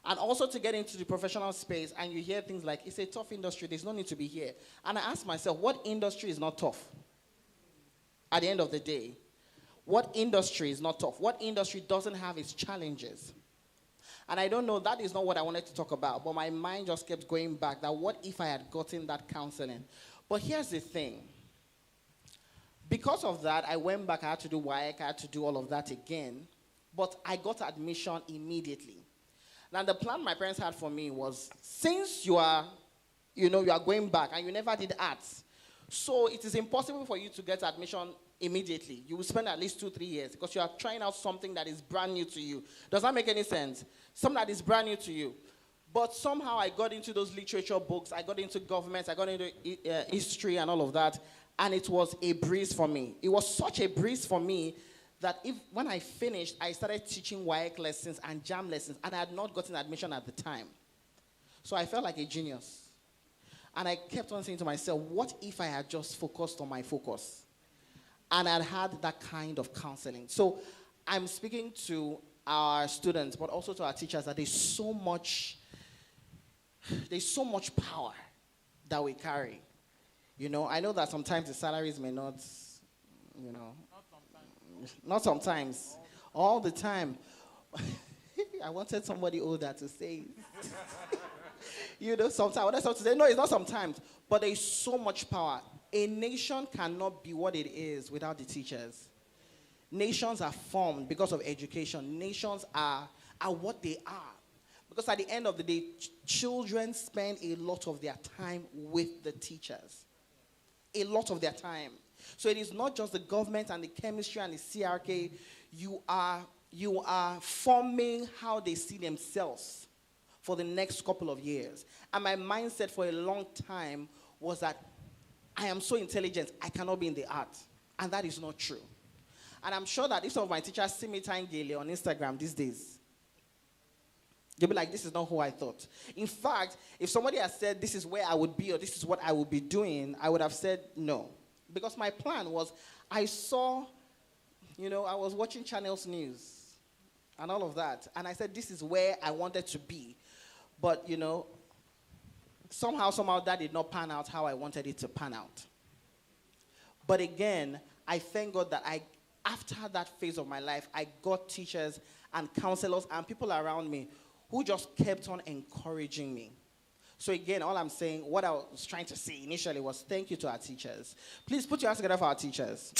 And also to get into the professional space and you hear things like, it's a tough industry, there's no need to be here. And I ask myself, what industry is not tough? At the end of the day, what industry is not tough? What industry doesn't have its challenges? And I don't know, that is not what I wanted to talk about, but my mind just kept going back that what if I had gotten that counseling? But here's the thing. Because of that, I went back, I had to do WAEC, I had to do all of that again, but I got admission immediately. Now, the plan my parents had for me was, since you are going back and you never did arts, so it is impossible for you to get admission immediately. You will spend at least 2-3 years because you are trying out something that is brand new to you. Does that make any sense? Something that is brand new to you. But somehow I got into those literature books, I got into government, I got into history and all of that, and it was a breeze for me. It was such a breeze for me that when I finished, I started teaching WAEC lessons and JAM lessons, and I had not gotten admission at the time. So I felt like a genius. And I kept on saying to myself, what if I had just focused on my focus? And I'd had that kind of counseling. So I'm speaking to our students, but also to our teachers, that there's so much power that we carry. You know, I know that sometimes the salaries may not, you know, not sometimes, all the time. I wanted somebody older to say, you know, sometimes. I wanted someone to say, no, it's not sometimes, but there's so much power. A nation cannot be what it is without the teachers. Nations are formed because of education. Nations are what they are. Because at the end of the day, children spend a lot of their time with the teachers. A lot of their time. So it is not just the government and the chemistry and the CRK. You are forming how they see themselves for the next couple of years. And my mindset for a long time was that I am so intelligent, I cannot be in the art. And that is not true. And I'm sure that if some of my teachers see me tying gaily on Instagram these days, they'll be like, this is not who I thought. In fact, if somebody had said, this is where I would be or this is what I would be doing, I would have said no. Because my plan was, I saw, you know, I was watching Channels News and all of that. And I said, this is where I wanted to be. But, you know, somehow that did not pan out how I wanted it to pan out. But again, I thank God that after that phase of my life, I got teachers and counselors and people around me who just kept on encouraging me. So again, all I'm saying, what I was trying to say initially was thank you to our teachers. Please put your hands together for our teachers.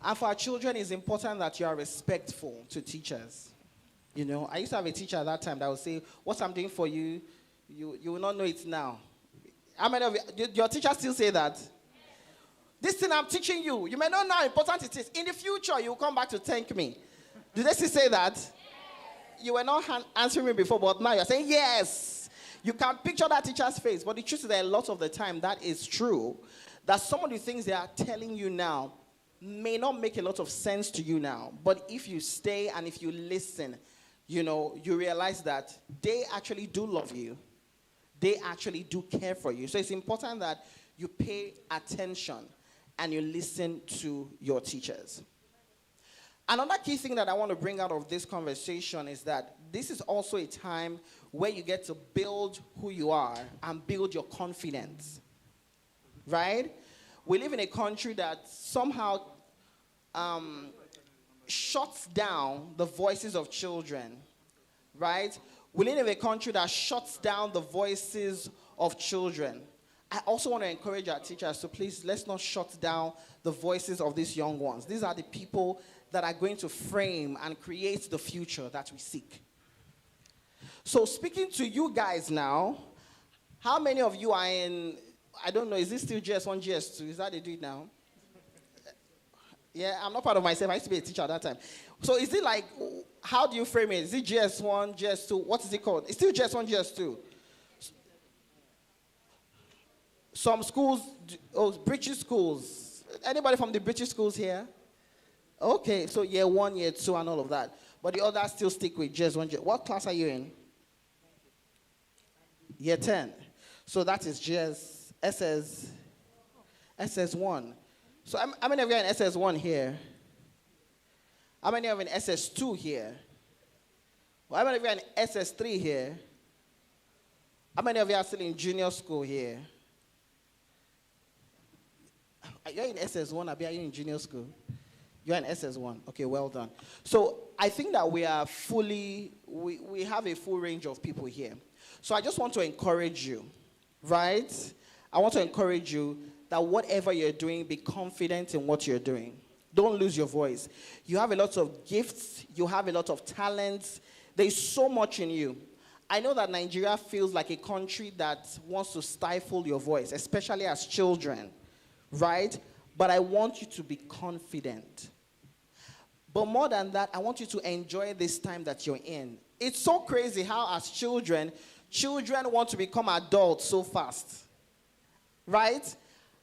And for our children, it's important that you are respectful to teachers. You know, I used to have a teacher at that time that would say, what I'm doing for you, you will not know it now. How many of you, your teachers still say that? Yes. This thing I'm teaching you, you may not know how important it is. In the future, you will come back to thank me. Do they still say that? Yes. You were not answering me before, but now you're saying yes. You can picture that teacher's face, but the truth is that a lot of the time that is true. That some of the things they are telling you now may not make a lot of sense to you now, but if you stay and if you listen, you realize that they actually do love you. They actually do care for you. So it's important that you pay attention and you listen to your teachers. Another key thing that I want to bring out of this conversation is that this is also a time where you get to build who you are and build your confidence. Right? We live in a country that somehow shuts down the voices of children. Right? We live in a country that shuts down the voices of children. I also want to encourage our teachers to please, let's not shut down the voices of these young ones. These are the people that are going to frame and create the future that we seek. So speaking to you guys now, how many of you are in, I don't know, is this still GS1, GS2? Is that they do it now? Yeah, I'm not part of myself. I used to be a teacher at that time. So is it like, how do you frame it? Is it GS1, GS2? What is it called? It's still GS1, GS2. Some schools, British schools. Anybody from the British schools here? Okay, so year 1, year 2, and all of that. But the others still stick with GS1. What class are you in? Year 10. So that is SS1. So how many of you are in SS1 here? How many of you are in SS2 here? How many of you are in SS3 here? How many of you are still in junior school here? You're in SS1, are you in junior school? You're in SS1. Okay, well done. So I think that we are we have a full range of people here. So I just want to encourage you, right? I want to encourage you that whatever you're doing, be confident in what you're doing. Don't lose your voice. You have a lot of gifts. You have a lot of talents. There's so much in you. I know that Nigeria feels like a country that wants to stifle your voice, especially as children, right? But I want you to be confident. But more than that, I want you to enjoy this time that you're in. It's so crazy how as children want to become adults so fast. Right?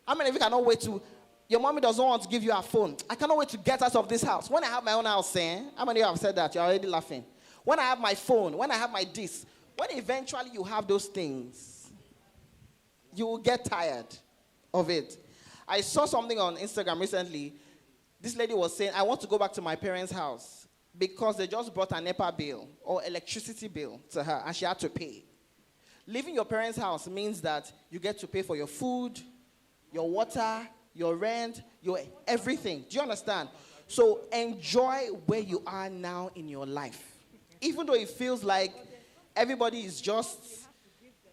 How many of you cannot wait to, your mommy doesn't want to give you a phone. I cannot wait to get out of this house. When I have my own house, how many of you have said that? You're already laughing. When I have my phone, when I have my this, when eventually you have those things, you will get tired of it. I saw something on Instagram recently. This lady was saying, I want to go back to my parents' house because they just brought an NEPA bill or electricity bill to her and she had to pay. Leaving your parents' house means that you get to pay for your food, your water, your rent, your everything. Do you understand? So enjoy where you are now in your life. Even though it feels like everybody is just,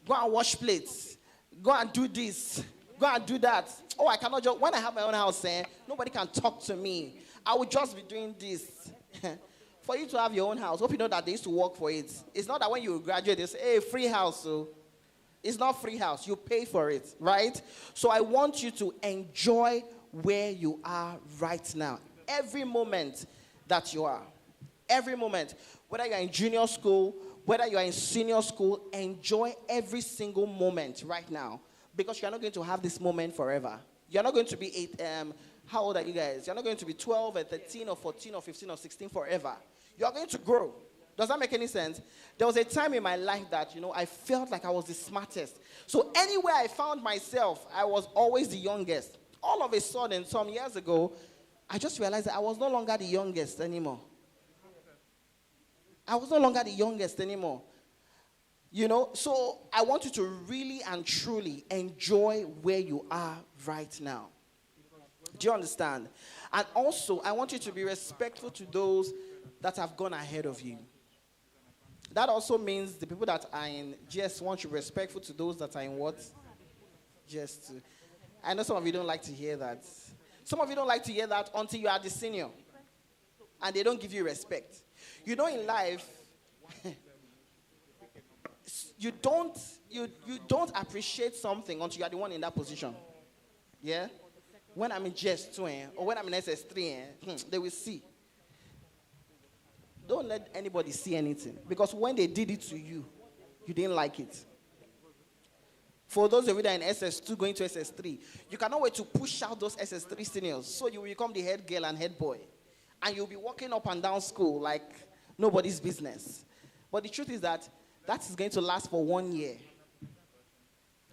go and wash plates, go and do this, go and do that. Oh, I cannot just, when I have my own house, nobody can talk to me. I will just be doing this. For you to have your own house, hope you know that they used to work for it. It's not that when you graduate, they say, hey, free house. So it's not free house. You pay for it, right? So I want you to enjoy where you are right now. Every moment that you are. Every moment. Whether you're in junior school, whether you're in senior school, enjoy every single moment right now. Because you're not going to have this moment forever. You're not going to be how old are you guys? You're not going to be 12 or 13 or 14 or 15 or 16 forever. You're going to grow. Does that make any sense? There was a time in my life that, I felt like I was the smartest. So anywhere I found myself, I was always the youngest. All of a sudden, some years ago, I just realized that I was no longer the youngest anymore. I was no longer the youngest anymore. So I want you to really and truly enjoy where you are right now. Do you understand? And also, I want you to be respectful to those that have gone ahead of you. That also means the people that are in GS1 should be respectful to those that are in what? GS2. I know some of you don't like to hear that. Some of you don't like to hear that until you are the senior. And they don't give you respect. In life, you don't appreciate something until you are the one in that position. Yeah? When I'm in GS2 or when I'm in SS3, they will see. Don't let anybody see anything. Because when they did it to you, you didn't like it. For those of you that are in SS2 going to SS3, you cannot wait to push out those SS3 seniors so you will become the head girl and head boy. And you'll be walking up and down school like nobody's business. But the truth is that is going to last for 1 year.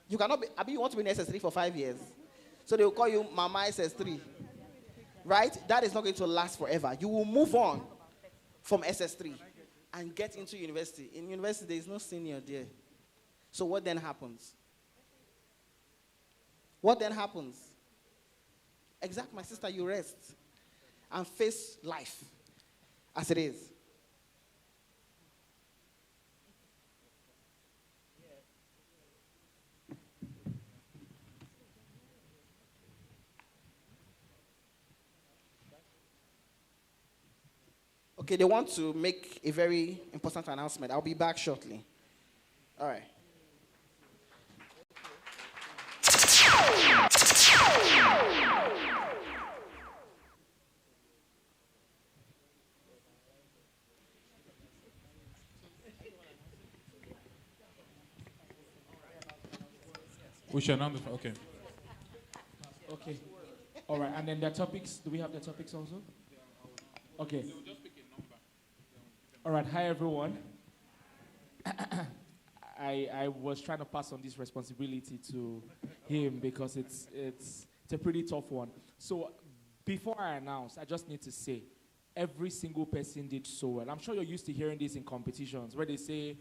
You cannot be, you want to be in SS3 for 5 years. So they will call you Mama SS3. Right? That is not going to last forever. You will move on from SS3 and get into university. In university, there is no senior there. So what then happens? What then happens? Exactly, my sister, you rest and face life as it is. Okay, they want to make a very important announcement. I'll be back shortly. All right. We should announce the okay. Okay. All right, and then the topics, do we have the topics also? Okay. All right, hi everyone. I was trying to pass on this responsibility to him because it's a pretty tough one. So before I announce, I just need to say, every single person did so well. I'm sure you're used to hearing this in competitions where they say,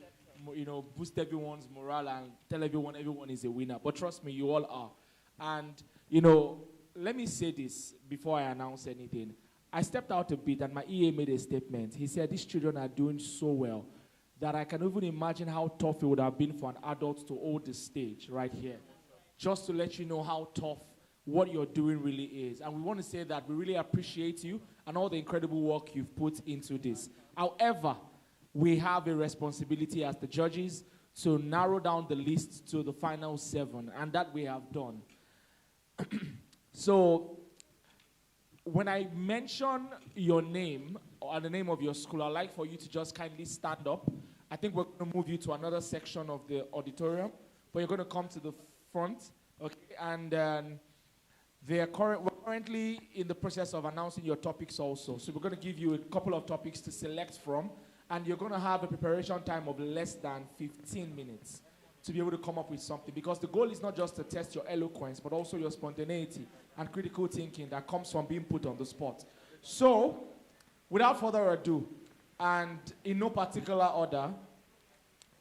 boost everyone's morale and tell everyone is a winner. But trust me, you all are. And, let me say this before I announce anything. I stepped out a bit and my EA made a statement. He said, these children are doing so well that I can even imagine how tough it would have been for an adult to hold the stage right here. Just to let you know how tough what you're doing really is. And we want to say that we really appreciate you and all the incredible work you've put into this. However, we have a responsibility as the judges to narrow down the list to the final 7, and that we have done. So, when I mention your name or the name of your school, I'd like for you to just kindly stand up. I think we're going to move you to another section of the auditorium, but you're going to come to the front, okay? And we're currently in the process of announcing your topics also. So we're going to give you a couple of topics to select from, and you're going to have a preparation time of less than 15 minutes to be able to come up with something, because the goal is not just to test your eloquence, but also your spontaneity and critical thinking that comes from being put on the spot. So, without further ado, and in no particular order,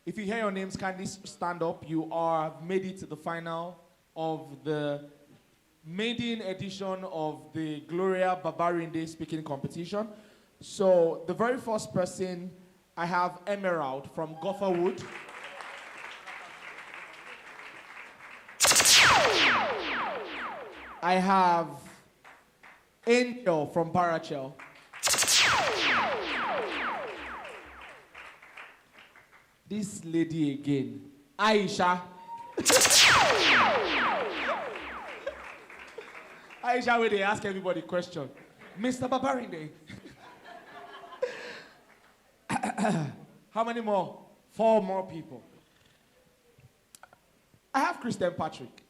if you hear your names, kindly stand up. You are made it to the final of the maiden edition of the Gloria Babrinde'S speaking competition. So, the very first person, I have Emerald from Gopherwood. I have Angel from Barachel. This lady again, Aisha. Aisha, where they ask everybody question. Mr. Babarinde. How many more? 4 more people. I have Christian Patrick.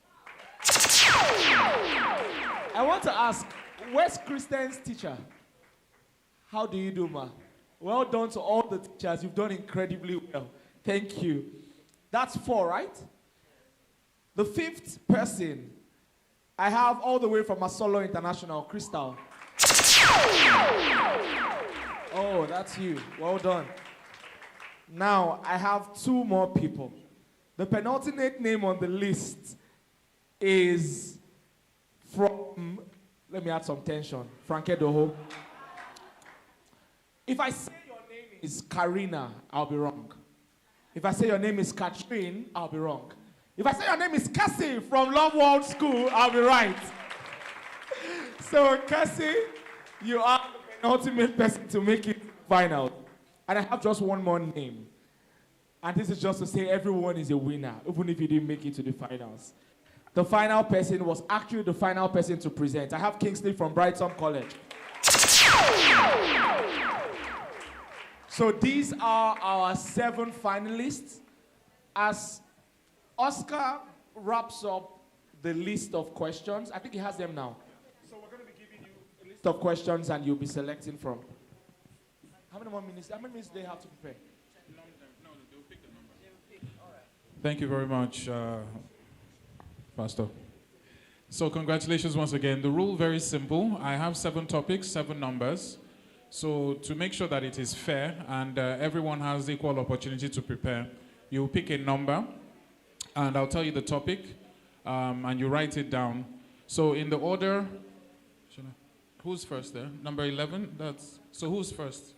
I want to ask, where's Christian's teacher? How do you do, ma? Well done to all the teachers. You've done incredibly well. Thank you. That's 4, right? The 5th person, I have all the way from Asolo International, Crystal. Oh, that's you. Well done. Now, I have 2 more people. The penultimate name on the list is from, let me add some tension, Franke Doho. If I say your name is Karina, I'll be wrong. If I say your name is Katrine, I'll be wrong. If I say your name is Cassie from Love World School, I'll be right. So, Cassie, you are the penultimate person to make it final. And I have just one more name. And this is just to say everyone is a winner, even if you didn't make it to the finals. The final person was actually the final person to present. I have Kingsley from Brighton College. So these are our 7 finalists. As Oscar wraps up the list of questions. I think he has them now. So we're going to be giving you a list of questions and you'll be selecting from. How many more minutes? How many minutes do they have to prepare? No, they'll pick the number. Thank you very much, Pastor. So congratulations once again. The rule very simple. I have 7 topics, 7 numbers. So to make sure that it is fair and everyone has equal opportunity to prepare, you pick a number and I'll tell you the topic and you write it down. So in the order, who's first there? Number 11? So who's first?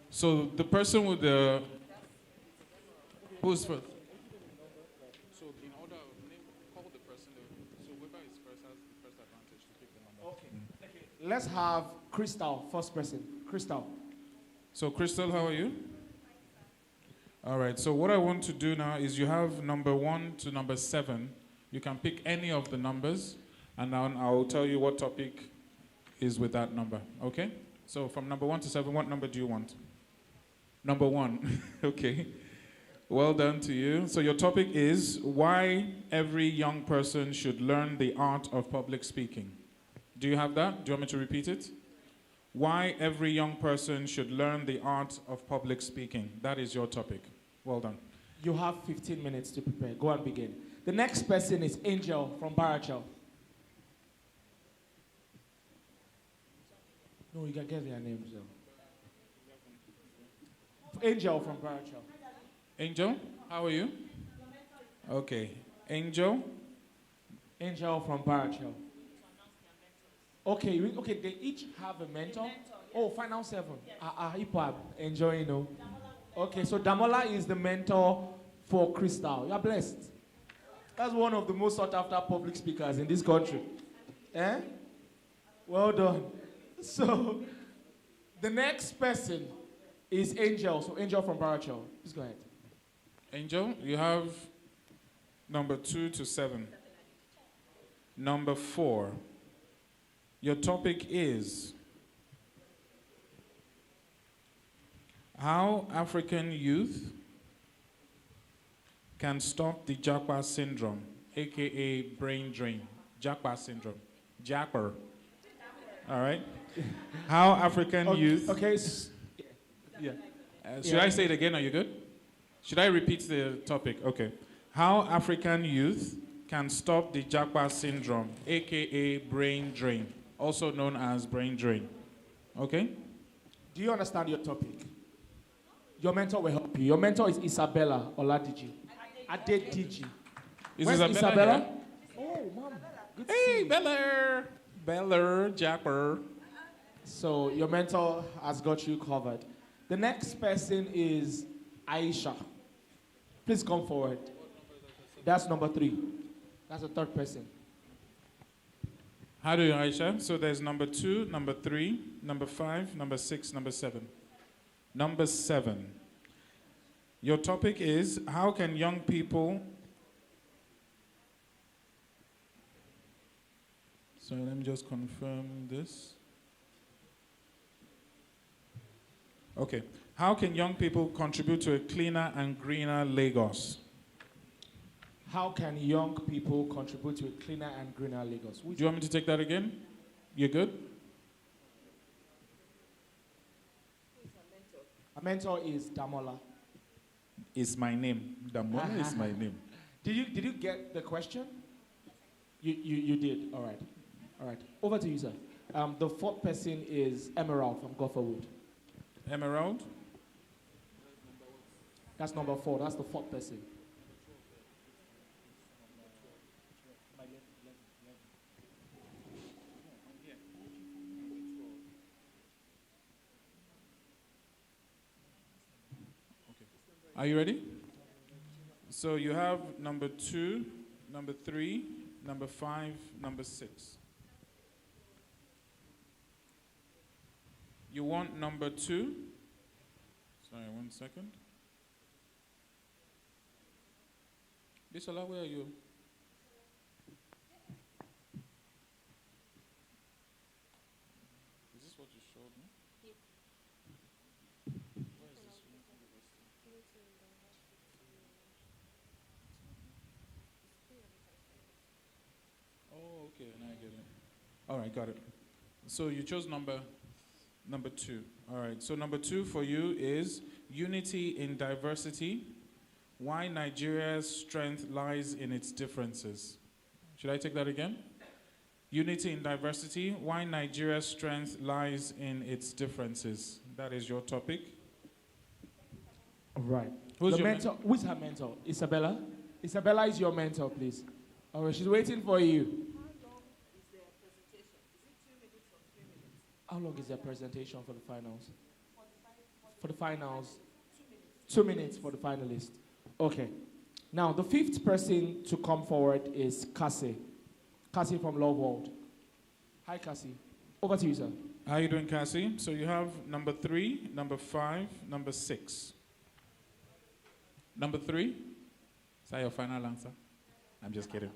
So the person with the, who's first? So in order of name, call the person, so whoever is first has the first advantage to pick the number. Okay. Let's have Crystal, first person. Crystal. So Crystal, how are you? All right, so what I want to do now is you have number 1 to number 7. You can pick any of the numbers, and then I'll tell you what topic is with that number, okay? So from number 1 to 7, what number do you want? Number 1, okay. Well done to you. So your topic is why every young person should learn the art of public speaking. Do you have that? Do you want me to repeat it? Why every young person should learn the art of public speaking. That is your topic. Well done. You have 15 minutes to prepare. Go and begin. The next person is Angel from Barachel. No, you can get their names though. Angel from Barachel. Angel, how are you? Okay. Angel? Angel from Barachel. Okay, they each have a mentor. Oh, final 7. Hip hop, enjoying, you know. Okay, so Damola is the mentor for Crystal. You're blessed. That's one of the most sought after public speakers in this country. Eh? Well done. So, the next person is Angel. So, Angel from Barachel. Please go ahead. Angel, you have number 2 to 7. Number 4. Your topic is how African youth can stop the Japa syndrome, aka brain drain. Japa syndrome. Japper. All right? How African youth. Okay. Yeah. Should I say it again? Are you good? Should I repeat the topic? Okay. How African youth can stop the Japa syndrome, aka brain drain, also known as brain drain. Okay? Do you understand your topic? Your mentor will help you. Your mentor is Isabella Oladiji. Adediji. Is Where's Isabella here? Oh, mom. Good to Hey, see you. Bella. Bella, Japper. So your mentor has got you covered. The next person is Aisha. Please come forward. That's number 3. That's the third person. How do you, Aisha? So there's number 2, number 3, number 5, number 6, number 7. Number 7. Your topic is how can young people... So let me just confirm this. Okay. How can young people contribute to a cleaner and greener Lagos? How can young people contribute to a cleaner and greener Lagos? Do you want me to take that again? You good? Our mentor is Damola. Is my name. Damola is my name. Did you get the question? You did. All right. All right. Over to you, sir. The fourth person is Emerald from Gopherwood. Emerald? That's number 4. That's the fourth person. Are you ready? So you have number 2, number 3, number 5, number 6. You want number 2? Sorry, 1 second. Bisola, where are you? Is this what you showed me? Where is this? All right, got it. So you chose number 2. All right, so number 2 for you is unity in diversity, why Nigeria's strength lies in its differences. Should I take that again? Unity in diversity, why Nigeria's strength lies in its differences. That is your topic. All right. Who's the your mentor? Who's her mentor? Isabella? Isabella is your mentor, please. All right, she's waiting for you. How long is their presentation for the finals? For the finals? 2 minutes for the finalists. Okay. Now, the 5th person to come forward is Cassie. Cassie from Love World. Hi, Cassie. Over to you, sir. How are you doing, Cassie? So you have number 3, number 5, number 6. Number 3? Is that your final answer? I'm just kidding.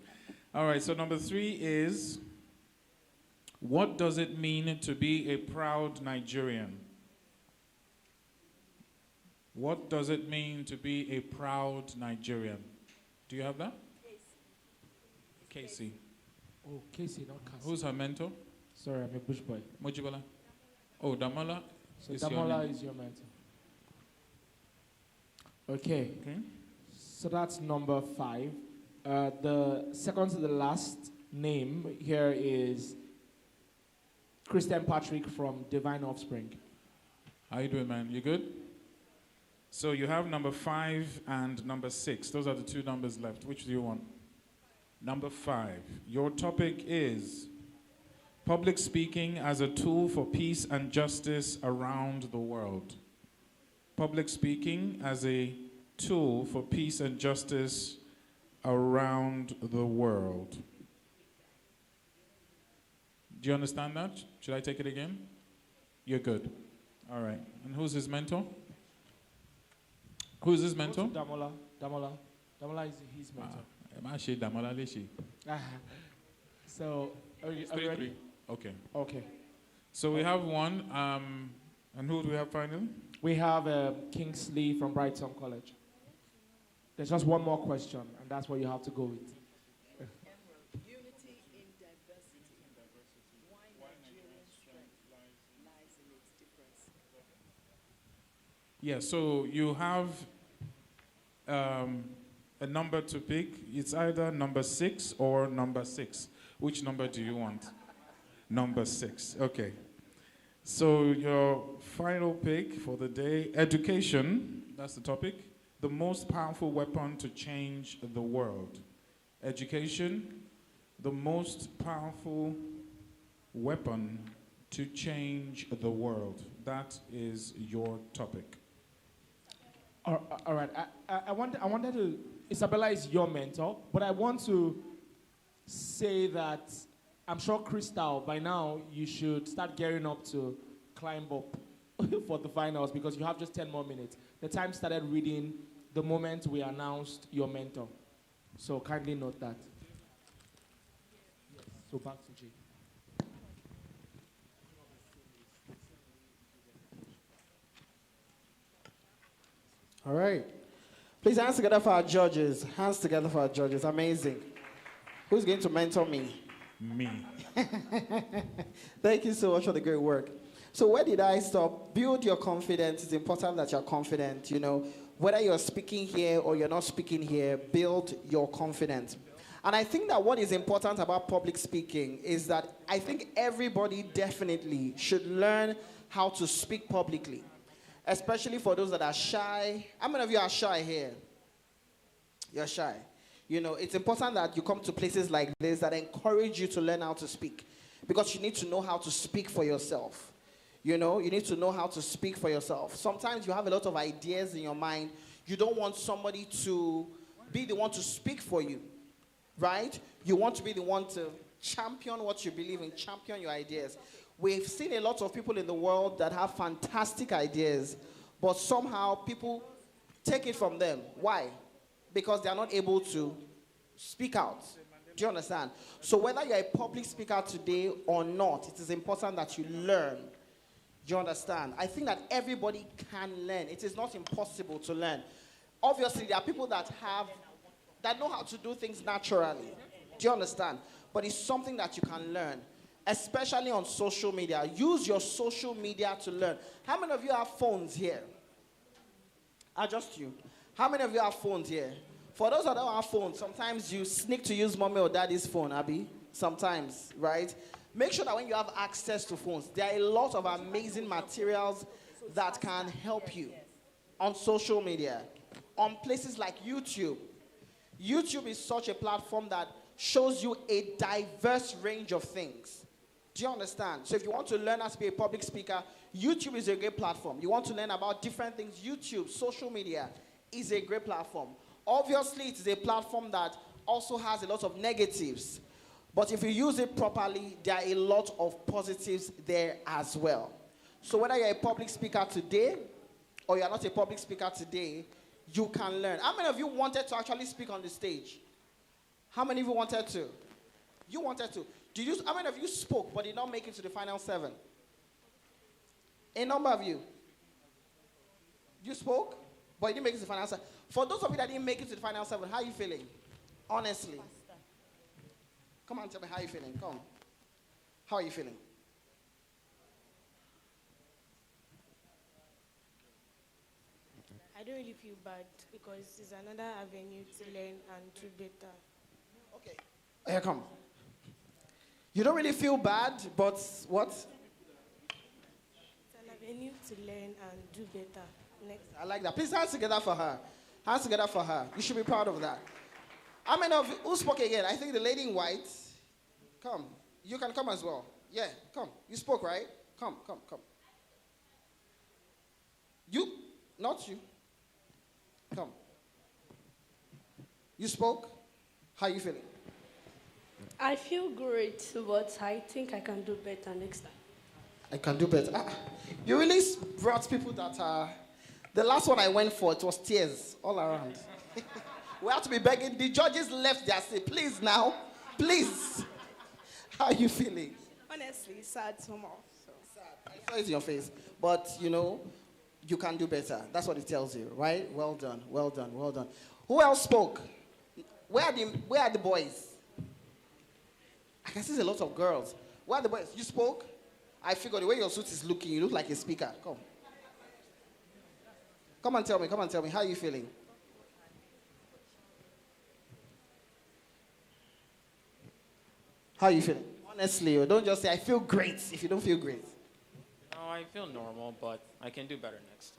All right, so number 3 is, what does it mean to be a proud Nigerian? What does it mean to be a proud Nigerian? Do you have that? Casey. Oh, Casey, not Cassie. Who's her mentor? Sorry, I'm a bush boy. Mojibola. Oh, Damola. So Damola is your mentor. Okay. So that's number 5. The second to the last name here is Christian Patrick from Divine Offspring. How you doing, man? You good? So you have number 5 and number 6. Those are the 2 numbers left. Which do you want? Number 5. Your topic is public speaking as a tool for peace and justice around the world. Public speaking as a tool for peace and justice around the world. Do you understand that? Should I take it again? You're good. All right. And who's his mentor? Who's his mentor? Damola. Damola is his mentor. So, are you ready? Okay. Okay. So we have one. And who do we have finally? We have Kingsley from Brighton College. There's just one more question, and that's what you have to go with. Unity in diversity. Why Nigeria's strength lies in its difference. Yeah, so you have a number to pick. It's either number 6 or number 6. Which number do you want? Number 6. Okay. So your final pick for the day, education, that's the topic. The most powerful weapon to change the world. Education, the most powerful weapon to change the world. That is your topic. All right. I wanted to, Isabella is your mentor, but I want to say that I'm sure, Crystal, by now you should start gearing up to climb up for the finals because you have just 10 more minutes. The time started reading the moment we announced your mentor. So kindly note that. Yes. So back to Jay. All right. Please, hands together for our judges. Hands together for our judges. Amazing. Who's going to mentor me? Me. Thank you so much for the great work. So where did I stop? Build your confidence. It's important that you're confident, you know. Whether you're speaking here or you're not speaking here, build your confidence. And I think that what is important about public speaking is that I think everybody definitely should learn how to speak publicly, especially for those that are shy. How many of you are shy here? You're shy. You know, it's important that you come to places like this that encourage you to learn how to speak, because you need to know how to speak for yourself. You know, you need to know how to speak for yourself. Sometimes you have a lot of ideas in your mind. You don't want somebody to be the one to speak for you, right? You want to be the one to champion what you believe in, champion your ideas. We've seen a lot of people in the world that have fantastic ideas, but somehow people take it from them. Why? Because they are not able to speak out. Do you understand? So whether you're a public speaker today or not, it is important that you learn. Do you understand? I think that everybody can learn. It is not impossible to learn. Obviously, there are people that know how to do things naturally. Do you understand? But it's something that you can learn. especially on social media. Use your social media to learn. How many of you have phones here? Just you. How many of you have phones here? For those that don't have phones, sometimes you sneak to use mommy or daddy's phone, Abby. Sometimes, right? Make sure that when you have access to phones, there are a lot of amazing materials that can help you on social media, on places like YouTube. YouTube is such a platform that shows you a diverse range of things. Do you understand? So if you want to learn how to be a public speaker, YouTube is a great platform. You want to learn about different things, YouTube, social media is a great platform. Obviously, it is a platform that also has a lot of negatives. But if you use it properly, there are a lot of positives there as well. So whether you're a public speaker today or you're not a public speaker today, you can learn. How many of you wanted to actually speak on the stage? How many of you wanted to? You wanted to. How many of you spoke but did not make it to the final 7? A number of you. You spoke, but you didn't make it to the final 7. For those of you that didn't make it to the final 7, how are you feeling? Honestly. Come on, tell me how you feeling. Come. How are you feeling? I don't really feel bad because it's another avenue to learn and do better. Okay. Here, come. You don't really feel bad, but what? It's an avenue to learn and do better. Next. I like that. Please, hands together for her. Hands together for her. You should be proud of that. How many of you, who spoke again? I think the lady in white. Come. You can come as well. Yeah, come. You spoke, right? Come. You, not you. Come. You spoke. How are you feeling? I feel great, but I think I can do better next time. I can do better. You really brought people that are... The last one I went for, it was tears all around. We have to be begging. The judges left their seat. Please now. Please. How are you feeling? Honestly, sad somehow. So. Sad. I saw it in your face. But, you can do better. That's what it tells you, right? Well done. Who else spoke? Where are the boys? I can see there's a lot of girls. Where are the boys? You spoke? I figured the way your suit is looking, you look like a speaker. Come and tell me. How are you feeling? How are you feeling? Honestly, don't just say, I feel great if you don't feel great. No, I feel normal, but I can do better next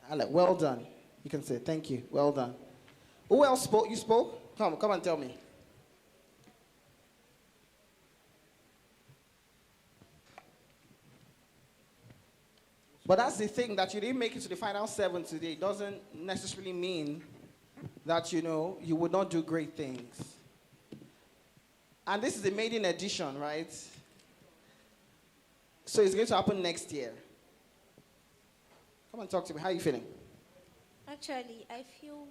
time. Well done. You can say, thank you. Well done. Who else spoke? You spoke? Come and tell me. But that's the thing, that you didn't make it to the final 7 today doesn't necessarily mean that, you would not do great things. And this is the maiden edition, right? So it's going to happen next year. Come and talk to me. How are you feeling? Actually, I feel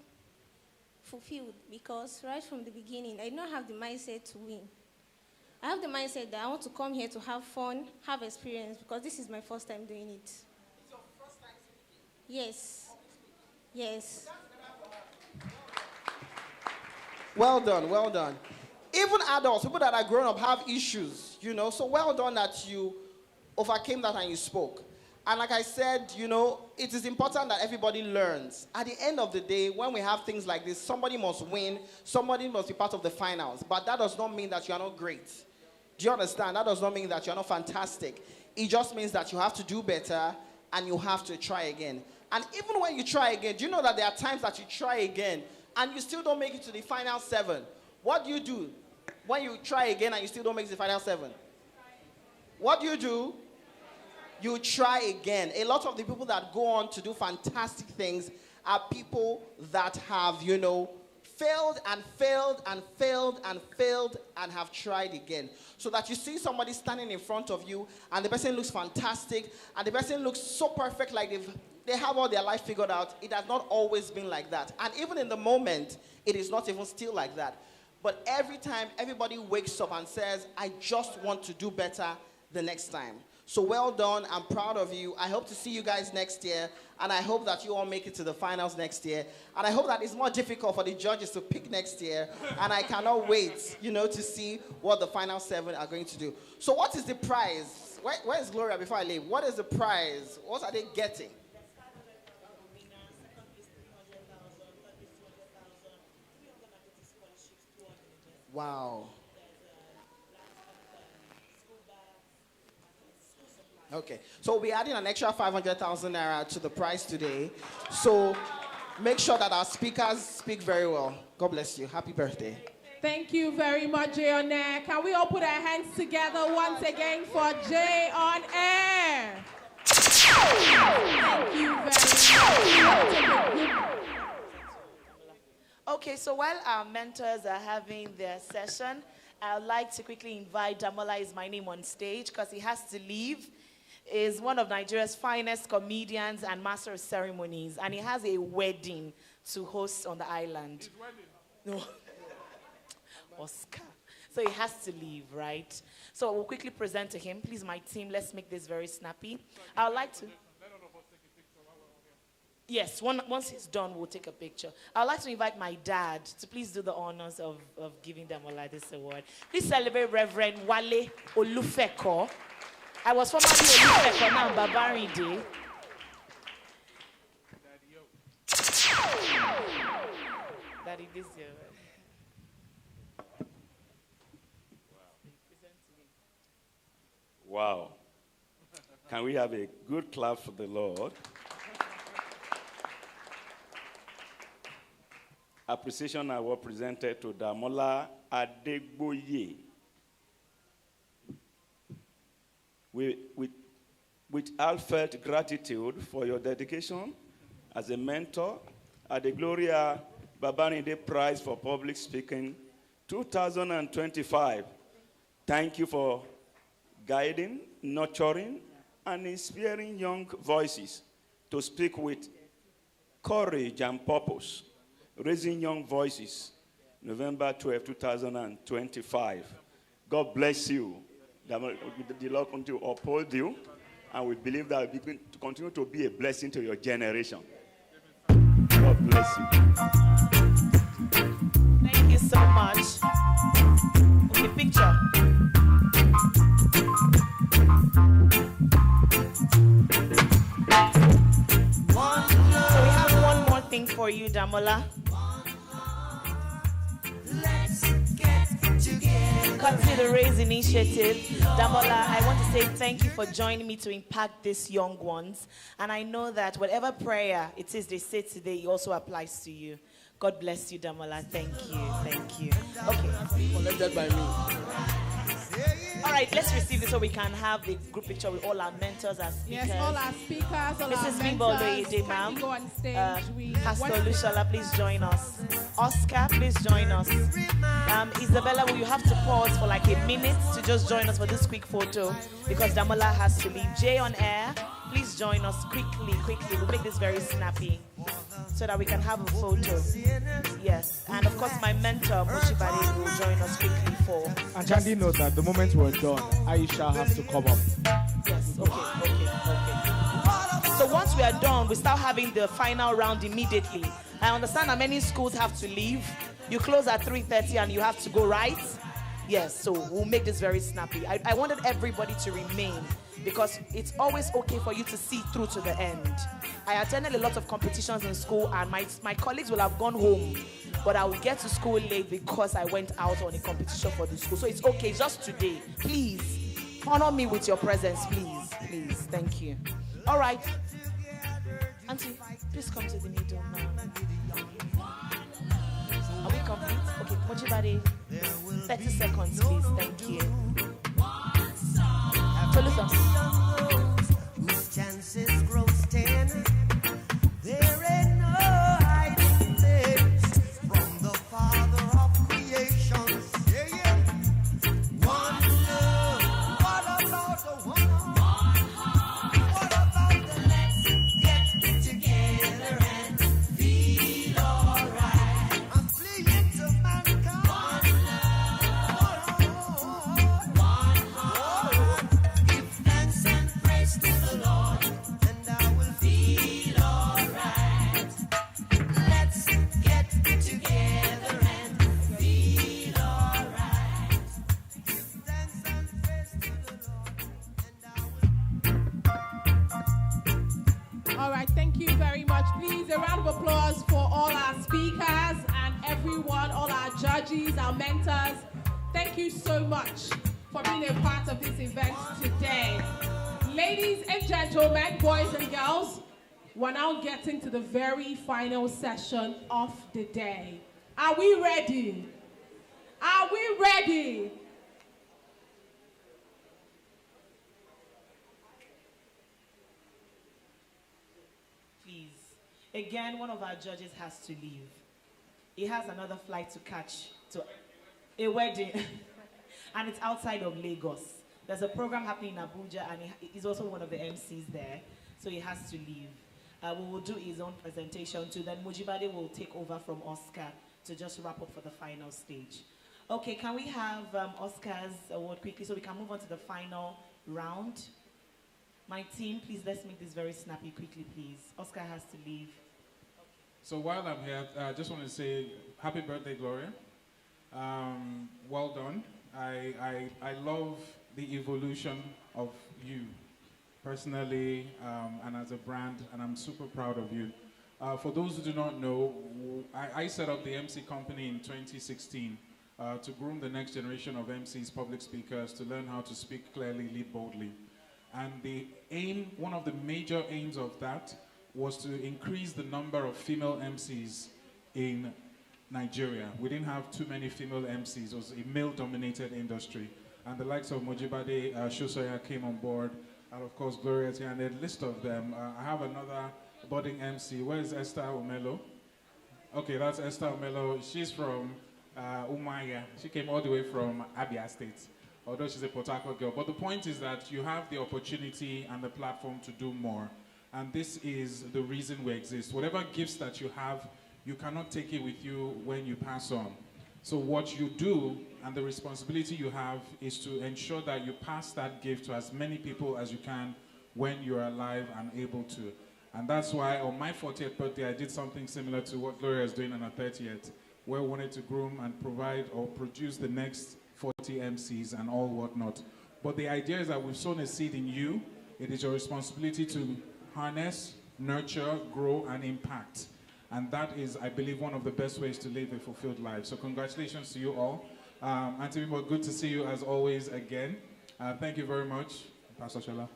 fulfilled because right from the beginning, I did not have the mindset to win. I have the mindset that I want to come here to have fun, have experience, because this is my first time doing it. It's your first time speaking? Yes. Well done. Even adults, people that are grown up, have issues, So well done that you overcame that and you spoke. And like I said, it is important that everybody learns. At the end of the day, when we have things like this, somebody must win, somebody must be part of the finals. But that does not mean that you are not great. Do you understand? That does not mean that you are not fantastic. It just means that you have to do better and you have to try again. And even when you try again, do you know that there are times that you try again and you still don't make it to the final 7? What do you do when you try again and you still don't make it to the final 7? What do? You try again. A lot of the people that go on to do fantastic things are people that have, failed and have tried again. So that you see somebody standing in front of you and the person looks fantastic and the person looks so perfect, like they have all their life figured out. It has not always been like that. And even in the moment, it is not even still like that. But every time everybody wakes up and says, I just want to do better the next time. So well done. I'm proud of you. I hope to see you guys next year. And I hope that you all make it to the finals next year. And I hope that it's more difficult for the judges to pick next year. And I cannot wait, to see what the final 7 are going to do. So what is the prize? Where's Gloria before I leave? What is the prize? What are they getting? Wow. Okay, so we're adding an extra 500,000 naira to the price today. So make sure that our speakers speak very well. God bless you. Happy birthday. Thank you very much, Jay on Air. Can we all put our hands together once again for Jay on Air? Thank you very much. Okay, so while our mentors are having their session, I'd like to quickly invite Damola, is my name, on stage because he has to leave. Is one of Nigeria's finest comedians and master of ceremonies, and he has a wedding to host on the island. His wedding? No. Oscar. So he has to leave, right? So we'll quickly present to him. Please, my team, let's make this very snappy. I would like to... Yes, once he's done, we'll take a picture. I would like to invite my dad to please do the honors of giving Damola this award. Please celebrate Reverend Wale Olufeko. I was formerly Olufeko, now Babrinde'S. Daddy, this year. Wow. Can we have a good clap for the Lord? Appreciation award presented to Damola Adegboye. With heartfelt gratitude for your dedication as a mentor at the Gloria Babrinde'S Prize for Public Speaking 2025. Thank you for guiding, nurturing, and inspiring young voices to speak with courage and purpose. Raising Young Voices, November 12, 2025. God bless you. The Lord continue to uphold you, and we believe that it will continue to be a blessing to your generation. God bless you. Thank you so much. Okay, picture. So we have one more thing for you, Damola. Consider the Raise Initiative. Damola, I want to say thank you for joining me to impact these young ones. And I know that whatever prayer it is they say today, it also applies to you. God bless you, Damola. Thank you. Thank you. Okay. Collected by me. All right, let's receive this so we can have a group picture with all our mentors as speakers. Yes, all our speakers, all Mrs. our Bimbo mentors. Loyede, ma'am. Go on stage. Pastor Lushala, please join us. Oscar, please join us. Isabella, will you have to pause for like a minute to just join us for this quick photo because Damola has to leave. Jay on Air, please join us quickly. We'll make this very snappy so that we can have a photo. Yes, and of course my mentor, Moshibari, will join us quickly for... And Candy knows that the moment we're done, Aisha has to come up. Yes, okay. So once we are done, we start having the final round immediately. I understand that many schools have to leave. You close at 3:30 and you have to go, right? Yes, so we'll make this very snappy. I wanted everybody to remain because it's always okay for you to see through to the end. I attended a lot of competitions in school and my colleagues will have gone home, but I will get to school late because I went out on a competition for the school. So it's okay, just today. Please, honor me with your presence, please. Thank you. All right. Auntie, please come to the middle now. Are we complete? Okay, Mochibade, 30 seconds, please. Thank you. Whose chances grow thin. There ain't no hiding place from the Father of creation. One love. What about the one heart? What about the let's get together and feel alright? I'm fleeing to mankind. One love. One heart. Give thanks and All right, thank you very much. Please, a round of applause for all our speakers and everyone, all our judges, our mentors. Thank you so much for being a part of this event today. Ladies and gentlemen, boys and girls, we're now getting to the very final session of the day. Are we ready? Are we ready? Please. Again, one of our judges has to leave. He has another flight to catch to a wedding. And it's outside of Lagos. There's a program happening in Abuja, and he's also one of the MCs there, so he has to leave. We will do his own presentation too. Then Mujibade will take over from Oscar to just wrap up for the final stage. Okay, can we have Oscar's award quickly so we can move on to the final round? My team, please, let's make this very snappy quickly, please. Oscar has to leave. So while I'm here, I just want to say happy birthday, Gloria. Well done. I love the evolution of you personally and as a brand, and I'm super proud of you. For those who do not know, I set up the MC company in 2016 to groom the next generation of MCs, public speakers, to learn how to speak clearly, lead boldly. And the aim, one of the major aims of that was to increase the number of female MCs in Nigeria. We didn't have too many female MCs. It was a male-dominated industry. And the likes of Mojibade Shosoya came on board, and of course Gloria here, and a list of them. I have another budding MC. Where is Esther Omelo? Okay, that's Esther Omelo. She's from Umaya. She came all the way from Abia State, although she's a Port Harcourt girl. But the point is that you have the opportunity and the platform to do more. And this is the reason we exist. Whatever gifts that you have, you cannot take it with you when you pass on. So what you do and the responsibility you have is to ensure that you pass that gift to as many people as you can when you're alive and able to. And that's why on my 40th birthday, I did something similar to what Gloria is doing on her 30th, where we wanted to groom and provide or produce the next 40 MCs and all whatnot. But the idea is that we've sown a seed in you. It is your responsibility to harness, nurture, grow, and impact. And that is, I believe, one of the best ways to live a fulfilled life. So congratulations to you all. Auntie Bimbo, good to see you as always again. Thank you very much, Pastor Shola.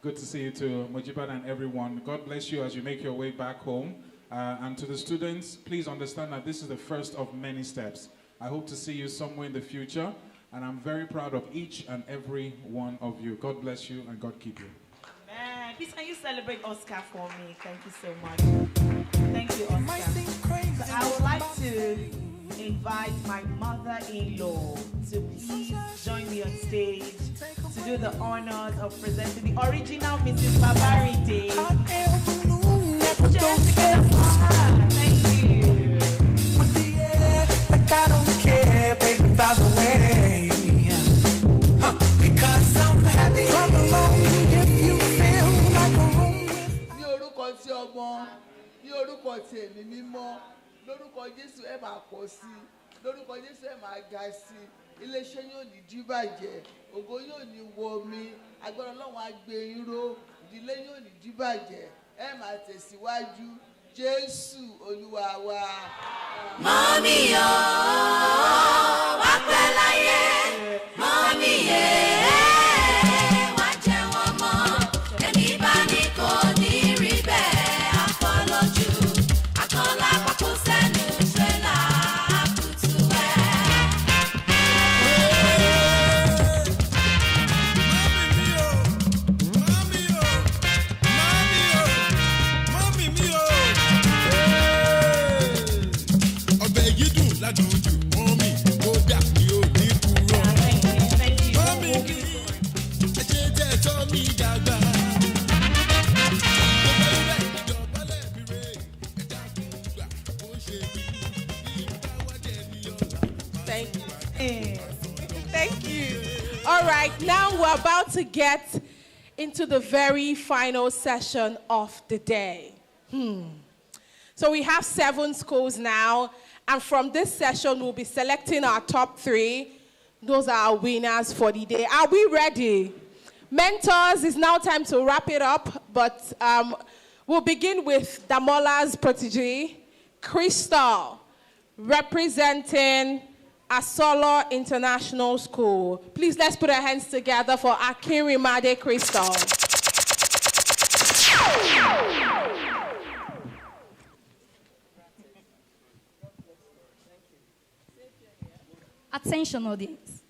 Good to see you too, Mujibad and everyone. God bless you as you make your way back home. And to the students, please understand that this is the first of many steps. I hope to see you somewhere in the future. And I'm very proud of each and every one of you. God bless you and God keep you. Man, please can you celebrate Oscar for me? Thank you so much. Thank you, Oscar. So I would like to invite my mother-in-law to please join me on stage to do the honors of presenting the original Mrs. Babrinde'S. Thank you. Like I don't care, baby, by the way. Because I'm happy. Come along if you feel like a room. Ní orúkọ tí ọmọ, ní orúkọ tí ẹ̀mí mímọ́, lórúkọ Jésù ẹ máa pọ̀ sí, lórúkọ Jésù ẹ máa ga sí, iléeṣẹ́ yóò ní díbàjẹ́, ògo yóò ní wọ omi, agbára Ọlọ́run á gbé yín ró, ìdílé yóò ní díbàjẹ́, ẹ máa tẹ̀síwájú, Jésù Olúwa wa. Mọ́mí o, wá pẹ́ láyé, mọ́mí yẹn. Thank you. All right, now we're about to get into the very final session of the day. So we have 7 schools now, and from this session, we'll be selecting our top 3. Those are our winners for the day. Are we ready? Mentors, it's now time to wrap it up, but we'll begin with Damola's protege, Crystal, representing Asolo International School. Please, let's put our hands together for Akirimade Crystal. Attention, audience.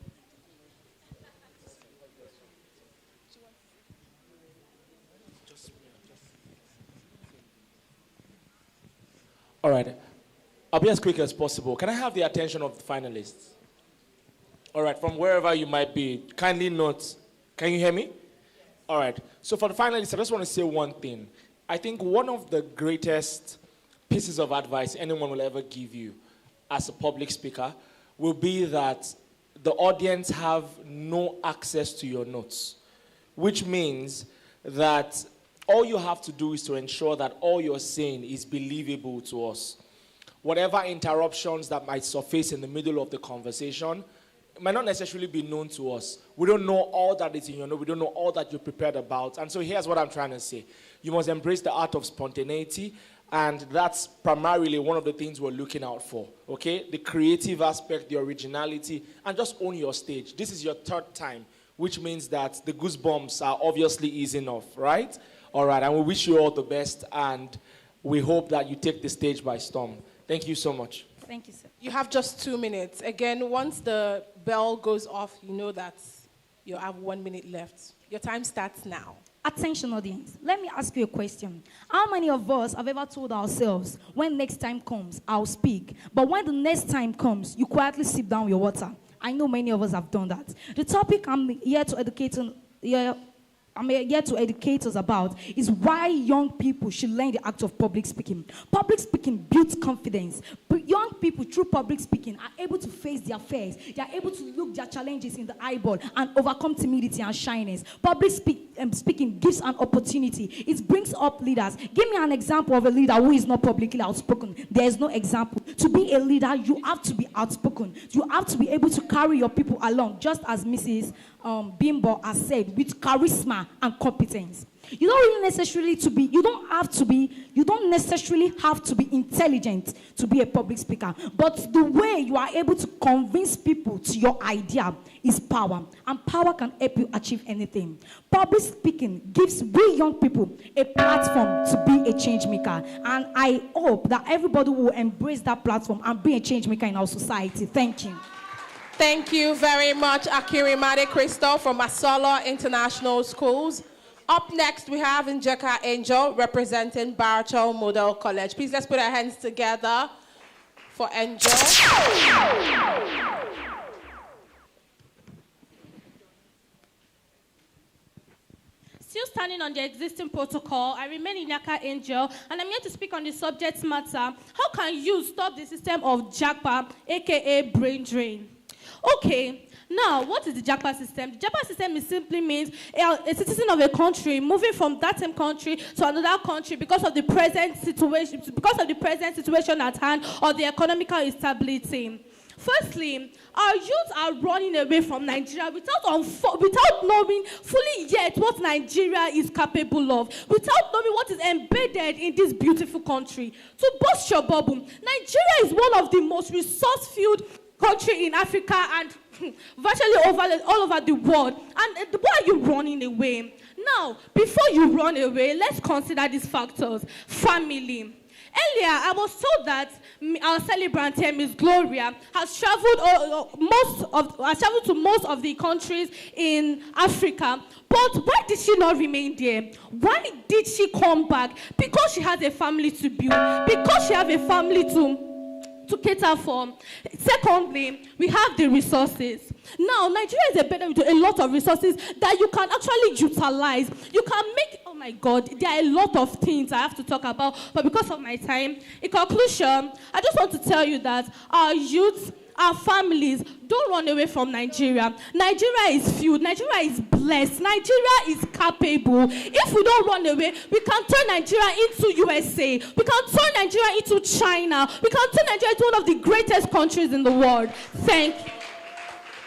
All right. I'll be as quick as possible. Can I have the attention of the finalists? All right, from wherever you might be, kindly note. Can you hear me? All right. So for the finalists, I just want to say one thing. I think one of the greatest pieces of advice anyone will ever give you as a public speaker will be that the audience have no access to your notes, which means that all you have to do is to ensure that all you're saying is believable to us. Whatever interruptions that might surface in the middle of the conversation might not necessarily be known to us. We don't know all that is in your note. We don't know all that you're prepared about. And so here's what I'm trying to say. You must embrace the art of spontaneity, and that's primarily one of the things we're looking out for, okay? The creative aspect, the originality, and just own your stage. This is your third time, which means that the goosebumps are obviously easing off, right? All right, and we wish you all the best, and we hope that you take the stage by storm. Thank you so much. Thank you, sir. You have just 2 minutes. Again, once the bell goes off, you know that you have 1 minute left. Your time starts now. Attention, audience. Let me ask you a question. How many of us have ever told ourselves, when next time comes, I'll speak? But when the next time comes, you quietly sip down your water. I know many of us have done that. The topic I'm here to educate us about is why young people should learn the act of public speaking. Public speaking builds confidence. But young people, through public speaking, are able to face their fears. They are able to look their challenges in the eyeball and overcome timidity and shyness. Public speaking gives an opportunity. It brings up leaders. Give me an example of a leader who is not publicly outspoken. There is no example. To be a leader, you have to be outspoken. You have to be able to carry your people along, just as Mrs. Bimbo has said, with charisma and competence. You don't necessarily have to be intelligent to be a public speaker, but the way you are able to convince people to your idea is power, and power can help you achieve anything. Public speaking gives we young people a platform to be a change maker, and I hope that everybody will embrace that platform and be a change maker in our society. Thank you. Thank you very much, Akirimade Crystal from Asolo International Schools. Up next, we have Njeka Angel representing Barachel Model College. Please, let's put our hands together for Angel. Still standing on the existing protocol, I remain Njeka Angel, and I'm here to speak on the subject matter. How can you stop the system of JAPA, aka brain drain? Okay. Now, what is the JAPA system? The JAPA system simply means a citizen of a country moving from that same country to another country because of the present situation at hand or the economical instability. Firstly, our youth are running away from Nigeria without knowing fully yet what Nigeria is capable of, without knowing what is embedded in this beautiful country. To burst your bubble, Nigeria is one of the most resource-filled country in Africa and virtually all over the world. And why are you running away? Now, before you run away, let's consider these factors. Family. Earlier, I was told that our celebrant here, Miss Gloria, has traveled to most of the countries in Africa. But why did she not remain there? Why did she come back? Because she has a family to build. Because she has a family to cater for. Secondly, we have the resources. Now, Nigeria is embedded with a lot of resources that you can actually utilize. You can make, oh my God, there are a lot of things I have to talk about, but because of my time, in conclusion, I just want to tell you that our youth, our families, don't run away from Nigeria. Nigeria is filled. Nigeria is blessed. Nigeria is capable. If we don't run away, we can turn Nigeria into USA. We can turn Nigeria into China. We can turn Nigeria into one of the greatest countries in the world. Thank you.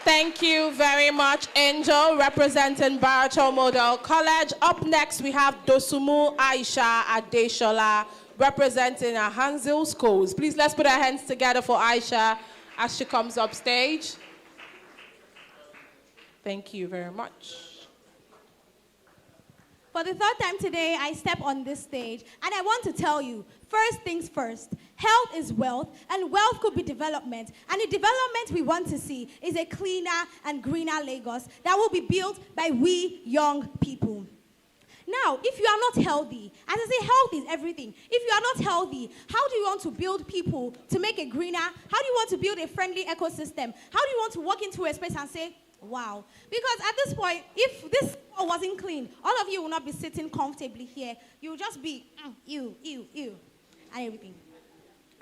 Thank you very much, Angel, representing Barato Model College. Up next, we have Dosumu Aisha Adeshola, representing Ahanzil Schools. Please, let's put our hands together for Aisha as she comes up stage. Thank you very much. For the third time today, I step on this stage, and I want to tell you, first things first, health is wealth, and wealth could be development. And the development we want to see is a cleaner and greener Lagos that will be built by we young people. Now, if you are not healthy, as I say, health is everything. If you are not healthy, how do you want to build people to make it greener? How do you want to build a friendly ecosystem? How do you want to walk into a space and say, wow? Because at this point, if this floor wasn't clean, all of you will not be sitting comfortably here. You will just be, ew, and everything.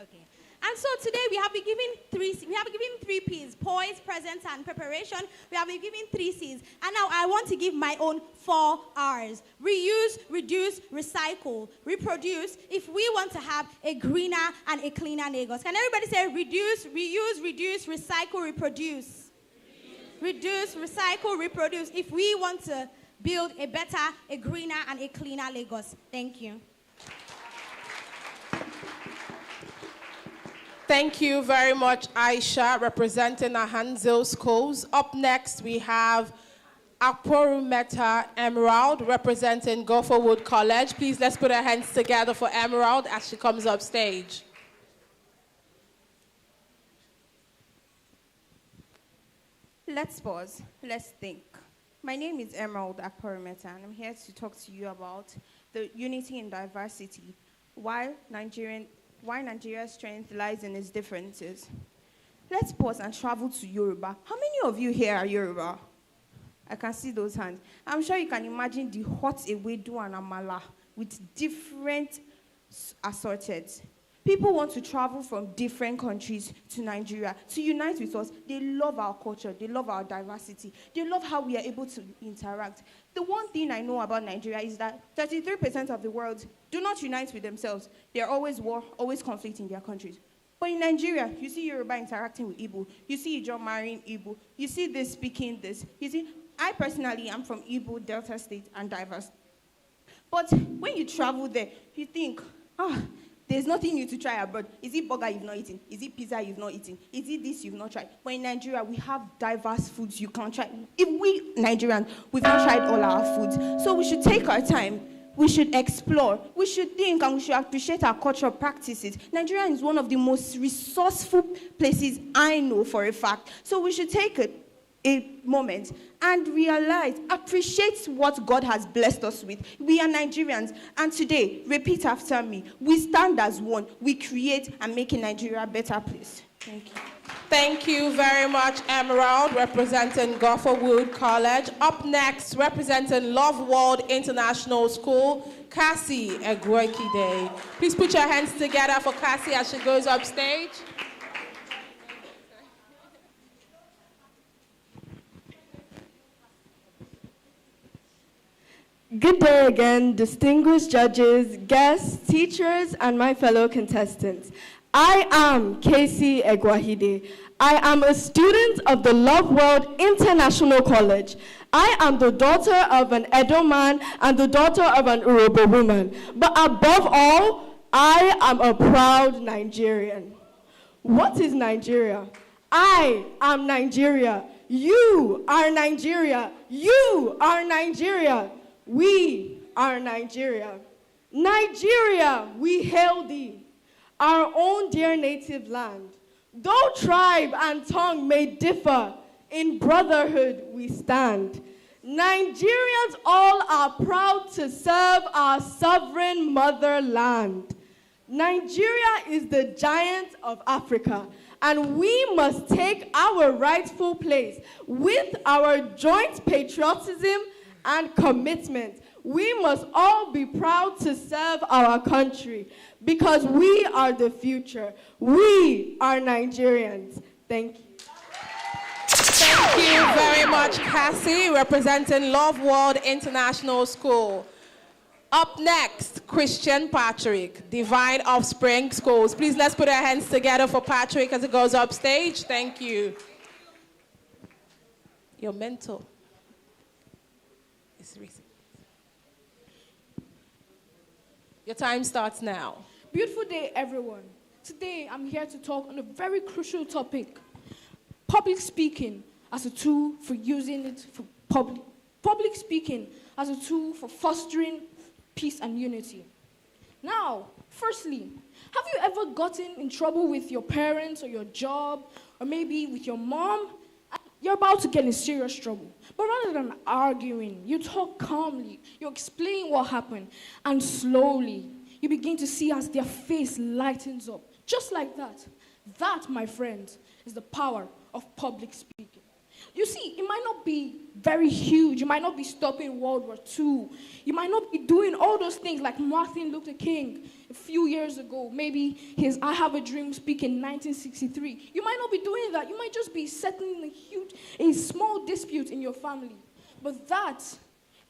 Okay. And so today we have been given three P's: poise, presence, and preparation. We have been given 3 C's. And now I want to give my own 4 R's: reuse, reduce, recycle, reproduce, if we want to have a greener and a cleaner Lagos. Can everybody say reduce, reuse, reduce, recycle, reproduce? Reduce, recycle, reproduce, if we want to build a better, a greener, and a cleaner Lagos. Thank you. Thank you very much, Aisha, representing Ahanzil Schools. Up next, we have Akporumeta Emerald, representing Gopherwood College. Please, let's put our hands together for Emerald as she comes up stage. Let's pause. Let's think. My name is Emerald Akporumeta, and I'm here to talk to you about the unity in diversity, why Nigeria's strength lies in its differences. Let's pause and travel to Yoruba. How many of you here are Yoruba? I can see those hands. I'm sure you can imagine the hot ewedu and amala with different assorted. People want to travel from different countries to Nigeria to unite with us. They love our culture. They love our diversity. They love how we are able to interact. The one thing I know about Nigeria is that 33% of the world do not unite with themselves. There are always war, always conflict in their countries. But in Nigeria, you see Yoruba interacting with Igbo. You see Ijaw marrying Igbo. You see this speaking this. You see, I personally am from Igbo, Delta State, and diverse. But when you travel there, you think, there's nothing new to try abroad. Is it burger you've not eaten? Is it pizza you've not eaten? Is it this you've not tried? But in Nigeria, we have diverse foods you can't try. If we Nigerians, we've not tried all our foods. So we should take our time. We should explore. We should think, and we should appreciate our cultural practices. Nigeria is one of the most resourceful places I know for a fact. So we should take a moment and realize, appreciate what God has blessed us with. We are Nigerians, and today, repeat after me, we stand as one. We create and make Nigeria a better place. Thank you. Thank you very much, Emerald, representing Gopherwood College. Up next, representing Love World International School, Cassie Egwekide. Please put your hands together for Cassie as she goes up stage. Good day again, distinguished judges, guests, teachers, and my fellow contestants. I am Casey Egwahide. I am a student of the Love World International College. I am the daughter of an Edo man and the daughter of an Urobo woman. But above all, I am a proud Nigerian. What is Nigeria? I am Nigeria. You are Nigeria. You are Nigeria. We are Nigeria. Nigeria, we hail thee, our own dear native land. Though tribe and tongue may differ, in brotherhood we stand. Nigerians all are proud to serve our sovereign motherland. Nigeria is the giant of Africa, and we must take our rightful place with our joint patriotism and commitment. We must all be proud to serve our country because we are the future. We are Nigerians. Thank you. Thank you very much, Cassie, representing Love World International School. Up next, Christian Patrick, Divine Offspring Schools. Please, let's put our hands together for Patrick as he goes up stage. Thank you. Your mentor is raising. Your time starts now. Beautiful day, everyone. Today, I'm here to talk on a very crucial topic, public speaking as a tool for using it for public speaking as a tool for fostering peace and unity. Now, firstly, have you ever gotten in trouble with your parents or your job, or maybe with your mom? You're about to get in serious trouble. But rather than arguing, you talk calmly, you explain what happened, and slowly, you begin to see as their face lightens up. Just like that. That, my friends, is the power of public speaking. You see, it might not be very huge. You might not be stopping World War II. You might not be doing all those things like Martin Luther King a few years ago. Maybe his I Have a Dream speak in 1963. You might not be doing that. You might just be settling a small dispute in your family. But that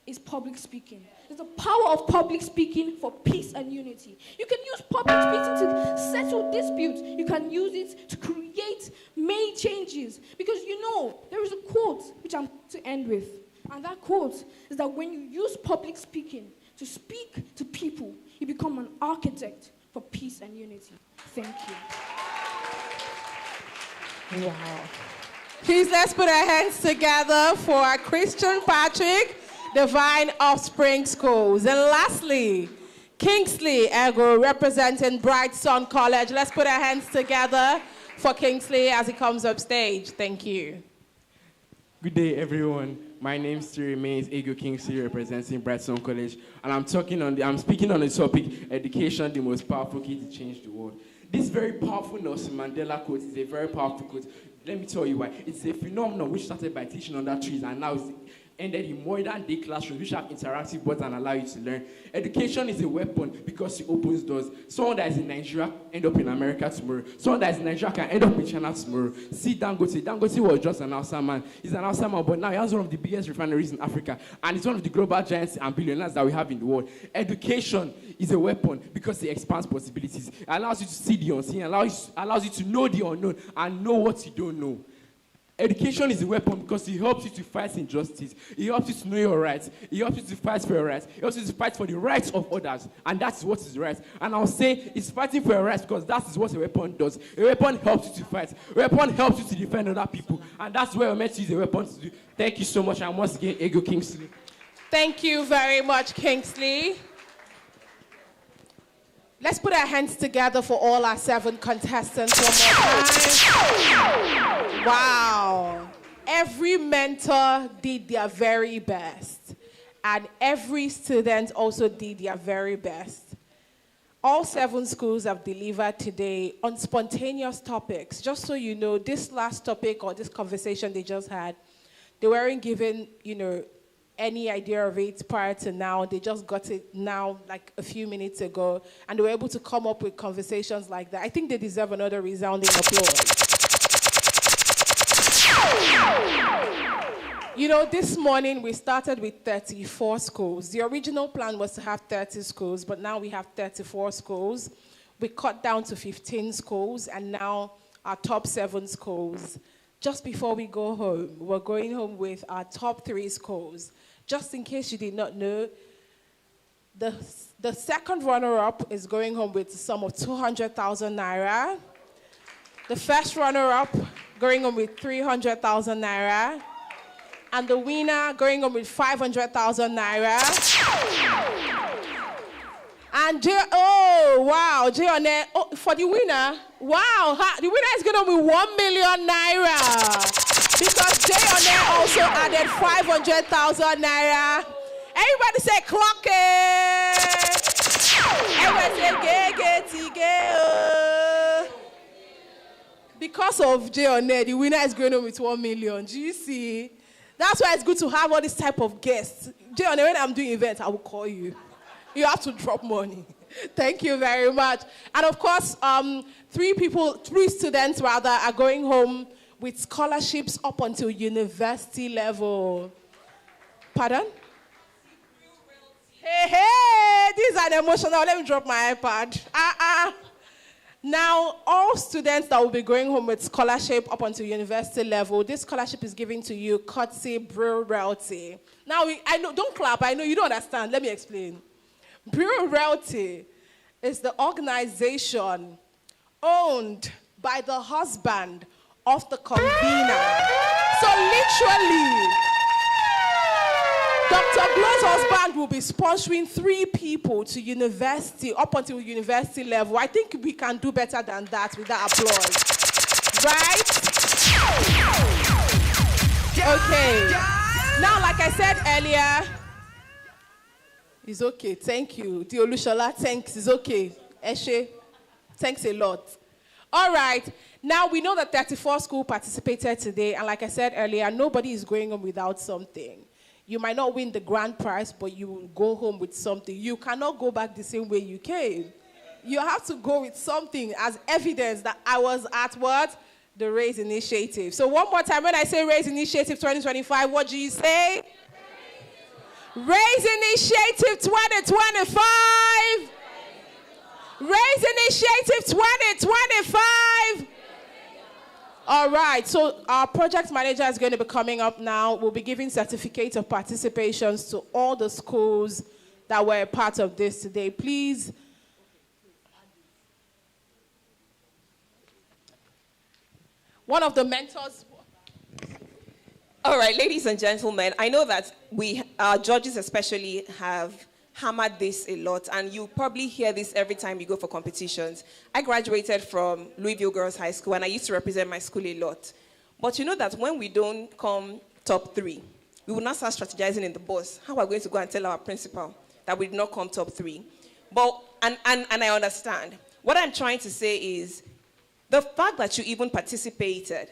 is public speaking. It's the power of public speaking for peace and unity. You can use public speaking to settle disputes. You can use it to create main changes. Because you know, there is a quote which I'm to end with. And that quote is that when you use public speaking to speak to people, you become an architect for peace and unity. Thank you. Wow. Please, let's put our hands together for Christian Patrick, Divine Offspring Schools. And lastly, Kingsley Ego, representing Bright Sun College. Let's put our hands together for Kingsley as he comes up stage. Thank you. Good day, everyone. My name still remains Ego Kingsley, representing Bright Sun College, and I'm speaking on the topic, education, the most powerful key to change the world. This very powerful Nelson Mandela quote is a very powerful quote. Let me tell you why. It's a phenomenon which started by teaching under trees and now is ended in modern day classrooms which have interactive boards and allow you to learn. Education is a weapon because it opens doors. Someone that is in Nigeria end up in America tomorrow. Someone that is in Nigeria can end up in China tomorrow. See Dangote. Dangote was just an Hausa man. He's an Hausa man, but now he has one of the biggest refineries in Africa. And it's one of the global giants and billionaires that we have in the world. Education is a weapon because it expands possibilities. It allows you to see the unseen, allows you to know the unknown and know what you don't know. Education is a weapon because it helps you to fight injustice. It helps you to know your rights. It helps you to fight for your rights. It helps you to fight for the rights of others. And that is what is right. And I'll say it's fighting for your rights because that is what a weapon does. A weapon helps you to fight. A weapon helps you to defend other people. And that's where we're meant to use a weapon to do. Thank you so much. And once again, Ego Kingsley. Thank you very much, Kingsley. Let's put our hands together for all our 7 contestants one more time. Wow. Every mentor did their very best. And every student also did their very best. All 7 schools have delivered today on spontaneous topics. Just so you know, this last topic or this conversation they just had, they weren't given, any idea of it prior to now. They just got it now, like a few minutes ago, and they were able to come up with conversations like that. I think they deserve another resounding applause. This morning we started with 34 schools. The original plan was to have 30 schools, but now we have 34 schools. We cut down to 15 schools, and now our top 7 schools. Just before we go home, we're going home with our top 3 schools. Just in case you did not know, the second runner-up is going home with a sum of 200,000 naira. The first runner-up going home with 300,000 naira. And the winner going home with 500,000 naira. And for the winner, the winner is going home with 1 million naira. Because J.O.N. also added 500,000 naira. Everybody say, clock it. Everybody say, get. Because of J.O.N., the winner is going home with 1 million. Do you see? That's why it's good to have all this type of guests. J.O.N., when I'm doing events, I will call you. You have to drop money. Thank you very much. And of course, 3 students are going home with scholarships up until university level. Pardon? Hey, this is an emotional. Let me drop my iPad. Now, all students that will be going home with scholarship up until university level, this scholarship is given to you courtesy Brew Realty. Now, I know, don't clap, I know you don't understand. Let me explain. Brew Realty is the organization owned by the husband of the convener. So literally, Dr. Glo's husband will be sponsoring 3 people to university, up until university level. I think we can do better than that with that applause. Right? Okay. Now, like I said earlier, it's okay. Thank you. Diolushola, thanks. It's okay. Eshe, thanks a lot. All right. Now, we know that 34 schools participated today. And like I said earlier, nobody is going home without something. You might not win the grand prize, but you will go home with something. You cannot go back the same way you came. You have to go with something as evidence that I was at what? The Raise Initiative. So one more time, when I say Raise Initiative 2025, what do you say? Raise Initiative 2025. Raise Initiative 2025. All right, so our project manager is going to be coming up now. We'll be giving certificates of participations to all the schools that were a part of this today. Please. One of the mentors. All right, ladies and gentlemen, I know that our judges especially have hammered this a lot, and you probably hear this every time you go for competitions. I graduated from Louisville Girls High School, and I used to represent my school a lot. But you know that when we don't come top 3, we will not start strategizing in the bus. How are we going to go and tell our principal that we did not come top 3? But, and I understand. What I'm trying to say is, the fact that you even participated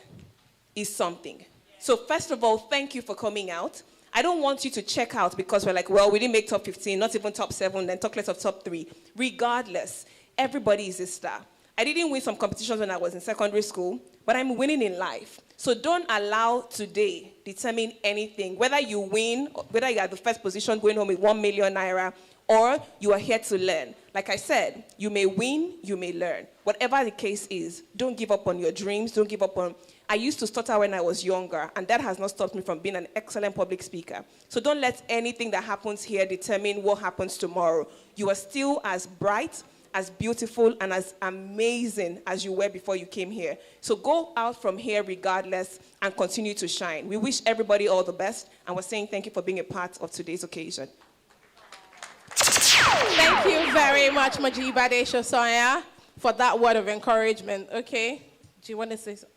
is something. So first of all, thank you for coming out. I don't want you to check out because we're like, well, we didn't make top 15, not even top 7, then talk less of top 3. Regardless, everybody is a star. I didn't win some competitions when I was in secondary school, but I'm winning in life. So don't allow today determine anything, whether you win, whether you are the first position going home with 1 million naira, or you are here to learn. Like I said, you may win, you may learn. Whatever the case is, don't give up on your dreams, don't give up on... I used to stutter when I was younger, and that has not stopped me from being an excellent public speaker. So don't let anything that happens here determine what happens tomorrow. You are still as bright, as beautiful, and as amazing as you were before you came here. So go out from here regardless and continue to shine. We wish everybody all the best, and we're saying thank you for being a part of today's occasion. Thank you very much, Majibade Shosoya, for that word of encouragement. Okay? Do you want to say something?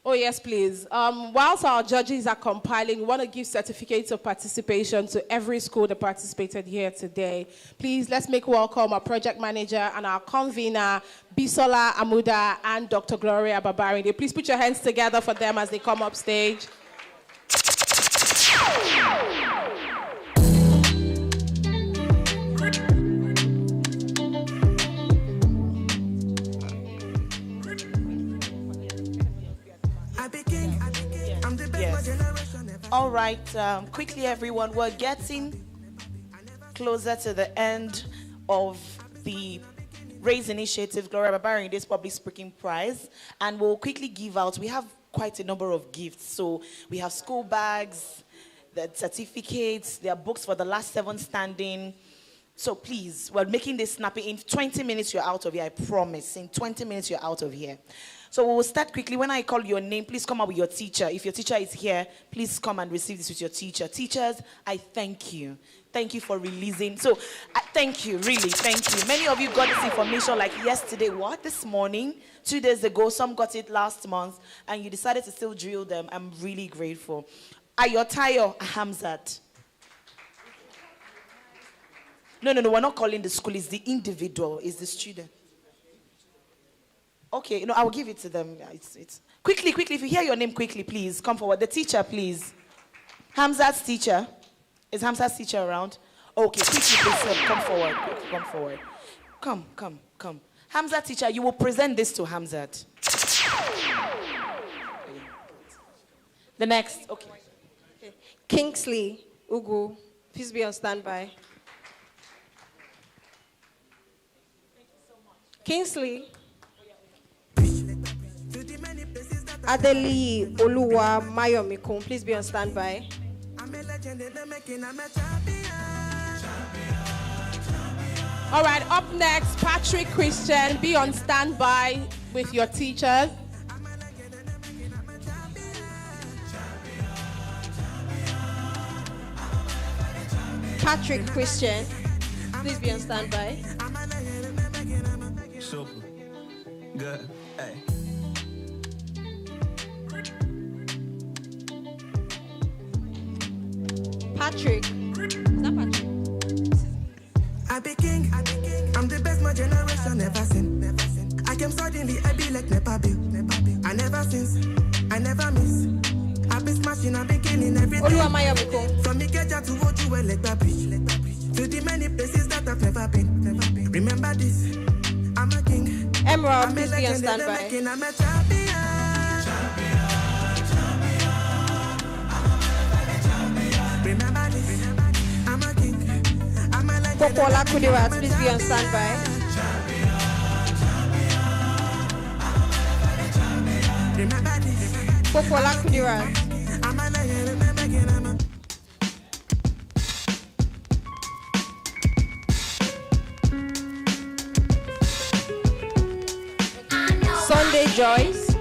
Oh, yes, please. Whilst our judges are compiling, we want to give certificates of participation to every school that participated here today. Please, let's make welcome our project manager and our convener, Bisola Amuda and Dr. Gloria Babrinde'S. Please put your hands together for them as they come up stage. All right, quickly everyone, we're getting closer to the end of the Raise Initiative Gloria Babrinde'S Public Speaking Prize, and we'll quickly give out, we have quite a number of gifts. So we have school bags, the certificates, there are books for the last 7 standing. So please, we're making this snappy. In 20 minutes you're out of here, I promise. In 20 minutes you're out of here. So we'll start quickly. When I call your name, please come up with your teacher. If your teacher is here, please come and receive this with your teacher. Teachers, I thank you. Thank you for releasing. So, thank you, really, thank you. Many of you got this information like yesterday, this morning, 2 days ago. Some got it last month, and you decided to still drill them. I'm really grateful. Ayotayo Hamzat. No, we're not calling the school. It's the individual. It's the student. Okay, I will give it to them. It's quickly, if you hear your name quickly, please, come forward. The teacher, please. Hamzat's teacher. Is Hamzat's teacher around? Okay, quickly, please, come forward. Come forward. Come. Hamzat teacher, you will present this to Hamzat. The next, okay. Kingsley Ugu, please be on standby. Kingsley. Adeli Oluwa Mayomikun, please be on standby. All right, up next, Patrick Christian, be on standby with your teachers. Patrick Christian, please be on standby. Super. Good. Hey. Patrick. Is that Patrick? I be king. I'm the best my generation ever seen. I came suddenly, I be like Nepa Bill. I never since, I never miss. I be smashing, I be killing everything. From Ikeja to Ojuwe, like that bridge. To the many places that I've never been. Remember this, I'm a king. Emerald, please be on standby. I'm a champion. Remember this, I'm a king. I'm a legend. Popola Kudirat, please be on standby. Remember this, Popola Kudirat. I'm a legend. Sunday Joyce.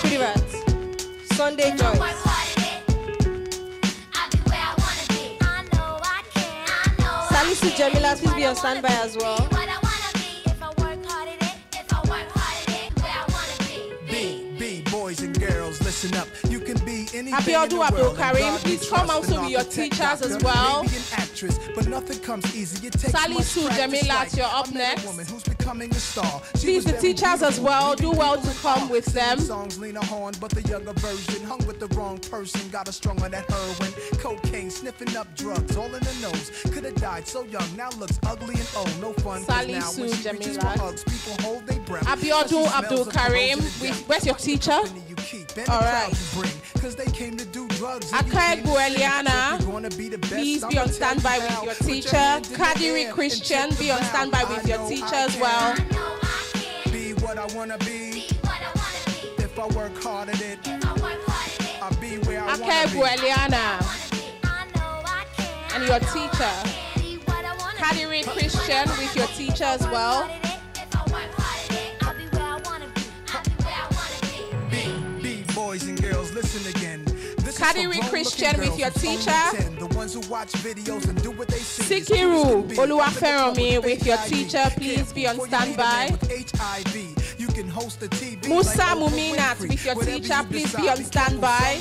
Kudirat. Sunday Joyce. Salisu Jamila, please be on standby as well. Boys and girls, listen up. You can be anything Abiodun in the Abdul world, Karim, and please God come out trusts to an be your architect, teachers as doctor, well. maybe an actress, but nothing comes easy. It takes Salisu much practice, Jamila, like you're up I met a next. woman who's becoming a star. She Please, was the very teachers as well, do well to come with them. songs Lena Horne, but the younger version hung with the wrong person. Got her strung on that heroin, cocaine, sniffing up drugs, all in the nose. Could have died so young, now looks ugly and old. No fun. 'Cause now when she reaches for hugs, people hold their breath. Abiodun Abdul Karim, where's your teacher? All right. Akaegu Eliana, please be on standby with your teacher. Kadiri Christian, be on standby with your teacher as well. Be what I wanna be. If I work hard at it, I'll be where I wanna Akaegu be. Eliana and your teacher. Kadiri Christian with your teacher as well. Boys and girls, listen again. Kadiri Christian with your teacher. The ones who watch videos and do what they see. Sikiru Oluwaferomi with your teacher, please be on standby. You can host a TV Musa Muminat with your teacher, please be on standby.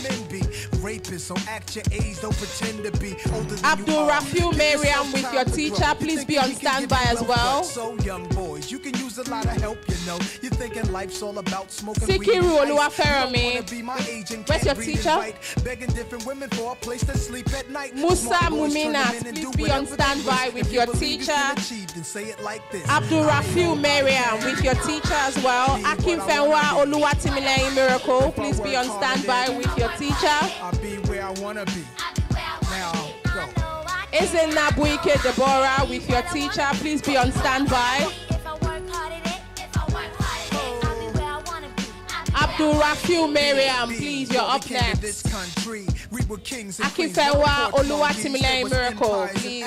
Rapists, so act your age, don't pretend to be older than Abdul you are. Rafiu Mariam with your teacher, please be on standby as well. So young boys, you can use a lot of help, you know. You're thinking life's all about smoking weed. Sikiru and ice. Oluwaferomi. You don't wanna be my age and Where's your can't read teacher? and write. Begging different women for a place to sleep at night. Musa Smart boys turn Muminat, them in and please do be on whatever they standby wish. with If your you believe you teacher. can achieve, then say it like this. Abdul Rafiu Mariam with your teacher as well. Akim Fenwa Oluwatimilei Miracle, please be on standby with your teacher. I'll be where I wanna be. Now go. Isin Nabuike Deborah with your teacher, please be on standby. Abdul Rafiu Mariam, please, you're up next. Akifewa Oluwatimilei Miracle, please.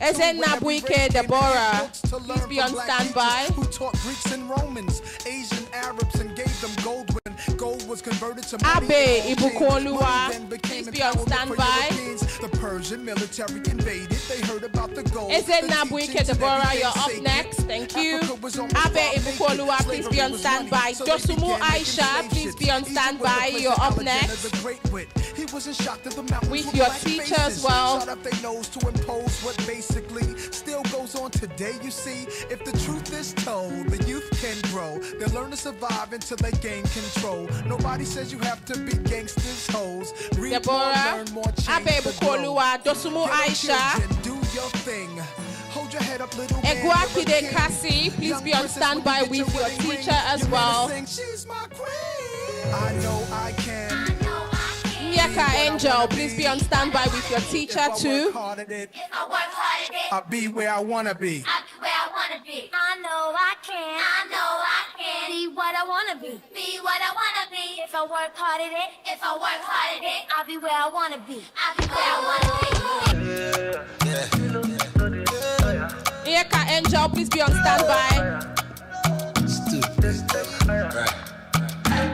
Isin Nabuike Deborah, please be on standby. Who taught Greeks and Romans, Asian Arabs, and gave them gold when gold was converted to money. Abe Ibukuoluwa, please be on standby. The Persian military invaded. They heard about the gold. Isin Nabuike Deborah, you're up next. Thank you. Abe Ibukuoluwa, please be on standby. Dosumu Aisha, please be on standby. You're up next. He wasn't shocked at the mountains With your teacher as well. Shut up their nose to impose what basically still goes on today. You see, if the truth is told, the youth can grow. They'll learn to survive until they gain control. Nobody says you have to be gangsters, hoes. Read more, Deborah, learn more, change Abe the globe. Ibukuoluwa, Dosumu Get up, Aisha. children, do your thing. Hold your head up, little man. Egwakide Kasi, please be on standby with your teacher as well. She's my queen. I know I can. Nyeka Angel, please be on standby with your teacher too. If I work hard at it, I'll be where I wanna be. I know I can. Be what I wanna be. Be what I wanna be. If I work hard at it, I'll be where I wanna be. I'll be where I wanna be. Iyeka Angel, please be on standby.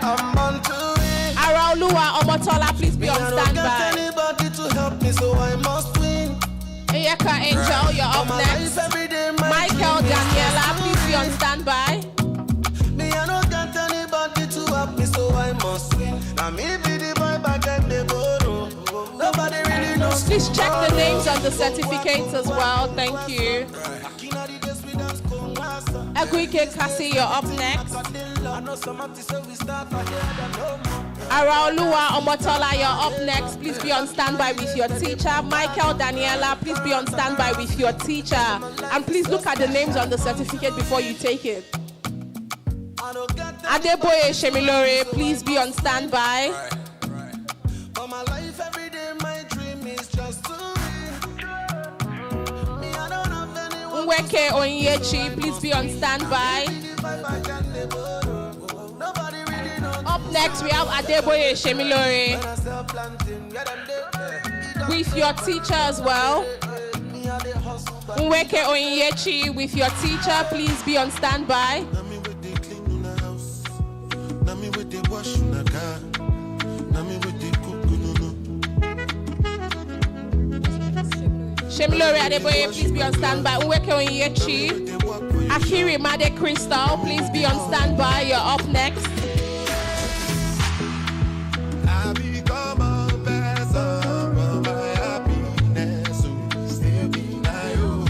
I'm on to it. Araoluwa Omotola, please be on I don't got standby. anybody to help me, so I must win. Iyeka Angel, you're up next. Michael Daniela, please be on standby. Me, I don't got anybody to help me, so I must win. Now me be the boy back and they borrow. Nobody really knows. Please check the names on the certificates as well. Thank you. Eguike Kasi, you're up next. Araoluwa Omotola, you're up next. Please be on standby with your teacher. Michael Daniela, please be on standby with your teacher. And please look at the names on the certificate before you take it. Adeboye Shemilore, please be on standby. For my life every day, my dream is just to win. Me, I don't have anyone. Nweke Onyechi, please be on standby. Up next, we have Adeboye Shemilore with your teacher as well. Nweke Onyechi with your teacher, please be on standby. Shemilore Adeboye, please be on standby. Nweke Onyechi. Akiri Made Crystal, please be on standby. You're up next. I become a vessel for my happiness, so still be you.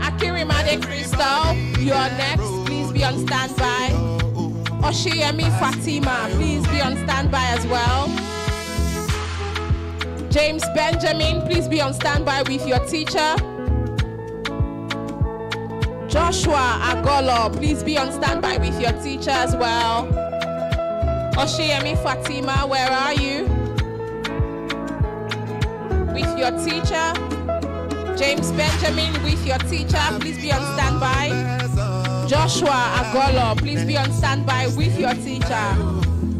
Akiri Made Crystal, you're next. Please be on standby. Oshiyemi Fatima, please be on standby as well. James Benjamin, please be on standby with your teacher. Joshua Agolo, please be on standby with your teacher as well. Oshiyemi Fatima, where are you? With your teacher. James Benjamin with your teacher, please be on standby. Joshua Agolo, please be on standby with your teacher.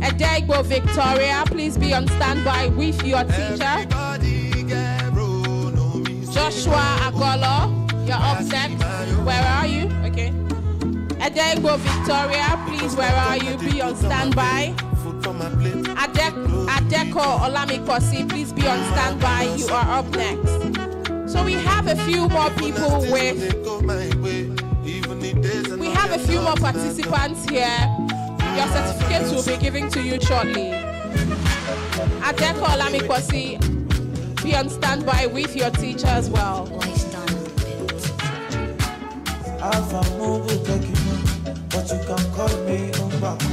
Edegbo Victoria, please be on standby with your teacher. Joshua Agolo, you're up next. Where are you? Okay. Edegbo Victoria, please, where are you? Be on standby. Adeko Olamikosi, please be on standby. You are up next. So we have a few more people we have a few more participants here. Your certificates will be given to you shortly. Adeko Olamikosi, be on standby with your teacher as well. Alpha mobile taking, but you can call me Umbaku.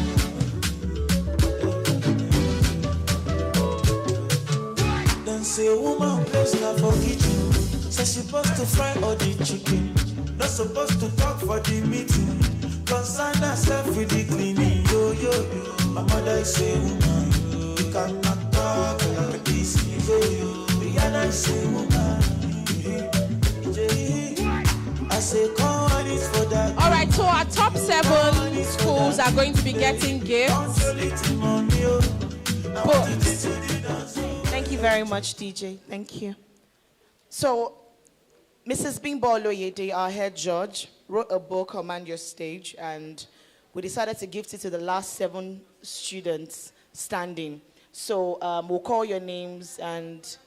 Then say woman place not for kitchen. Say she supposed to fry all the chicken. Not supposed to talk for the meeting. Concern herself with the cleaning. Yo, yo, yo. My mother say woman, you cannot talk like this. Yo, yo. And I say woman, I say come is for that. All right, so our top 7 schools are going to be getting gifts. Books. Thank you very much, DJ. Thank you. So, Mrs. Bimbo Oloyede, our head judge, wrote a book, Command Your Stage, and we decided to gift it to the last 7 students standing. So, we'll call your names and...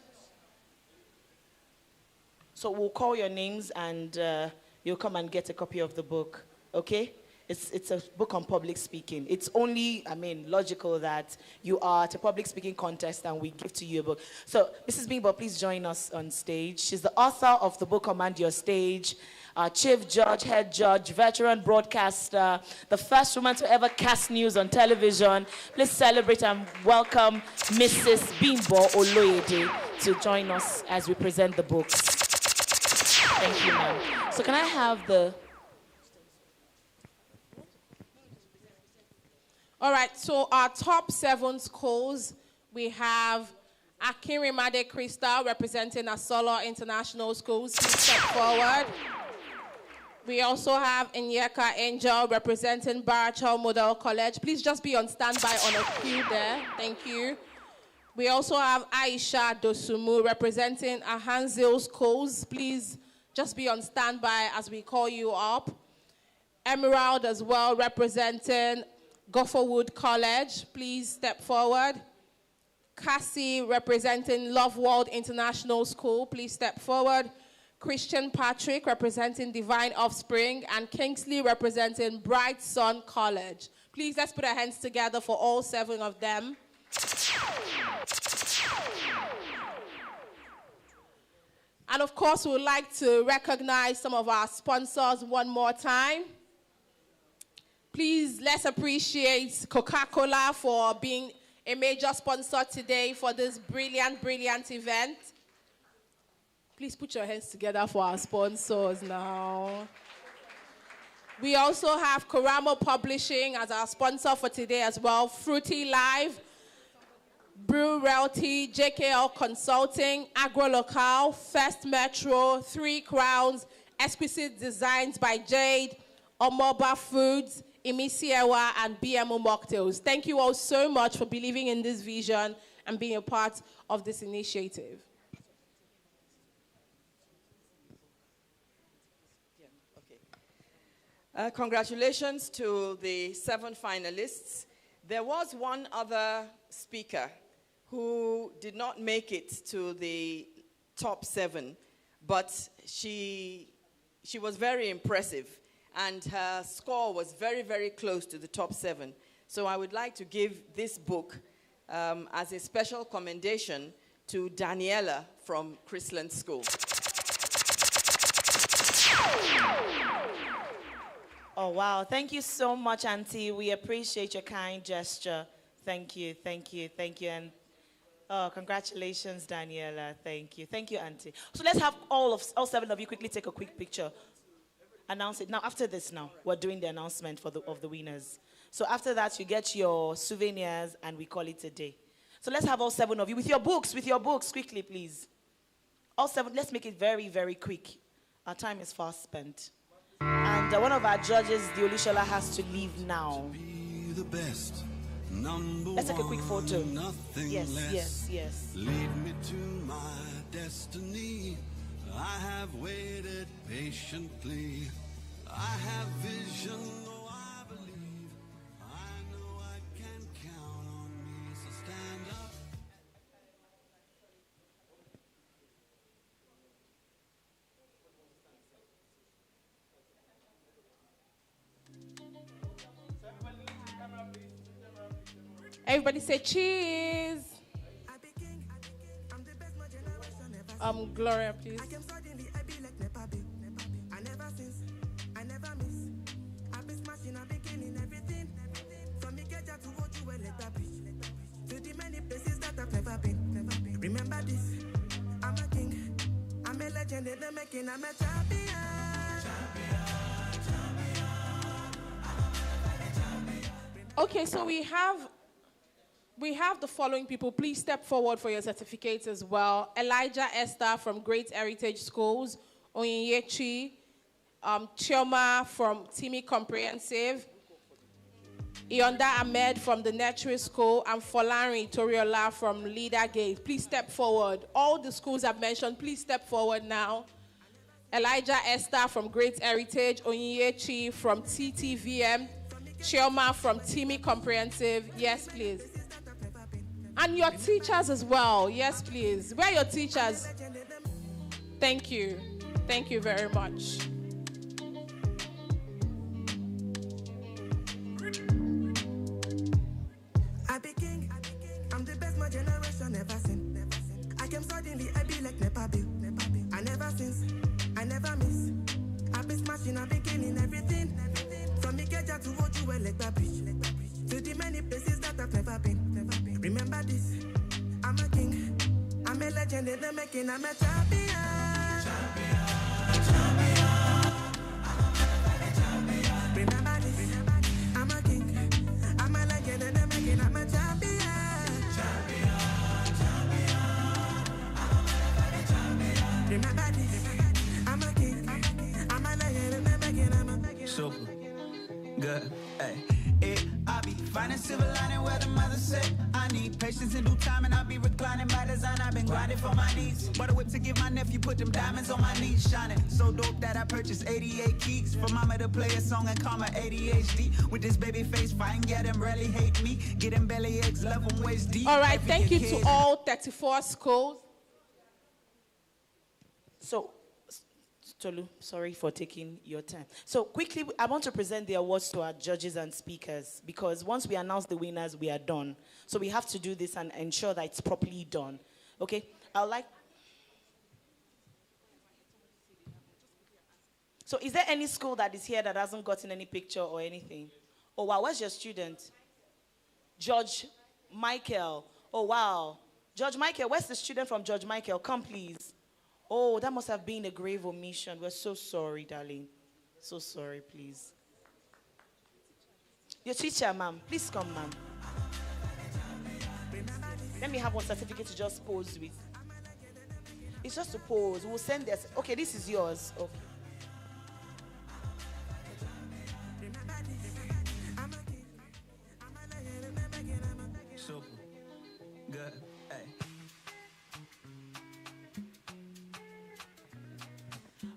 you'll come and get a copy of the book, okay? It's a book on public speaking. It's only, logical that you are at a public speaking contest and we give to you a book. So, Mrs. Bimbo, please join us on stage. She's the author of the book, Command Your Stage, chief judge, head judge, veteran broadcaster, the first woman to ever cast news on television. Please celebrate and welcome Mrs. Bimbo Oloyede to join us as we present the books. Thank you, ma'am. So can I have the... All right, so our top 7 schools, we have Akirimade Crystal representing Asolo International Schools. Please step forward. We also have Inyeka Angel representing Barachel Model College. Please just be on standby on a queue there. Thank you. We also have Aisha Dosumu representing Ahanzil Schools. Please just be on standby as we call you up. Emerald as well representing Gopherwood College. Please step forward. Cassie representing Love World International School. Please step forward. Christian Patrick representing Divine Offspring, and Kingsley representing Bright Sun College. Please, let's put our hands together for all 7 of them. And of course, we would like to recognize some of our sponsors one more time. Please, let's appreciate Coca-Cola for being a major sponsor today for this brilliant, brilliant event. Please put your hands together for our sponsors now. We also have Koramo Publishing as our sponsor for today as well. Fruity Live, Brew Realty, JKL Consulting, Agrolocal, First Metro, 3 Crowns, Exquisite Designs by Jade, Omoba Foods, Imisiewa, and BMO Mocktails. Thank you all so much for believing in this vision and being a part of this initiative. Congratulations to the 7 finalists. There was one other speaker who did not make it to the top 7, but she was very impressive, and her score was very, very close to the top 7. So I would like to give this book as a special commendation to Daniela from Chrisland School. Oh, wow. Thank you so much, Auntie. We appreciate your kind gesture. Thank you, thank you, thank you. And congratulations, Daniela. Thank you. Thank you, Auntie. So let's have all 7 of you quickly take a quick picture. Announce it. Now, after this now, we're doing the announcement of the winners. So after that, you get your souvenirs, and we call it a day. So let's have all 7 of you with your books, quickly, please. All 7, let's make it very, very quick. Our time is fast spent. And one of our judges, the Olushola, has to leave now. Let's take a quick photo. Yes. Lead me to my destiny. I have waited patiently. I have vision, oh, I believe. I know I can count on me, so stand up. Everybody say cheese. Gloria, please. Remember this, I'm a king, I'm a legend in the making, I'm a champion. Okay, so we have the following people. Please step forward for your certificates as well. Elijah Esther from Great Heritage Schools, Oyinyechi, Chioma from Timi Comprehensive, Ionda Ahmed from the Nursery School, and Folari Toriola from Leader Gate. Please step forward. All the schools I've mentioned, please step forward now. Elijah Esther from Great Heritage, Oyinyechi from TTVM, Chioma from Timi Comprehensive. Yes, please. And your teachers as well. Yes, please. Where are your teachers? Thank you. Thank you very much. I be king, I'm the best my generation ever seen. I came suddenly, I be like Nepa Bill. I never since, I never miss. I be smashing, I be killing everything. From Ikeja to Ojuwe, like the bridge. To the many places that I've never been. Remember this, I'm a king, I'm a legend in the making, I'm a champion. Remember this, I'm a king, I'm a legend in the making, I'm a champion. Remember this, I'm a king, I'm a legend in the making, Super good. Hey. I'll be finding silver lining where the mother said I need patience and due time, and I'll be reclining by design. I've been grinding for my needs. Bought a whip to give my nephew, put them diamonds on my knees, shining so dope that I purchased 88 keys for mama to play a song and call my ADHD. With this baby face, fine, yeah, them really hate me. Get them belly aches, love them waist deep. All right, thank you to all 34 schools. So, Tolu, sorry for taking your time. So quickly, I want to present the awards to our judges and speakers, because once we announce the winners, we are done. So we have to do this and ensure that it's properly done. Okay? I'd like... So is there any school that is here that hasn't gotten any picture or anything? Oh, wow, where's your student? George Michael. Oh, wow. George Michael, where's the student from George Michael? Come, please. Oh, that must have been a grave omission. We're so sorry, darling. So sorry, please. Your teacher, ma'am. Please come, ma'am. Let me have one certificate to just pose with. It's just to pose. We'll send this. Okay, this is yours. Okay. Super good. Hey.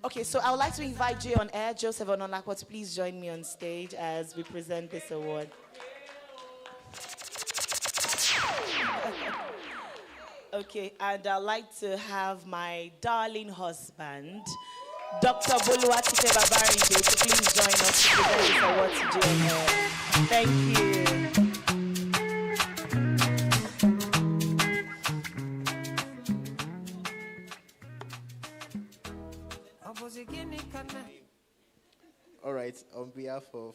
Okay, so I would like to invite Jay on air, Joseph Onolakwa, to please join me on stage as we present this award. Okay, and I'd like to have my darling husband, Dr. Boluwatife Babarinde, to please join us to present this award to Jay on air. Thank you. All right, on behalf of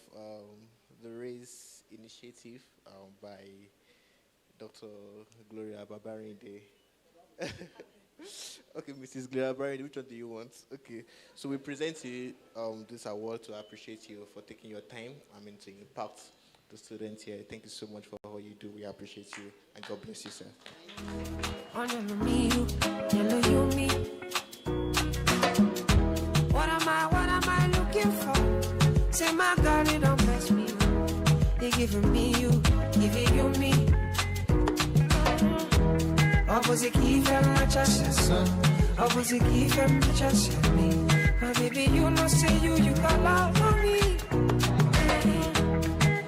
the Raise Initiative by Dr. Gloria Babrinde'S. Okay, Mrs. Gloria Babrinde'S, which one do you want? Okay, so we present to you this award to appreciate you for taking your time, to impact the students here. Thank you so much for all you do. We appreciate you, and God bless you, sir. What am I looking for? Say my God, you don't mess me up. They giving me you, giving you me. Opposite key from my chest, opposite key from my chest, me. My baby, you know, say you got love for me.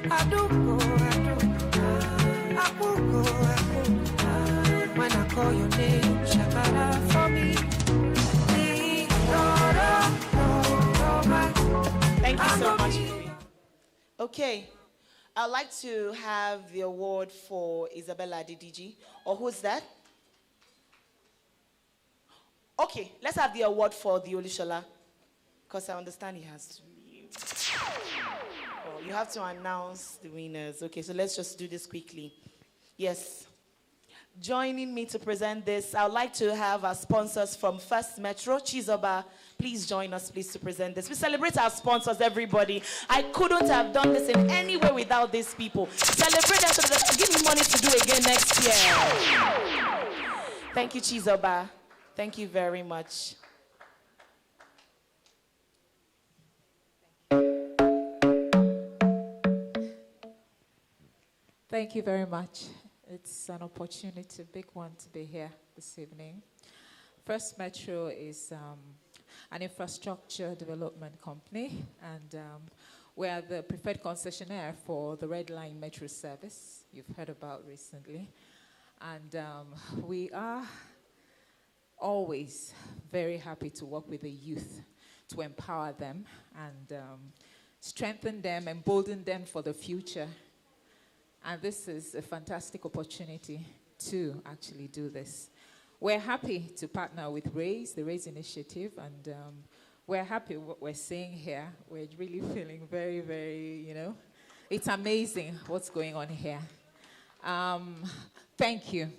I do go. When I call your name, shakara for me. Thank you so much. Okay, I'd like to have the award for Isabella Adidiji. Or who's that? Okay, let's have the award for the Olushola, because I understand he has to leave. Oh, you have to announce the winners. Okay, so let's just do this quickly. Yes. Joining me to present this, I would like to have our sponsors from First Metro, Chizoba. Please join us, please, to present this. We celebrate our sponsors, everybody. I couldn't have done this in any way without these people. Celebrate them so that they give me money to do again next year. Thank you, Chizoba. Thank you very much. Thank you very much. It's an opportunity, a big one, to be here this evening. First Metro is an infrastructure development company, and we are the preferred concessionaire for the Red Line Metro service you've heard about recently. And we are always very happy to work with the youth to empower them and strengthen them, embolden them for the future. And this is a fantastic opportunity to actually do this. We're happy to partner with RAISE, the RAISE Initiative, and we're happy what we're seeing here. We're really feeling very, very, it's amazing what's going on here. Thank you,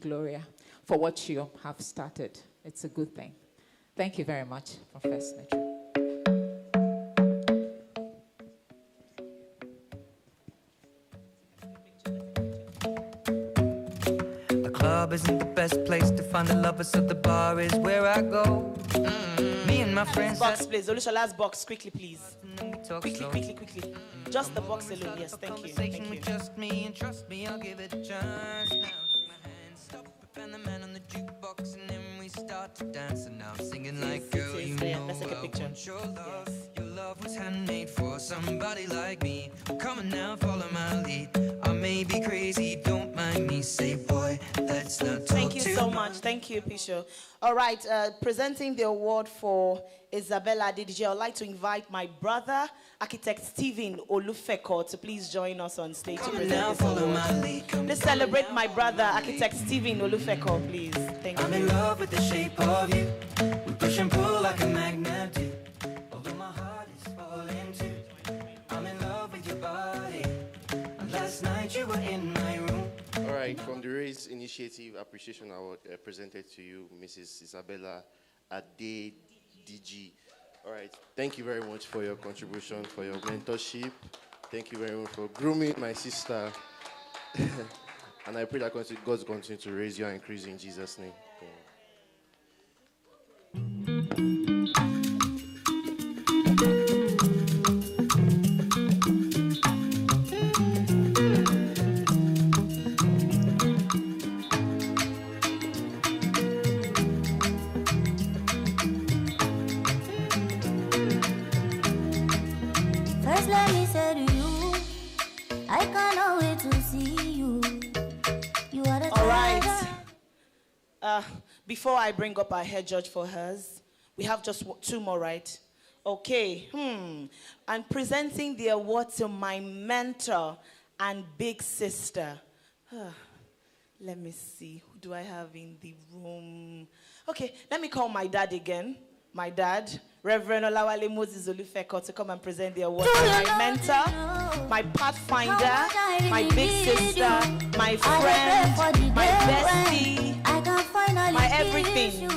Gloria, for what you have started. It's a good thing. Thank you very much from First Metro. Club isn't the best place to find the lovers, so the bar is where I go. Me and my This box, please. Olushola's box, quickly, please. Quickly. Just the box alone. Yes, thank you. Just me, and trust me, I'll give it a chance. Now take my hand, stop it, and the man on the jukebox, and then we start to dance. And now I'm singing like, girl, you know let's take a picture. I want your love. Your love was handmade for somebody like me. Come on now, follow my lead. I may be crazy, don't mind me. Say, boy, let's not talk. Thank you so much. Thank you, Pisho. All right, presenting the award for Isabella Adidije, I'd like to invite my brother, architect Stephen Olufeko, to please join us on stage to present this award. Let's celebrate my brother, architect Stephen Olufeko, please. Thank you. I'm in love with the shape of you. We push and pull like a magnet do. Although my heart is falling too. I'm in love with your body. And last night you were in my room. All right, from the Raise Initiative Appreciation Award presented to you, Mrs. Isabella Adidije. All right, thank you very much for your contribution, for your mentorship. Thank you very much for grooming my sister. And I pray that God will continue to raise you and increase you in Jesus' name. First, let me say to you, I cannot wait to see you. You are the All right. Before I bring up our head judge for hers, we have just two more, right? Okay. I'm presenting the award to my mentor and big sister. Let me see. Who do I have in the room? Okay, let me call my dad again. My dad, Reverend Olawale Moses Olufeko, to come and present the award to my mentor, my pathfinder, my big sister, my friend, my bestie, my everything.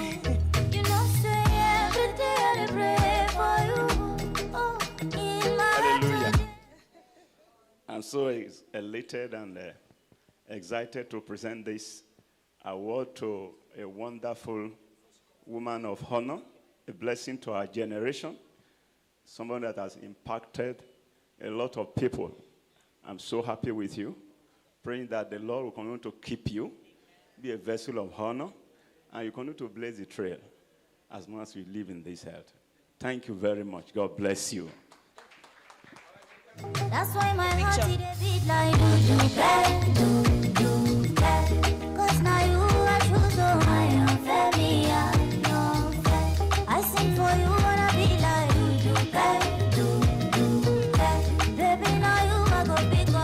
Hallelujah. I'm so elated and excited to present this award to a wonderful woman of honor, a blessing to our generation, someone that has impacted a lot of people. I'm so happy with you, praying that the Lord will continue to keep you, be a vessel of honor, and you continue to blaze the trail as long as we live in this earth. Thank you very much. God bless you. That's why my heart is a beat like do bad. Cause now you are true, so I am familiar. I sing for you, wanna be like do bad. Baby, now you are go big, I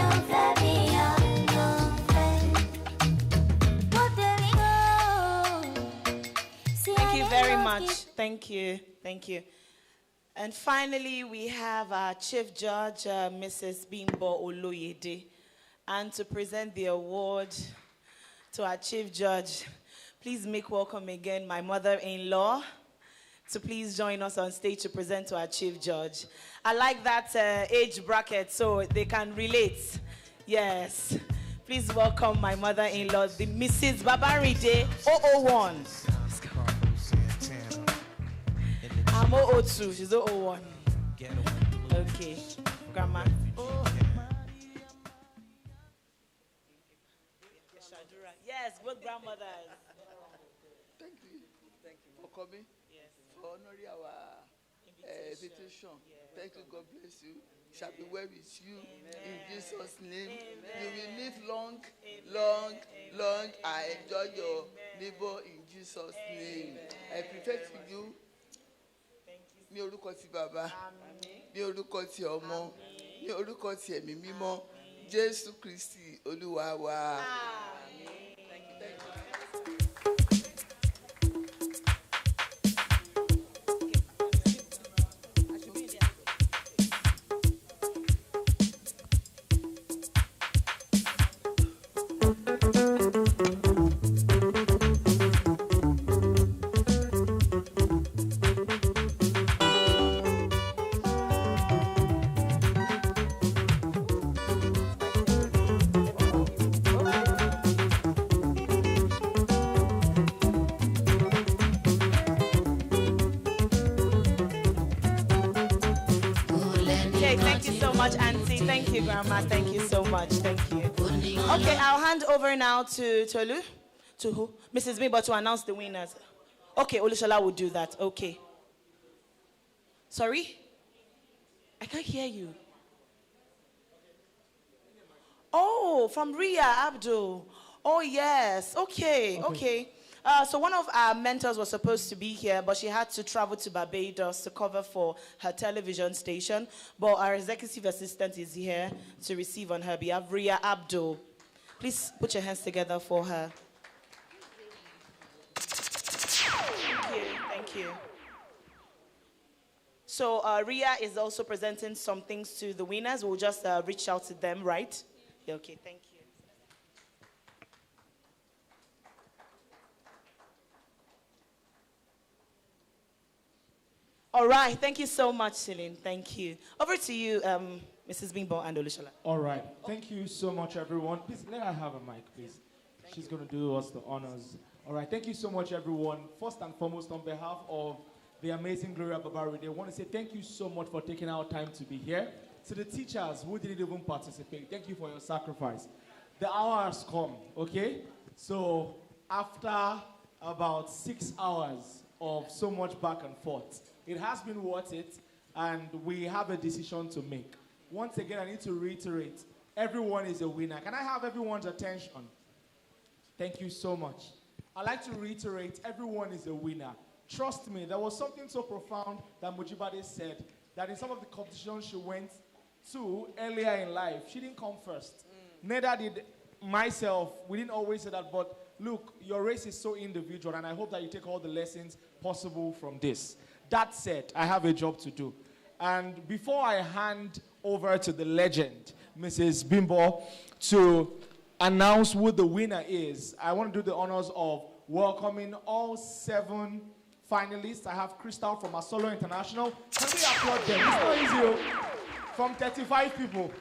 am familiar. But there we go. See, Thank you very much. Thank you. Thank you. And finally, we have our Chief Judge, Mrs. Bimbo Oloyede. And to present the award to our Chief Judge, please make welcome again my mother-in-law to please join us on stage to present to our Chief Judge. I like that age bracket so they can relate. Yes. Please welcome my mother-in-law, the Mrs. Babrinde'S 001. I'm 002, she's 001. Okay, Grandma. Yes, both grandmothers. Thank you for coming. Yes. For honoring our invitation. Thank you. God bless you. Shall be well with you. In Jesus' name. You will live long, long. I enjoy your neighbor in Jesus' name. I prefer to you. Ní orúkọ ti bàbá, ní orúkọ ti ọmọ, ní orúkọ ti ẹ̀mí mímọ́, Jésù Kristi Olúwa wa. Okay, thank you so much, Auntie. Thank you, Grandma. Thank you so much. Thank you. Okay, I'll hand over now to Tolu. To who? Mrs. Bimbo to announce the winners. Okay, Olushola will do that. Okay. Sorry? I can't hear you. Oh, from Ria Abdul. Oh, yes. Okay. So one of our mentors was supposed to be here, but she had to travel to Barbados to cover for her television station. But our executive assistant is here to receive on her behalf, Ria Abdul. Please put your hands together for her. Thank you. So Ria is also presenting some things to the winners. We'll just reach out to them, right? Yeah, okay, thank you. All right, thank you so much, Celine. Thank you. Over to you, Mrs. Bimbo and Olushola. All right, thank you so much, everyone. Please, let her have a mic, please. She's going to do us the honors. All right, thank you so much, everyone. First and foremost, on behalf of the amazing Gloria Babrinde'S, I want to say thank you so much for taking our time to be here. To the teachers who didn't even participate, thank you for your sacrifice. The hour has come, okay? So after about 6 hours of so much back and forth, it has been worth it, and we have a decision to make. Once again, I need to reiterate, everyone is a winner. Can I have everyone's attention? Thank you so much. I'd like to reiterate, everyone is a winner. Trust me, there was something so profound that Mujibade said, that in some of the competitions she went to earlier in life, she didn't come first. Neither did myself. We didn't always say that, but look, your race is so individual, and I hope that you take all the lessons possible from this. That said, I have a job to do. And before I hand over to the legend, Mrs. Bimbo, to announce who the winner is, I want to do the honors of welcoming all 7 finalists. I have Crystal from Asolo International. Can we applaud them? It's not easy. From 35 people.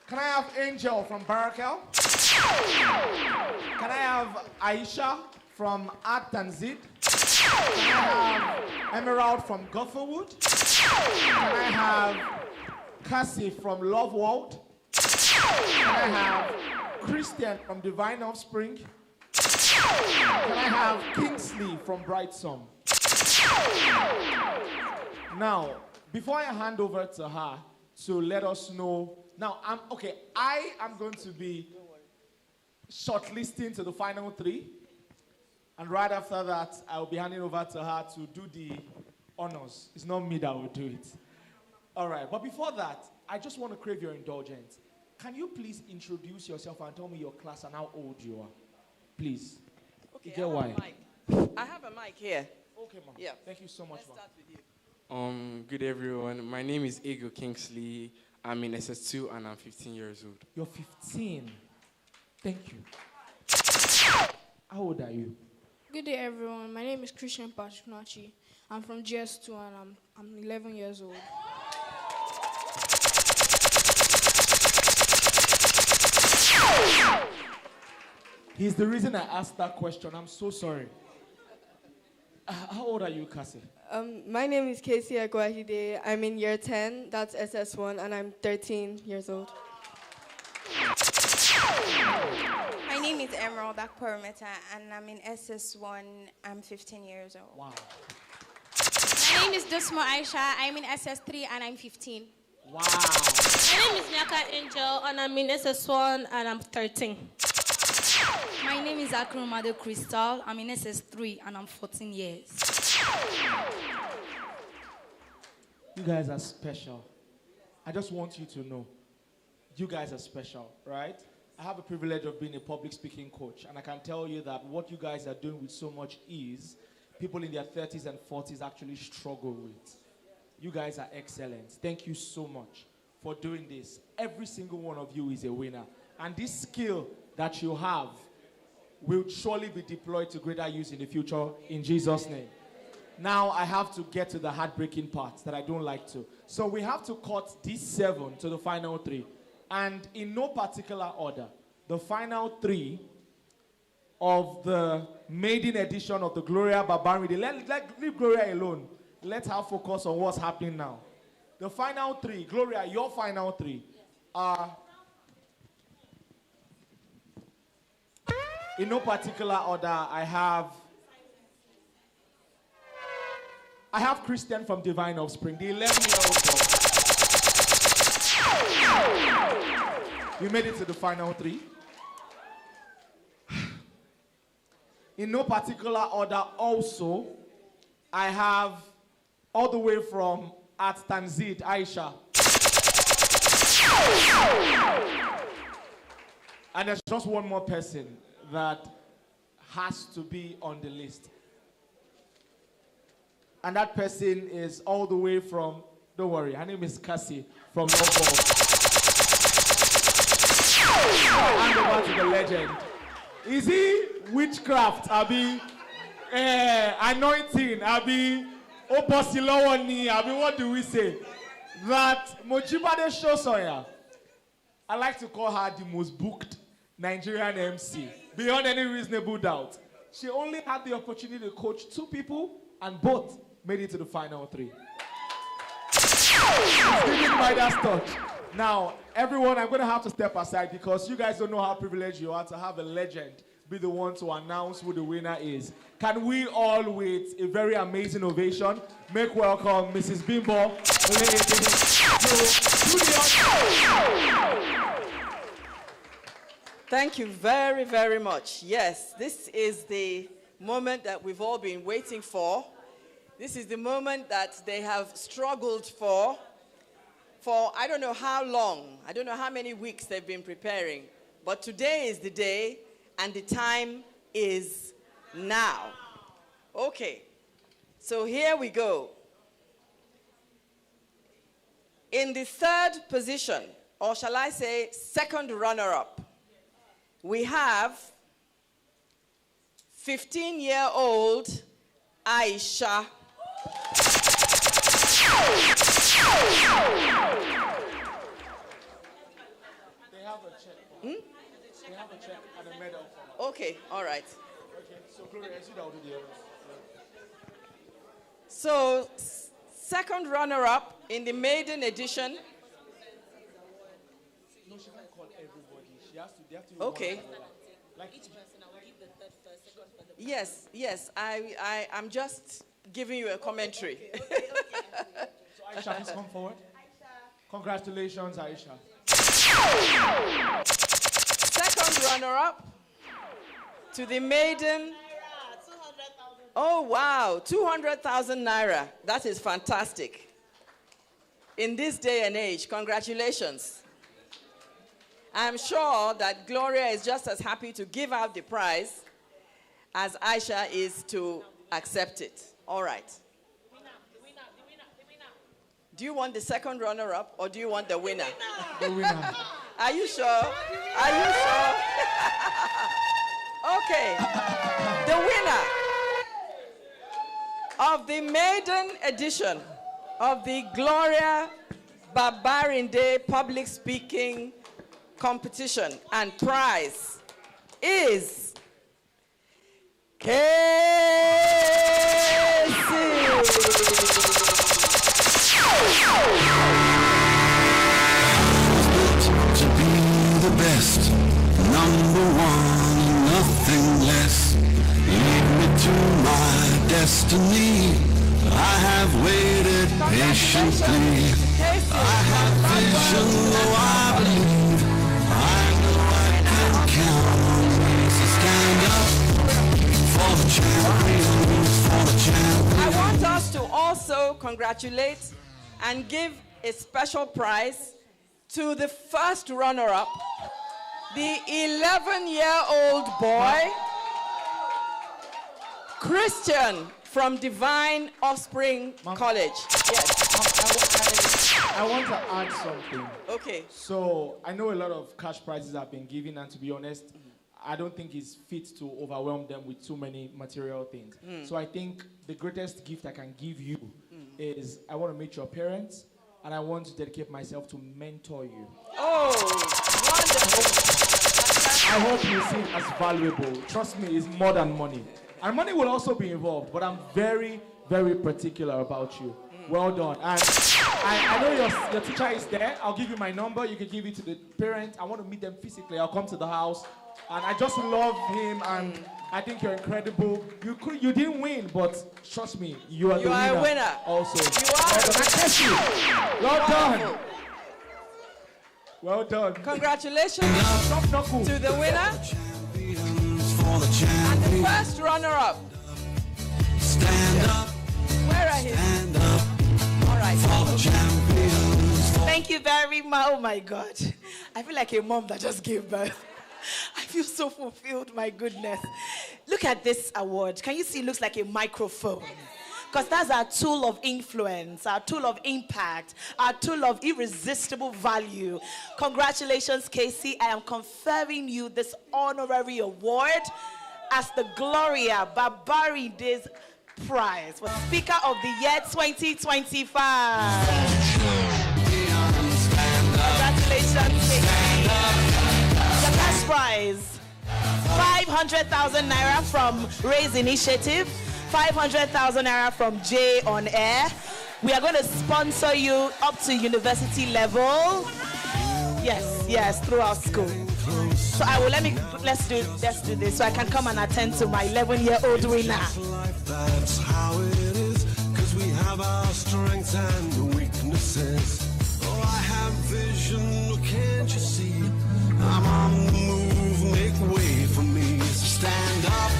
Can I have Angel from Barakel? Can I have Aisha from Art Tanzid? Can I have Emerald from Gotherwood? Can I have Cassie from Love World? Can I have Christian from Divine Offspring? Can I have Kingsley from Bright Song? Now, before I hand over to her to let us know, now I am going to be shortlisting to the final 3. And right after that, I will be handing over to her to do the honors. It's not me that will do it. All right, but before that, I just want to crave your indulgence. Can you please introduce yourself and tell me your class and how old you are? Please. Okay, You get why? I have a mic here. Okay, ma'am. Yeah. Thank you so much, ma'am. Let's start with you. Good everyone. My name is Ego Kingsley. I'm in SS2 and I'm 15 years old. You're 15. Thank you. How old are you? Good day, everyone. My name is Christian Pachunachi. I'm from GS2 and I'm 11 years old. He's the reason I asked that question. I'm so sorry. How old are you, Cassie? My name is Casey Aguahide. I'm in year 10, that's SS1, and I'm 13 years old. My name is Emerald Akporometa, and I'm in SS1. I'm 15 years old. Wow. My name is Dusmo Aisha. I'm in SS3, and I'm 15. Wow. My name is Nyaka Angel, and I'm in SS1, and I'm 13. My name is Akromado Crystal. I'm in SS3, and I'm 14 years. You guys are special. I just want you to know, you guys are special, right? I have the privilege of being a public speaking coach, and I can tell you that what you guys are doing with so much ease, people in their 30s and 40s actually struggle with. You guys are excellent. Thank you so much for doing this. Every single one of you is a winner. And this skill that you have will surely be deployed to greater use in the future in Jesus' name. Now I have to get to the heartbreaking part that I don't like to. So we have to cut these 7 to the final 3. And in no particular order, the final 3 of the maiden edition of the Gloria Babrinde'S. Leave Gloria alone. Let her focus on what's happening now. The final three, Gloria, your final three are in no particular order. I have Christian from Divine Offspring, the 11-year-old boy. You made it to the final three. In no particular order also, I have all the way from at Tanzid, Aisha. And there's just one more person that has to be on the list. And that person is all the way from, don't worry, her name is Cassie from Longford. Hand over to the legend. Is he witchcraft? Abi anointing? Abi obosilowoni? Abi what do we say? That Mojibade Shosoya. I like to call her the most booked Nigerian MC, beyond any reasonable doubt. She only had the opportunity to coach 2 people, and both made it to the final 3. She's giving Midas touch. Now, everyone, I'm going to have to step aside because you guys don't know how privileged you are to have a legend be the one to announce who the winner is. Can we all, with a very amazing ovation, make welcome Mrs. Bimbo Thank you very, very much. Yes, this is the moment that we've all been waiting for. This is the moment that they have struggled for I don't know how long. I don't know how many weeks they've been preparing. But today is the day, and the time is now. Okay, so here we go. In the 3rd position, or shall I say second runner-up, we have 15-year-old Aisha. They have a check. They have a check and a medal. Okay, all right. Okay, so Gloria, you that will do the others. So, second runner-up in the maiden edition. No, she can't call everybody. She has to. They have to. Okay. Like each person, I will give the 3rd, 1st, 2nd for the. Yes. I'm just giving you a commentary. Okay. So Aisha, please come forward. Congratulations, Aisha. Second runner-up to the maiden. Oh, wow, 200,000 naira. That is fantastic. In this day and age, congratulations. I'm sure that Gloria is just as happy to give out the prize as Aisha is to accept it. All right. Do you want the second runner-up or do you want the winner? The winner. Are you sure? Are you sure? Okay. The winner of the maiden edition of the Gloria Babrinde'S public speaking competition and prize is To be the best, number one, nothing less. Lead me to my destiny. I have waited patiently. I have vision, though I believe. I know I can count on me. So stand up for the champions, for the champions. I want us to also congratulate and give a special prize to the first runner-up, the 11-year-old boy, Christian from Divine Offspring College. Yes. I want to add something. Okay. So I know a lot of cash prizes have been given, and to be honest, I don't think it's fit to overwhelm them with too many material things. So I think the greatest gift I can give you is I want to meet your parents, and I want to dedicate myself to mentor you. Oh, wonderful. I hope you see it as valuable. Trust me, it's more than money. And money will also be involved, but I'm very, very particular about you. Well done. And I know your teacher is there. I'll give you my number. You can give it to the parents. I want to meet them physically. I'll come to the house. And I just love him, and I think you're incredible. You didn't win, but trust me, you are the winner. You are a winner. Also. You are. Well done. Well done. Congratulations to the winner and the first runner-up. Stand up. Where are his? Stand up. All right. For the champions. Thank you very much. Oh my God. I feel like a mom that just gave birth. I feel so fulfilled, my goodness. Look at this award. Can you see it looks like a microphone? Because that's our tool of influence, our tool of impact, our tool of irresistible value. Congratulations, Casey. I am conferring you this honorary award as the Gloria Babrinde'S Prize for Speaker of the Year 2025. Congratulations, Casey. The first prize, 500,000 naira from Raise Initiative, 500,000 naira from J on Air. We are going to sponsor you up to university level. Yes, through our school. So let's do this so I can come and attend to my 11-year-old winner. That's how it is, 'cause we have our strengths and weaknesses. Oh, I have vision, can't you see? I'm on the move, make way for me. Stand up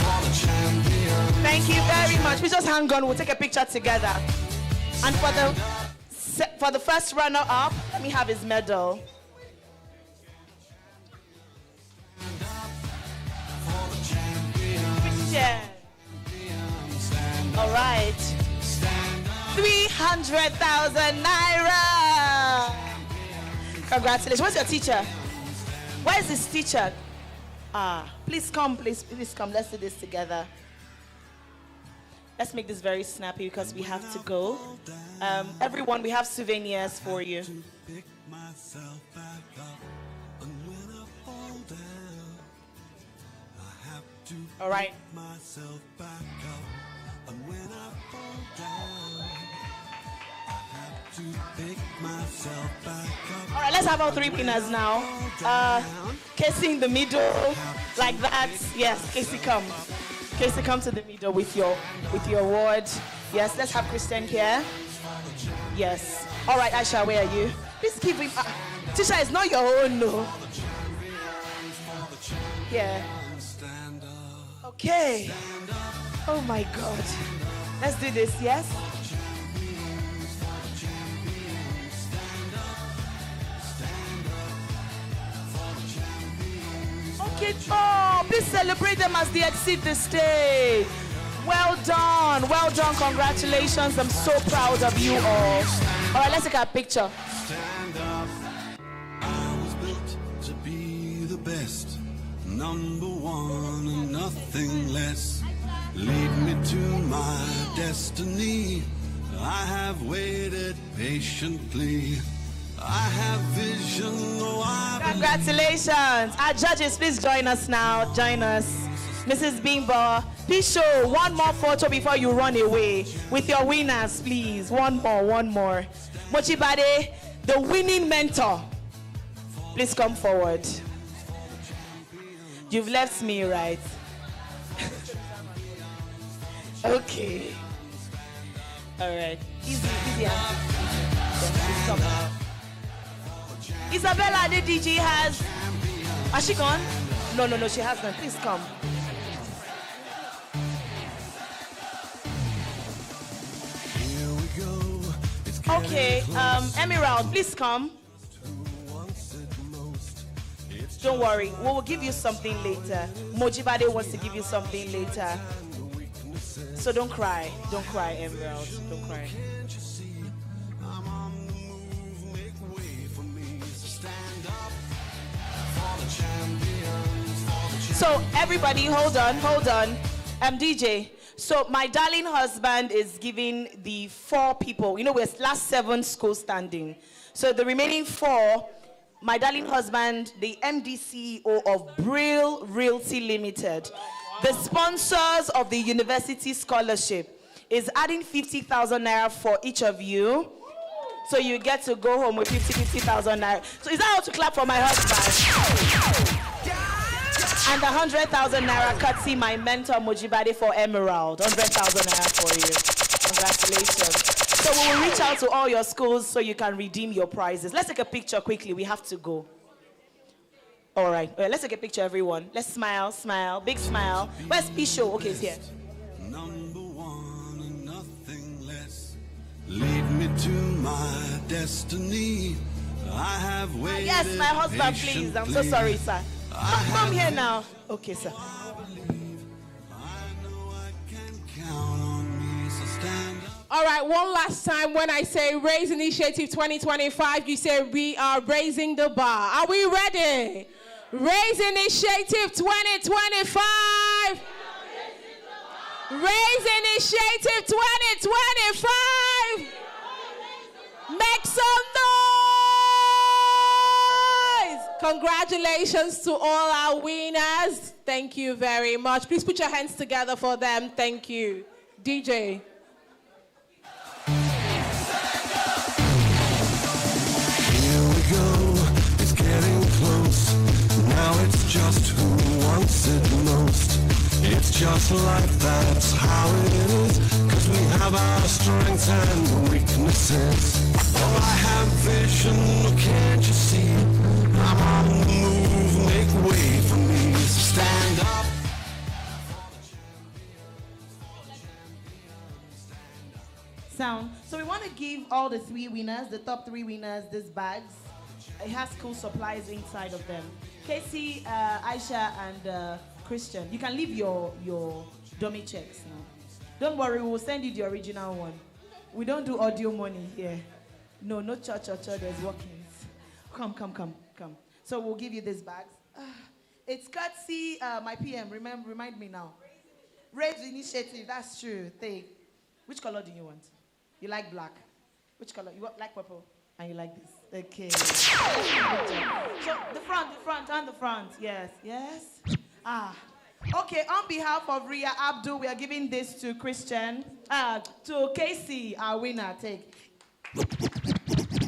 for the champion. Thank you very much. We just hang on, we'll take a picture together. And for the first runner-up, let me have his medal. Christian. All right. 300,000 naira. Congratulations. What's your teacher? Where is his teacher? Please come. Let's do this together. Let's make this very snappy because we have to go. Everyone, we have souvenirs for you. All right. All right, let's have our three winners now. Casey in the middle, like that. Yes, Casey, come. Casey, come to the middle with your award. Yes, let's have Christian here. Yes. All right, Aisha, where are you? Please give him. Tisha, it's not your own, no. Yeah. Okay. Oh my God. Let's do this, yes? Okay. Oh, please celebrate them as they exit the stage. Well done. Congratulations. I'm so proud of you all. All right, let's take a picture. Stand up. I was built to be the best, number one and nothing less. Lead me to my destiny. I have waited patiently. I have vision. Congratulations. Our judges, please join us now. Join us. Mrs. Bimbo, please show one more photo before you run away with your winners, please. One more. Mochibade, the winning mentor. Please come forward. You've left me, right? Okay. All right. Easy. Isabella, the DJ has she gone? No, she hasn't. Please come. Okay, Emerald, please come. Don't worry, we will give you something later. Mojibade wants to give you something later. So don't cry, Emerald, don't cry. So everybody, hold on. DJ. So my darling husband is giving the 4 people, we're last 7 schools standing. So the remaining 4, my darling husband, the MD CEO of Brill Realty Limited, the sponsors of the university scholarship. is adding 50,000 naira for each of you. So you get to go home with 50,000 naira. So is that how to clap for my husband? And 100,000 naira courtesy my mentor Mojibade for Emerald. 100,000 naira for you. Congratulations. So we will reach out to all your schools so you can redeem your prizes. Let's take a picture quickly. We have to go. All right. Let's take a picture, everyone. Let's smile, smile, big smile. Where's Pisho? Okay, it's here. Number one and nothing less. Lead me to my destiny. I have waited. Yes, my husband, please. I'm so sorry, sir. Come here now. Okay, sir. All right, one last time when I say Raise Initiative 2025, you say we are raising the bar. Are we ready? Raise Initiative 2025. Raise Initiative 2025. Make some noise. Congratulations to all our winners. Thank you very much. Please put your hands together for them. Thank you. DJ. Now it's just who wants it most. It's just life, that's how it is. Cause we have our strengths and weaknesses. Oh, I have vision, can't you see? I'm on the move, make way for me. So stand up. Sound. So we want to give all the three winners, the top three winners, these bags. It has school supplies inside of them. Casey, Aisha, and Christian, you can leave your dummy checks now. Don't worry, we'll send you the original one. We don't do audio money here. No church, there's workings. Come. So we'll give you these bags. It's courtesy, my PM, remind me now. Raise Initiative, that's true. Take. Which color do you want? You like black. Which color? You like purple? And you like this. Okay. So the front, and the front. Yes. Okay, on behalf of Ria Abdul, we are giving this to Christian. To Casey, our winner. Take.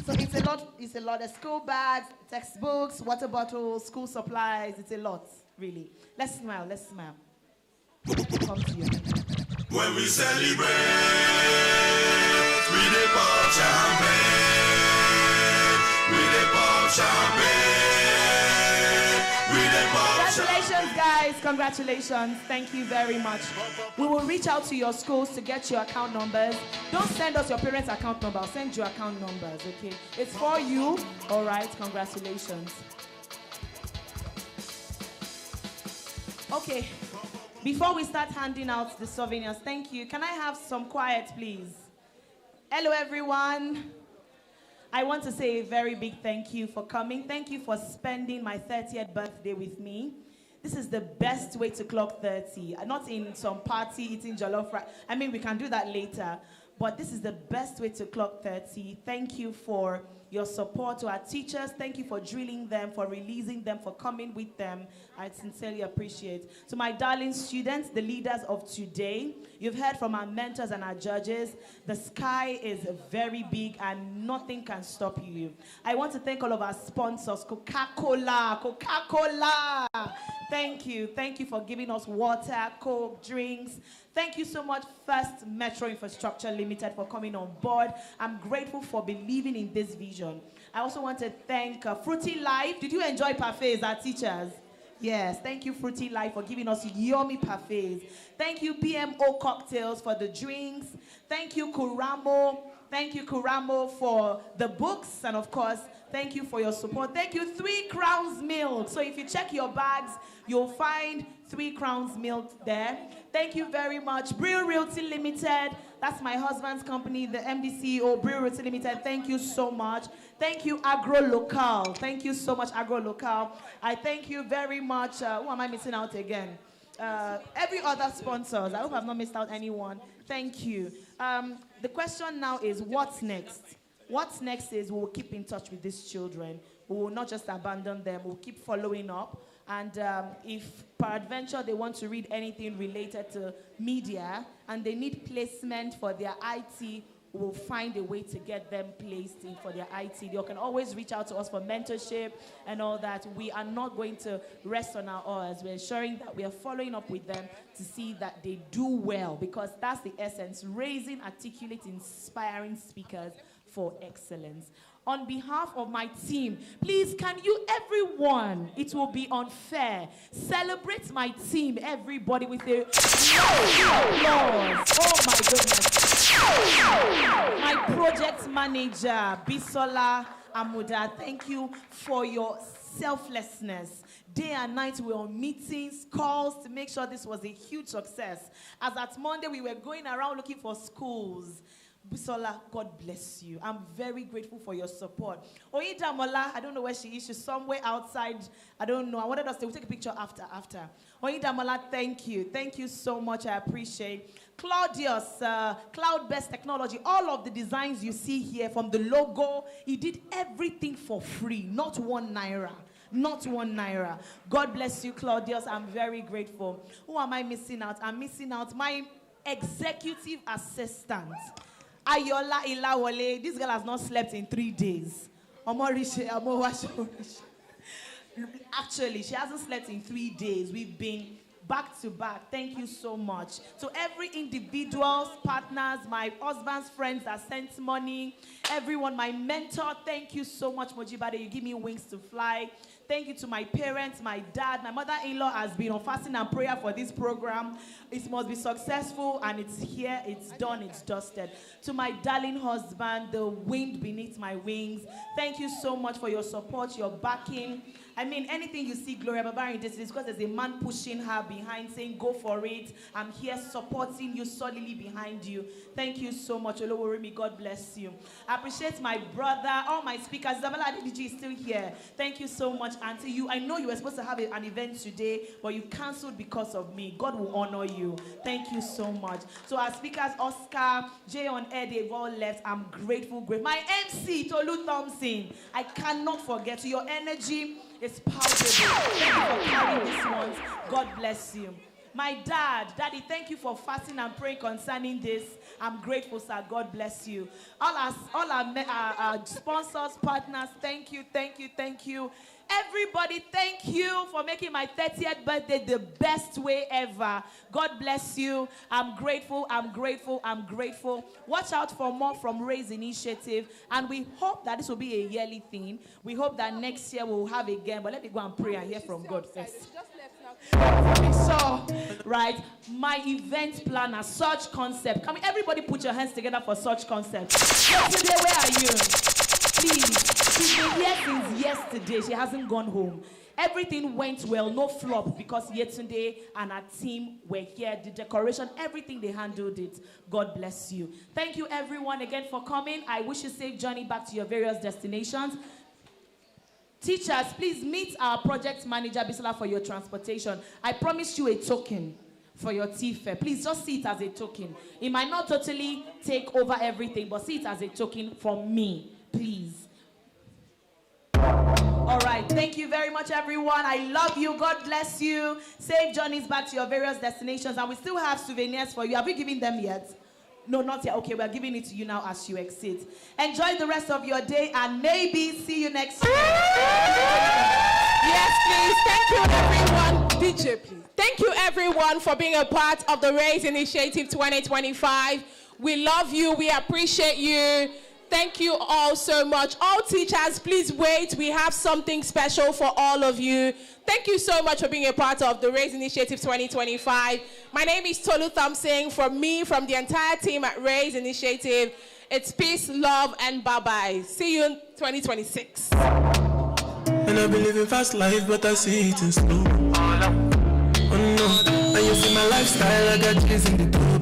So it's a lot of school bags, textbooks, water bottles, school supplies. It's a lot, really. Let's smile. Come to you. When we celebrate, we dey pop champagne. Congratulations, guys. Congratulations. Thank you very much. We will reach out to your schools to get your account numbers. Don't send us your parents' account number. I'll send you account numbers, okay? It's for you. All right. Congratulations. Okay. Before we start handing out the souvenirs, thank you. Can I have some quiet, please? Hello, everyone. I want to say a very big thank you for coming. Thank you for spending my 30th birthday with me. This is the best way to clock 30. Not in some party eating jollof rice. I mean, we can do that later. But this is the best way to clock 30. Thank you for your support to our teachers. Thank you for drilling them, for releasing them, for coming with them. I sincerely appreciate. To my darling students, the leaders of today, you've heard from our mentors and our judges. The sky is very big and nothing can stop you. I want to thank all of our sponsors, Coca-Cola. Thank you for giving us water, Coke, drinks. Thank you so much, First Metro Infrastructure Limited, for coming on board. I'm grateful for believing in this vision. I also want to thank Fruity Life. Did you enjoy parfaits, our teachers? Yes, thank you, Fruity Life, for giving us yummy parfaits. Thank you, PMO Cocktails, for the drinks. Thank you, Kuramo. Thank you, Kuramo, for the books. And, of course, thank you for your support. Thank you, 3 Crowns Milk. So if you check your bags, you'll find 3 Crowns Milk there. Thank you very much. Brew Realty Limited. That's my husband's company, the MD CEO, Brew Realty Limited. Thank you so much. Thank you, Agro Local. Thank you so much, Agro Local. I thank you very much. Who am I missing out again? Every other sponsors. I hope I've not missed out anyone. Thank you. The question now is, what's next? What's next is we will keep in touch with these children. We will not just abandon them. We'll keep following up. And if peradventure they want to read anything related to media and they need placement for their IT, we'll find a way to get them placed in for their IT. You can always reach out to us for mentorship and all that. We are not going to rest on our oars. We're ensuring that we are following up with them to see that they do well, because that's the essence, raising articulate, inspiring speakers for excellence. On behalf of my team, please, can you, everyone, it will be unfair, celebrate my team, everybody, with a applause. Oh my goodness. My project manager, Bisola Amuda, thank you for your selflessness. Day and night we were on meetings, calls to make sure this was a huge success. As at Monday we were going around looking for schools. Bisola, God bless you. I'm very grateful for your support. Oida Mola, I don't know where she is. She's somewhere outside. I don't know. I wanted us to take a picture after. Oida Mola, thank you. Thank you so much. I appreciate. Claudius, Cloud Best Technology, all of the designs you see here, from the logo, he did everything for free, not 1 naira. Not 1 naira. God bless you, Claudius. I'm very grateful. Who am I missing out? I'm missing out my executive assistant, Ayola Ilawole. This girl has not slept in 3 days. Actually, she hasn't slept in 3 days. We've been back to back. Thank you so much. To every individuals, partners, my husband's friends that sent money, everyone, my mentor, thank you so much, Mojibade. You give me wings to fly. Thank you to my parents, my dad. My mother-in-law has been on fasting and prayer for this program. It must be successful, and it's here, it's done, it's dusted. To my darling husband, the wind beneath my wings, thank you so much for your support, your backing. I mean, anything you see Gloria Babrinde'S is because there's a man pushing her behind, saying, go for it. I'm here supporting you, solidly behind you. Thank you so much, Oloworimi. God bless you. I appreciate my brother, all my speakers. Isabella Adidiji is still here. Thank you so much, Auntie. I know you were supposed to have an event today, but you canceled because of me. God will honor you. Thank you so much. So our speakers, Oscar, Jay on air, they've all left. I'm grateful. My MC, Tolu Thompson. I cannot forget your energy. It's palpable. Thank you for carrying this one. God bless you. My Daddy, thank you for fasting and praying concerning this. I'm grateful, sir. God bless you. All our sponsors, partners, thank you. Everybody, thank you for making my 30th birthday the best way ever. God bless you. I'm grateful. Watch out for more from Raise Initiative. And we hope that this will be a yearly thing. We hope that next year we'll have again. But let me go and pray and hear from God first. So, right, my event planner, Such Concept. Can everybody put your hands together for Such Concept? Yesterday, where are you? Please. She's been here since yesterday. She hasn't gone home. Everything went well, no flop, because yesterday and our team were here. The decoration, everything, they handled it. God bless you. Thank you, everyone, again for coming. I wish you safe journey back to your various destinations. Teachers, please meet our project manager, Bisola, for your transportation. I promised you a token for your tea fare. Please just see it as a token. It might not totally take over everything, but see it as a token from me, please. All right, thank you very much, everyone. I love you. God bless you. Safe journeys back to your various destinations. And we still have souvenirs for you. Have we given them yet? No, not yet. Okay, we're giving it to you now as you exit. Enjoy the rest of your day, and maybe see you next year. Yes, please. Thank you, everyone. DJ, please. Thank you, everyone, for being a part of the Raise Initiative 2025. We love you. We appreciate you. Thank you all so much. All teachers, please wait. We have something special for all of you. Thank you so much for being a part of the Raise Initiative 2025. My name is Tolu Thompson. From the entire team at Raise Initiative, it's peace, love, and bye-bye. See you in 2026. And I've been living fast life, but I see it in slow. Oh no, and you see my lifestyle, I got G's in the turbo.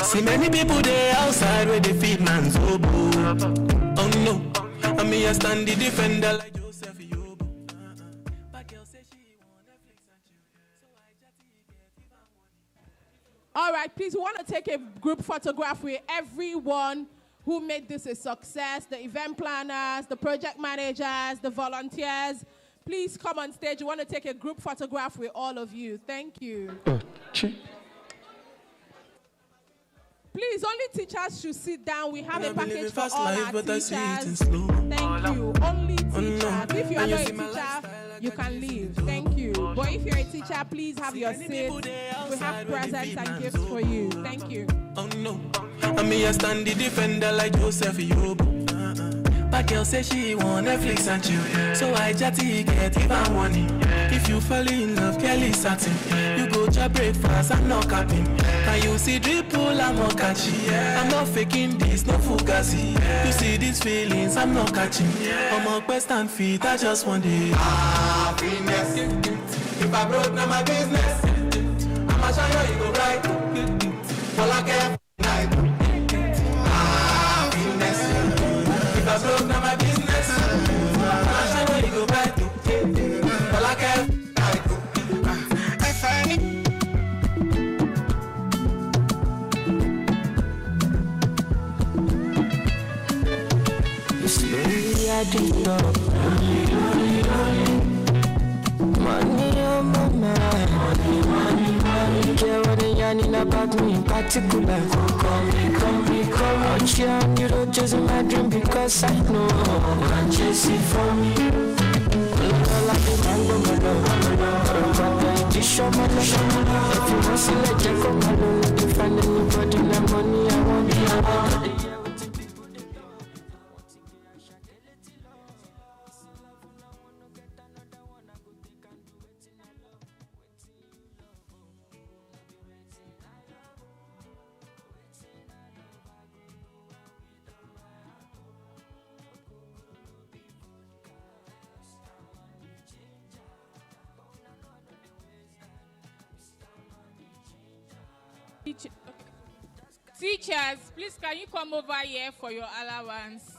See many people there outside where they feed man's oboe. Oh no, and me I stand the defender like Joseph Yobo. All right, please, we want to take a group photograph with everyone who made this a success, the event planners, the project managers, the volunteers. please come on stage. We want to take a group photograph with all of you. Thank you. Please, only teachers should sit down. We have a package for all our teachers. Thank you. Only teachers. If you are not a teacher, you can leave. Thank you. But if you're a teacher, please have your seat. We have presents and gifts for you. Thank you. Oh no, I mean I stand the defender like Joseph Yobo. But girl say she want Netflix and chill, so I chatty get even money. If you fall in love, Kelly satin. You go to breakfast, I'm not capping. Can you see dripple, I'm not catching. I'm not faking this, no fugazi. You see these feelings, I'm not catching. I'm on quest and feet, I just want it. Happiness. If I broke, now my business. I'ma show you go right. All I care night. Happiness. If I broke, now my business. I'ma show you go right. All I care night. I find it. Slowly adding up. Money on my mind. Money. Care what they yarning about me in particular. Come me. Out here on the road chasing my dream because I know I'm chasing for me. All I do, mango, my love. Show my love. If you want to see like Jack on my love, if you find anybody na money, I want be around. Teachers, please can you come over here for your allowance?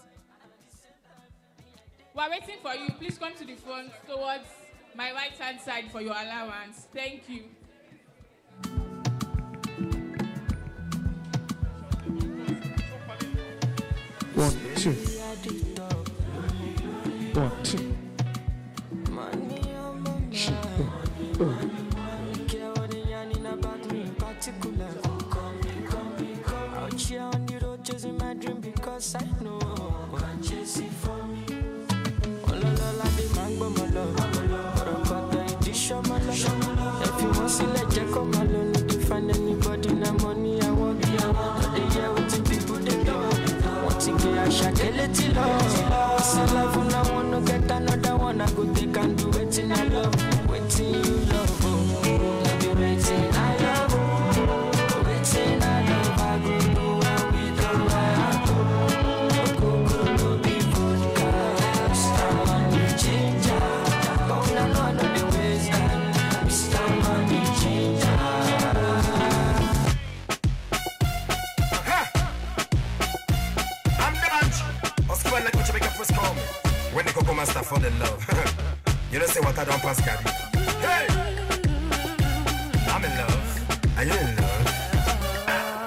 We're waiting for you. Please come to the front towards my right hand side for your allowance. Thank you. One, two. Out here on the road chasing my dream because I know I'm chasing for me. Oh la la la, the mango my love. Rockata it show my love. If you want to see like Jack on my love, if you find anybody na money, I want be around. They hear what the people they do. Want to get a shot, get it till love. So love when I wanna get another one, I go take and do it in I love. Waiting you love, I'll be waiting I love. Waiting I love, I go. When they go come and start fall in love, you don't say what I don't pass carry. Hey, I'm in love. Are you in love?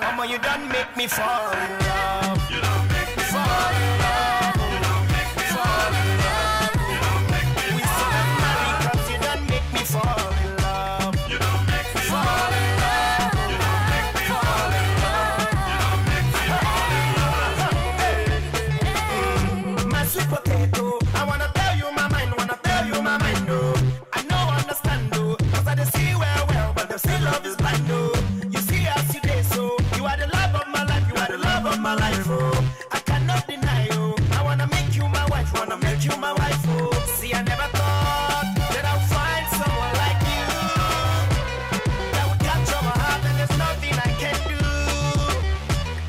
Mama, you done make me fall in love. You don't make me fall in love. You don't make me fall in love. You don't make me fall in love. Cause you done make me fall in love. You don't make me fall in love. You don't make me fall in love. You don't make me fall in love. My sweet potato, I wanna tell you my mind, oh. I know, understand, oh. Cause I don't see well, but the still love is blind, oh. You see us today, so you are the love of my life, oh. I cannot deny, oh. I wanna make you my wife, oh. See, I never thought that I'd find someone like you that would capture my heart, and there's nothing I can do.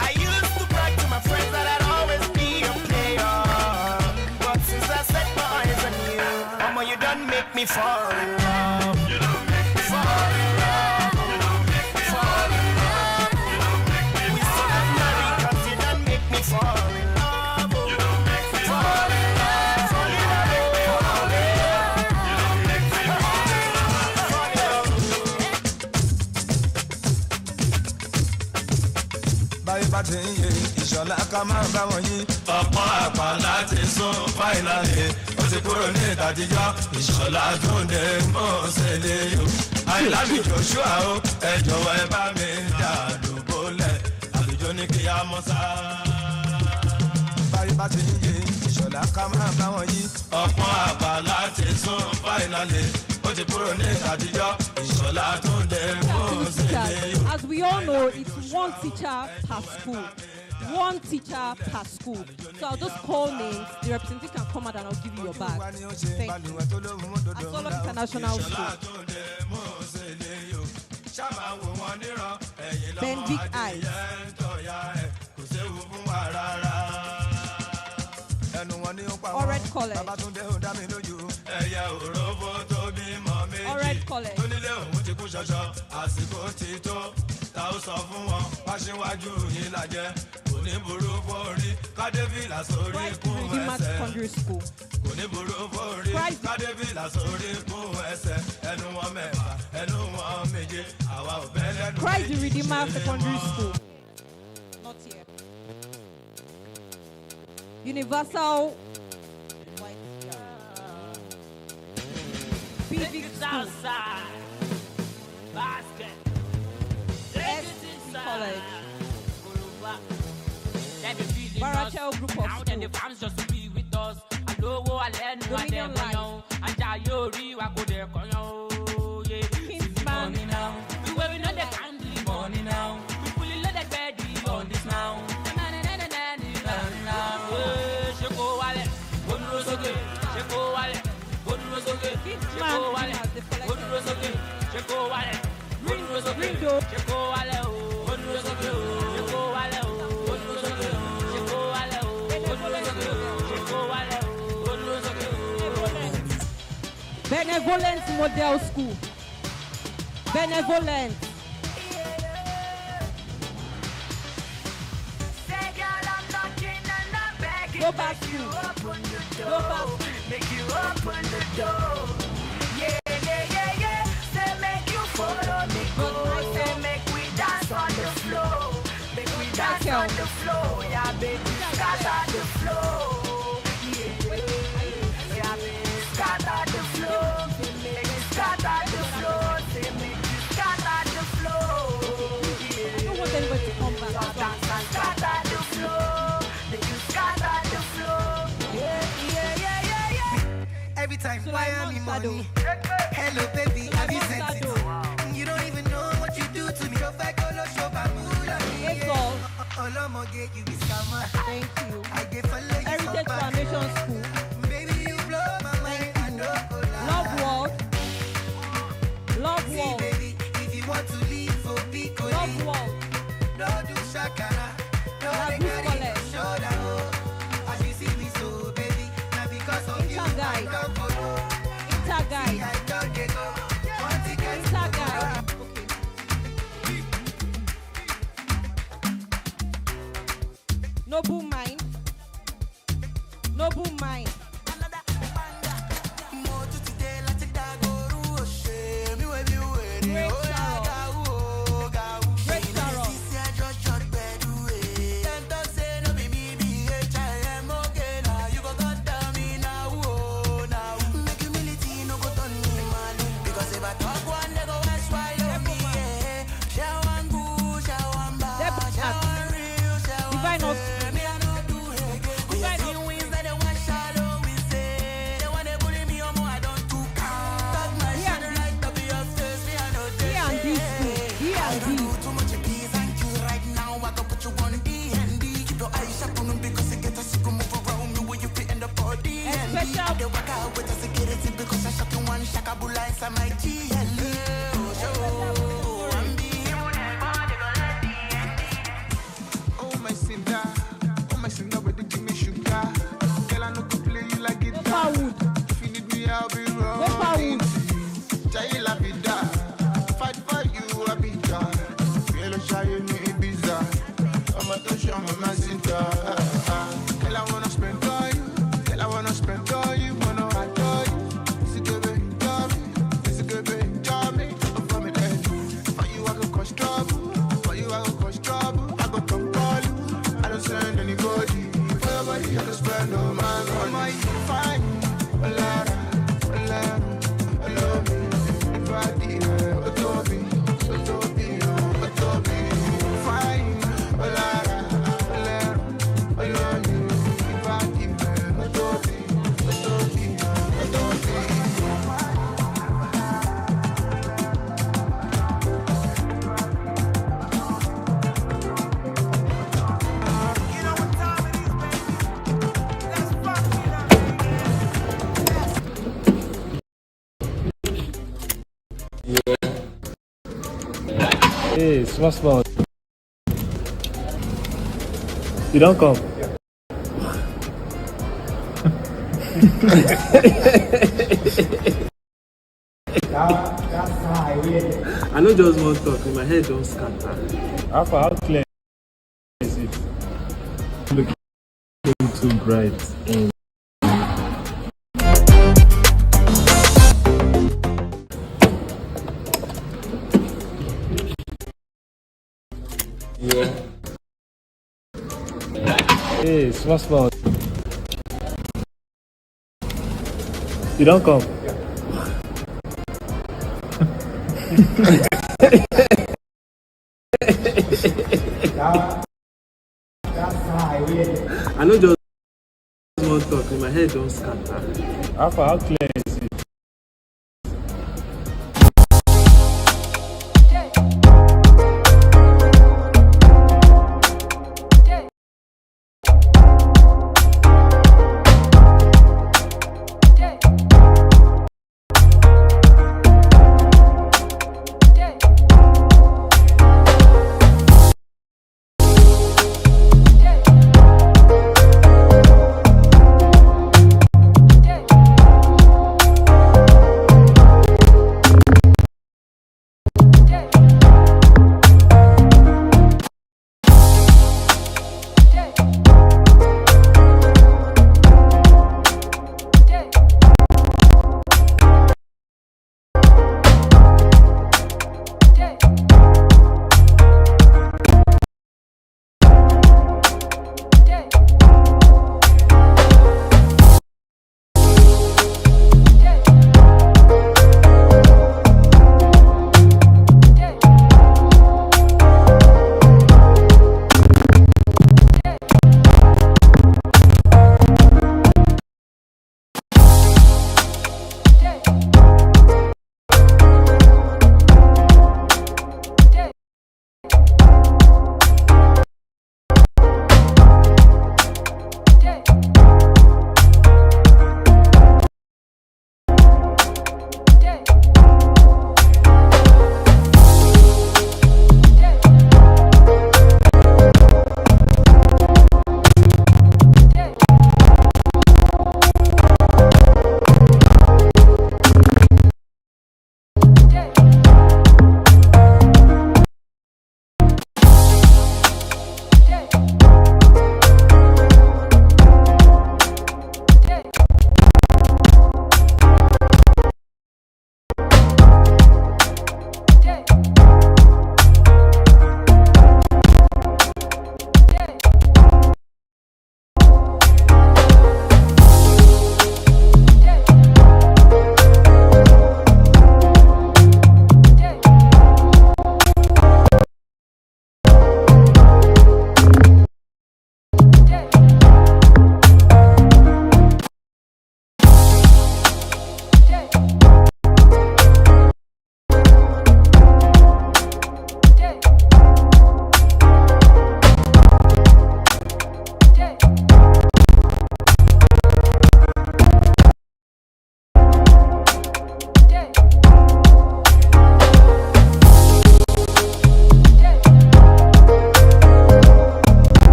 I used to brag to my friends that I'd always be a player, but since I set my eyes on you, mama, you done make me fall in love. You don't make me fall in love. You don't make me fall in love. You don't make me we fall in love. Cause you done make me fall in love. You don't make me fall in love. Fall in love. Fall in love. You don't make me fall in love. Fall in love. Báyìí bá ti ń yé ìṣọ̀lá ká máa bá wọn yí. Ọ̀pọ̀ àpá láti sún fáìlàlì. Ó ti kúrò ní ìtàtijọ́ ìṣọ̀lá tó ń dé mọ́ ṣẹlẹ̀ yó. àìlábì Joshua o ẹ jọ̀wọ́ ẹ bá mi dà dùbọ́lẹ̀ àlùjọ ní kí á mọ́ sá. báyìí bá ti ń yé ìṣọ̀lá ká máa bá wọn yí. ọ̀pọ̀ àgbà láti sún fáìnàlì ó ti kúrò ní ìtàtijọ́ ìṣọ̀lá tó ń dé mọ́ ṣẹlẹ̀ yó. As we all know, it's one teacher per school. One teacher per school. So I'll just call names. The representative can come out and I'll give you your bag. Thank you. Asolo International School. Ben Big Eyes. Orange College. Orange College. Redeemer Secondary School. Christ the Redeemer Secondary School. Not here. Universal Big School. Basket. College. Barachel Group of Schools. Dominion Life. Kingsman. We wearing on the candy money now. We fully loaded ready on this now. Benevolent Model School. Benevolent. Go back school. Go back. Make you open the door. Yeah, yeah, yeah, yeah. Say make you follow me. Go. Say make we dance on the floor. Make we dance on the floor. Yeah, baby, scatter the floor. Yeah, yeah, baby, scatter the floor. Make me scatter the floor. Say make you scatter the floor. Yeah, I don't want anybody to come back. Dance and scatter the floor. Make you scatter the floor. Yeah, yeah, yeah, yeah, yeah. Every time I am in money. Hello, baby, have you sent it? You don't even know what you do to me. Thank you. Heritage Foundation School. Baby, you blow my mind. Love World. Love World. Baby, if you want to leave for Pico, Love World. Don't do shakara. Don't get shoulder. As you see me so, baby, now because of you, I don't follow. Interguide. I don't get go. Interguide. Noble Mind. Noble Mind. small, small. You don't come. I know just one talk, in my head don't scatter. How clear is it? Looking too bright. Yeah. Hey, small, small. You don't come. I know just one talk, in my head don't scatter. How clear is it?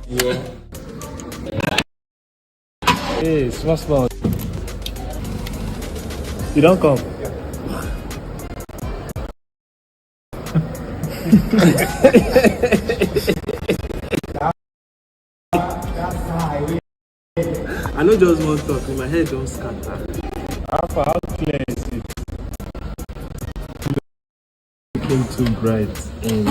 Yeah. Hey, small. You don't come. I know just one talk in my head don't scatter. How clear is it? Looking too bright and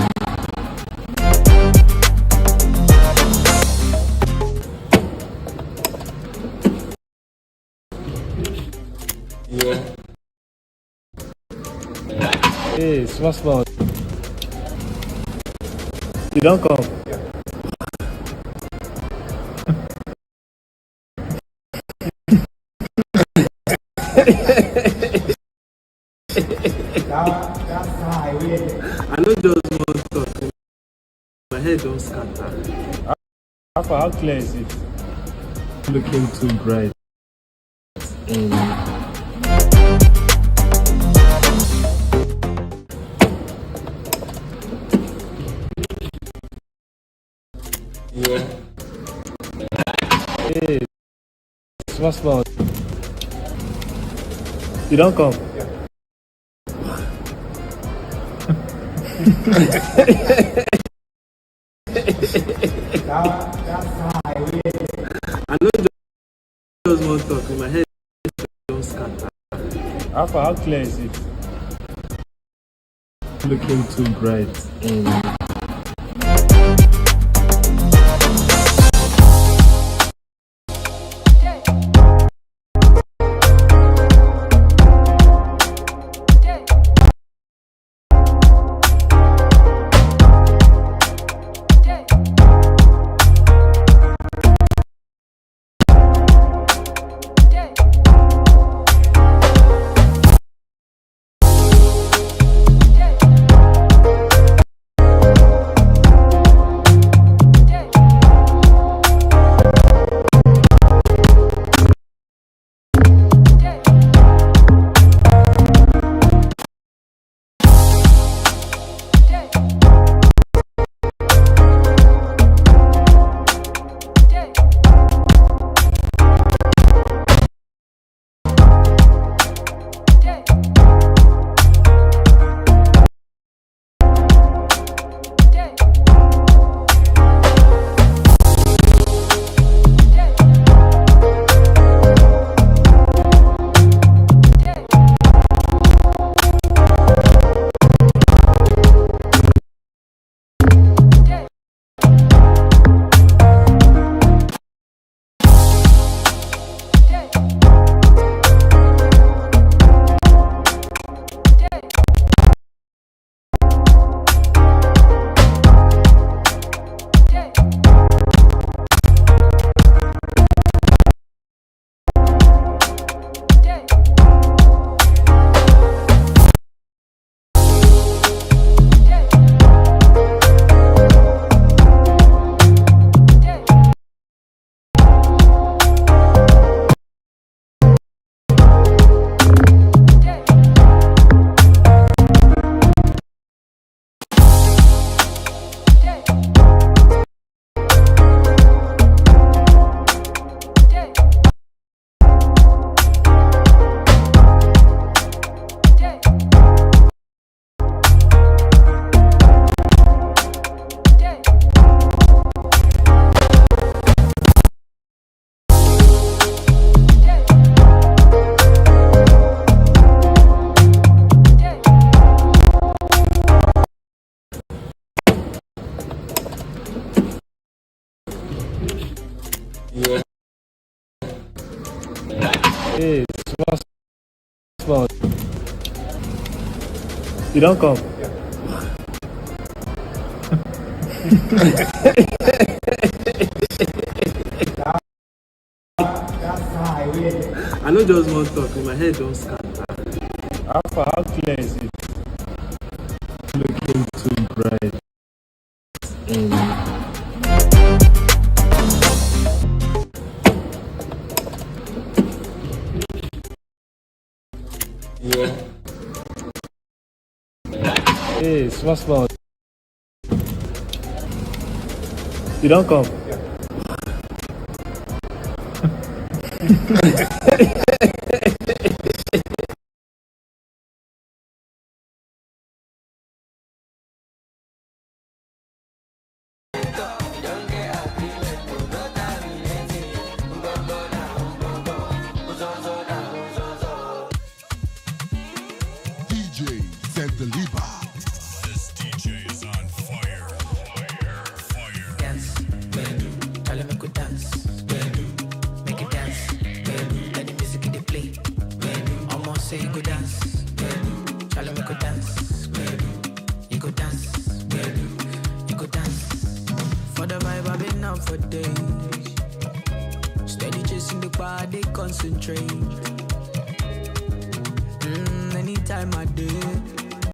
yeah. Hey, small. You don't come. I know just one talk in my head don't scatter. How clear is it? Looking too bright and yeah. Hey, small. You don't come. I know just one talk in my head don't scatter. How clear is it? Looking too bright and yeah. Hey, small. You don't come. I know just one talk in my head don't scatter. How clear is it? Looking too bright and yeah. Hey, small. You don't come. This DJ is on fire. Dance, Charlie make we dance, make it dance, let the music in the play. Almost say you go dance, Charlie make we dance, you go dance, you go dance. For the vibe I've been out for days, steady chasing the bar, they concentrate. Anytime I do.